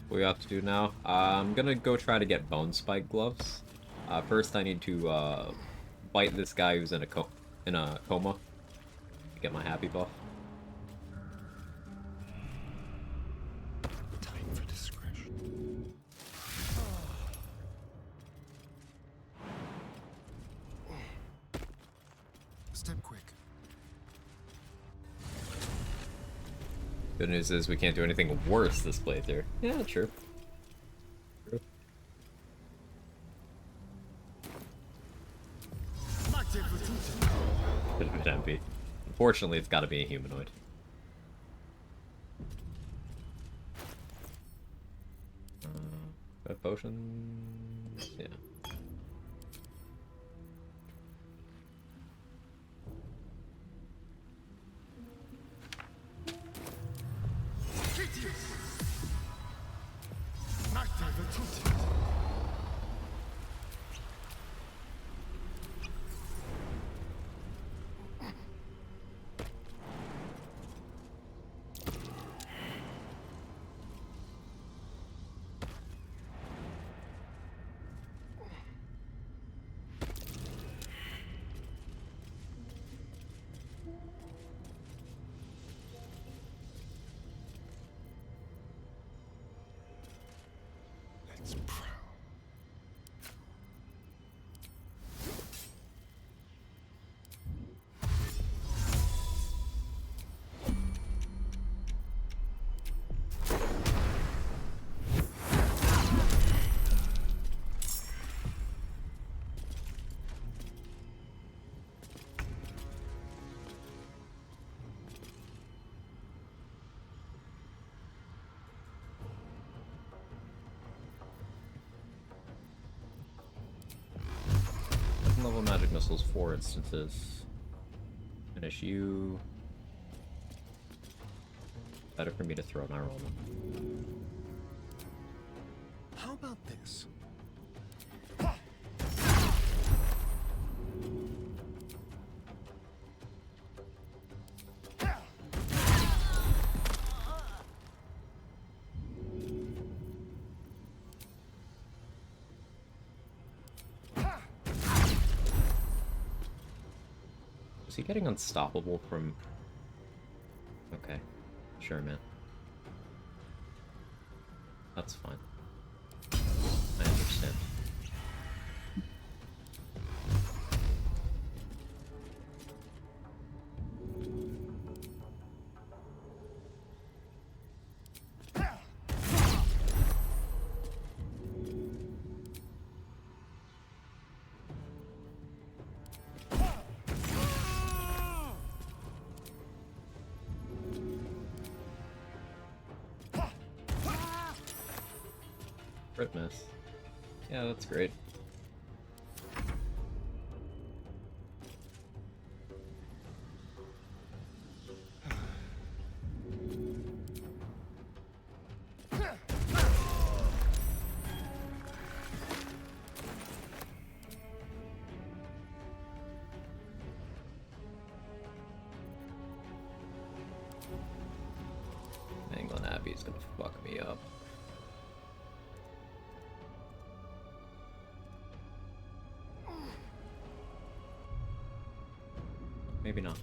What we have to do now? I'm gonna go try to get bone spike gloves. First, I need to bite this guy who's in a coma to get my happy buff. Time for discretion. Step quick. Good news is we can't do anything worse this playthrough. Yeah, true. Could have been MP. Unfortunately, it's got to be a humanoid. Got potions? Yeah. Let's prowl. Level magic missiles, 4 instances. Finish you. Better for me to throw and I roll them. How about this? Is he getting unstoppable from... Okay. Sure, man. That's fine. I understand. Crit miss. Yeah, that's great. England Abbey's gonna fuck me up. Maybe not.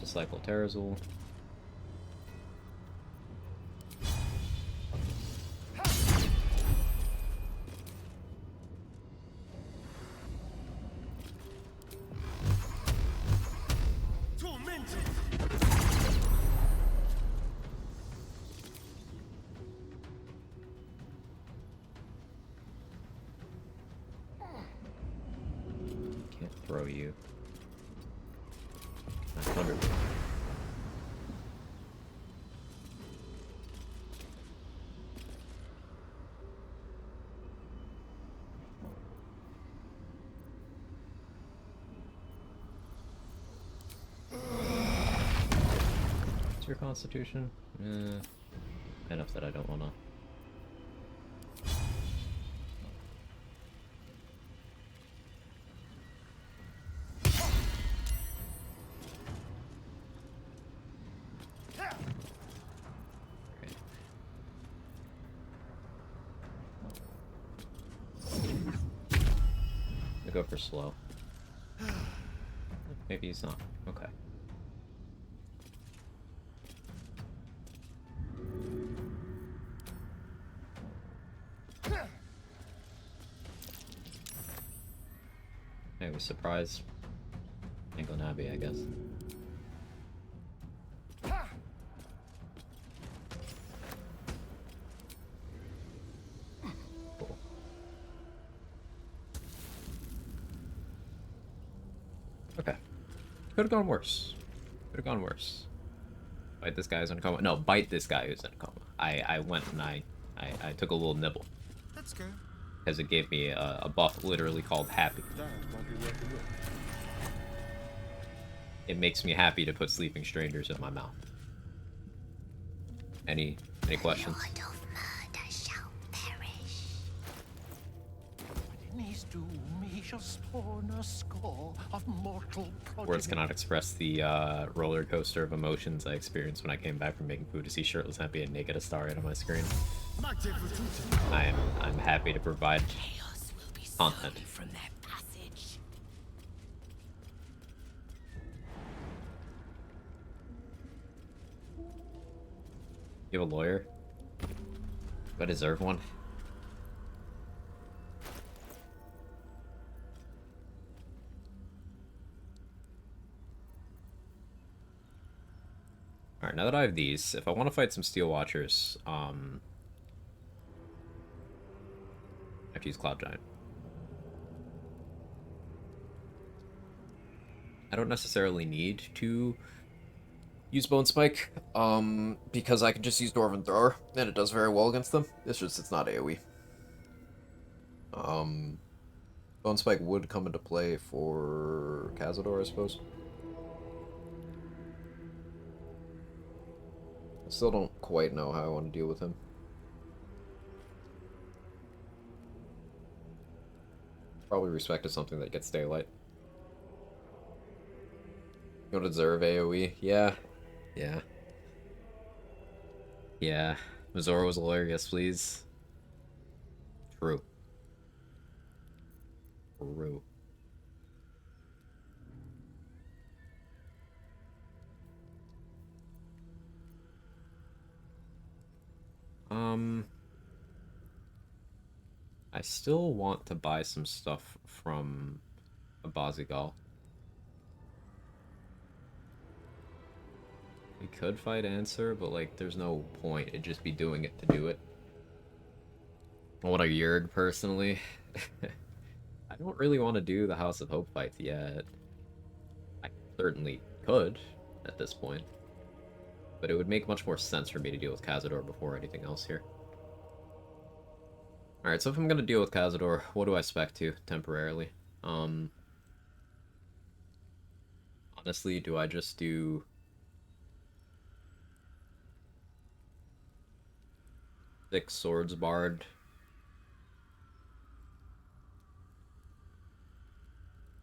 Disciple Terrazul. Can't throw you. That's 100. What's your constitution? Enough that I don't wanna. I go for slow. Maybe he's not. Okay. I was surprised. Ain't gonna be, I guess. Cool. Okay. Could have gone worse. Could have gone worse. Bite this guy who's in coma. No, bite this guy who's in coma. I went and I took a little nibble. Let's go. Because it gave me a buff literally called happy. That might be worth a look. It makes me happy to put sleeping strangers in my mouth. Any questions? In his doom, he shall spawn a score of mortal progeny. Words cannot express the roller coaster of emotions I experienced when I came back from making food to see shirtless, happy, and naked Astarion on my screen. I'm happy to provide content. From that passage. You have a lawyer? Do I deserve one? Alright, now that I have these, if I want to fight some Steel Watchers, I have to use Cloud Giant. I don't necessarily need to use Bone Spike, because I can just use Dwarven Thrower, and it does very well against them. It's just, it's not AoE. Bone Spike would come into play for Cazador, I suppose. I still don't quite know how I want to deal with him. Probably Respect is something that gets daylight. You don't deserve AoE? Yeah. Yeah. Yeah. Mazora was a lawyer, yes please. True. True. I still want to buy some stuff from Abazigal. We could fight Answer, but like, there's no point. It'd just be doing it to do it. I want a Yurg, personally. I don't really want to do the House of Hope fights yet. I certainly could, at this point. But it would make much more sense for me to deal with Cazador before anything else here. Alright, so if I'm gonna deal with Cazador, what do I spec to temporarily? Honestly, do I just do... Six Swords Bard?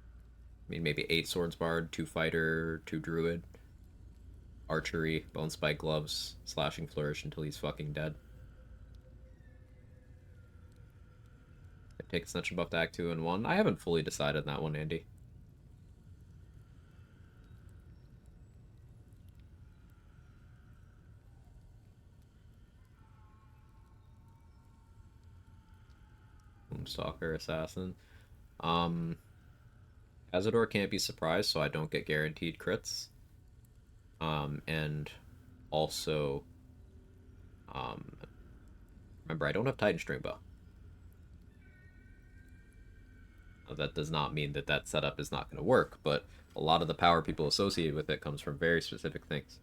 I mean, maybe 8 Swords Bard, 2 Fighter, 2 Druid. Archery, Bone Spike Gloves, Slashing Flourish until he's fucking dead. Take Ascension buff to Act 2 and 1. I haven't fully decided on that one, Andy. Gloomstalker Assassin. Cazador can't be surprised, so I don't get guaranteed crits. And also, remember, I don't have Titan String Bow. Now, that does not mean that that setup is not going to work, but a lot of the power people associated with it comes from very specific things.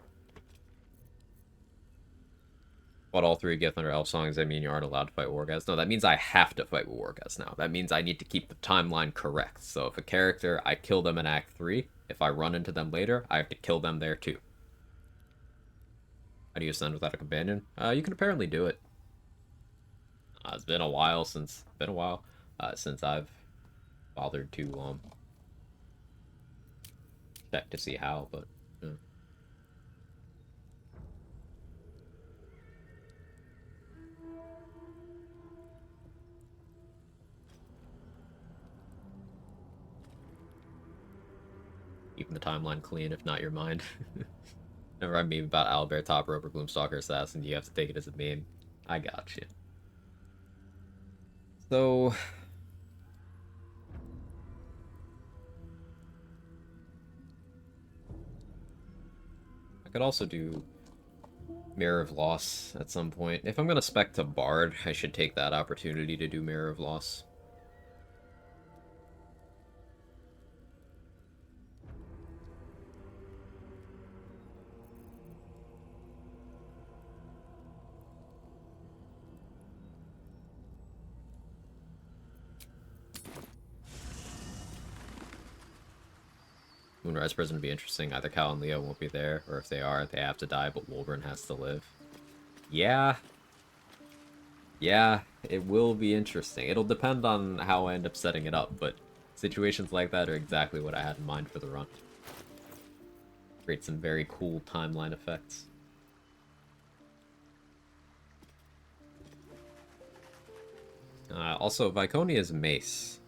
But all 3 Githland or Elf songs, I mean you aren't allowed to fight Wargas. No, that means I have to fight with Wargas now. That means I need to keep the timeline correct. So if a character, I kill them in Act 3, if I run into them later, I have to kill them there too. How do you ascend without a companion? You can apparently do it. It's been a while since I've bothered to check to see how, but yeah. Keeping the timeline clean, if not your mind. Whenever I meme about Owlbear, Top Rope, or Gloomstalker Assassin, you have to take it as a meme. I got you. So... I could also do Mirror of Loss at some point. If I'm gonna spec to Bard, I should take that opportunity to do Mirror of Loss. Moonrise Prison would be interesting. Either Cal and Leo won't be there, or if they are, they have to die, but Wolverine has to live. Yeah. Yeah, it will be interesting. It'll depend on how I end up setting it up, but situations like that are exactly what I had in mind for the run. Create some very cool timeline effects. Also, Viconia's mace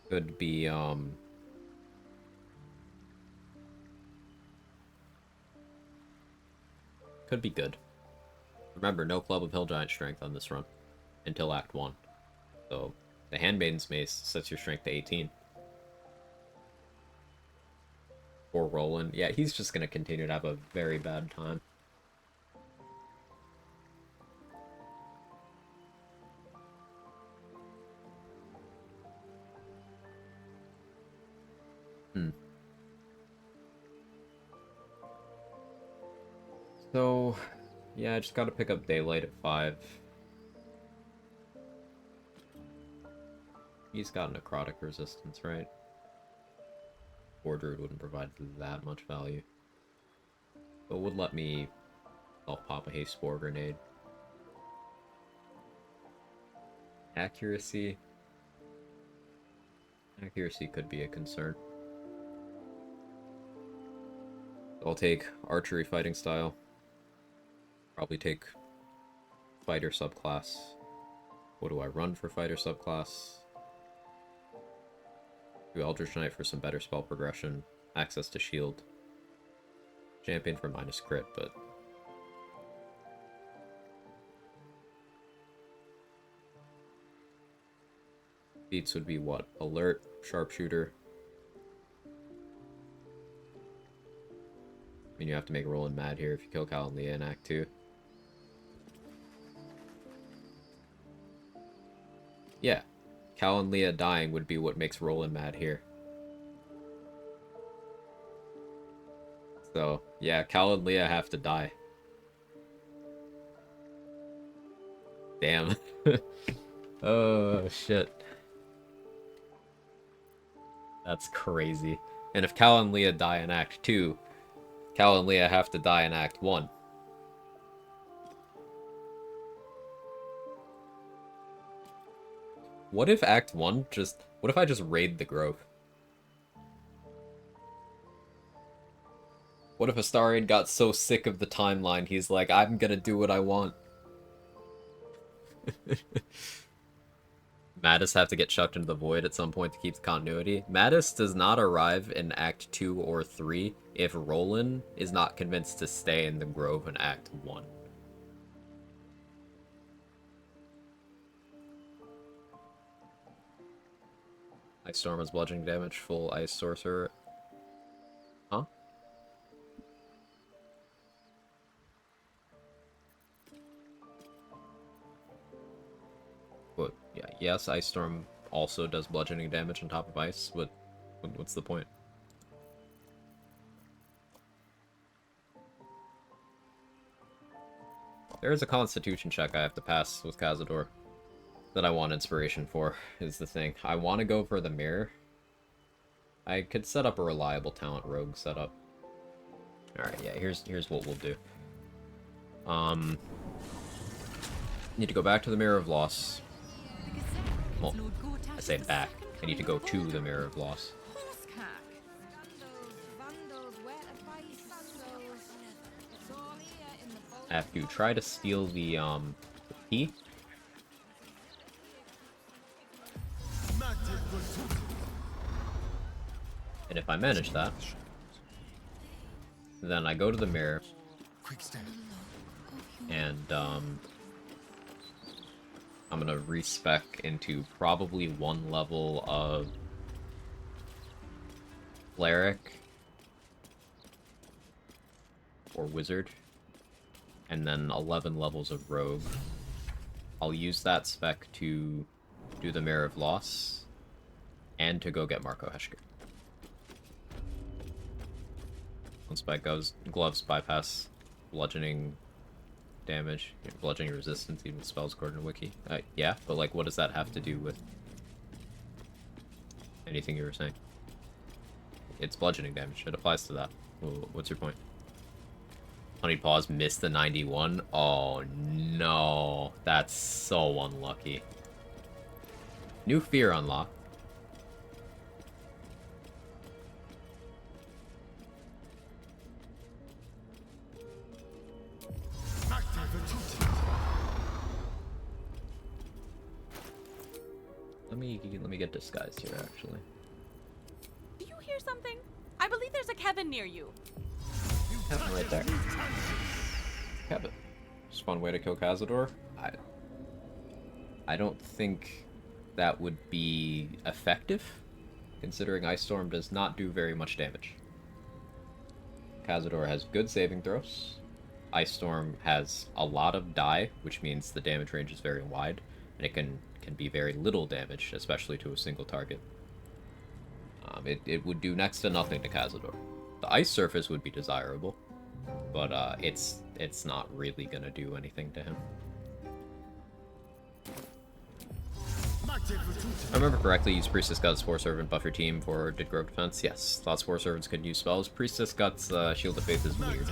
could be, could be good. Remember, no Club of Hill Giant strength on this run until Act 1. So, the Handmaiden's Mace sets your strength to 18. Poor Roland. Yeah, he's just going to continue to have a very bad time. So, yeah, I just gotta pick up Daylight at 5. He's got necrotic resistance, right? War Druid wouldn't provide that much value. But would let me pop a Haste Spore Grenade. Accuracy. Accuracy could be a concern. I'll take Archery Fighting Style. Probably take Fighter subclass. What do I run for Fighter subclass? Do Eldritch Knight for some better spell progression. Access to shield. Champion for minus crit, but... Beats would be what? Alert, Sharpshooter. I mean, you have to make Roland mad here if you kill Cal and Leah in Act 2. Yeah, Cal and Leah dying would be what makes Roland mad here. So, yeah, Cal and Leah have to die. Damn. Oh, shit. That's crazy. And if Cal and Leah die in Act 2, Cal and Leah have to die in Act 1. What if Act 1 just... What if I just raid the Grove? What if Astarion got so sick of the timeline, he's like, I'm gonna do what I want. Mattis have to get chucked into the void at some point to keep the continuity. Mattis does not arrive in Act 2 or 3 if Roland is not convinced to stay in the Grove in Act 1. Ice Storm has bludgeoning damage, full Ice Sorcerer. Huh? What? Yeah, yes, Ice Storm also does bludgeoning damage on top of ice, but what's the point? There is a Constitution check I have to pass with Cazador that I want inspiration for, is the thing. I want to go for the mirror. I could set up a reliable talent rogue setup. Alright, yeah, here's what we'll do. Need to go back to the Mirror of Loss. Well, I say back. I need to go to the Mirror of Loss. I have to try to steal the key. And if I manage that, then I go to the mirror, and I'm gonna respec into probably one level of cleric or wizard, and then 11 levels of rogue. I'll use that spec to do the Mirror of Loss and to go get Marco Heschker. One spec goes, gloves bypass bludgeoning damage, bludgeoning resistance, even spells according to wiki. Yeah, but like, what does that have to do with anything you were saying? It's bludgeoning damage. It applies to that. What's your point? Honey Paws missed the 91. Oh no, that's so unlucky. New fear unlock. Let me get disguised here, actually. Do you hear something? I believe there's a Kevin near you. Kevin right there. Kevin. Just fun way to kill Cazador. I don't think that would be effective, considering Ice Storm does not do very much damage. Cazador has good saving throws. Ice Storm has a lot of die, which means the damage range is very wide, and it can be very little damage, especially to a single target. It would do next to nothing to Cazador. The ice surface would be desirable, but it's not really gonna do anything to him. If I remember correctly, use Priestess Guts, Spore Servant, buff your team for did Grove Defense. Yes, thought Spore Servants could use spells. Priestess Guts, Shield of Faith is weird.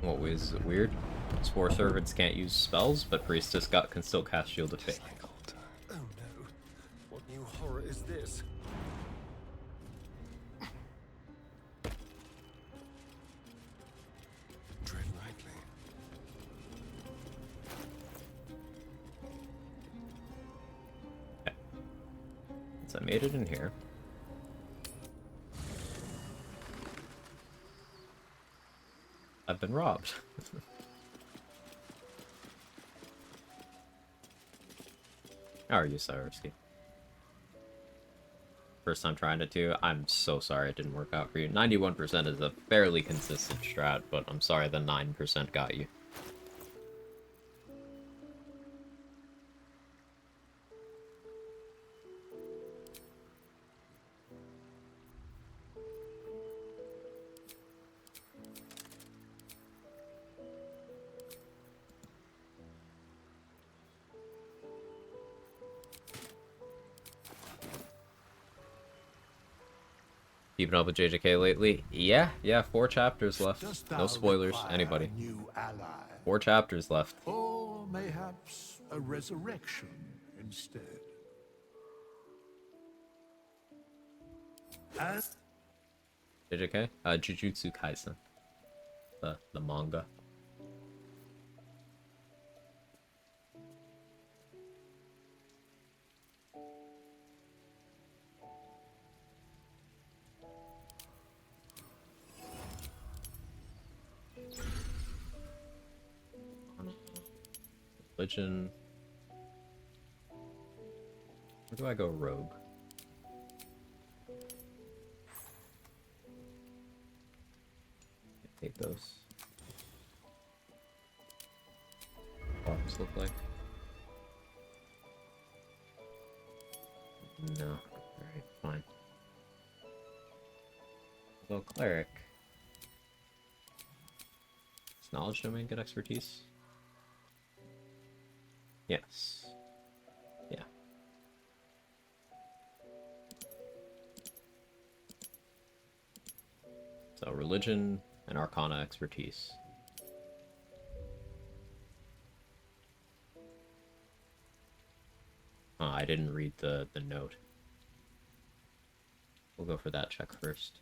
What was it weird? Spore Servants can't use spells, but Priestess Gut can still cast Shield of Faith. Oh no. What new horror is this? Tread lightly. Okay. So I made it in here. I've been robbed. How are you, Cyrusky? First time trying it too. I'm so sorry it didn't work out for you. 91% is a fairly consistent strat, but I'm sorry the 9% got you. Keeping up with JJK lately? Yeah, 4 chapters left. No spoilers, anybody. 4 chapters left. Or mayhaps a resurrection instead. As JJK? Jujutsu Kaisen. The manga. Religion. Where do I go rogue? Take those. Box look like? No. Alright, fine. So cleric. Does knowledge domain get expertise? Yes. Yeah. So religion and arcana expertise. I didn't read the note. We'll go for that check first.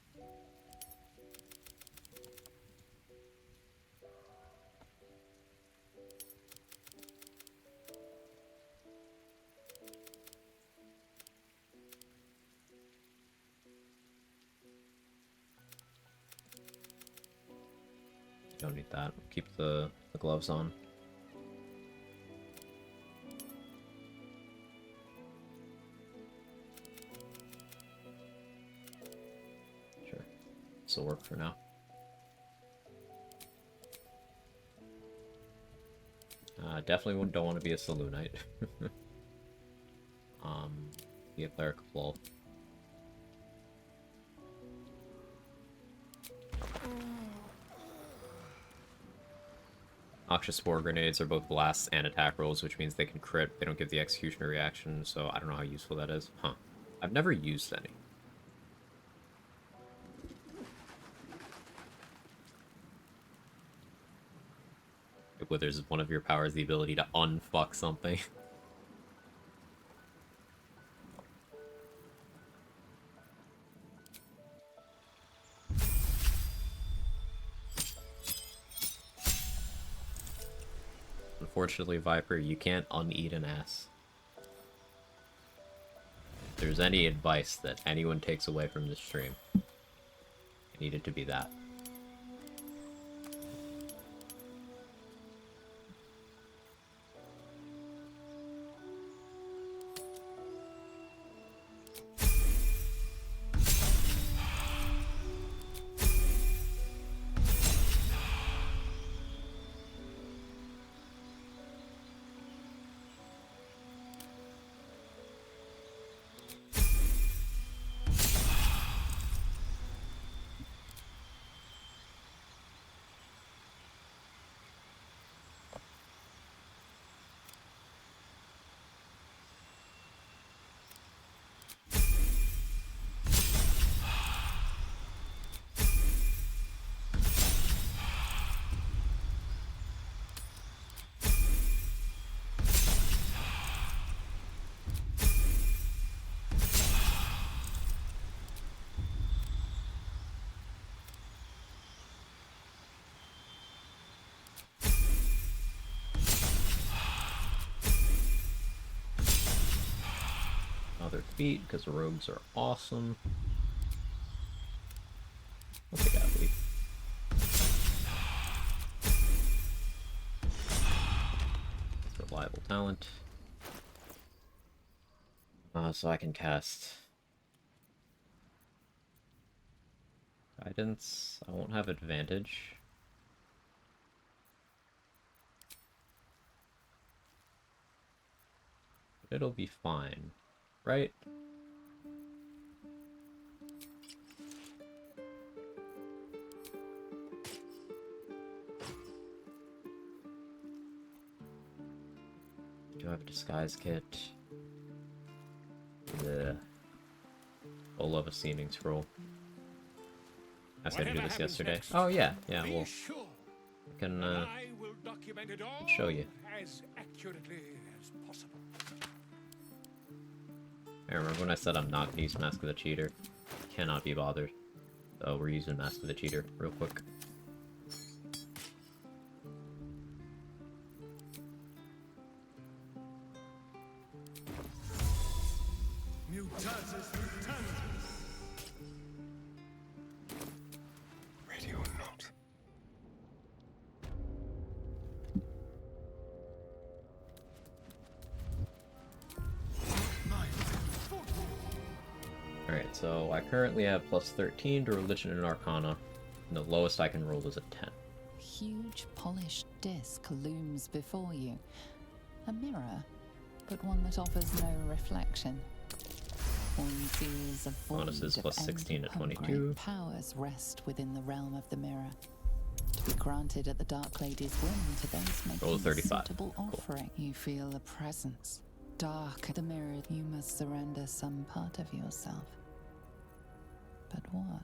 Don't need that. Keep the gloves on. Sure. This'll work for now. Definitely don't want to be a Saloonite. Be a cleric of Lol. Noxious Spore Grenades are both blasts and attack rolls, which means they can crit. They don't give the executioner reaction, so I don't know how useful that is. Huh. I've never used any. It withers is one of your powers, the ability to unfuck something. Unfortunately, Viper, you can't uneat an ass. If there's any advice that anyone takes away from this stream, it needed to be that. Other feet, because rogues are awesome. I'll take athlete. It's reliable talent. So I can cast guidance. I won't have advantage. But it'll be fine, right? Do I have a disguise kit? Yeah. I'll love a seeming scroll. I said to do this yesterday. Oh yeah, yeah. Well, I can document it all Show you. as accurately as possible. I remember when I said I'm not gonna use Mask of the Cheater. Cannot be bothered. So we're using Mask of the Cheater real quick. Mutatis mutandis. Ready or not. Alright, so I currently have plus 13 to Religion and Arcana, and the lowest I can roll is a 10. A huge polished disc looms before you. A mirror, but one that offers no reflection. All you see is a void Bonuses of plus 16 to endless 22. powers rest within the realm of the mirror. To be granted at the Dark Lady's whim to those making Roll a 35. suitable offering. You feel a presence. Dark at the mirror, you must surrender some part of yourself. But what?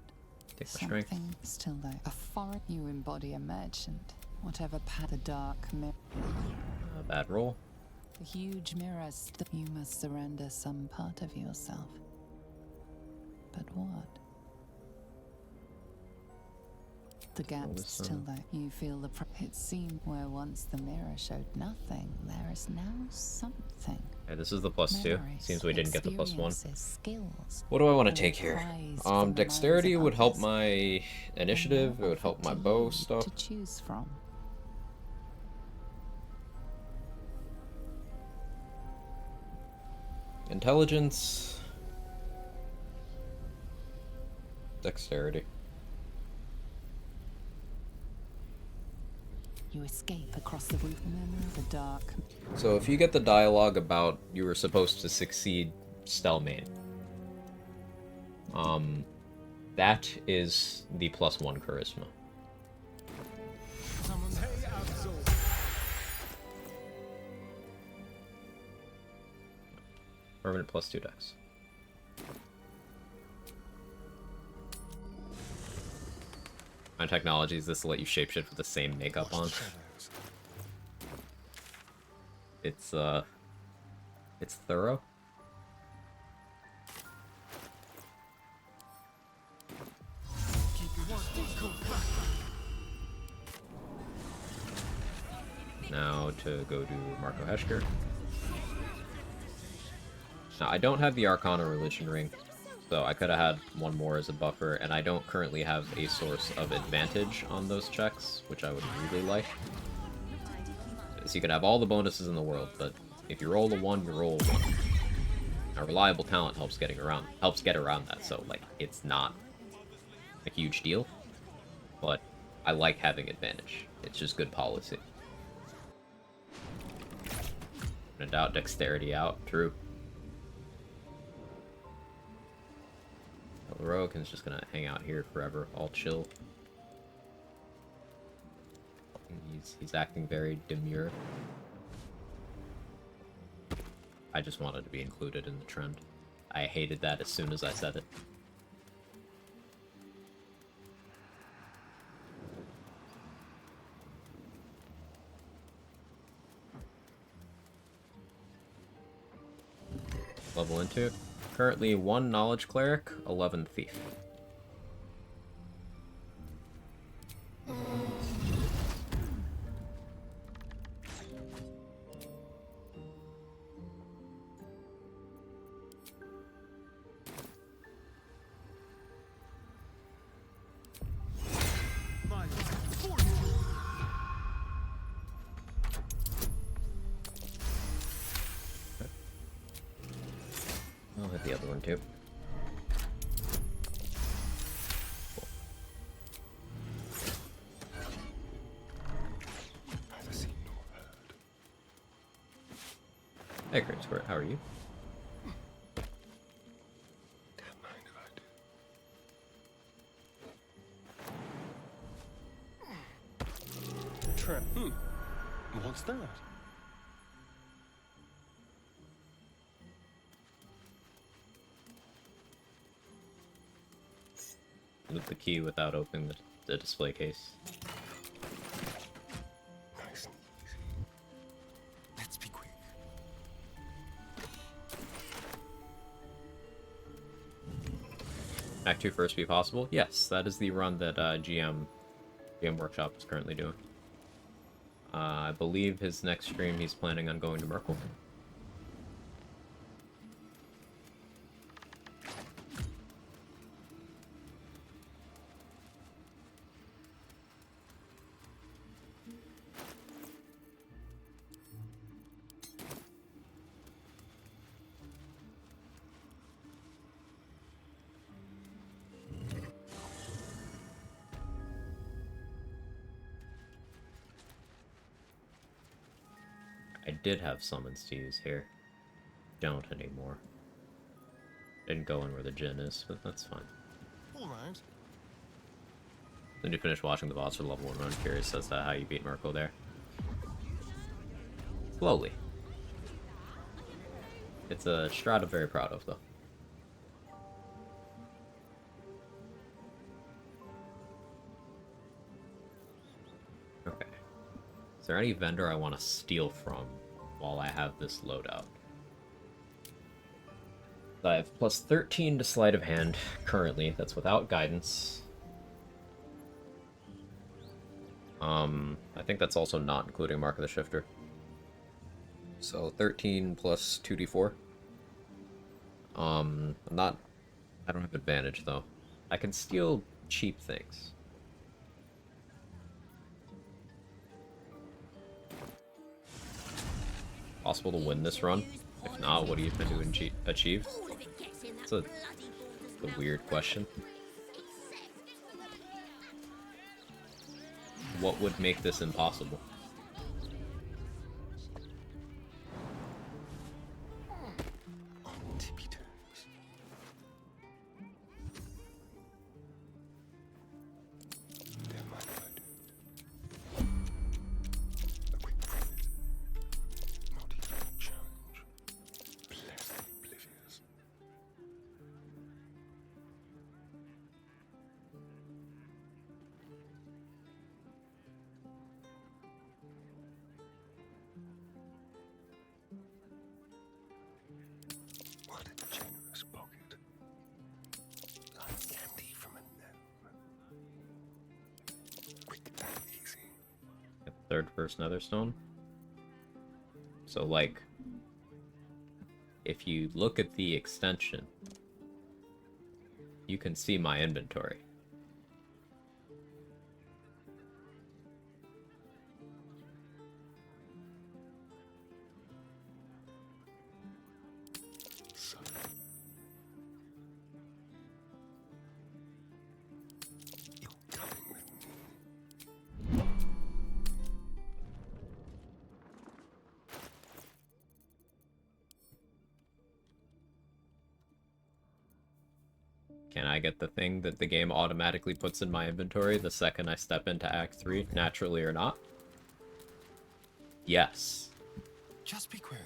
Take my strength. Something still there. A foreign. You embody a merchant. Whatever path the dark mirror. Bad roll. The huge mirrors that you must surrender some part of yourself. But what? The gap's still there. You feel the. It seemed where once the mirror showed nothing, there is now something. Okay, this is the plus 2. Memories, Seems we didn't get the plus 1. experiences, skills. What do I want to all take here? prized from the Dexterity minds would of help others. my initiative, it would help my bow stuff. To choose from. Intelligence. Dexterity. You escape across the roof of the dark. So if you get the dialogue about you were supposed to succeed Stelmane, that is the plus 1 charisma. Permanent plus 2 dex. My technology is this to let you shapeshift with the same makeup on. It's thorough. Now to go to Marco Heschker. Now, I don't have the Arcana Religion Ring, so I could have had one more as a buffer, and I don't currently have a source of advantage on those checks, which I would really like. So you can have all the bonuses in the world, but if you roll a 1, you roll a 1. Now, reliable talent helps get around that, so like it's not a huge deal, but I like having advantage. It's just good policy. No doubt, dexterity out. True. The Rowan's just gonna hang out here forever, all chill. He's acting very demure. I just wanted to be included in the trend. I hated that as soon as I said it. Level into. Currently 1 Knowledge Cleric, 11 Thief. I'll hit the other one too. Cool. Neither seen nor heard. Hey, Great Squirt, how are you? Don't mind if I do. Trap. What's that? Loot the key without opening the display case. Nice and Act 2 first be possible? Yes, that is the run that GM Workshop is currently doing. I believe his next stream he's planning on going to Merkel. I did have summons to use here. Don't anymore. Didn't go in where the Jinn is, but that's fine. Alright. Then you finish watching the boss for level 1 run. Curious as to how you beat Merkel there. Slowly. It's a strat I'm very proud of, though. Okay. Is there any vendor I want to steal from while I have this loadout? I have plus 13 to sleight of hand currently. That's without guidance. I think that's also not including Mark of the Shifter. So 13 plus 2d4. I don't have advantage though. I can steal cheap things. Possible to win this run? If not, what do you plan to achieve? It's a weird question. What would make this impossible? What a generous pocket. Like candy from a gnome. Quick and easy. Get the third first nether stone. So like, if you look at the extension, you can see my inventory. Can I get the thing that the game automatically puts in my inventory the second I step into Act 3, naturally or not? Yes. Just be quick.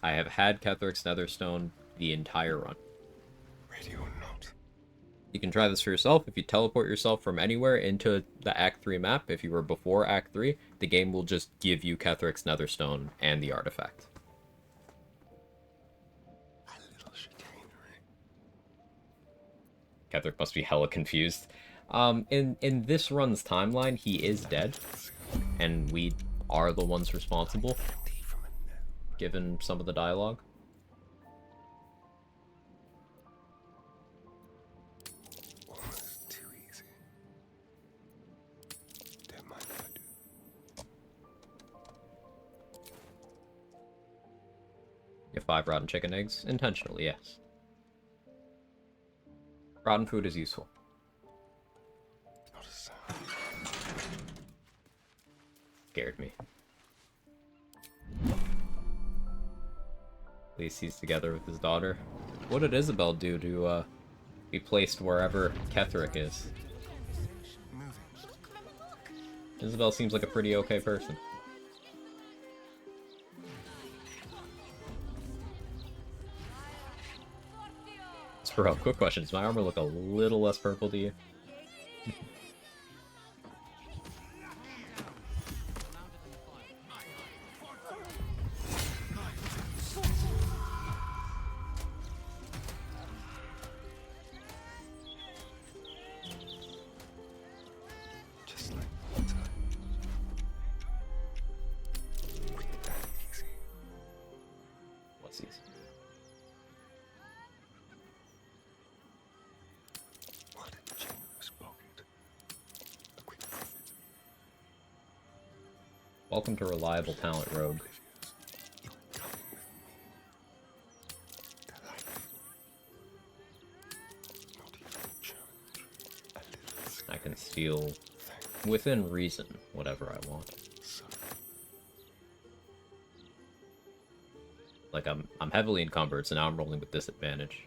I have had Ketheric's Netherstone the entire run. Ready or not. You can try this for yourself. If you teleport yourself from anywhere into the Act 3 map, if you were before Act 3, the game will just give you Ketheric's Netherstone and the artifact. Ketheric must be hella confused. In this run's timeline, he is dead, and we are the ones responsible, given some of the dialogue. Almost too easy. Don't mind if I do. You have 5 rotten chicken eggs? Intentionally, yes. Rotten food is useful. Not a sound. Scared me. At least he's together with his daughter. What did Isabel do to be placed wherever Ketheric is? Isabel seems like a pretty okay person. Bro, quick question. Does my armor look a little less purple to you? Welcome to Reliable Talent Rogue. I can steal, within reason, whatever I want. Like, I'm heavily encumbered, so now I'm rolling with disadvantage.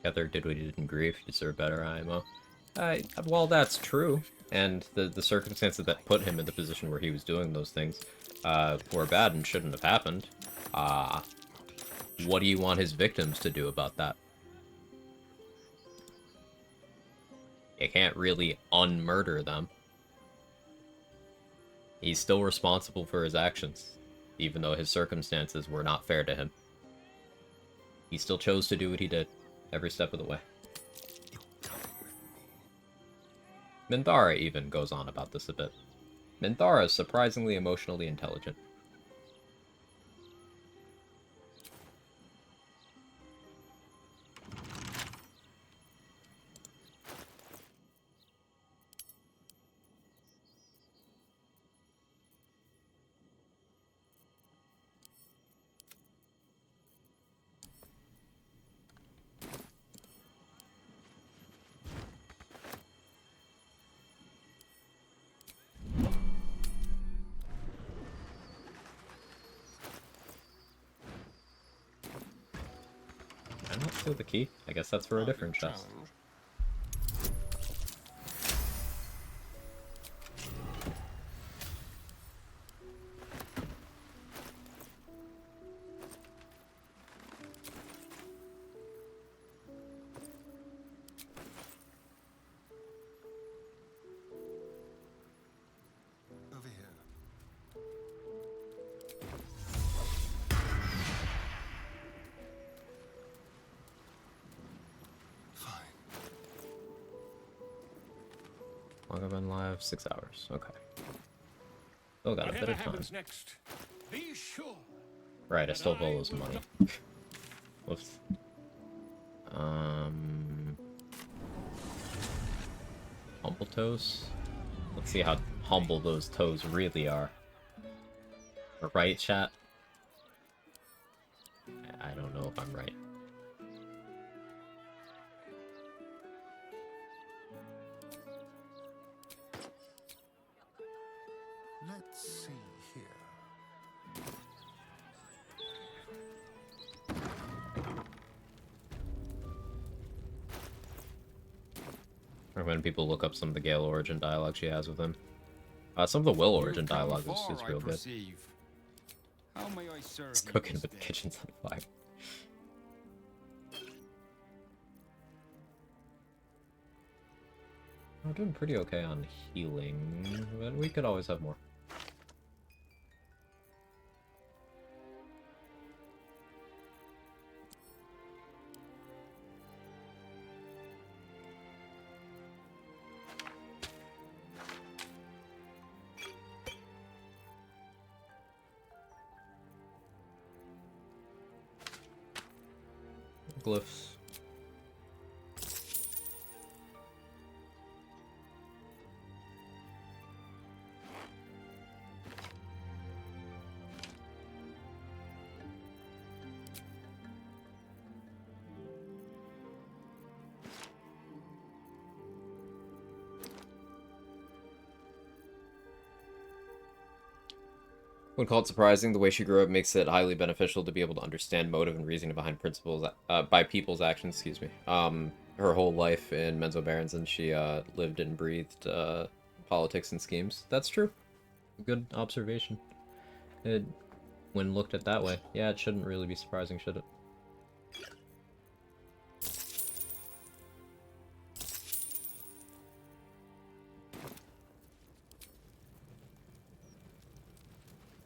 Heather did what he did in grief, you deserve better IMO. Well, that's true, and the circumstances that put him in the position where he was doing those things were bad and shouldn't have happened. What do you want his victims to do about that? You can't really unmurder them. He's still responsible for his actions, even though his circumstances were not fair to him. He still chose to do what he did, every step of the way. Minthara even goes on about this a bit. Minthara is surprisingly emotionally intelligent. I don't steal the key. I guess that's for a different chest. Over here. Long I've been live, 6 hours. Okay. Still got a bit of time. Next, be sure. Right, I stole Volo's money. Whoops. Humble toes? Let's see how humble those toes really are. Right, chat? I don't know if I'm right. Let's see here. Or when people look up some of the Gale Origin dialogue she has with him. Some of the Will Origin dialogue is real good. How may I serve It's you cooking, this but the day? kitchen's on fire. We're doing pretty okay on healing, but we could always have more. Glyphs. Would call it surprising. The way she grew up makes it highly beneficial to be able to understand motive and reasoning behind principles by people's actions. Excuse me. Her whole life in Menzo Barons, and she lived and breathed politics and schemes. That's true. Good observation. When looked at that way, yeah, it shouldn't really be surprising, should it?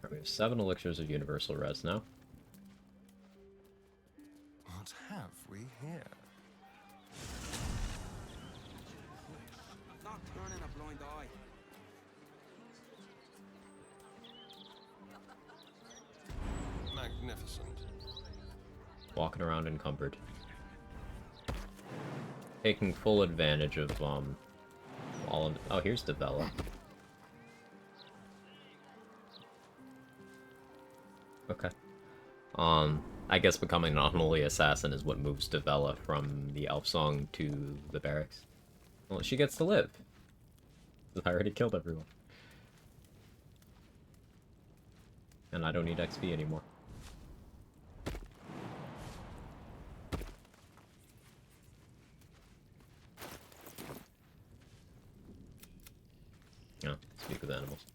Alright, we have 7 elixirs of universal res now. What have we here? Not turning a blind eye. Magnificent. Walking around encumbered. Taking full advantage of, all of... Oh, here's Devella. Okay. I guess becoming an unholy assassin is what moves Devella from the elf song to the barracks. Well, she gets to live. I already killed everyone. And I don't need XP anymore. Yeah, speak with animals.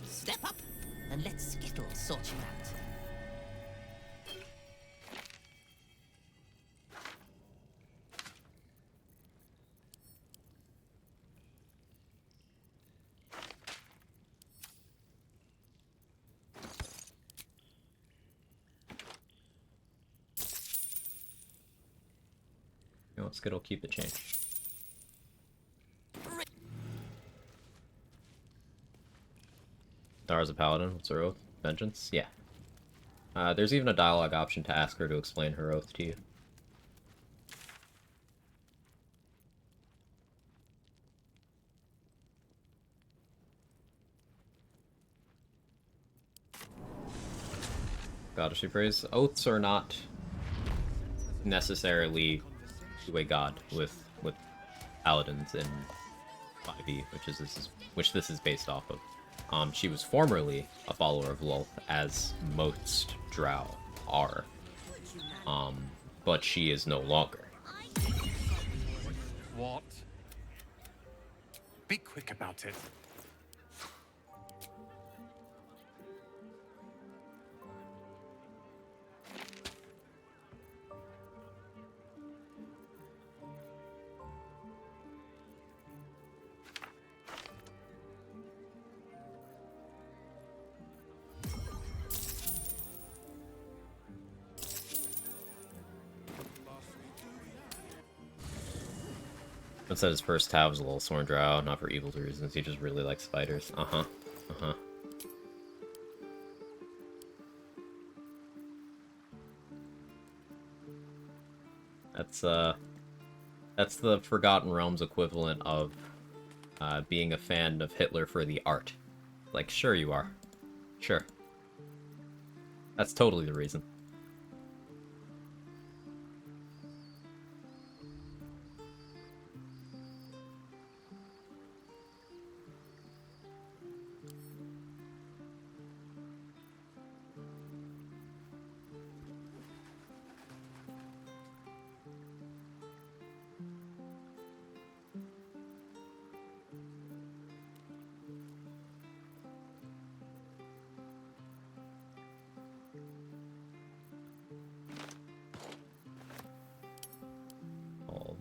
Step up and let Skittle sort you out. You know what, Skittle, keep the change. Dara's a paladin. What's her oath? Vengeance? Yeah. There's even a dialogue option to ask her to explain her oath to you. Goddess we praise. Oaths are not necessarily to a god with paladins in 5e, which this is based off of. She was formerly a follower of Lolth, as most drow are. But she is no longer. What? Be quick about it. Said his first tab was a little sworn drow, not for evil reasons, he just really likes spiders. That's the Forgotten Realms equivalent of being a fan of Hitler for the art. Like, sure you are. Sure. That's totally the reason.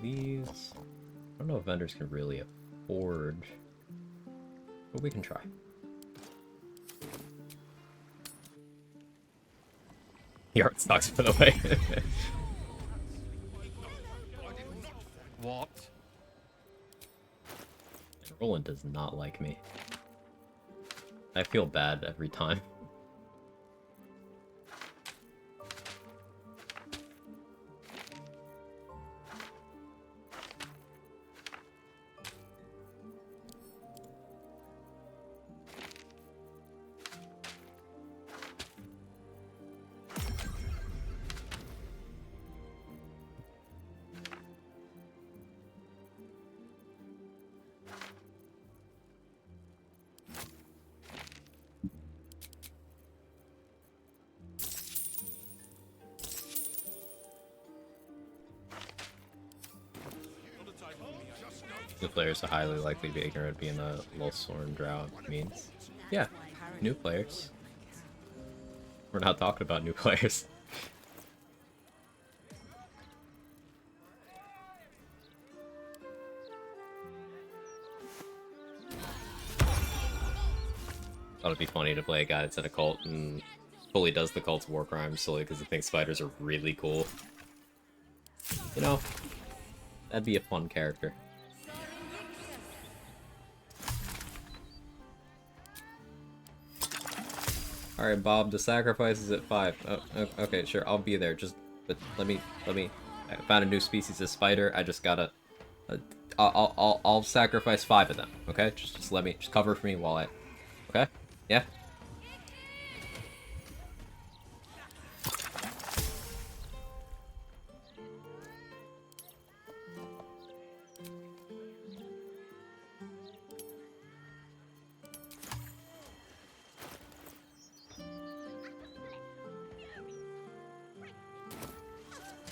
These... I don't know if vendors can really afford... But we can try. The art stocks, by the way. What? Roland does not like me. I feel bad every time. New players are highly likely to be ignorant being a Lolthorn Drow means. Yeah, new players. We're not talking about new players. Thought it'd be funny to play a guy that's in a cult and fully does the cult's war crimes solely because he thinks spiders are really cool. You know, that'd be a fun character. Alright, Bob, the sacrifice is at 5. Oh, okay, sure, I'll be there. But let me. I found a new species of spider. I just gotta. I'll sacrifice 5 of them. Okay, just let me. Just cover for me while I. Okay, yeah.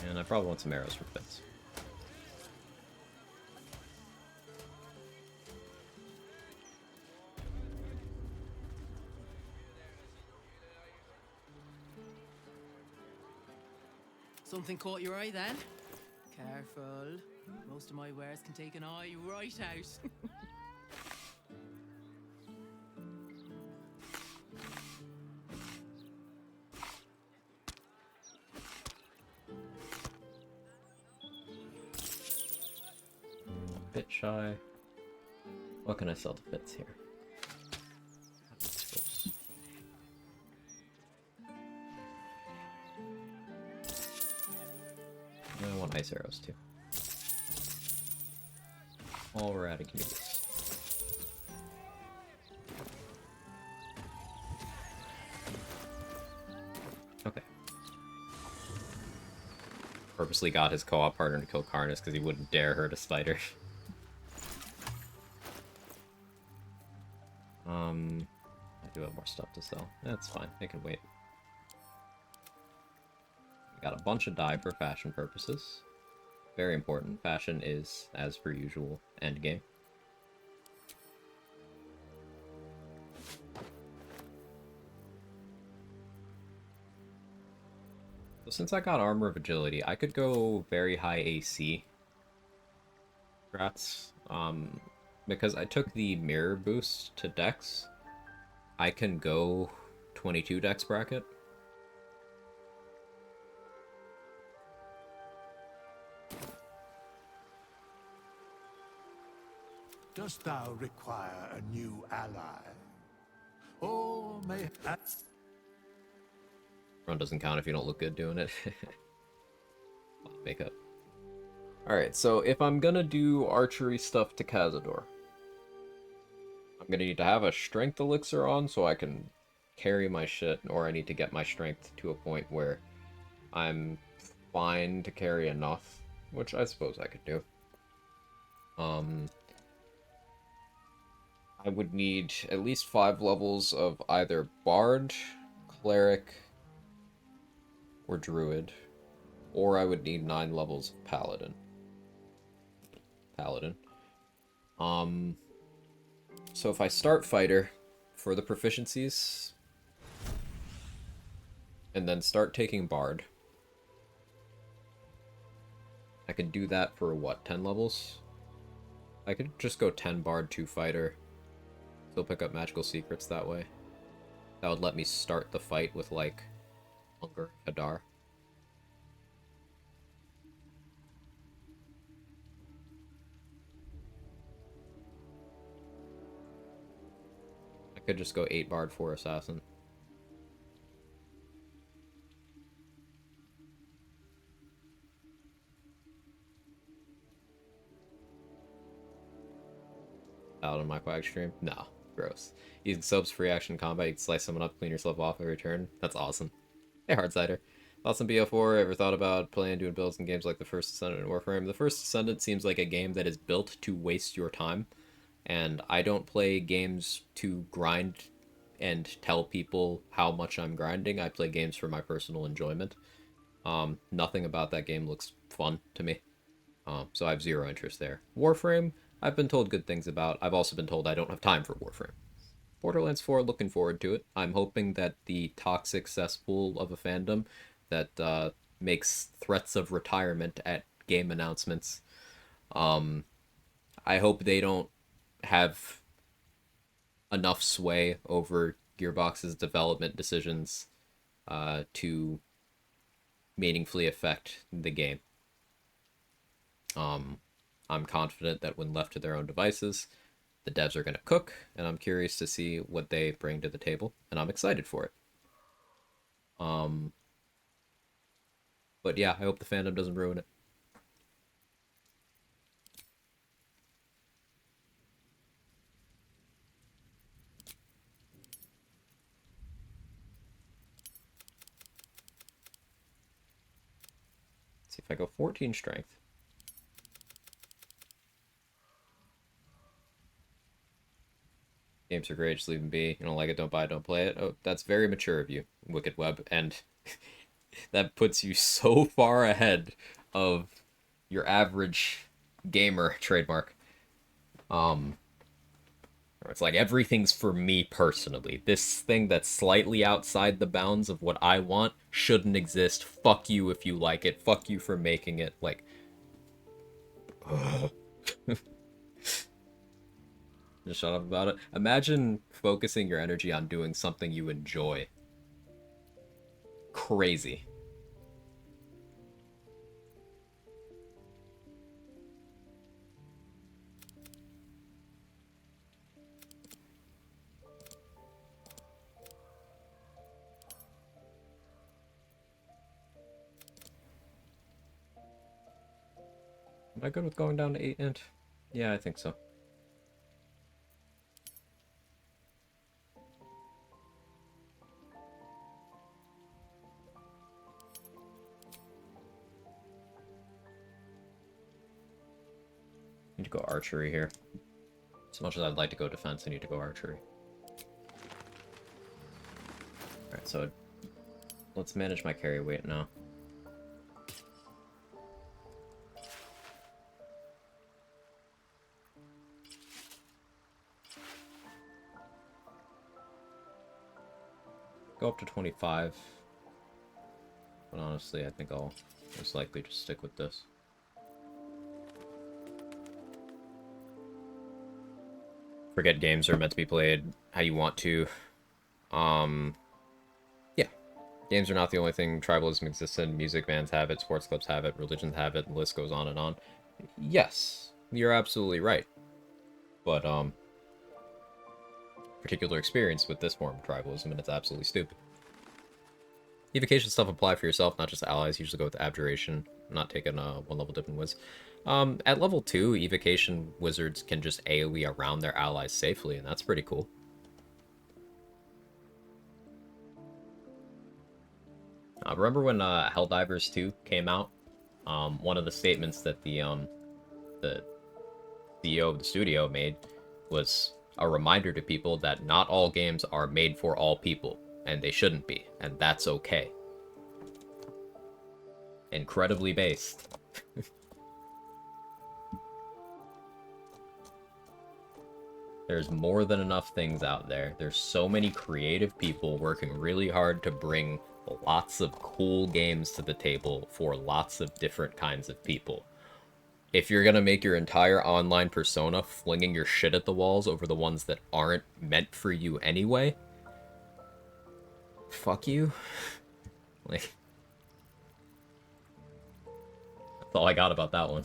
And I probably want some arrows from Fitz. Something caught your eye then? Careful. Most of my wares can take an eye right out. A bit shy. What can I sell to Fitz here? I want ice arrows too. All we're out of communities. Okay. Purposely got his co-op partner to kill Karnus because he wouldn't dare hurt a spider. I do have more stuff to sell. That's fine. They can wait. We got a bunch of dye for fashion purposes. Very important. Fashion is, as per usual, endgame. So since I got Armor of Agility, I could go very high AC. Congrats. Because I took the mirror boost to Dex, I can go 22 Dex bracket. Dost thou require a new ally? Or may... Run doesn't count if you don't look good doing it. Makeup. Alright, so if I'm gonna do archery stuff to Cazador, I'm gonna need to have a strength elixir on so I can carry my shit, or I need to get my strength to a point where I'm fine to carry enough, which I suppose I could do. I would need at least 5 levels of either Bard, Cleric, or Druid, or I would need 9 levels of Paladin. So if I start Fighter for the proficiencies, and then start taking Bard, I could do that for, what, 10 levels? I could just go 10 Bard, 2 Fighter, still pick up magical secrets that way. That would let me start the fight with, like, Hunger, Hadar. I could just go 8 Bard, 4 Assassin. Out on my Quag stream? No. Gross. Using subs for reaction combat, you can slice someone up, clean yourself off every turn. That's awesome. Hey, Hardsider. Thoughts on BO4? Ever thought about playing doing builds in games like the First Descendant and Warframe? The First Descendant seems like a game that is built to waste your time. And I don't play games to grind and tell people how much I'm grinding. I play games for my personal enjoyment. Nothing about that game looks fun to me. So I have zero interest there. Warframe, I've been told good things about. I've also been told I don't have time for Warframe. Borderlands 4, looking forward to it. I'm hoping that the toxic cesspool of a fandom that makes threats of retirement at game announcements, I hope they don't have enough sway over Gearbox's development decisions to meaningfully affect the game. I'm confident that when left to their own devices, the devs are going to cook, and I'm curious to see what they bring to the table, and I'm excited for it. But yeah, I hope the fandom doesn't ruin it. Let's see if I go 14 strength. Games are great, just leave them be. You don't like it, don't buy it, don't play it. Oh, that's very mature of you, Wicked Web, and that puts you so far ahead of your average gamer trademark. It's like everything's for me personally. This thing that's slightly outside the bounds of what I want shouldn't exist. Fuck you if you like it. Fuck you for making it. Like, just shut up about it. Imagine focusing your energy on doing something you enjoy. Crazy. Am I good with going down to 8 int? Yeah, I think so. Need to go archery here. As much as I'd like to go defense, I need to go archery. Alright, so let's manage my carry weight now. Go up to 25. But honestly, I think I'll most likely just stick with this. Forget games are meant to be played how you want to. Yeah. Games are not the only thing tribalism exists in. Music bands have it, sports clubs have it, religions have it, the list goes on and on. Yes, you're absolutely right. But, particular experience with this form of tribalism, and it's absolutely stupid. Evocation stuff apply for yourself, not just allies. Usually go with abjuration, not taking a one level dip in Wiz. At level 2, evocation wizards can just AoE around their allies safely, and that's pretty cool. Remember when Helldivers 2 came out? One of the statements that the CEO of the studio made was a reminder to people that not all games are made for all people, and they shouldn't be, and that's okay. Incredibly based. There's more than enough things out there. There's so many creative people working really hard to bring lots of cool games to the table for lots of different kinds of people. If you're gonna make your entire online persona flinging your shit at the walls over the ones that aren't meant for you anyway, fuck you. Like, that's all I got about that one.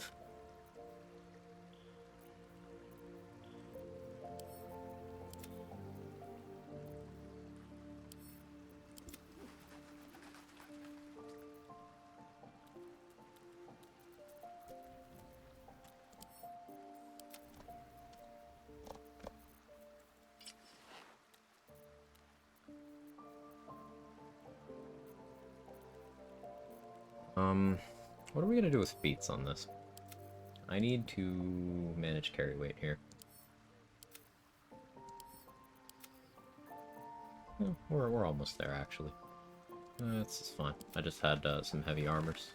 What are we gonna do with feats on this? I need to manage carry weight here. We're almost there, actually. It's fine. I just had some heavy armors.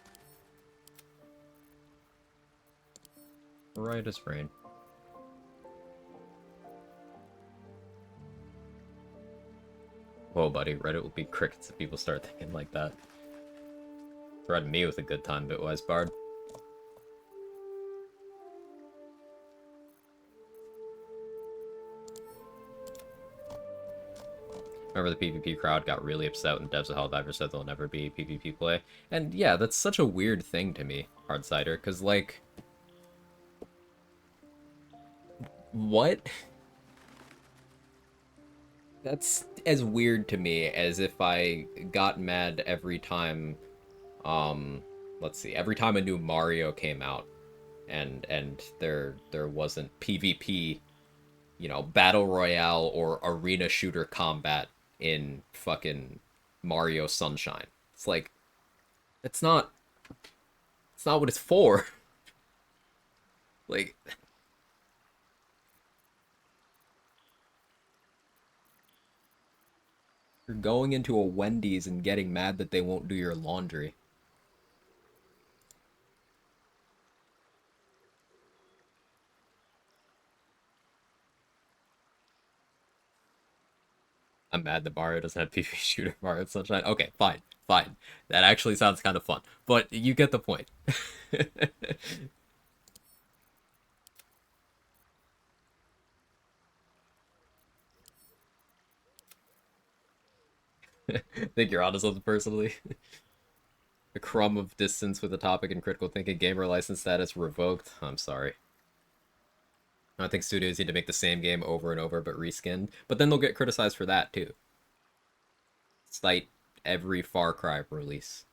Right as rain. Whoa, buddy. Reddit will be crickets if people start thinking like that. Threaten me with a good time, Bitwise Bard. Remember the PvP crowd got really upset when devs of Helldivers said there'll never be PvP play? And yeah, that's such a weird thing to me, Hardsider, because, like... What? That's as weird to me as if I got mad every time, let's see, every time a new Mario came out, and there wasn't PvP, you know, battle royale or arena shooter combat in fucking Mario Sunshine. It's like, it's not what it's for. Like, you're going into a Wendy's and getting mad that they won't do your laundry. I'm mad that Mario doesn't have PvP shooter Mario Sunshine. Okay, fine, fine. That actually sounds kind of fun. But you get the point. Think you're onto something personally. A crumb of distance with the topic and critical thinking gamer license status revoked. I'm sorry. I think studios need to make the same game over and over but reskinned. But then they'll get criticized for that too. Cite every Far Cry release.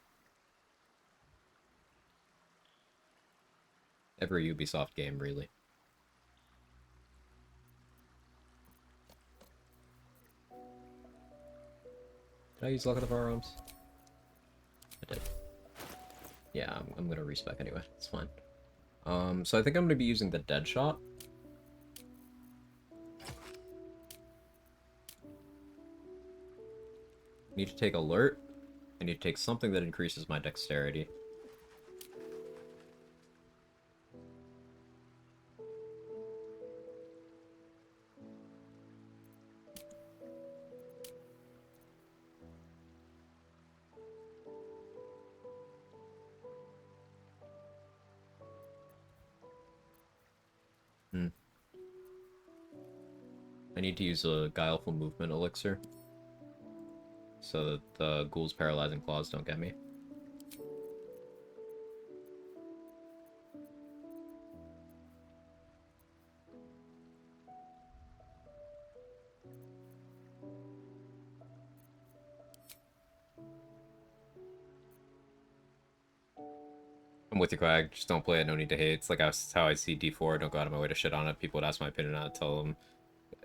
Every Ubisoft game, really. Did I use Luck of the Firearms? I did. Yeah, I'm gonna respec anyway. It's fine. So I think I'm gonna be using the Deadshot. Need to take Alert. I need to take something that increases my dexterity. I need to use a Guileful Movement elixir so that the ghoul's paralyzing claws don't get me. I'm with you, Quag. Just don't play it. No need to hate. It's like how I see D4. Don't go out of my way to shit on it. People would ask my opinion on it. Tell them.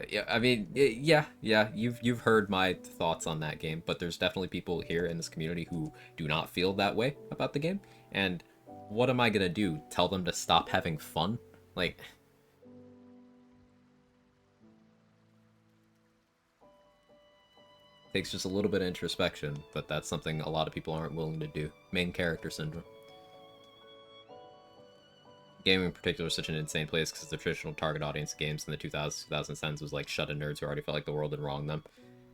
Yeah, I mean, yeah. You've heard my thoughts on that game, but there's definitely people here in this community who do not feel that way about the game. And what am I gonna do? Tell them to stop having fun? Like, takes just a little bit of introspection, but that's something a lot of people aren't willing to do. Main character syndrome. Gaming in particular is such an insane place because the traditional target audience of games in the 2000s, 2010s was like shut-in nerds who already felt like the world had wronged them.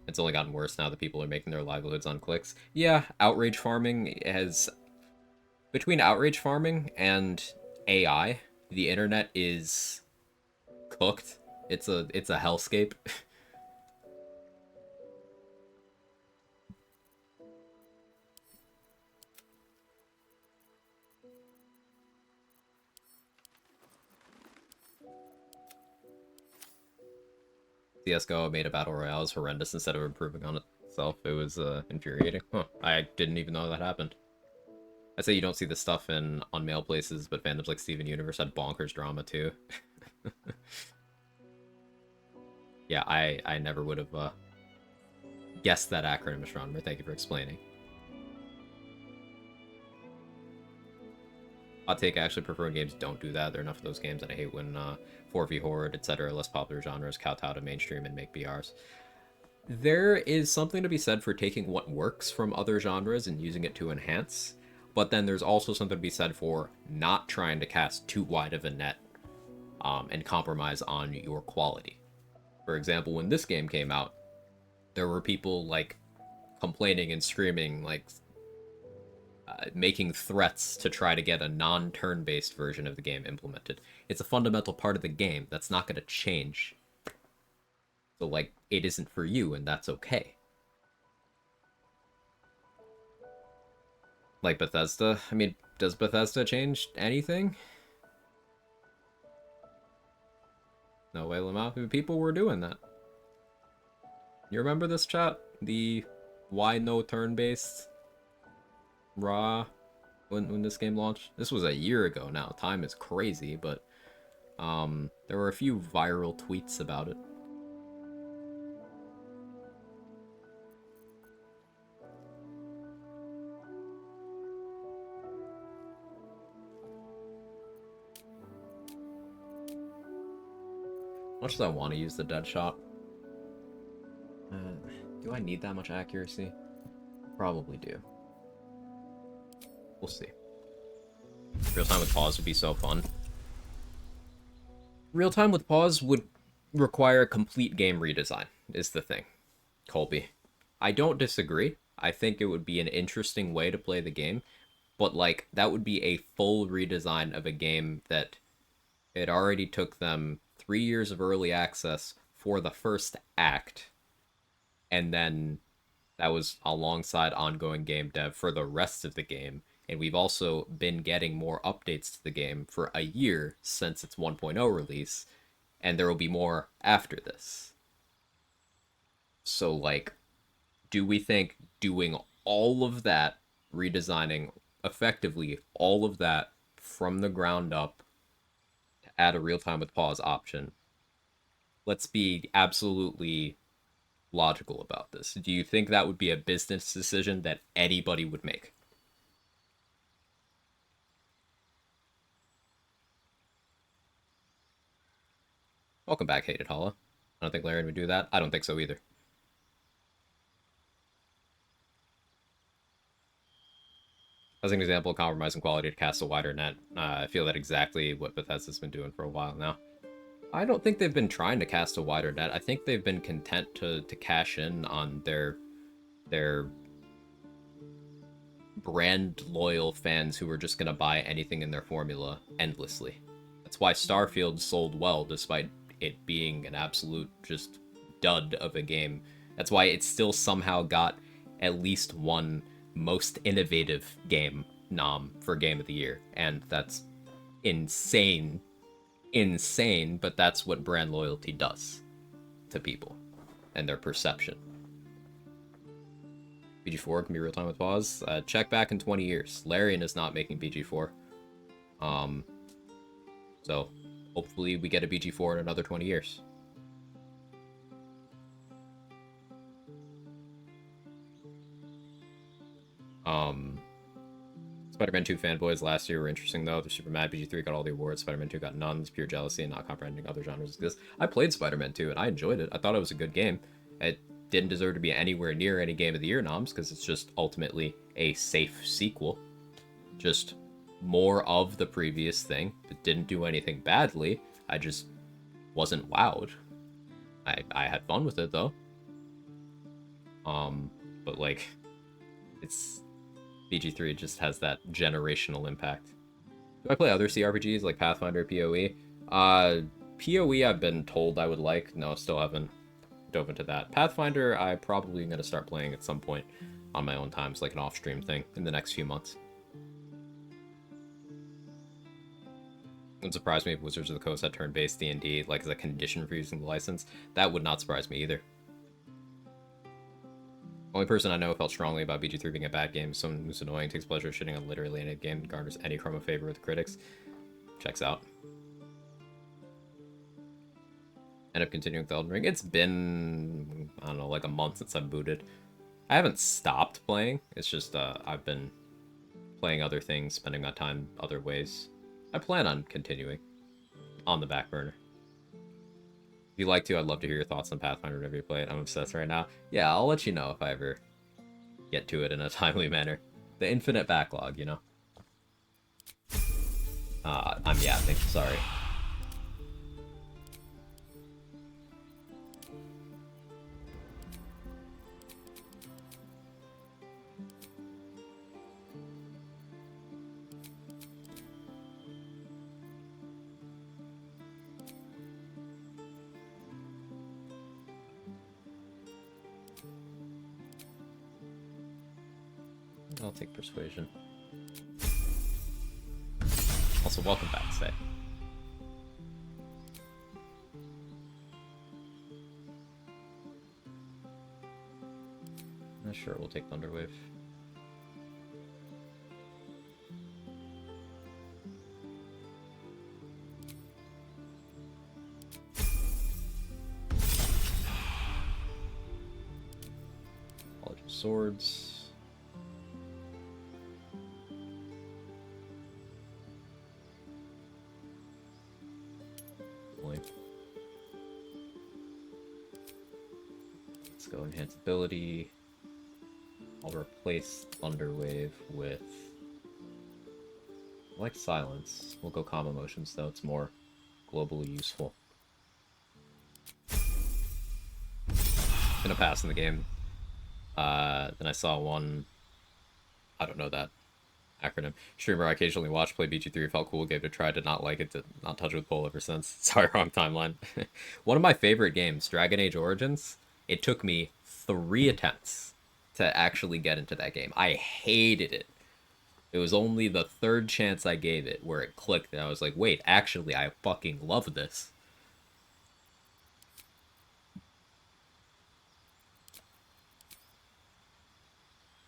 It's only gotten worse now that people are making their livelihoods on clicks. Yeah, outrage farming has... Between outrage farming and AI, the internet is cooked. It's a hellscape. CSGO made a battle royale as horrendous instead of improving on itself. It was infuriating. Huh. I didn't even know that happened. I say you don't see this stuff on male places, but fandoms like Steven Universe had bonkers drama too. Yeah, I never would have guessed that acronym, Astronomer. Thank you for explaining. Hot take, I actually prefer when games don't do that. There are enough of those games, and I hate when 4v Horde, etc., less popular genres kowtow to mainstream and make BRs. There is something to be said for taking what works from other genres and using it to enhance, but then there's also something to be said for not trying to cast too wide of a net and compromise on your quality. For example, when this game came out, there were people, like, complaining and screaming, like, making threats to try to get a non-turn-based version of the game implemented. It's a fundamental part of the game that's not going to change. So, like, it isn't for you, and that's okay. Like Bethesda? I mean, does Bethesda change anything? No way, Lamau. People were doing that. You remember this, chat? The why no turn-based raw when this game launched? This was a year ago now. Time is crazy, but there were a few viral tweets about it. Much as I want to use the dead shot, do I need that much accuracy? Probably do. We'll see. Real time with pause would be so fun. Real time with pause would require a complete game redesign, is the thing. Colby. I don't disagree. I think it would be an interesting way to play the game, but like that would be a full redesign of a game that it already took them 3 years of early access for the first act, and then that was alongside ongoing game dev for the rest of the game, and we've also been getting more updates to the game for a year since its 1.0 release, and there will be more after this. So, like, do we think doing all of that, redesigning effectively all of that from the ground up to add a real-time with pause option, let's be absolutely logical about this. Do you think that would be a business decision that anybody would make? Welcome back, Hated Hollow. I don't think Larian would do that. I don't think so either. As an example of compromising quality to cast a wider net, I feel that exactly what Bethesda's been doing for a while now. I don't think they've been trying to cast a wider net. I think they've been content to cash in on their brand loyal fans who are just going to buy anything in their formula endlessly. That's why Starfield sold well despite it being an absolute just dud of a game. That's why it still somehow got at least one most innovative game nom for Game of the Year, and that's insane, but that's what brand loyalty does to people and their perception. BG4 can be real-time with pause. Check back in 20 years. Larian is not making BG4. So hopefully we get a BG4 in another 20 years. Spider-Man 2 fanboys last year were interesting, though. They're super mad. BG3 got all the awards. Spider-Man 2 got none. It's pure jealousy and not comprehending other genres exist. I played Spider-Man 2, and I enjoyed it. I thought it was a good game. It didn't deserve to be anywhere near any Game of the Year noms, because it's just ultimately a safe sequel. Just more of the previous thing. It didn't do anything badly. I just wasn't wowed. I had fun with it, though. But, like, it's... BG3 just has that generational impact. Do I play other CRPGs like Pathfinder, PoE? PoE I've been told I would like. No, still haven't dove into that. Pathfinder I probably going to start playing at some point on my own time. It's like an off-stream thing in the next few months. It wouldn't surprise me if Wizards of the Coast had turn-based D&D like as a condition for using the license. That would not surprise me either. Only person I know felt strongly about BG3 being a bad game is someone who's annoying, takes pleasure shitting on literally any game, garners any crumb of favor with the critics. Checks out. End up continuing with Elden Ring. It's been, I don't know, like a month since I've booted. I haven't stopped playing. It's just I've been playing other things, spending my time other ways. I plan on continuing on the back burner. If you'd like to, I'd love to hear your thoughts on Pathfinder whenever you play it. I'm obsessed right now. Yeah, I'll let you know if I ever get to it in a timely manner. The infinite backlog, you know? I'm yapping, sorry. I'll take persuasion. Also, welcome back, Say. Sure, we'll take Thunderwave. College of Swords. Let's go enhance ability. I'll replace Thunderwave with... I like Silence. We'll go Calm Emotions, though. It's more globally useful. Gonna pass in the game. Then I saw one... I don't know that acronym. Streamer I occasionally watch play BG3. Felt cool, gave it a try, did not like it, did not touch it with pole ever since. Sorry, wrong timeline. One of my favorite games, Dragon Age Origins, it took me 3 attempts to actually get into that game. I hated it. It was only the 3rd chance I gave it where it clicked, and I was like, wait, actually, I fucking love this.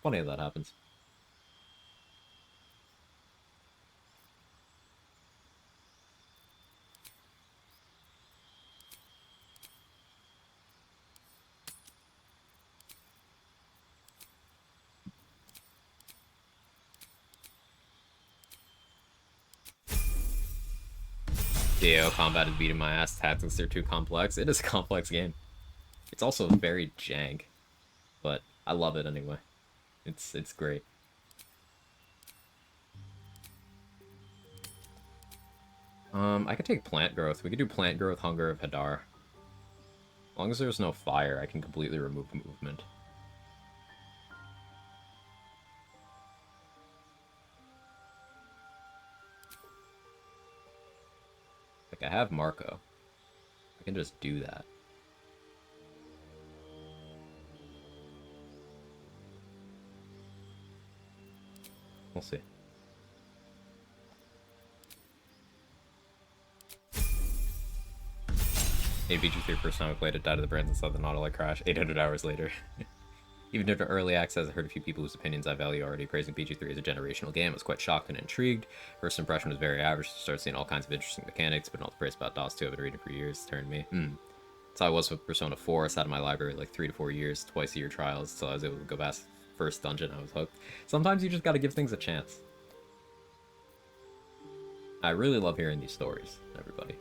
Funny how that happens. DAO combat is beating my ass. Tactics are too complex. It is a complex game. It's also very jank, but I love it anyway. It's great. I could take Plant Growth. We could do Plant Growth, Hunger of Hadar. As long as there's no fire, I can completely remove movement. Like, I have Marco. I can just do that. We'll see. ABG3 first time I played it, died of the brands inside the Nautiloid crash, 800 hours later. Even after early access, I heard a few people whose opinions I value already praising PG3 as a generational game. I was quite shocked and intrigued. First impression was very average, to start seeing all kinds of interesting mechanics, but all the praise about DOS 2 I've been reading for years turned me. So I was with Persona 4, I sat in my library like 3 to 4 years, twice a year trials, so I was able to go past first dungeon, I was hooked. Sometimes you just gotta give things a chance. I really love hearing these stories, everybody.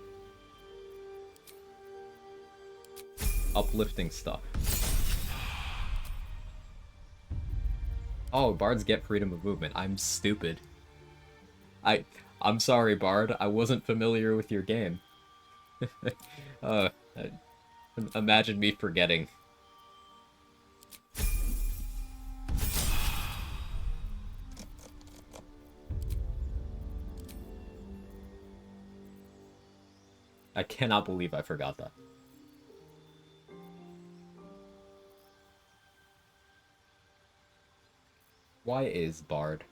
Uplifting stuff. Oh, bards get freedom of movement. I'm stupid. I'm sorry, Bard. I wasn't familiar with your game. Imagine me forgetting. I cannot believe I forgot that. Why is Bard?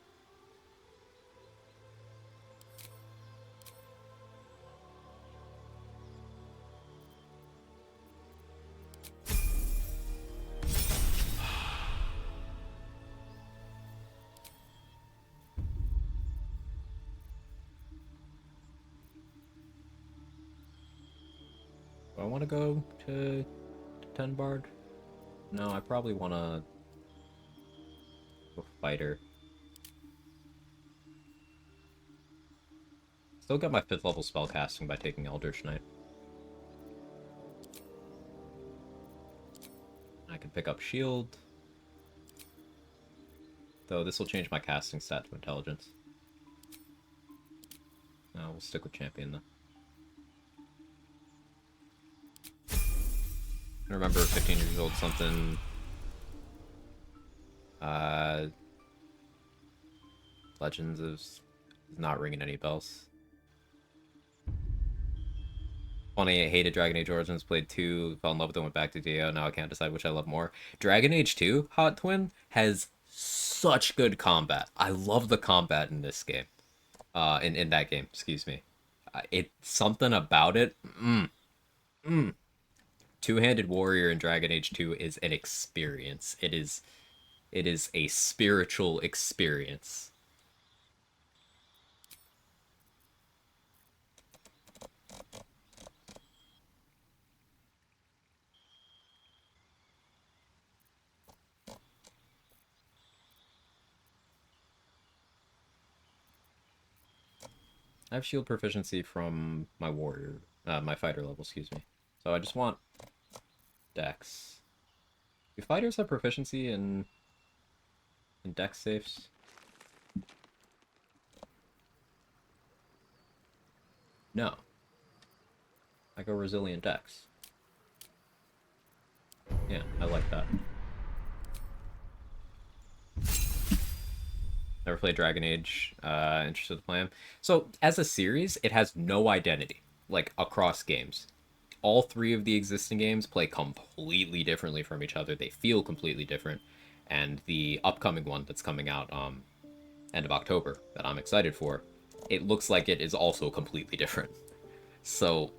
Do I want to go to 10 Bard? No, I probably want to go Fighter. Still got my 5th level spellcasting by taking Eldritch Knight. I can pick up Shield. Though this will change my casting stat to Intelligence. No, we'll stick with Champion though. I remember 15 years old something. Legends is not ringing any bells. Funny, I hated Dragon Age Origins, played 2, fell in love with it, went back to DAO, now I can't decide which I love more. Dragon Age 2, Hot Twin, has such good combat. I love the combat in this game. in that game, excuse me. It something about it. Two-handed warrior in Dragon Age 2 is an experience. It is a spiritual experience. I have shield proficiency from my warrior, my fighter level, excuse me. So I just want dex. Do fighters have proficiency in dex safes? No. I go resilient dex. Yeah, I like that. Never played Dragon Age. Interested to play them. So, as a series, it has no identity, like, across games. All three of the existing games play completely differently from each other. They feel completely different. And the upcoming one that's coming out end of October, that I'm excited for, it looks like it is also completely different. So,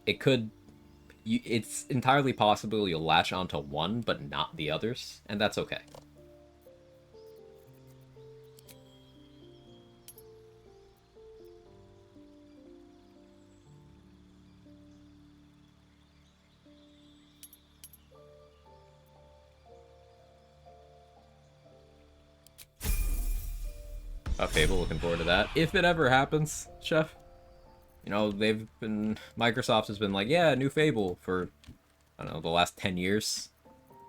it's entirely possible you'll latch onto one, but not the others, and that's okay. Fable, looking forward to that. If it ever happens, Chef. You know, Microsoft has been like, yeah, new Fable for, I don't know, the last 10 years.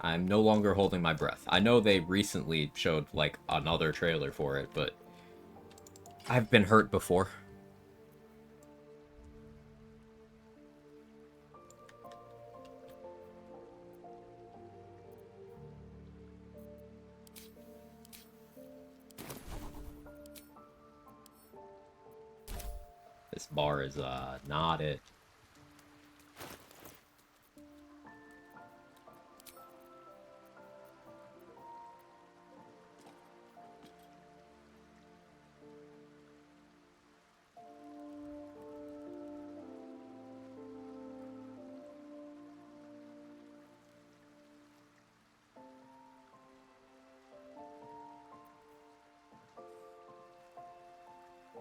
I'm no longer holding my breath. I know they recently showed, like, another trailer for it, but I've been hurt before. This bar is, not it.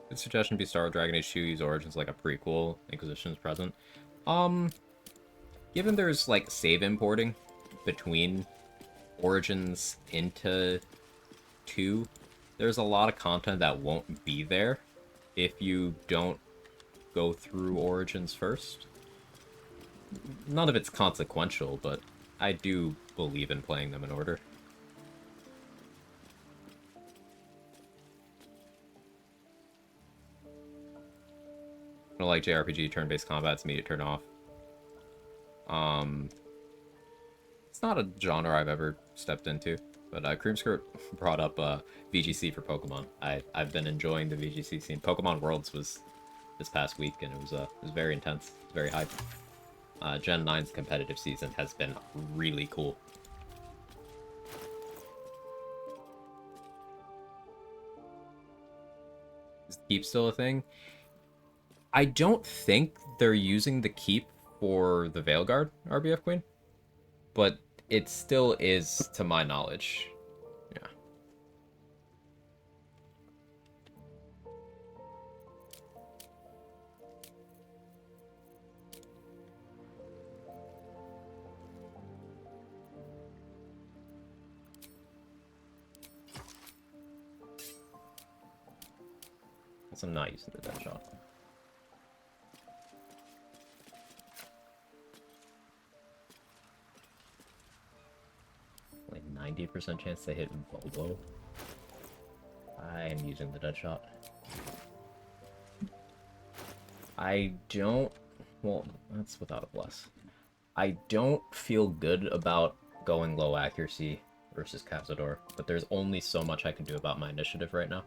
Good suggestion be Star Wars Dragon Age 2 use Origins like a prequel, Inquisition's present. Given there's, like, save importing between Origins into 2, there's a lot of content that won't be there if you don't go through Origins first. None of it's consequential, but I do believe in playing them in order. I don't like JRPG turn-based combat, it's immediate turn off. It's not a genre I've ever stepped into, but Creamskirt brought up VGC for Pokemon. I've been enjoying the VGC scene. Pokemon Worlds was this past week, and it was very intense, very hype. Gen 9's competitive season has been really cool. Is the keep still a thing? I don't think they're using the keep for the Veilguard RBF Queen, but it still is, to my knowledge. Yeah. Guess I'm not using the dead shot. Like 90% chance to hit Bobo. I am using the dead shot. I don't... Well, that's without a bless. I don't feel good about going low accuracy versus Cazador, but there's only so much I can do about my initiative right now.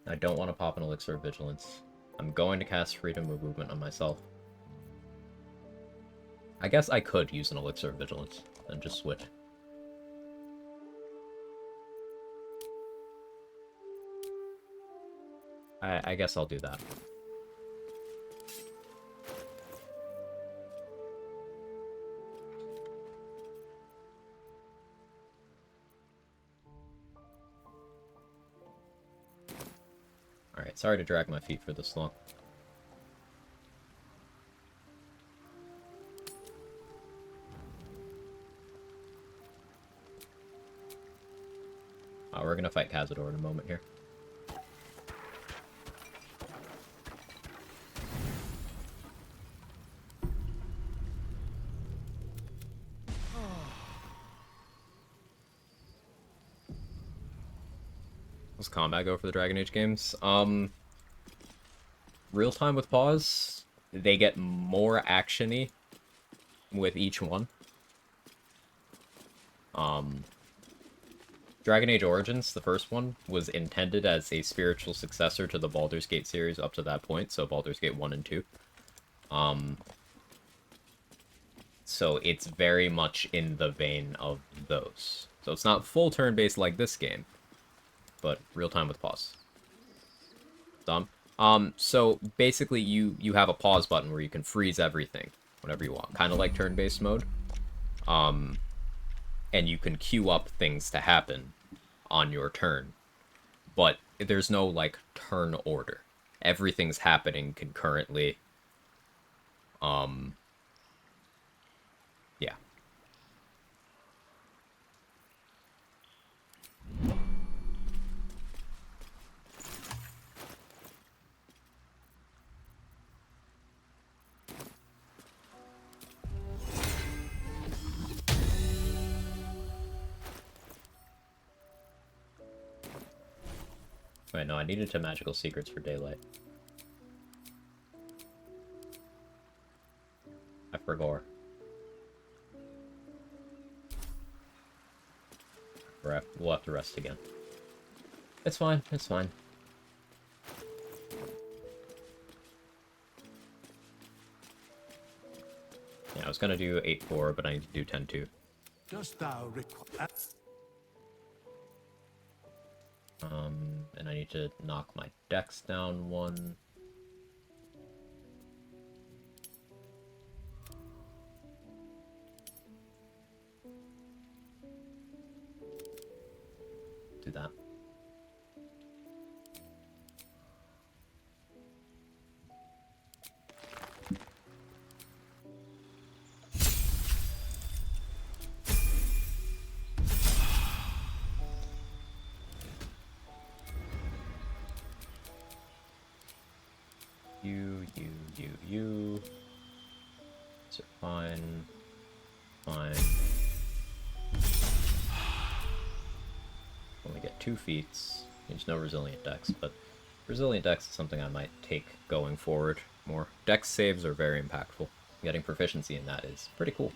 I don't want to pop an Elixir of Vigilance. I'm going to cast Freedom of Movement on myself. I guess I could use an Elixir of Vigilance and just switch. I guess I'll do that. Alright, sorry to drag my feet for this long. We're gonna fight Cazador in a moment here. How's combat go for the Dragon Age games? Real time with pause, they get more action-y with each one. Dragon Age Origins, the first one, was intended as a spiritual successor to the Baldur's Gate series up to that point, so Baldur's Gate 1 and 2. So it's very much in the vein of those. So it's not full turn-based like this game, but real-time with pause. Dumb. So basically you have a pause button where you can freeze everything whenever you want, kind of like turn-based mode. And you can queue up things to happen on your turn. But there's no, like, turn order. Everything's happening concurrently. Yeah. Wait, no, I needed to magical secrets for daylight. I forgot. We'll have to rest again. It's fine, it's fine. Yeah, I was gonna do 8-4, but I need to do 10-2. Dost thou require... And I need to knock my dex down 1. Do that. You. So fine. Fine. Only get 2 feats. There's no resilient dex, but resilient dex is something I might take going forward more. Dex saves are very impactful. Getting proficiency in that is pretty cool.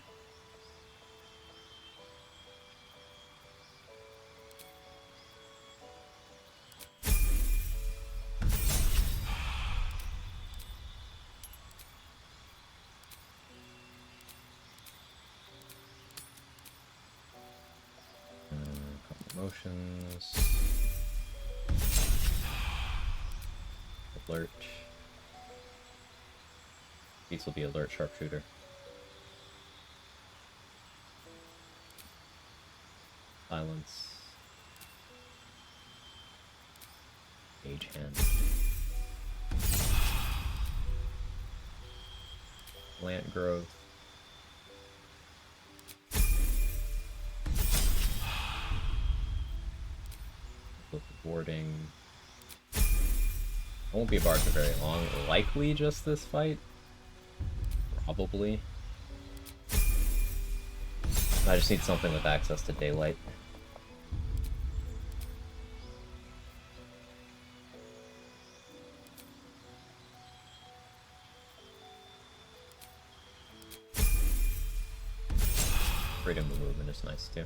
Motions. Alert. These will be alert sharpshooter. Silence. Mage hand. Plant growth. Warding. I won't be a bard for very long. Likely just this fight. Probably. I just need something with access to daylight. Freedom of movement is nice too.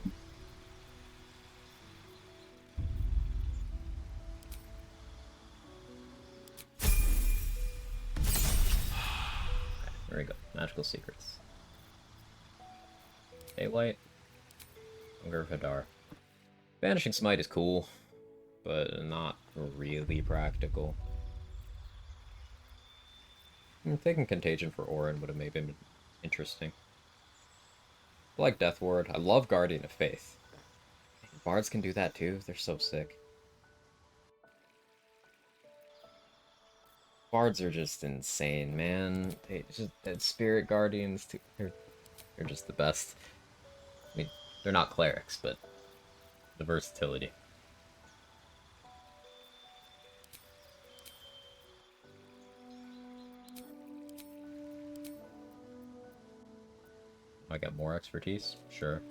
There we go. Magical secrets. Daylight. Hunger of Hadar. Vanishing Smite is cool, but not really practical. Taking Contagion for Orin would have maybe been interesting. I like Death Ward. I love Guardian of Faith. Bards can do that too. They're so sick. Bards are just insane, man. Spirit Guardians, too, they're just the best. I mean, they're not clerics, but the versatility. I get more expertise? Sure.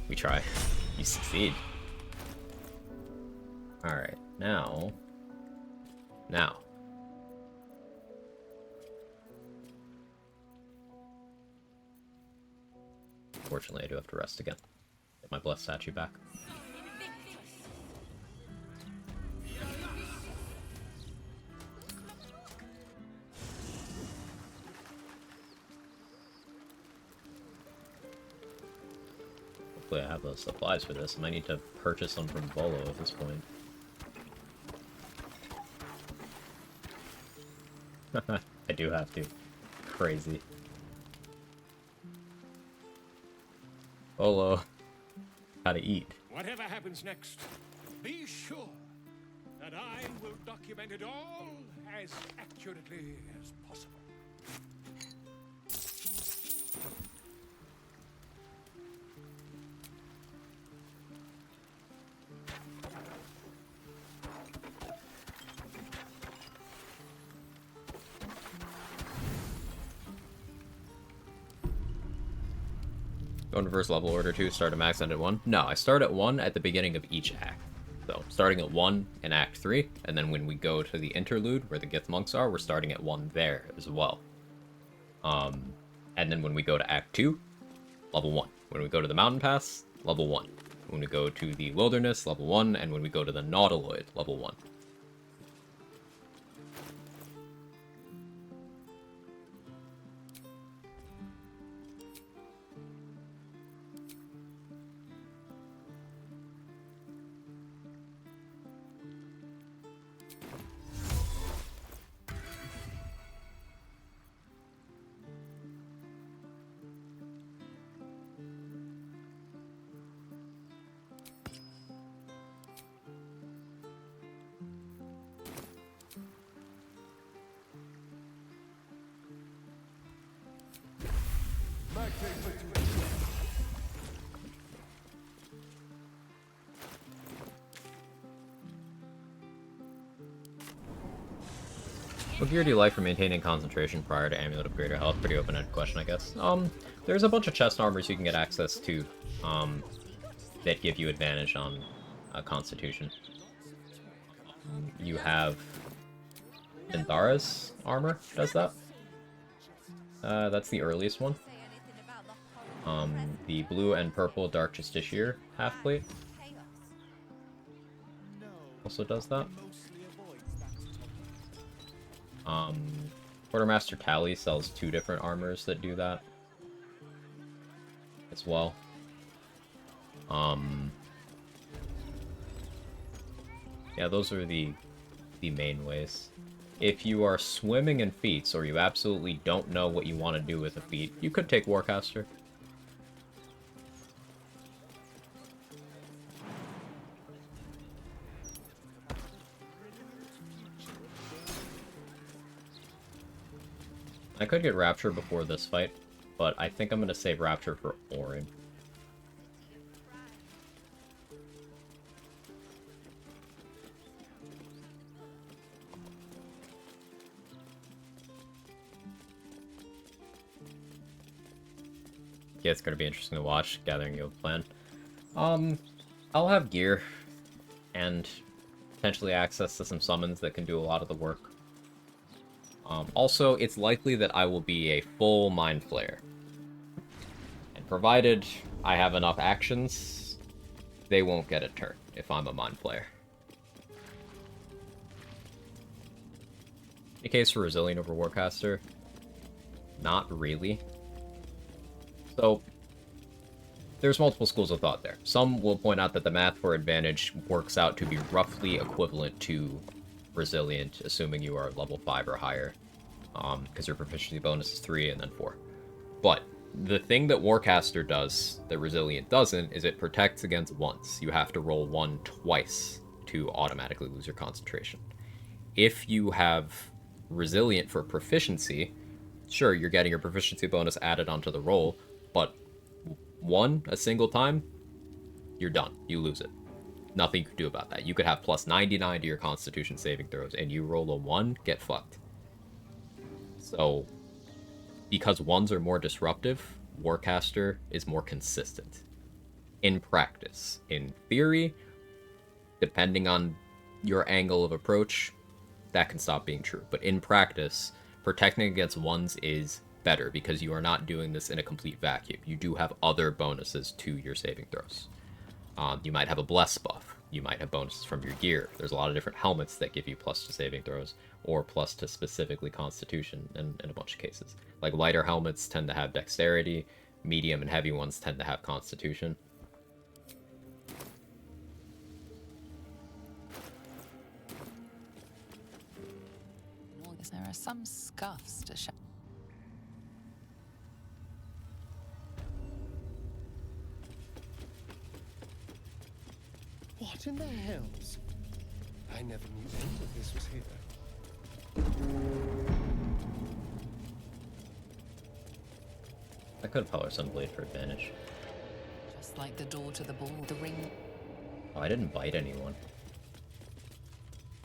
We try. You succeed. Alright, now... Fortunately, I do have to rest again. Get my blessed statue back. Hopefully I have those supplies for this. I might need to purchase them from Volo at this point. I do have to. Crazy. Volo. Gotta eat. Whatever happens next, be sure that I will document it all as accurately as possible. Go in reverse level order 2, start at max, end at 1? No, I start at 1 at the beginning of each act. So, starting at 1 in Act 3, and then when we go to the Interlude, where the Gith Monks are, we're starting at 1 there as well. And then when we go to Act 2, level 1. When we go to the Mountain Pass, level 1. When we go to the Wilderness, level 1, and when we go to the Nautiloid, level 1. What gear do you like for maintaining concentration prior to Amulet of Greater Health? Pretty open-ended question, I guess. There's a bunch of chest armors you can get access to, that give you advantage on Constitution. You have Inthara's armor does that. That's the earliest one. The blue and purple Dark Justiciar half-plate also does that. Quartermaster Tally sells 2 different armors that do that as well. Yeah, those are the main ways. If you are swimming in feats, or you absolutely don't know what you want to do with a feat, you could take Warcaster. I could get Rapture before this fight, but I think I'm going to save Rapture for Orin. Yeah, it's going to be interesting to watch, gathering Guild Plan. I'll have gear, and potentially access to some summons that can do a lot of the work. Also, it's likely that I will be a full Mind Flayer. And provided I have enough actions, they won't get a turn if I'm a Mind Flayer. In case for Resilient over Warcaster, not really. So, there's multiple schools of thought there. Some will point out that the math for advantage works out to be roughly equivalent to resilient, assuming you are level 5 or higher, because your proficiency bonus is 3 and then 4. But the thing that Warcaster does that resilient doesn't is it protects against once. You have to roll 1 twice to automatically lose your concentration. If you have resilient for proficiency, sure, you're getting your proficiency bonus added onto the roll, but a single time, you're done. You lose it. Nothing you can do about that. You could have plus 99 to your constitution saving throws, and you roll a 1, get fucked. So, because 1s are more disruptive, Warcaster is more consistent. In practice. In theory, depending on your angle of approach, that can stop being true. But in practice, protecting against 1s is better because you are not doing this in a complete vacuum. You do have other bonuses to your saving throws. You might have a bless buff. You might have bonuses from your gear. There's a lot of different helmets that give you plus to saving throws or plus to specifically constitution in a bunch of cases. Like lighter helmets tend to have dexterity, medium and heavy ones tend to have constitution. There are some scuffs to show. What in the hells? I never knew any of this was here. I could have Power Sunblade for advantage. Just like the door to the ball, the ring. Oh, I didn't bite anyone.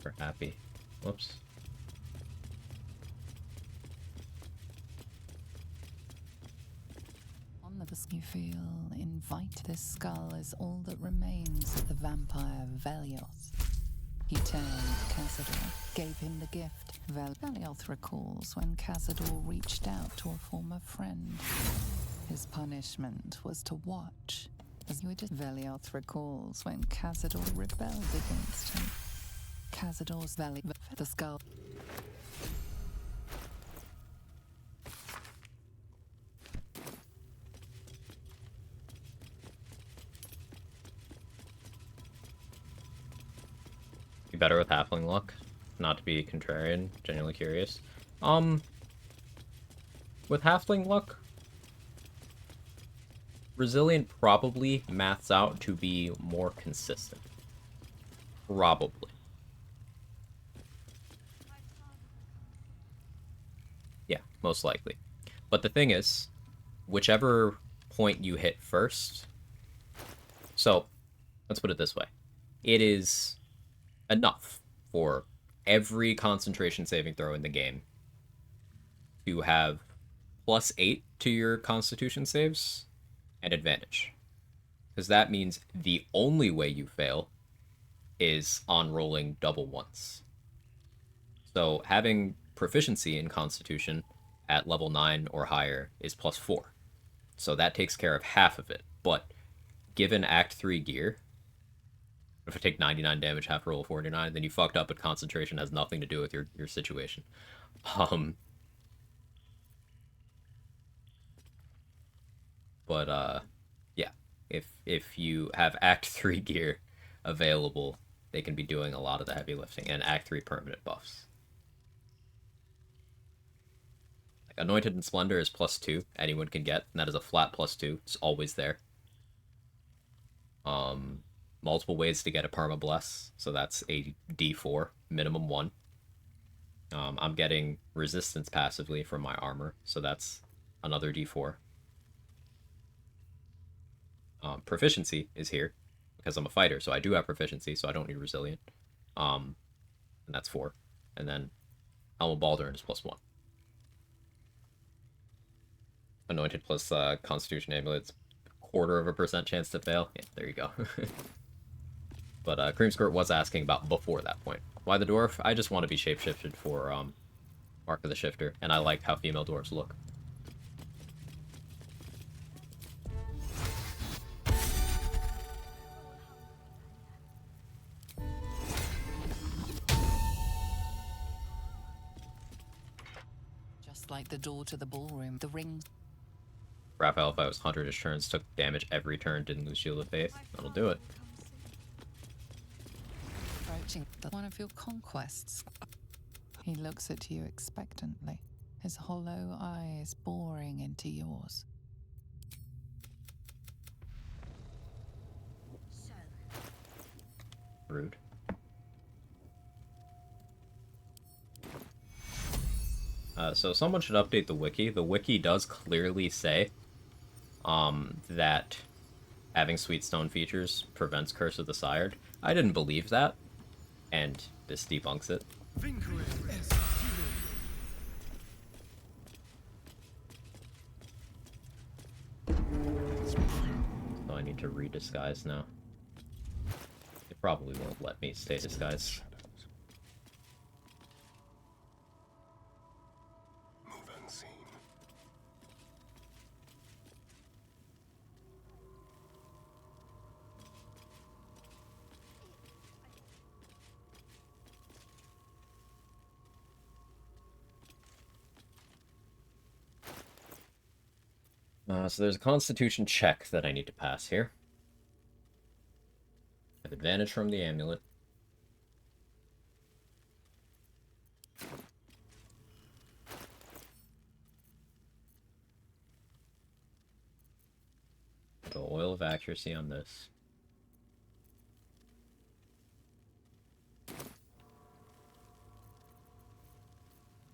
We're happy. Whoops. You feel invite. This skull is all that remains of the vampire Velioth. He turned Cazador, gave him the gift. Velioth recalls when Cazador reached out to a former friend. His punishment was to watch as you just Velioth recalls when Cazador rebelled against him. Cazador's the skull. Better with halfling luck, not to be contrarian, genuinely curious. With halfling luck, resilient probably maths out to be more consistent. Probably. Yeah, most likely. But the thing is, whichever point you hit first, so let's put it this way. It is enough for every concentration saving throw in the game to have +8 to your constitution saves and advantage. Because that means the only way you fail is on rolling double ones. So having proficiency in constitution at level 9 or higher is +4. So that takes care of half of it. But given Act 3 gear, if I take 99 damage, have to roll 49, then you fucked up, but concentration has nothing to do with your situation. Yeah, if you have Act 3 gear available, they can be doing a lot of the heavy lifting, and Act 3 permanent buffs. Like Anointed and Splendor is +2, anyone can get, and that is a flat +2, it's always there. Multiple ways to get a Perma Bless, so that's a D4, minimum 1. I'm getting resistance passively from my armor, so that's another D4. Proficiency is here, because I'm a fighter, so I do have proficiency, so I don't need resilient. And that's 4. And then Helm of Baldurn is +1. Anointed plus Constitution Amulets, 0.25% chance to fail. Yeah, there you go. But Creamskirt was asking about before that point. Why the dwarf? I just want to be shapeshifted for Mark of the Shifter, and I like how female dwarves look. Just like the door to the ballroom, the ring. Raphael, if I was 100-ish turns, took damage every turn, didn't lose Shield of Faith. That'll do it. Approaching one of your conquests. He looks at you expectantly, his hollow eyes boring into yours. Rude. So someone should update the wiki. The wiki does clearly say that having sweet stone features prevents Curse of the Sired. I didn't believe that, and this debunks it. So I need to redisguise now. It probably won't let me stay disguised. So there's a constitution check that I need to pass here. I have advantage from the amulet. So oil of accuracy on this.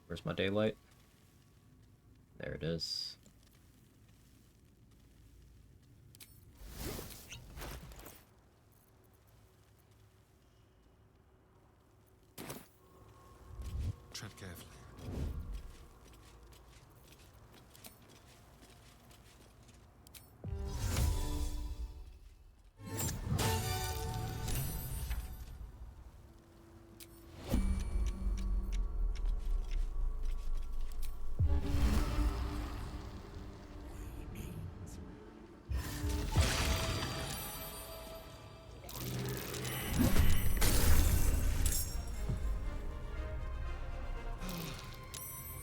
Where's my daylight? There it is. Tread carefully.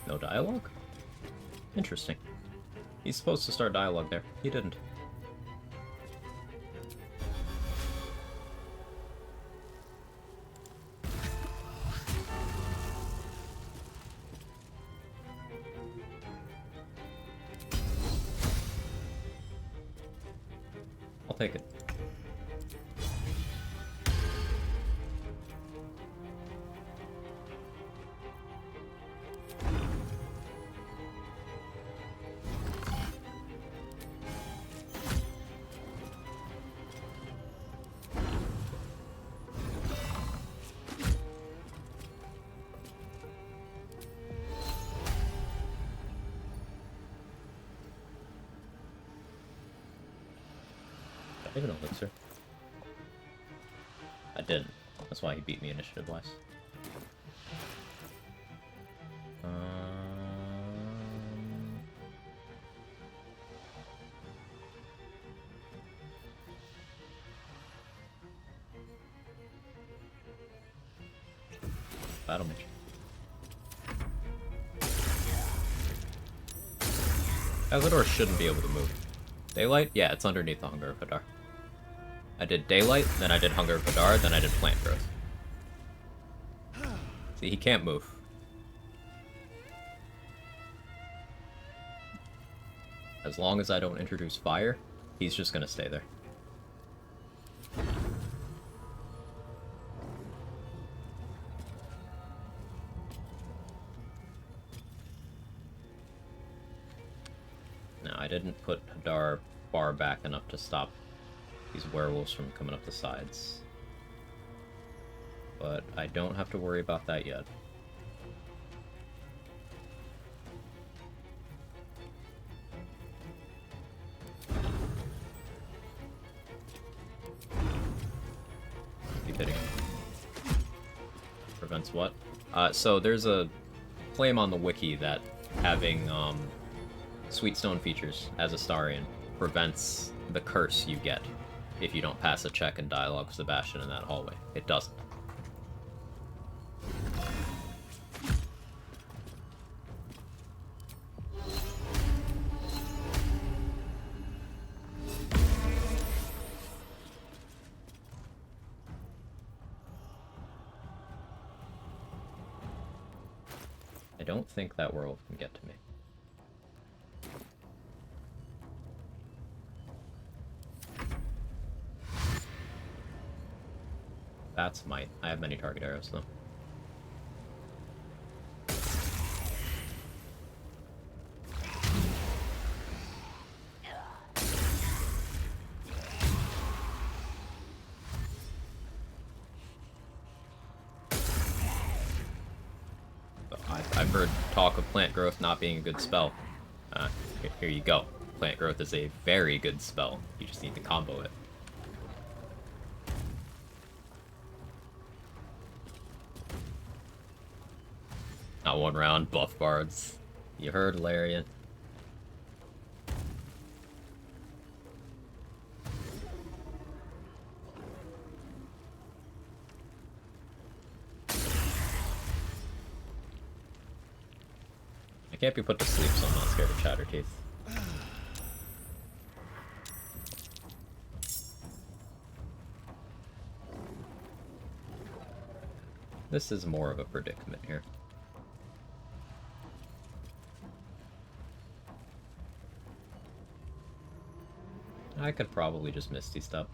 No dialogue? Interesting. He's supposed to start dialogue there. He didn't. I'll take it. Even elixir. I didn't. That's why he beat me initiative-wise. Battle mage. Azador shouldn't be able to move. Daylight? Yeah, it's underneath the Hunger of Hadar. I did Daylight, then I did Hunger of Hadar, then I did Plant Growth. See, he can't move. As long as I don't introduce fire, he's just gonna stay there. No, I didn't put Hadar far back enough to stop these werewolves from coming up the sides. But I don't have to worry about that yet. Keep hitting. Prevents what? So there's a claim on the wiki that having sweet stone features as Astarian prevents the curse you get if you don't pass a check in dialogue with Sebastian in that hallway. It doesn't. I don't think that werewolf can get to me. That's might. I have many target arrows, though. I've heard talk of plant growth not being a good spell. Here you go. Plant growth is a very good spell. You just need to combo it. Not one round, buff bards. You heard, Larian. I can't be put to sleep, so I'm not scared of Chatterteeth. This is more of a predicament here. I could probably just Misty Step.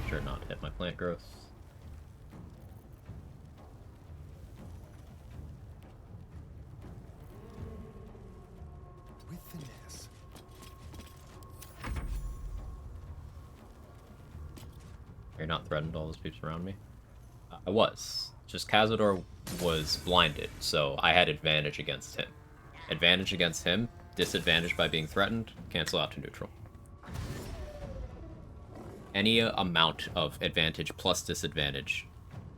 Sure not to hit my plant growth. With finesse. You're not threatened, all those peeps around me? I was. Just Cazador was blinded, so I had advantage against him. Advantage against him, disadvantage by being threatened, cancel out to neutral. Any amount of advantage plus disadvantage,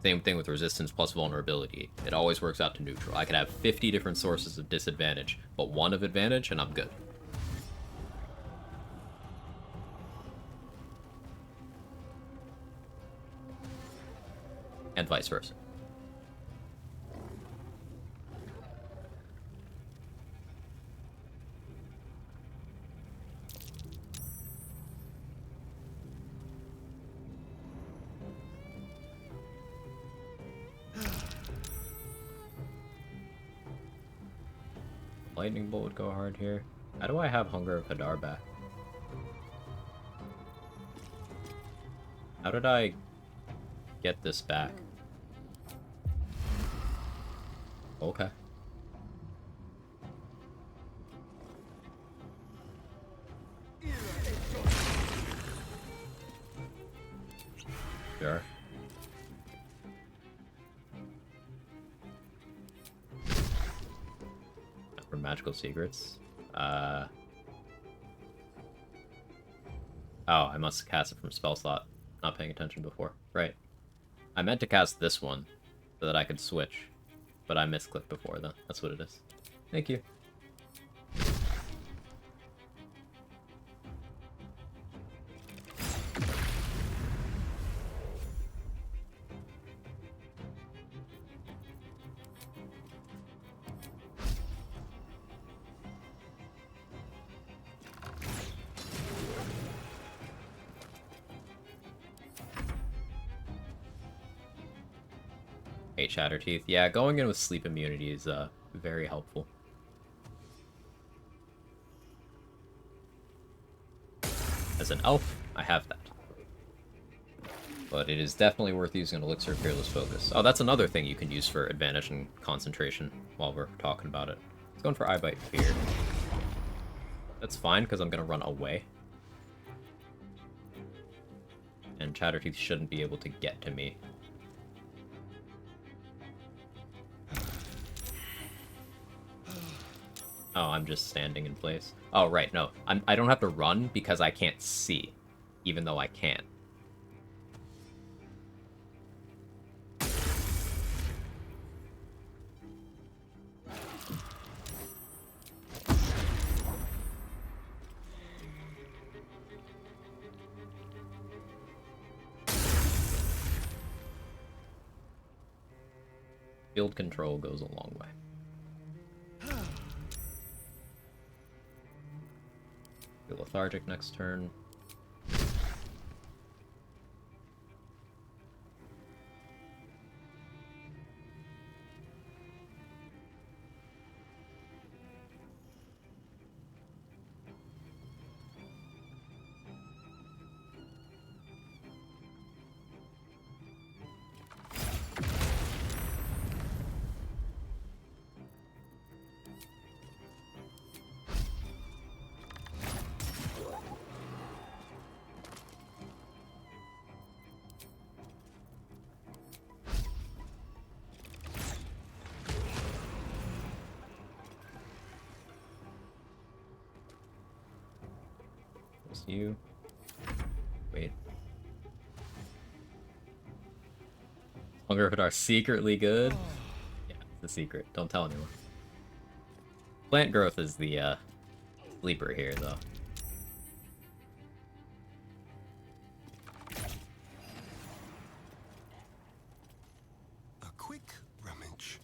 same thing with resistance plus vulnerability, it always works out to neutral. I could have 50 different sources of disadvantage, but one of advantage and I'm good. And vice versa. Lightning bolt would go hard here. How do I have Hunger of Hadar back? How did I get this back? Okay. Sure. For magical secrets. Oh, I must cast it from spell slot. Not paying attention before. Right. I meant to cast this one so that I could switch, but I misclicked before though. That's what it is. Thank you. Hey, Chatterteeth. Yeah, going in with sleep immunity is very helpful. As an elf, I have that. But it is definitely worth using an Elixir of Fearless Focus. Oh, that's another thing you can use for advantage and concentration while we're talking about it. Let's go in for Eye Bite Fear. That's fine, because I'm going to run away. And Chatterteeth shouldn't be able to get to me. Oh, I'm just standing in place. Oh, right, no. I don't have to run because I can't see, even though I can. Field control goes a long way. Feel lethargic next turn. You wait. Hunger Vidar secretly good. Yeah, it's the secret. Don't tell anyone. Plant growth is the sleeper here, though. A quick rummage.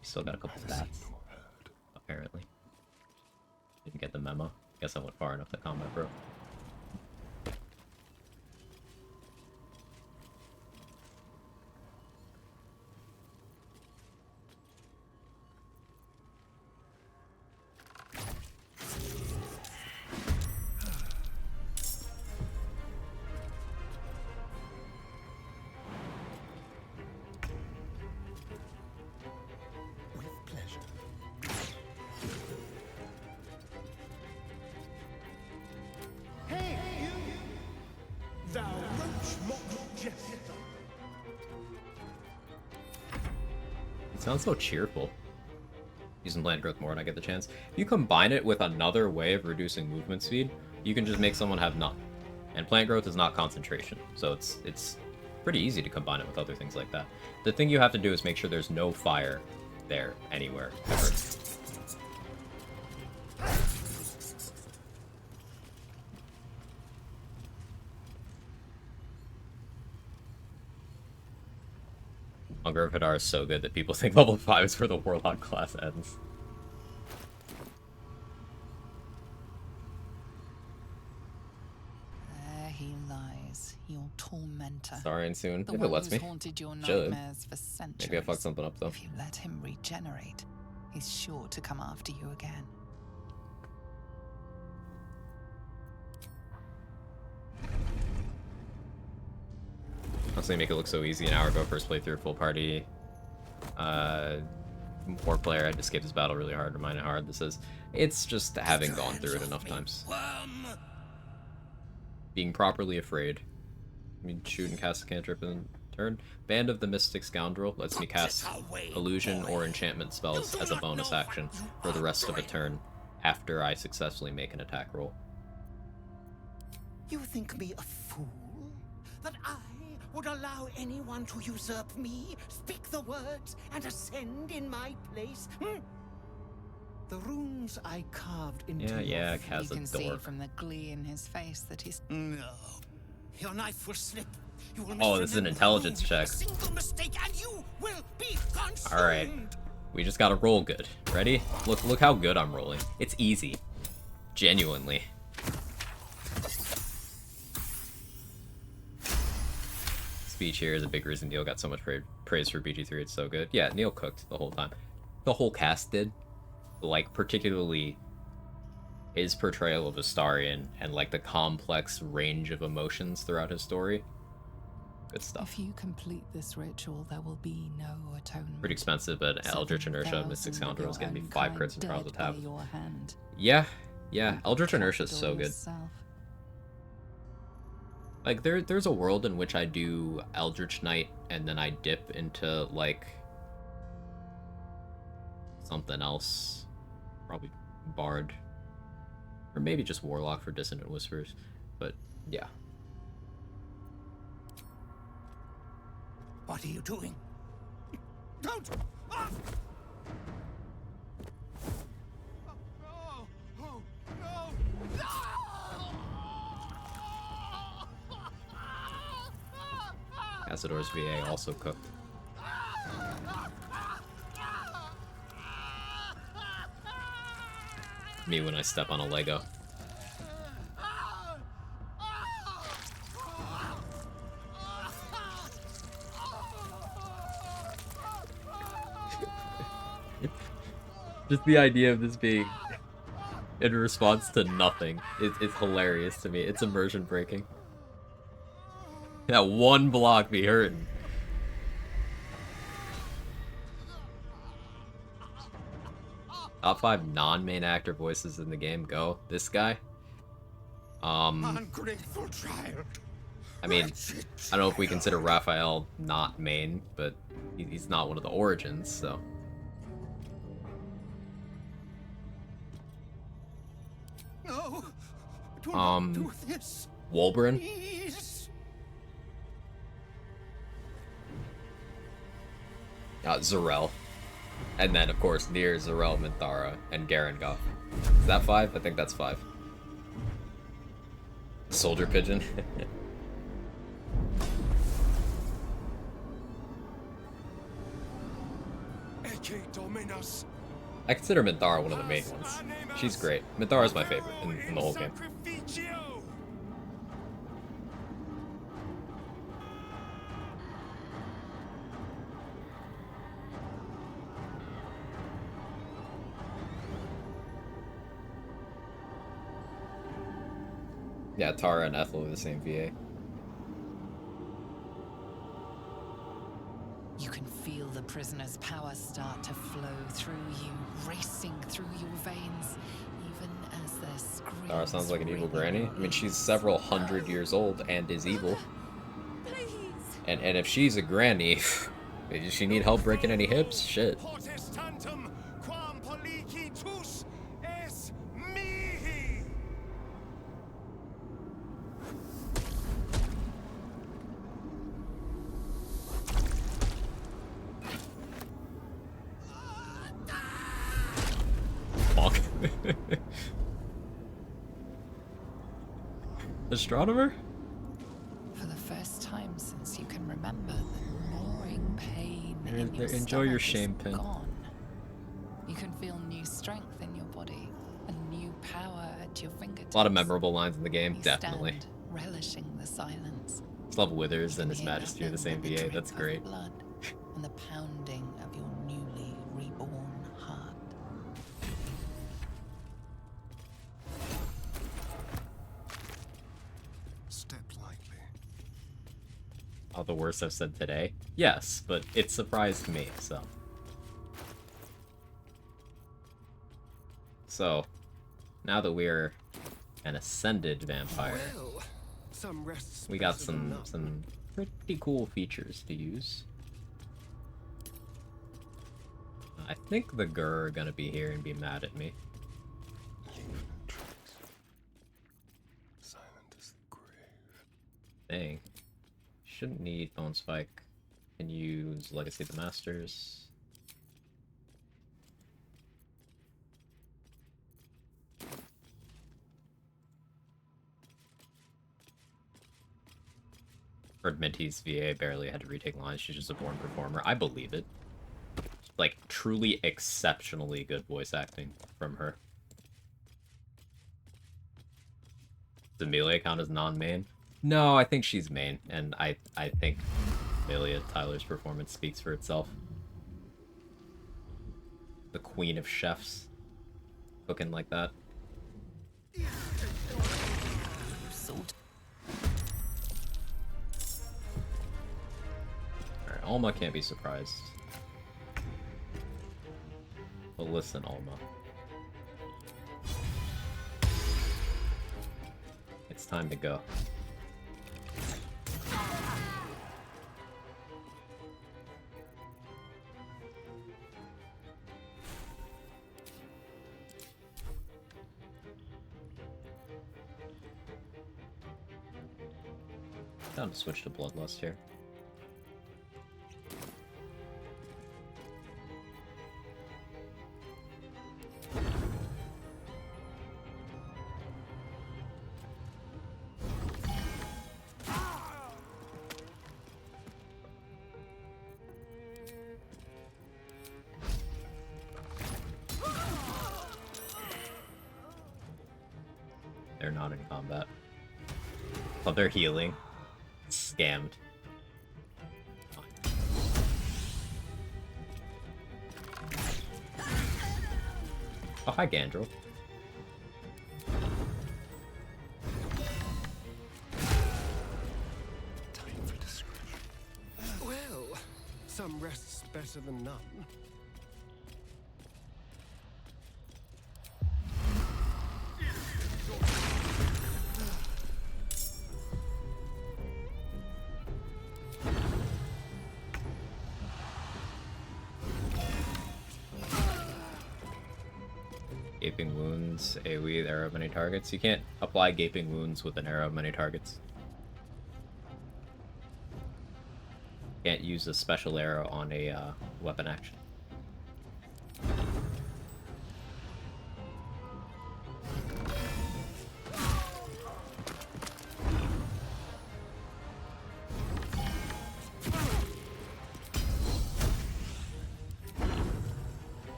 Still got a couple stats. Apparently. Didn't get the memo. Guess I went far enough to combat, bro. It sounds so cheerful. Using plant growth more when I get the chance. If you combine it with another way of reducing movement speed, you can just make someone have none. And plant growth is not concentration, so it's pretty easy to combine it with other things like that. The thing you have to do is make sure there's no fire there anywhere, ever. Hunger of Hadar is so good that people think level 5 is where the Warlock class ends. There he lies, your tormentor. Sorry, and soon. The If it one lets who's me. haunted your Should. nightmares for centuries. Maybe I fucked something up, though. If you let him regenerate, he's sure to come after you again. Honestly, make it look so easy. An hour ago, first playthrough, full party. More player had to escape this battle really hard. Remind how hard this is. It's just having gone through it enough times. Being properly afraid. I mean, shoot and cast a cantrip in turn. Band of the Mystic Scoundrel lets me cast illusion or enchantment spells as a bonus action for the rest of a turn after I successfully make an attack roll. You think me a fool? That I would allow anyone to usurp me, speak the words, and ascend in my place? The runes I carved into Yeah, You Kaz can a see dork. from the glee in his face that he's... No. Your knife will slip. You will Oh, this is an intelligence check. a single mistake and you will be consumed. Alright. We just gotta roll good. Ready? Look how good I'm rolling. It's easy. Genuinely. Speech here is a big reason Neil got so much praise for BG3. It's so good. Yeah, Neil cooked the whole time. The whole cast did. Like, particularly his portrayal of Astarion and, like, the complex range of emotions throughout his story. Good stuff. If you complete this ritual, there will be no atonement. Pretty expensive, but Eldritch Inertia, Mystic Scoundrel is gonna be 5 crits and trials to tap. Your hand. Yeah, Eldritch Inertia is so good. Yourself. Like, there's a world in which I do Eldritch Knight and then I dip into, like, something else. Probably Bard. Or maybe just Warlock for Dissonant Whispers. But, yeah. What are you doing? Don't! Ah! Cazador's VA also cooked. Me when I step on a Lego. Just the idea of this being in response to nothing is hilarious to me. It's immersion breaking. That one block be hurting. Top 5 non-main actor voices in the game. Go. This guy. Ungrateful child. I mean, I don't know if we consider Raphael not main, but he's not one of the origins, so. No. Do not do this. Wolbrin. Please. Zarel. And then, of course, Nier, Zarel, Minthara, and Garen Goff. Is that 5? I think that's 5. Soldier Pigeon. I consider Minthara one of the main ones. She's great. Minthara's my favorite in the whole game. Yeah, Tara and Ethel are the same VA. You can feel the prisoner's power start to flow through you, racing through your veins, even as their screams. Tara sounds like an evil granny. I mean, she's several hundred years old and is evil. And if she's a granny, does she need help breaking any hips? Shit. Astronomer? For the first time since you can remember, the gnawing pain in your Enjoy your stomach shame is pin. gone. You can feel new strength in your body, a new power at your fingertips. A lot of memorable lines in the game, You definitely. stand, relishing the silence. Just love Withers and His Majesty are the same nothing but VA. the That's drip of great. blood and the pounding of your newly reborn heart. Step lightly. All the worst I've said today? Yes, but it surprised me, so. So, now that we're an ascended vampire, Well, some rests we got better than some none. pretty cool features to use. I think the Gur are gonna be here and be mad at me. Silent as the grave. Dang. Shouldn't need Bone Spike. Can use Legacy of the Masters. Heard Minty's VA barely had to retake lines. She's just a born performer. I believe it. Like, truly exceptionally good voice acting from her. Does Amelia count as non-main? No, I think she's main, and I think Amelia Tyler's performance speaks for itself. The queen of chefs. Cooking like that. Alright, Alma can't be surprised. But listen, Alma. It's time to go. Time to switch to Bloodlust here. They're not in combat. But they're healing. Scammed. Oh, hi, Gandrel. Time for discretion. Well, some rest's better than none. Gaping Wounds, AoE, the arrow of many targets. You can't apply Gaping Wounds with an arrow of many targets. Can't use a special arrow on a weapon action.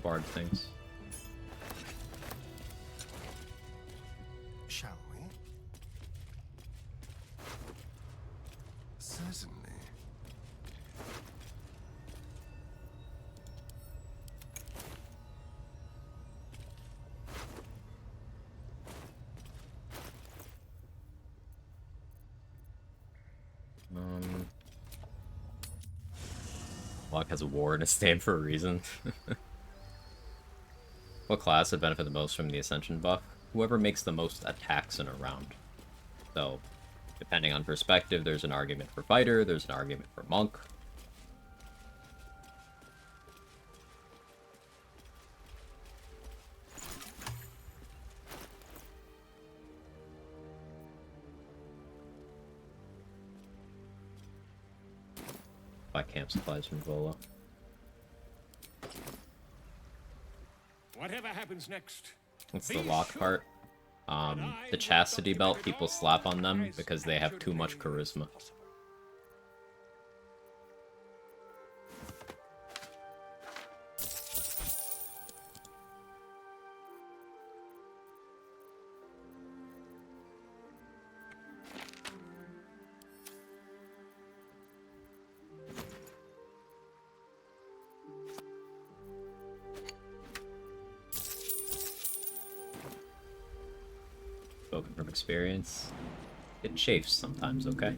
Bard things. Shall we? Certainly. Quag has a war in his name for a reason. What class would benefit the most from the Ascension buff? Whoever makes the most attacks in a round. So, depending on perspective, there's an argument for fighter, there's an argument for monk. Buy camp supplies from Vola. Whatever happens next. That's the lock part. The chastity belt, people slap on them because they have too much charisma. Spoken from experience. It chafes sometimes, okay?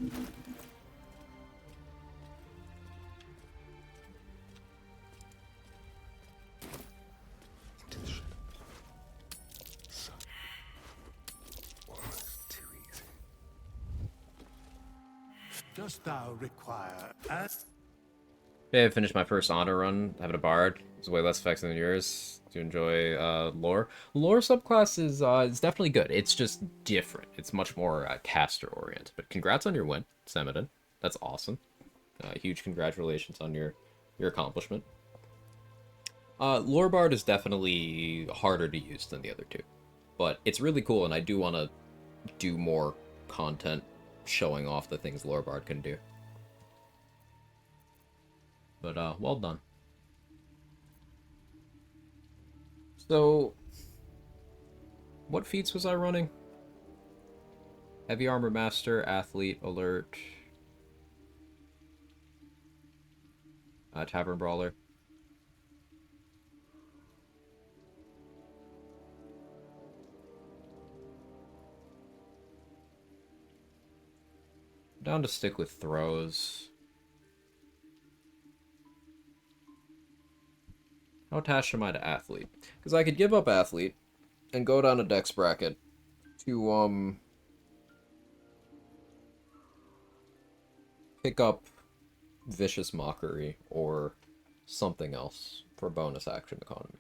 Dost thou require us? Okay, I finished my first honor run, having a bard. It's way less effective than yours. To enjoy lore. Lore subclass is definitely good. It's just different. It's much more caster oriented. But congrats on your win, Samadin. That's awesome. Huge congratulations on your accomplishment. Lore bard is definitely harder to use than the other two, but it's really cool, and I do want to do more content showing off the things lore bard can do. But well done. So, what feats was I running? Heavy Armor Master, Athlete, Alert, Tavern Brawler. I'm down to stick with throws. How attached am I to Athlete? Because I could give up Athlete and go down a Dex bracket to, pick up Vicious Mockery or something else for bonus action economy.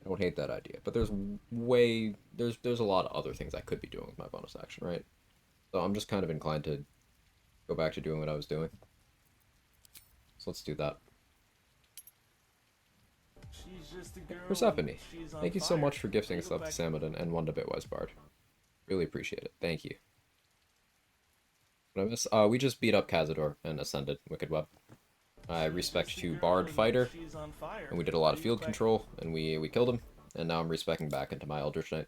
I don't hate that idea, but there's a lot of other things I could be doing with my bonus action, right? So I'm just kind of inclined to go back to doing what I was doing. So let's do that. Persephone, thank you so much for gifting us up to Samadin and one to Bitwise Bard. Really appreciate it. Thank you. What I miss? We just beat up Cazador and ascended Wicked Web. I respec to Bard Fighter, She's on fire. and we did a lot of Are you field Quag? control, and we killed him, and now I'm respecing back into my Eldritch Knight.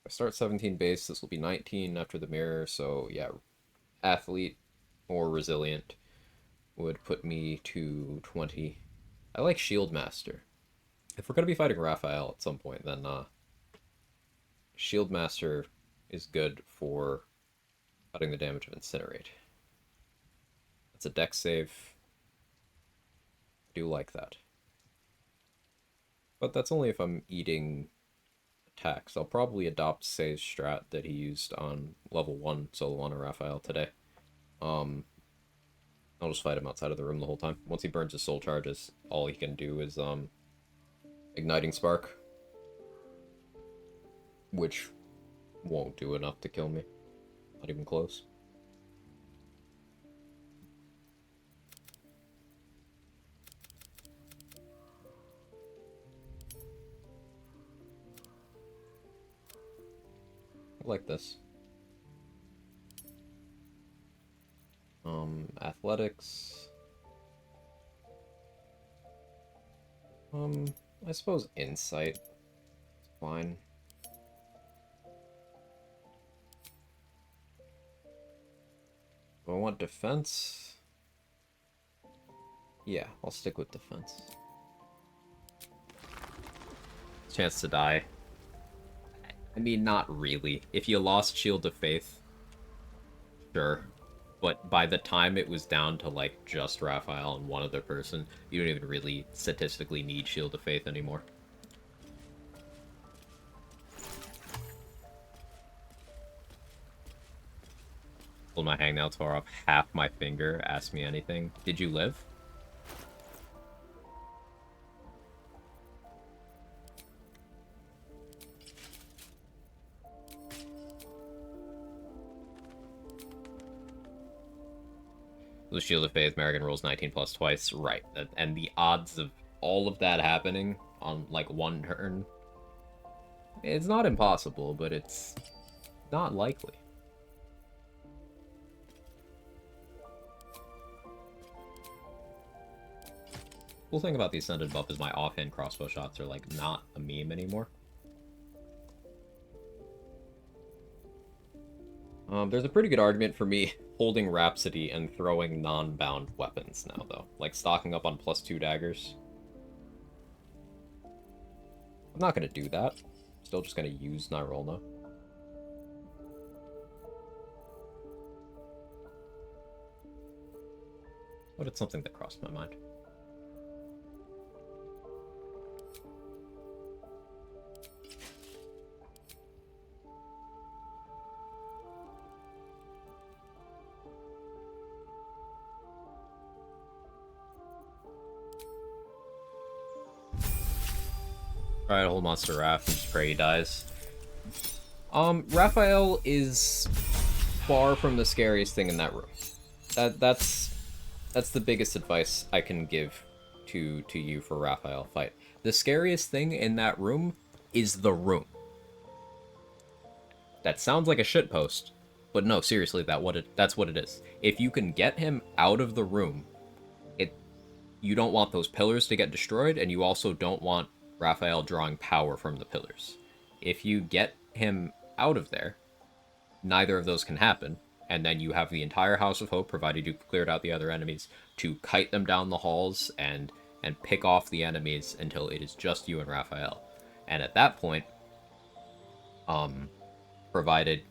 I start 17 base, this will be 19 after the mirror, so yeah, athlete or resilient would put me to 20. I like Shield Master. If we're going to be fighting Raphael at some point, then Shield Master is good for cutting the damage of Incinerate. That's a dex save. I do like that. But that's only if I'm eating attacks. I'll probably adopt Say's strat that he used on level 1 solo on Raphael today. I'll just fight him outside of the room the whole time. Once he burns his soul charges, all he can do is Igniting Spark, which won't do enough to kill me. Not even close. Like this. Athletics. I suppose Insight is fine. Do I want defense? Yeah, I'll stick with defense. Chance to die. I mean, not really. If you lost Shield of Faith, sure. But by the time it was down to, like, just Raphael and one other person, you don't even really statistically need Shield of Faith anymore. Pulled my hangnail, tore off half my finger, asked me anything. Did you live? The Shield of Faith, Merrigan rolls 19 plus twice. Right. And the odds of all of that happening on, like, one turn, it's not impossible, but it's not likely. Cool thing about the Ascended buff is my offhand crossbow shots are, like, not a meme anymore. There's a pretty good argument for me holding Rhapsody and throwing non-bound weapons now, though. Like, stocking up on +2 daggers. I'm not gonna do that. Still just gonna use Nyrolna. But it's something that crossed my mind. Alright, hold Monster Raph and just pray he dies. Raphael is far from the scariest thing in that room. That's the biggest advice I can give to you for Raphael fight. The scariest thing in that room is the room. That sounds like a shitpost, but no, seriously, that's what it is. If you can get him out of the room, you don't want those pillars to get destroyed, and you also don't want Raphael drawing power from the pillars. If you get him out of there, neither of those can happen, and then you have the entire House of Hope, provided you cleared out the other enemies, to kite them down the halls and pick off the enemies until it is just you and Raphael. And at that point, provided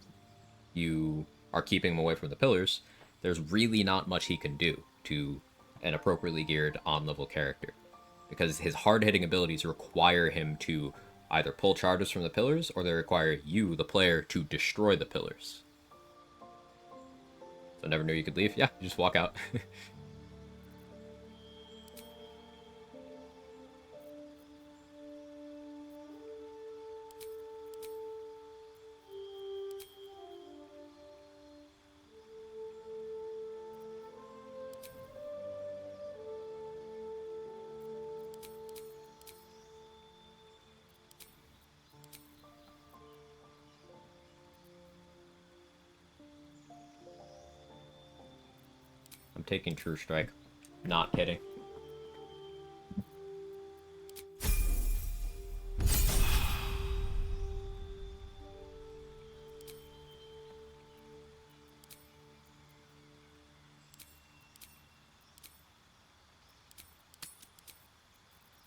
you are keeping him away from the pillars, there's really not much he can do to an appropriately geared on-level character. Because his hard-hitting abilities require him to either pull charges from the pillars, or they require you, the player, to destroy the pillars. So never knew you could leave? Yeah, you just walk out. I'm taking True Strike. Not kidding.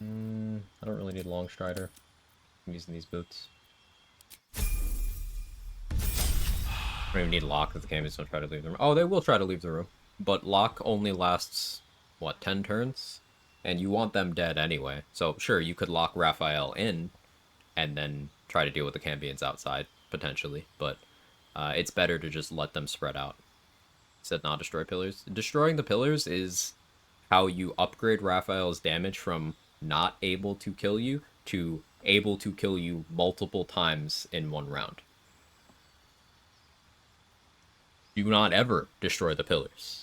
I don't really need Long Strider. I'm using these boots. I don't even need Lock if the Cambions don't try to leave the room. Oh, they will try to leave the room. But Lock only lasts, what, 10 turns? And you want them dead anyway. So, sure, you could lock Raphael in and then try to deal with the Cambions outside, potentially. But it's better to just let them spread out. Said not destroy pillars. Destroying the pillars is how you upgrade Raphael's damage from not able to kill you to able to kill you multiple times in one round. Do not ever destroy the pillars.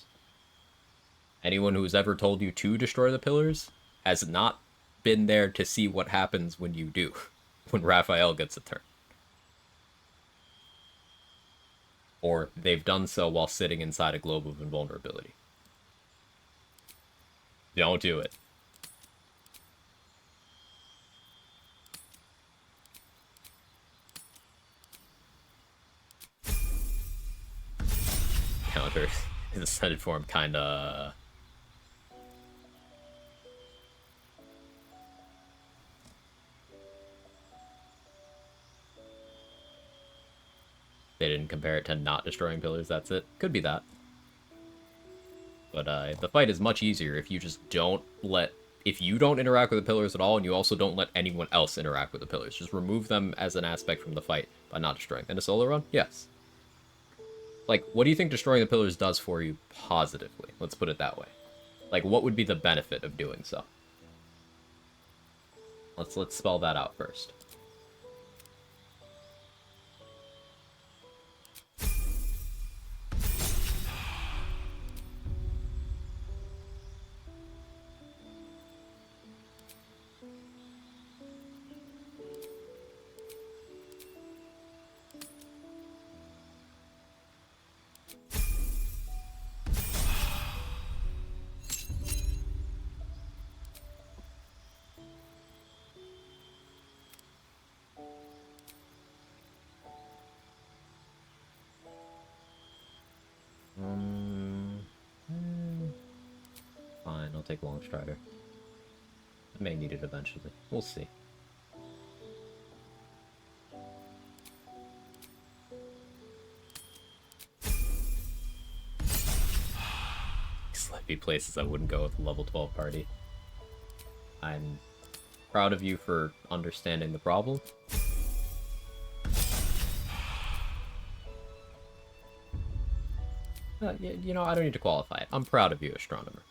Anyone who's ever told you to destroy the pillars has not been there to see what happens when you do, when Raphael gets a turn. Or they've done so while sitting inside a globe of invulnerability. Don't do it. Counter his ascended form kinda... They didn't compare it to not destroying pillars, that's it. Could be that. But the fight is much easier if you just don't let... If you don't interact with the pillars at all, and you also don't let anyone else interact with the pillars. Just remove them as an aspect from the fight by not destroying them. In a solo run? Yes. Like, what do you think destroying the pillars does for you positively? Let's put it that way. Like, what would be the benefit of doing so? Let's spell that out first. Fine, I'll take Long Strider. I may need it eventually. We'll see. Slightly places I wouldn't go with a level 12 party. I'm proud of you for understanding the problem. You know, I don't need to qualify it. I'm proud of you, Astronomer.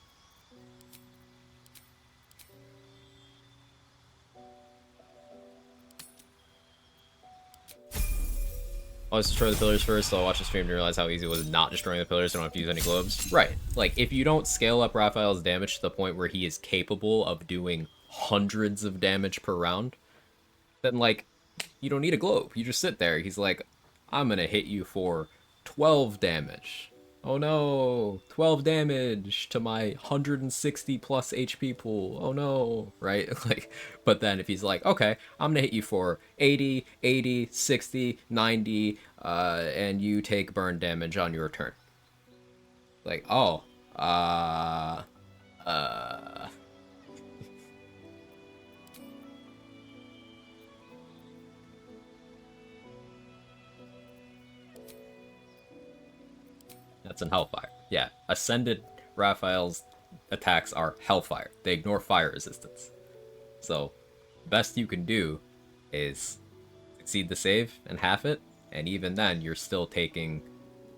Always destroy the pillars first, so I'll watch the stream to realize how easy it was not destroying the pillars, so I don't have to use any globes. Right. Like, if you don't scale up Raphael's damage to the point where he is capable of doing hundreds of damage per round, then, like, you don't need a globe. You just sit there. He's like, I'm gonna hit you for 12 damage. Oh no, 12 damage to my 160 plus HP pool. Oh no, right? Like, but then if he's like, okay, I'm gonna hit you for 80, 80, 60, 90, and you take burn damage on your turn. Like, oh, That's in Hellfire. Yeah, Ascended Raphael's attacks are Hellfire. They ignore fire resistance. So, best you can do is succeed the save and half it, and even then, you're still taking,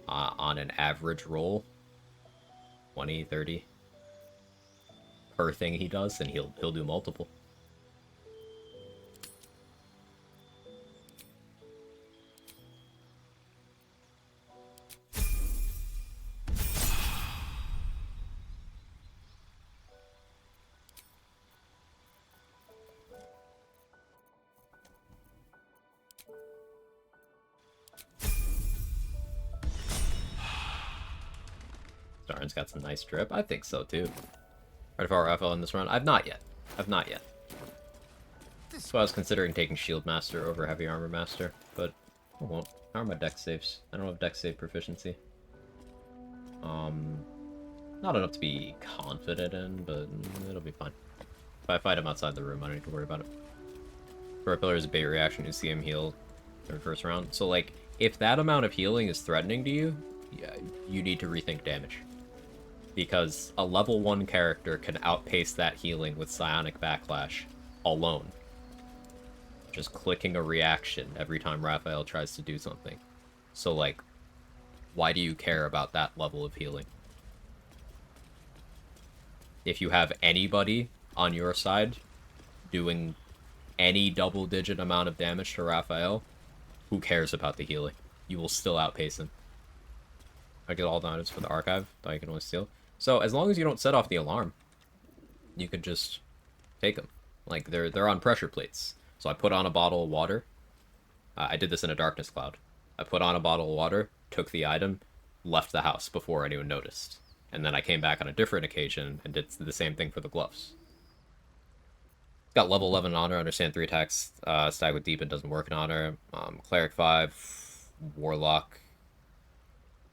on an average roll, 20, 30 per thing he does, and he'll do multiple. Starting item's got some nice drip. I think so too. Right for Raphael in this run? I've not yet. I've not yet. So I was considering taking Shield Master over Heavy Armor Master, but I won't. How are my dex saves? I don't have dex save proficiency. Not enough to be confident in, but it'll be fine. If I fight him outside the room, I don't need to worry about it. For a pillar is a bait reaction, you see him heal in the first round. So, like, if that amount of healing is threatening to you, yeah, you need to rethink damage. Because a level 1 character can outpace that healing with Psionic Backlash alone. Just clicking a reaction every time Raphael tries to do something. So, like, why do you care about that level of healing? If you have anybody on your side doing any double-digit amount of damage to Raphael, who cares about the healing? You will still outpace him. I get all the items for the archive that I can only steal. So as long as you don't set off the alarm, you can just take them. Like, they're on pressure plates. So I put on a bottle of water. I did this in a darkness cloud. I put on a bottle of water, took the item, left the house before anyone noticed. And then I came back on a different occasion and did the same thing for the gloves. Got level 11 honor, understand 3 attacks, stag with deepen doesn't work in honor. Cleric 5, warlock.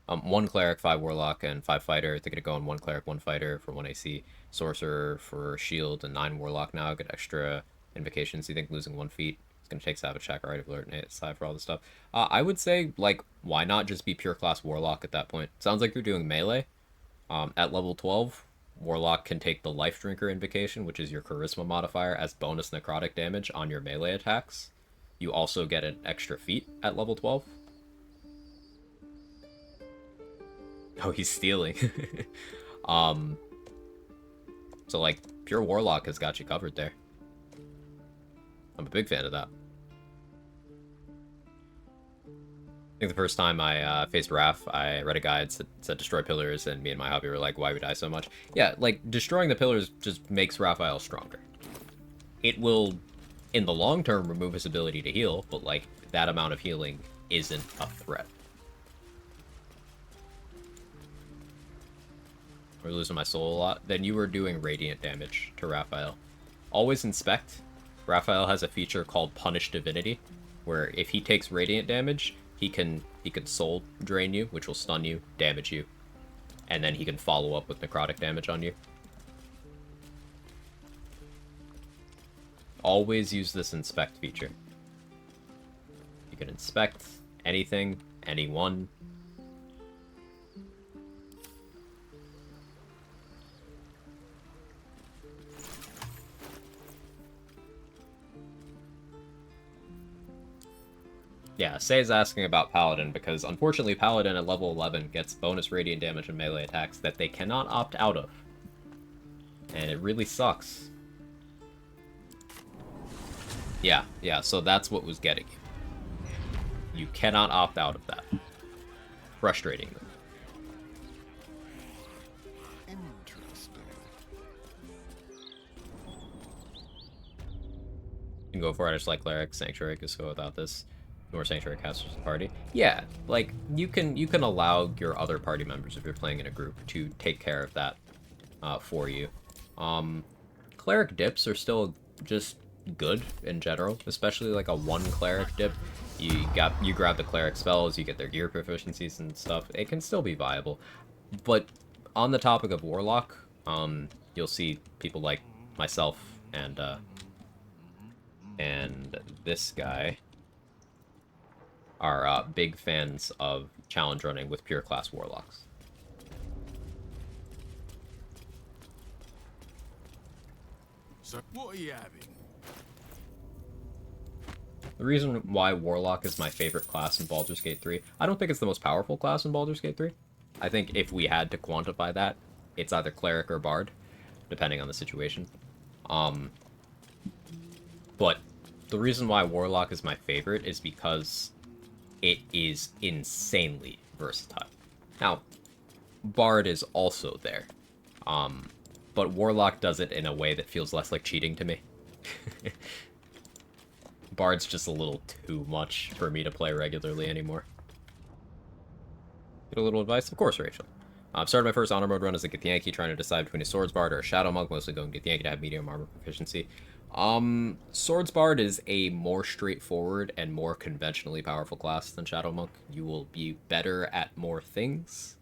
1 cleric, 5 warlock, and 5 fighter. They're gonna go on 1 cleric, 1 fighter for 1 AC. Sorcerer for shield and 9 warlock now. Get extra invocations. You think losing 1 feet? It's gonna take savage check, right? Alert, side for all this stuff. I would say, like, why not just be pure class warlock at that point? Sounds like you're doing melee. At level 12, warlock can take the life drinker invocation, which is your charisma modifier, as bonus necrotic damage on your melee attacks. You also get an extra feat at level 12. Oh, he's stealing. So, like, pure warlock has got you covered there. I'm a big fan of that. I think the first time I faced Raph, I read a guide that said destroy pillars, and me and my hobby were like, why we die so much? Yeah, like, destroying the pillars just makes Raphael stronger. It will, in the long term, remove his ability to heal, but, like, that amount of healing isn't a threat. We're losing my soul a lot. Then you were doing radiant damage to Raphael. Always inspect. Raphael has a feature called Punish Divinity, where if he takes radiant damage, he can soul drain you, which will stun you, damage you, and then he can follow up with necrotic damage on you. Always use this inspect feature. You can inspect anything, anyone. Yeah, Say's asking about Paladin, because unfortunately Paladin at level 11 gets bonus radiant damage and melee attacks that they cannot opt out of. And it really sucks. Yeah, so that's what was getting you. You cannot opt out of that. Frustrating. Interesting. You can go for it, I just like Cleric, Sanctuary, because go without this. More Sanctuary casters in the party. Yeah, like, you can allow your other party members, if you're playing in a group, to take care of that for you. Cleric dips are still just good in general, especially like a 1 cleric dip. You grab the cleric spells, you get their gear proficiencies and stuff. It can still be viable. But on the topic of warlock, you'll see people like myself and this guy are big fans of challenge running with pure class warlocks. So, what are you having? The reason why warlock is my favorite class in Baldur's Gate 3, I don't think it's the most powerful class in Baldur's Gate 3. I think if we had to quantify that, it's either cleric or bard, depending on the situation. But the reason why warlock is my favorite is because it is insanely versatile. Now, bard is also there, but warlock does it in a way that feels less like cheating to me. Bard's just a little too much for me to play regularly anymore. Get a little advice? Of course, Rachel. I've started my first honor mode run as a Githyanki, trying to decide between a Swords Bard or a Shadow Monk, mostly going Githyanki to have medium armor proficiency. Swords Bard is a more straightforward and more conventionally powerful class than Shadow Monk. You will be better at more things.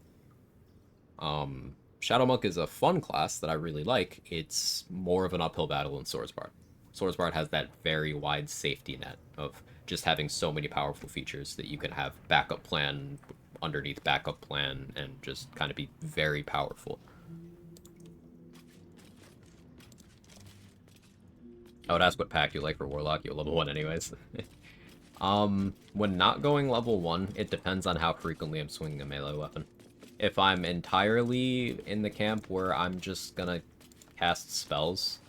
Shadow Monk is a fun class that I really like. It's more of an uphill battle than Swords Bard. Swords Bard has that very wide safety net of just having so many powerful features that you can have backup plan underneath backup plan and just kind of be very powerful. I would ask what pack you like for Warlock. You're level 1 anyways. When not going level 1, it depends on how frequently I'm swinging a melee weapon. If I'm entirely in the camp where I'm just gonna cast spells,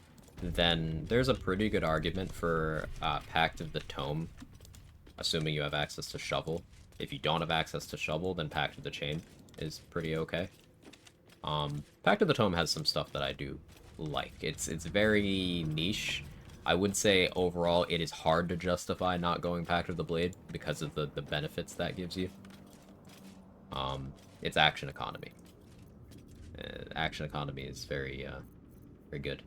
then there's a pretty good argument for Pact of the Tome, assuming you have access to Shovel. If you don't have access to Shovel, then Pact of the Chain is pretty okay. Pact of the Tome has some stuff that I do like. It's very niche. I would say overall it is hard to justify not going Pact of the Blade because of the benefits that gives you. It's action economy. Action economy is very good.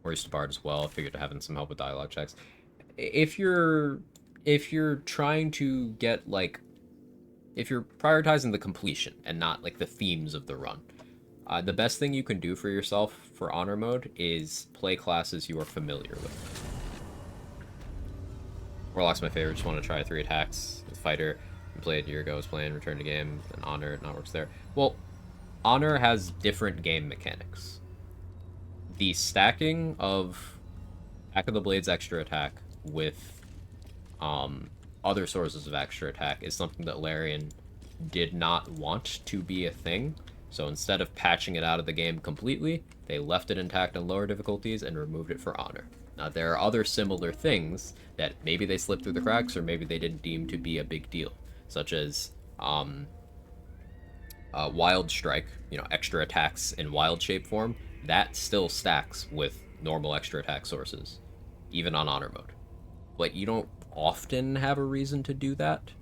Oyster Bard as well. I figured having some help with dialogue checks. If you're trying to get like, if you're prioritizing the completion and not like the themes of the run, the best thing you can do for yourself for honor mode is play classes you are familiar with. Warlock's my favorite. Just want to try 3 attacks with fighter. I played a year ago. I was playing Return to Game and Honor. It not works there. Well, Honor has different game mechanics. The stacking of Pact of the Blade's extra attack with other sources of extra attack is something that Larian did not want to be a thing. So instead of patching it out of the game completely, they left it intact on lower difficulties and removed it for Honor. Now, there are other similar things that maybe they slipped through the cracks or maybe they didn't deem to be a big deal, such as Wild Strike, extra attacks in wild shape form. That still stacks with normal extra attack sources, even on honor mode. But you don't often have a reason to do that.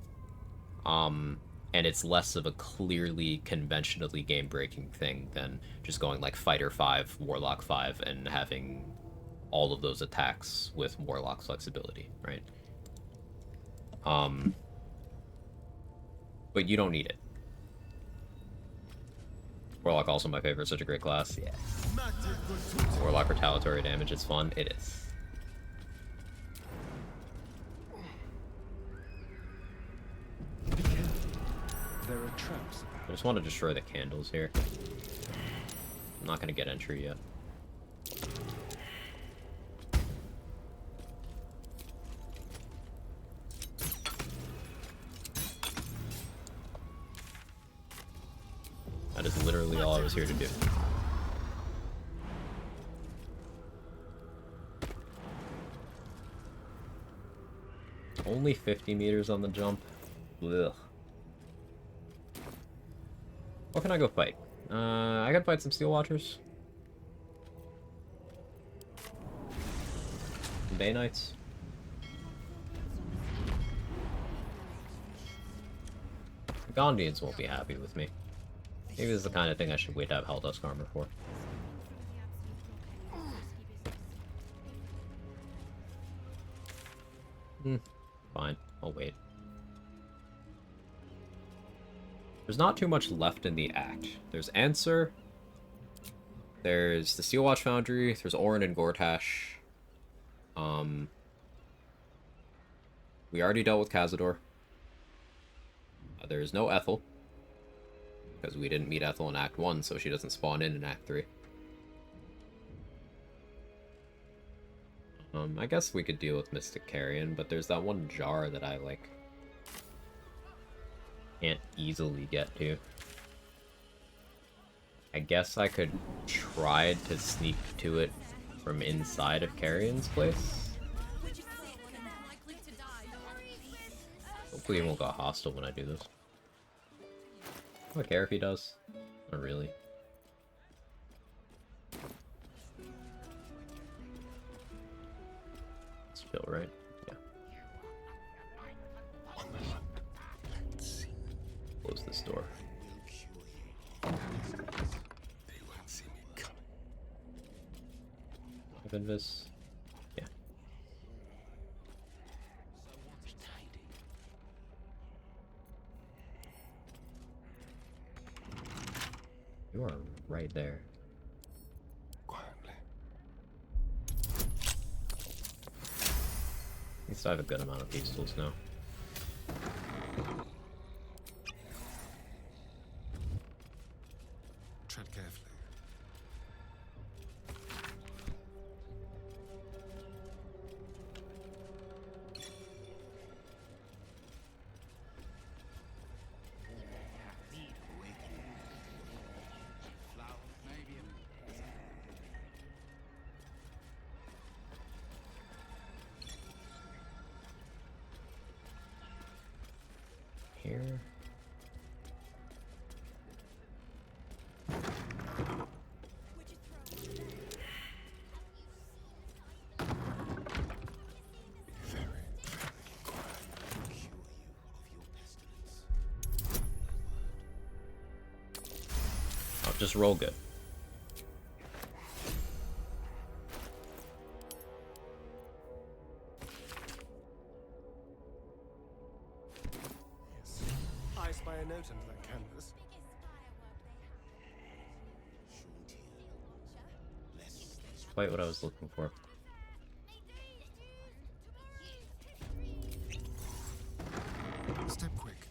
And it's less of a clearly conventionally game-breaking thing than just going like Fighter 5, Warlock 5, and having all of those attacks with Warlock flexibility, right? But you don't need it. Warlock also my favorite, such a great class. Yeah. Warlock retaliatory damage is fun. It is. There are traps. I just want to destroy the candles here. I'm not going to get entry yet. That is literally all I was here to do. Only 50 meters on the jump. Ugh. What can I go fight? I can fight some Steel Watchers. Some Day Knights. The Gondians won't be happy with me. Maybe this is the kind of thing I should wait to have Helldusk armor for. Fine, I'll wait. There's not too much left in the act. There's Answer. There's the Steelwatch Foundry. There's Orin and Gortash. We already dealt with Cazador. There's no Ethel. Because we didn't meet Ethel in Act 1, so she doesn't spawn in Act 3. I guess we could deal with Mystic Carrion, but there's that one jar that I, like, can't easily get to. I guess I could try to sneak to it from inside of Carrion's place. Hopefully he won't go hostile when I do this. I don't care if he does. Not really. It's chill, right? Yeah. close this door. They won't see me coming. Invis. Yeah. You are right there. Quietly. At least I have a good amount of these tools now. Tread carefully. Here. I'll just roll good. I spy a note under that canvas. Quite what I was looking for. Step quick.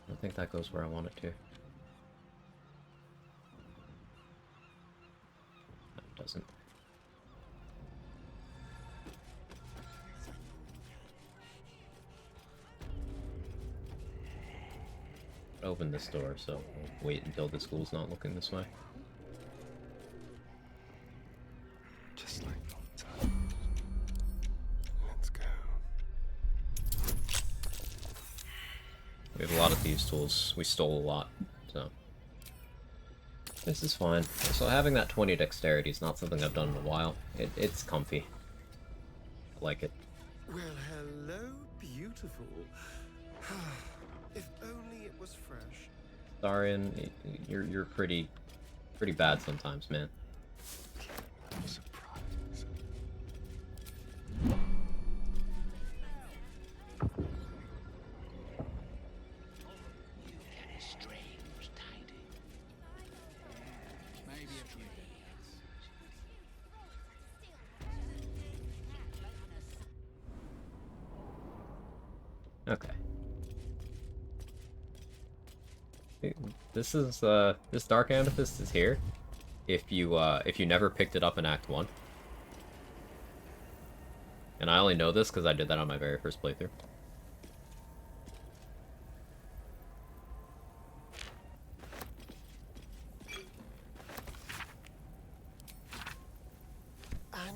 I don't think that goes where I want it to. No, it doesn't. Open this door, so we'll wait until the school's not looking this way. Just like long time. Let's go. We have a lot of these tools. We stole a lot, so this is fine. So having that 20 dexterity is not something I've done in a while. It's comfy. I like it. Well, hello, beautiful. If only it was fresh. Darian, you're pretty bad sometimes, man. Surprise. Strange tidings. Maybe a few days. Okay. This is this Dark Amethyst is here. If you never picked it up in Act 1. And I only know this because I did that on my very first playthrough.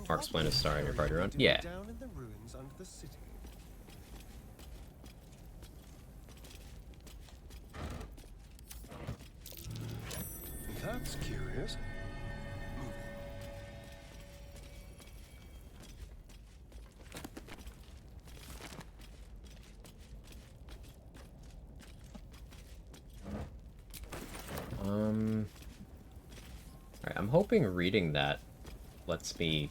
Mark explained his star in your party run. Yeah. Down in the ruins under the city. That's curious. Alright, I'm hoping reading that lets me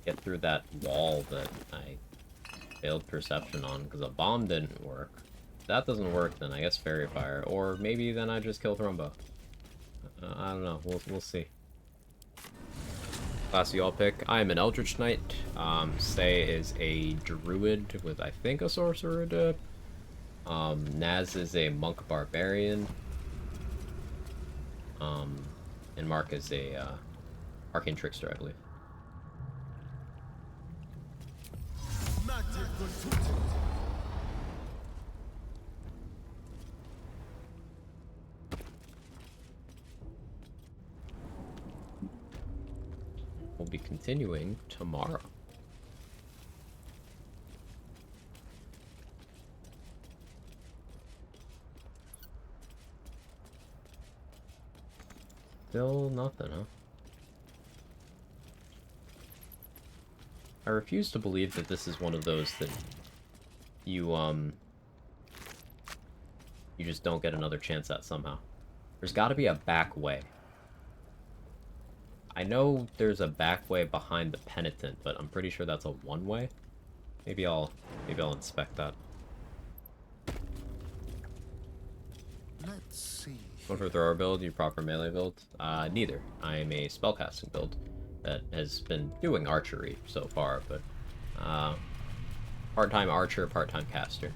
get through that wall that I failed perception on, because a bomb didn't work. If that doesn't work, then I guess Fairy Fire, or maybe then I just kill Thrombo. I don't know, we'll see. Class you all pick. I am an Eldritch Knight. Say is a Druid with, I think, a Sorcerer dip. Naz is a Monk Barbarian. And Mark is a Arcane Trickster, I believe. We'll be continuing tomorrow. Still nothing, huh? I refuse to believe that this is one of those that you just don't get another chance at somehow. There's got to be a back way. I know there's a back way behind the penitent, but I'm pretty sure that's a one-way. Maybe I'll inspect that. Let's see. One for thrower build, you proper melee build? Neither. I'm a spellcasting build that has been doing archery so far, but part-time archer, part-time caster.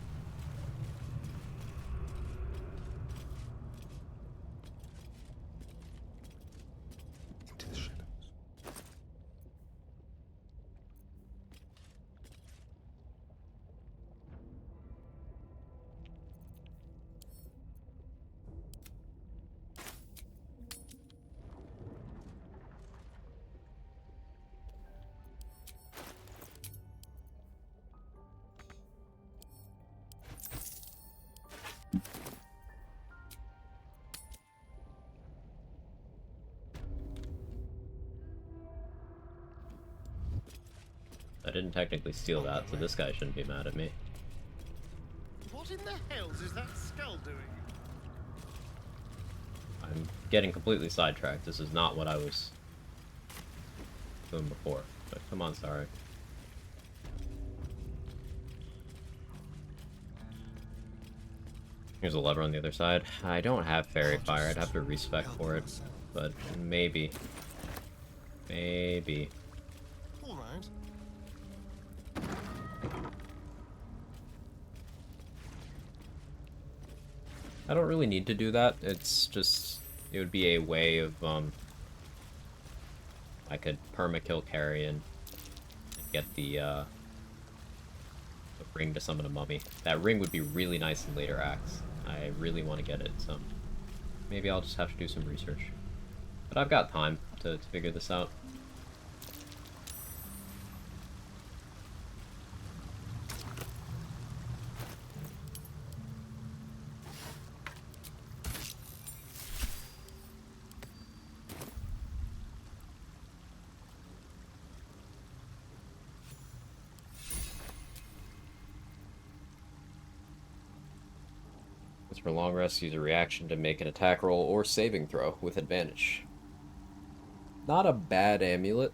Into the shadows. I didn't technically steal that, so this guy shouldn't be mad at me. What in the hells is that skull doing? I'm getting completely sidetracked. This is not what I was doing before. But come on, sorry. Here's a lever on the other side. I don't have fairy fire. I'd have to respec for it, but maybe. Maybe. All right. I don't really need to do that. It's just, it would be a way of, I could permakill Carrion and get the ring to summon a mummy. That ring would be really nice in later acts. I really want to get it, so maybe I'll just have to do some research. But I've got time to figure this out. For long rest, use a reaction to make an attack roll or saving throw with advantage. Not a bad amulet.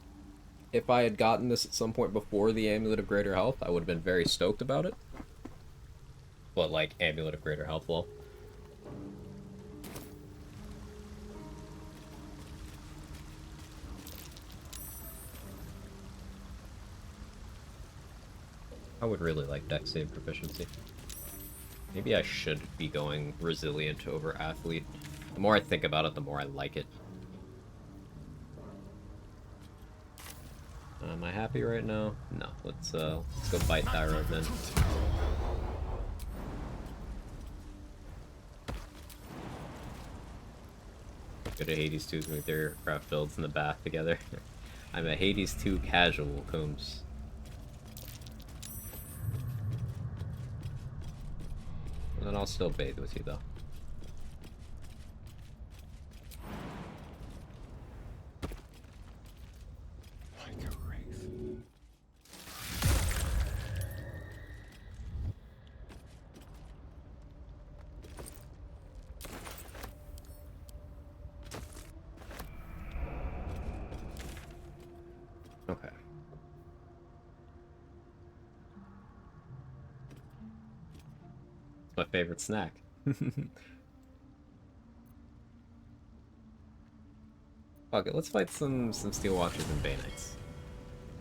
If I had gotten this at some point before the Amulet of Greater Health, I would have been very stoked about it. But, like, Amulet of Greater Health, well. I would really like dex save proficiency. Maybe I should be going resilient over athlete. The more I think about it, the more I like it. Am I happy right now? No. Let's go bite Thyroid then. Go to Hades 2 with their craft builds in the bath together. I'm a Hades 2 casual, Combs. And then I'll still bathe with you, though. Like a wraith. Okay. My favorite snack. Fuck it, let's fight some Steel Watchers and Bay Knights.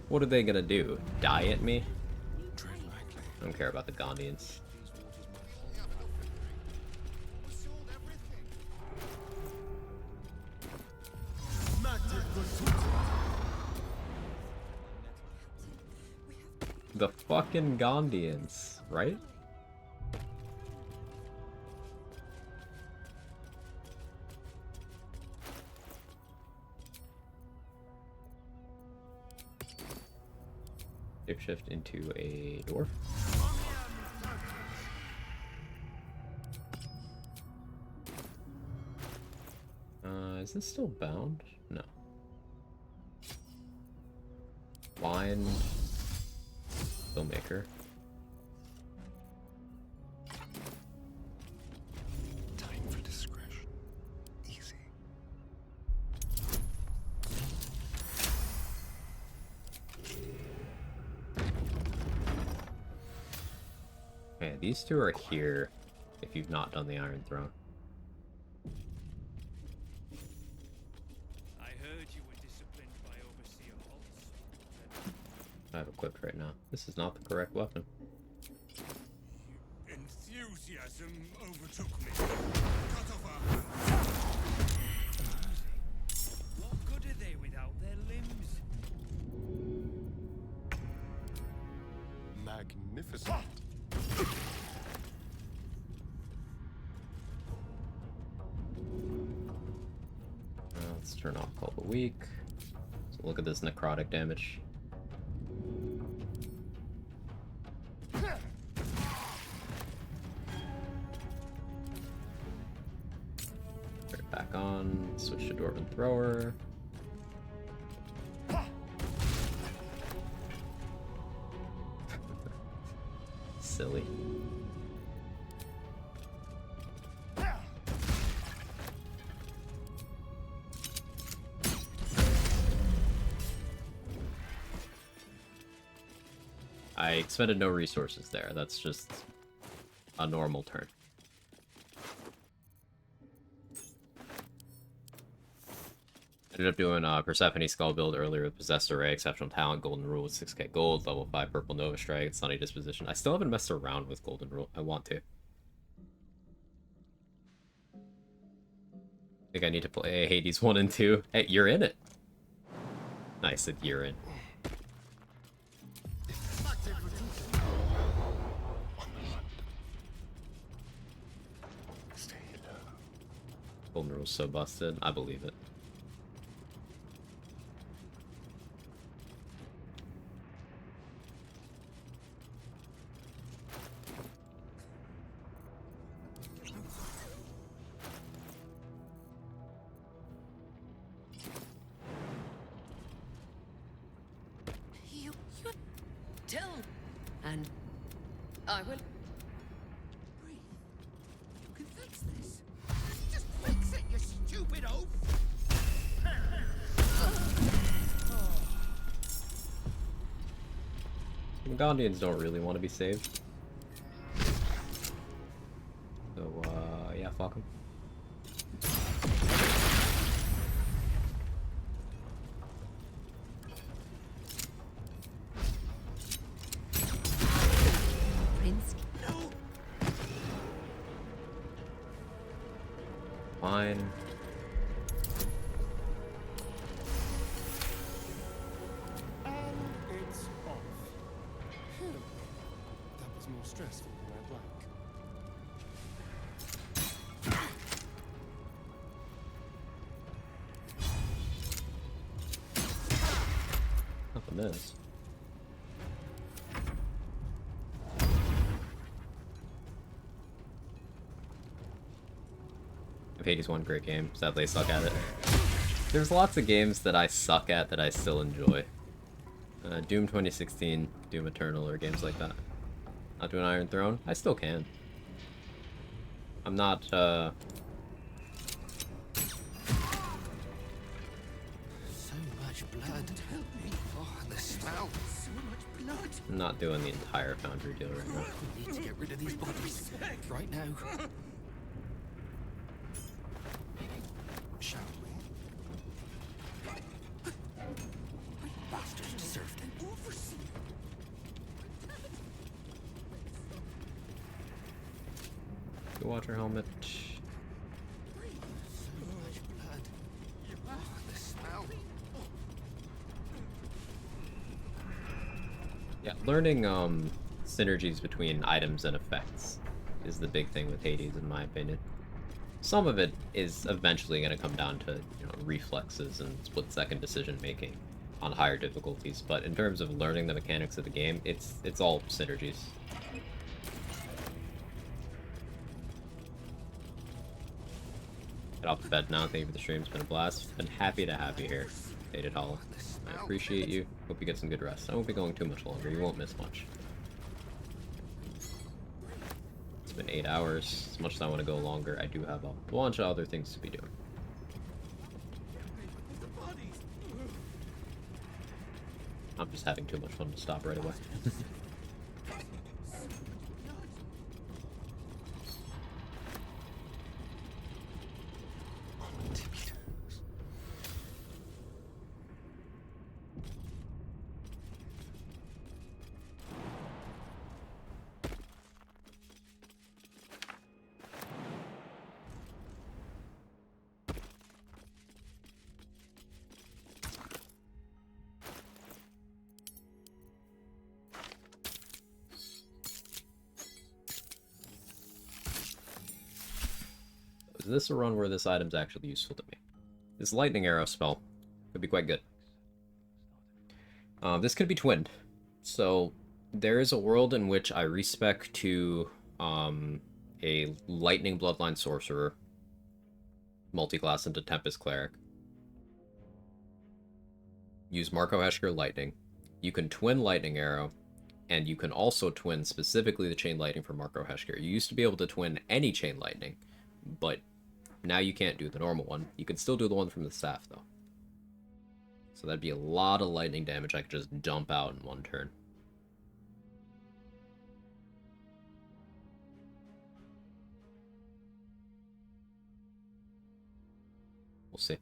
What are they gonna do? Die at me? I don't care about the Gondians. The fucking Gondians, right? Shapeshift into a dwarf. Is this still bound? No. Blind. Filmmaker. Time for discretion. Easy. Okay, these two are here if you've not done the Iron Throne. I heard you were disciplined by Overseer Holtz. I have equipped right now. This is not the correct weapon. Enthusiasm overtook me. Cut off our hands. What good are they without their limbs? Magnificent. Let's turn off Call the Weak. So look at this necrotic damage. Turn it back on. Switch to Dwarven Thrower. Silly. I expended no resources there. That's just a normal turn. Ended up doing Persephone Skull build earlier with Possessed Array, Exceptional Talent, Golden Rule with 6k gold, level 5 Purple Nova Strike, Sunny Disposition. I still haven't messed around with Golden Rule. I want to. I think I need to play Hades 1 and 2. Hey, you're in it. Nice that you're in. Golden Rule's so busted. I believe it. You tell, and I will. Breathe. You can fix this. Just fix it, you stupid oaf! The Gondians don't really want to be saved. So, yeah, fuck them. Prince. Fine. And it's off. Phew. That was more stressful than I'd like. Nothing is. Hades 1, great game. Sadly, I suck at it. There's lots of games that I suck at that I still enjoy. Doom 2016, Doom Eternal, or games like that. Not doing Iron Throne? I still can. I'm not, So much blood. Help me. Oh, the smell. So much blood. I'm not doing the entire Foundry deal right now. We need to get rid of these bodies. Right now. Shall we? Bastards deserved it. Good Watcher helmet. So much blood. Oh, the smell. Yeah, learning synergies between items and effects is the big thing with Hades, in my opinion. Some of it is eventually going to come down to, you know, reflexes and split-second decision-making on higher difficulties, but in terms of learning the mechanics of the game, it's all synergies. Get off the bed now. Thank you for the stream. It's been a blast. Been happy to have you here, Faded Hollow. I appreciate you. Hope you get some good rest. I won't be going too much longer. You won't miss much. It's been 8 hours. As much as I want to go longer, I do have a bunch of other things to be doing. I'm just having too much fun to stop right away. Is this a run where this item's actually useful to me? This lightning arrow spell could be quite good. This could be twinned. So there is a world in which I respec to a lightning bloodline sorcerer, multi-class into Tempest Cleric. Use Marco Heschker Lightning. You can twin Lightning Arrow, and you can also twin specifically the Chain Lightning for Marco Heschker. You used to be able to twin any Chain Lightning, but now you can't do the normal one. You can still do the one from the staff, though. So that'd be a lot of lightning damage I could just dump out in one turn. We'll see.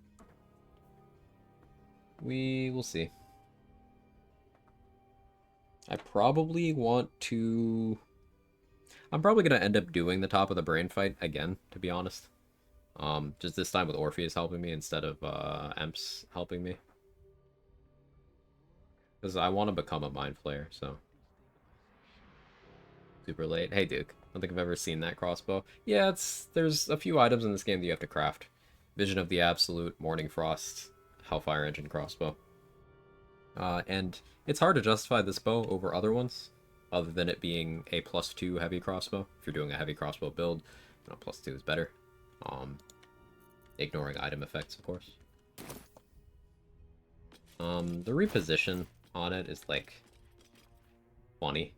We will see. I probably want to... I'm probably going to end up doing the top of the brain fight again, to be honest. Just this time with Orpheus helping me instead of Emps helping me. Because I want to become a Mind Flayer, so... Super late. Hey, Duke. I don't think I've ever seen that crossbow. Yeah, there's a few items in this game that you have to craft. Vision of the Absolute, Morning Frost, Hellfire Engine crossbow. And it's hard to justify this bow over other ones, other than it being a +2 heavy crossbow. If you're doing a heavy crossbow build, you know, +2 is better. Ignoring item effects, of course. The reposition on it is, like, funny.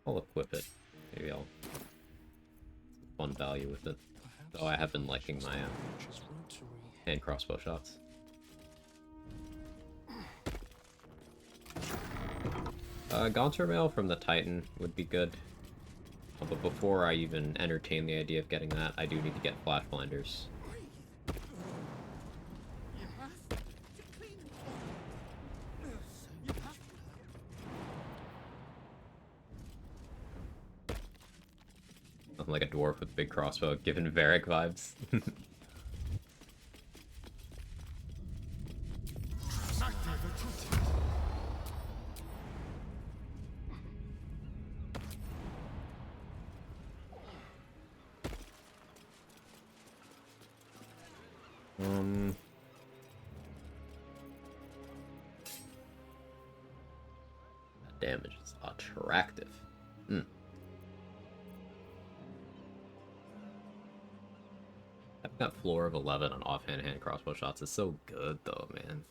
I'll equip it. Maybe I'll... fun value with it. Though I have been liking my hand crossbow shots. Gaunter Mail from the Titan would be good. But before I even entertain the idea of getting that, I do need to get Flash Blinders. Nothing like a dwarf with a big crossbow, giving Varric vibes. That damage is attractive. Having that floor of 11 on offhand hand crossbow shots is so good, though, man.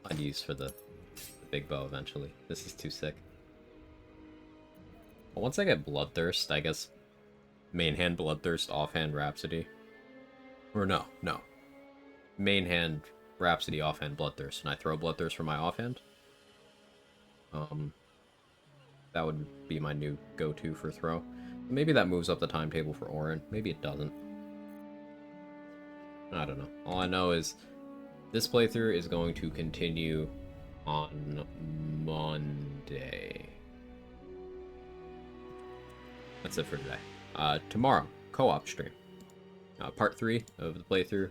I'd use for the big bow eventually. This is too sick. Well, once I get Bloodthirst, I guess main hand Bloodthirst, offhand Rhapsody. Or no. Main hand Rhapsody, offhand Bloodthirst, and I throw Bloodthirst for my offhand. That would be my new go-to for throw. Maybe that moves up the timetable for Orin. Maybe it doesn't. I don't know. All I know is this playthrough is going to continue on Monday. That's it for today. Tomorrow, co-op stream. Part 3 of the playthrough.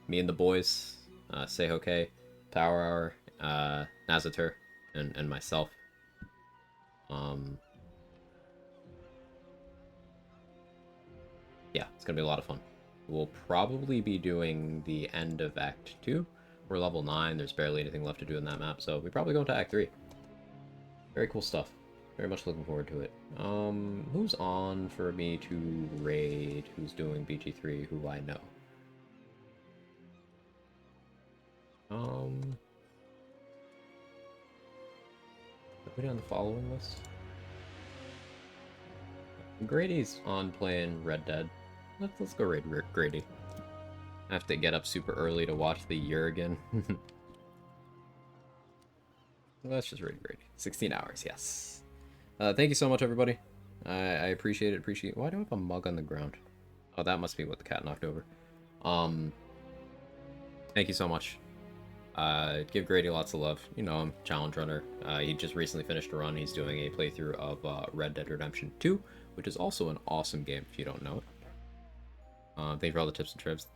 Me and the boys, Seihoke, Power Hour, Nazatur, and myself. Yeah, it's gonna be a lot of fun. We'll probably be doing the end of Act 2. We're level 9, there's barely anything left to do in that map, so we probably go into Act 3. Very cool stuff. Very much looking forward to it. Who's on for me to raid? Who's doing BG3? Who I know? Put it on the following list. Grady's on playing Red Dead. Let's go raid Grady. I have to get up super early to watch the year again. Let's just raid Grady. 16 hours, yes. Thank you so much, everybody. I appreciate it. Why do I have a mug on the ground? Oh, that must be what the cat knocked over. Thank you so much. Give Grady lots of love. You know him, challenge runner. He just recently finished a run. He's doing a playthrough of Red Dead Redemption 2, which is also an awesome game if you don't know it. Thank you for all the tips and trips.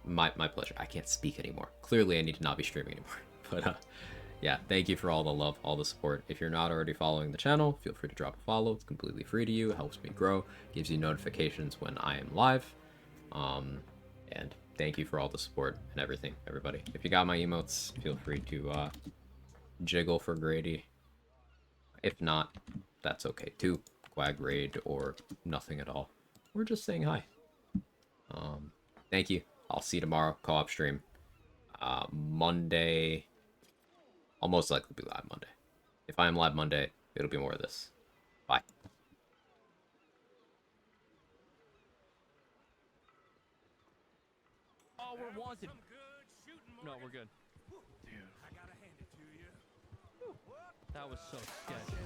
My pleasure. I can't speak anymore. Clearly, I need to not be streaming anymore. But yeah, thank you for all the love, all the support. If you're not already following the channel, feel free to drop a follow. It's completely free to you. It helps me grow. Gives you notifications when I am live. And thank you for all the support and everything, everybody. If you got my emotes, feel free to jiggle for Grady. If not, that's okay too. Quag raid or nothing at all. We're just saying hi. Thank you. I'll see you tomorrow. Co-op stream. Monday. I'll most likely be live Monday. If I am live Monday, it'll be more of this. Bye. Oh, we're wanted. No, we're good. I gotta hand it to you. That was so sketchy.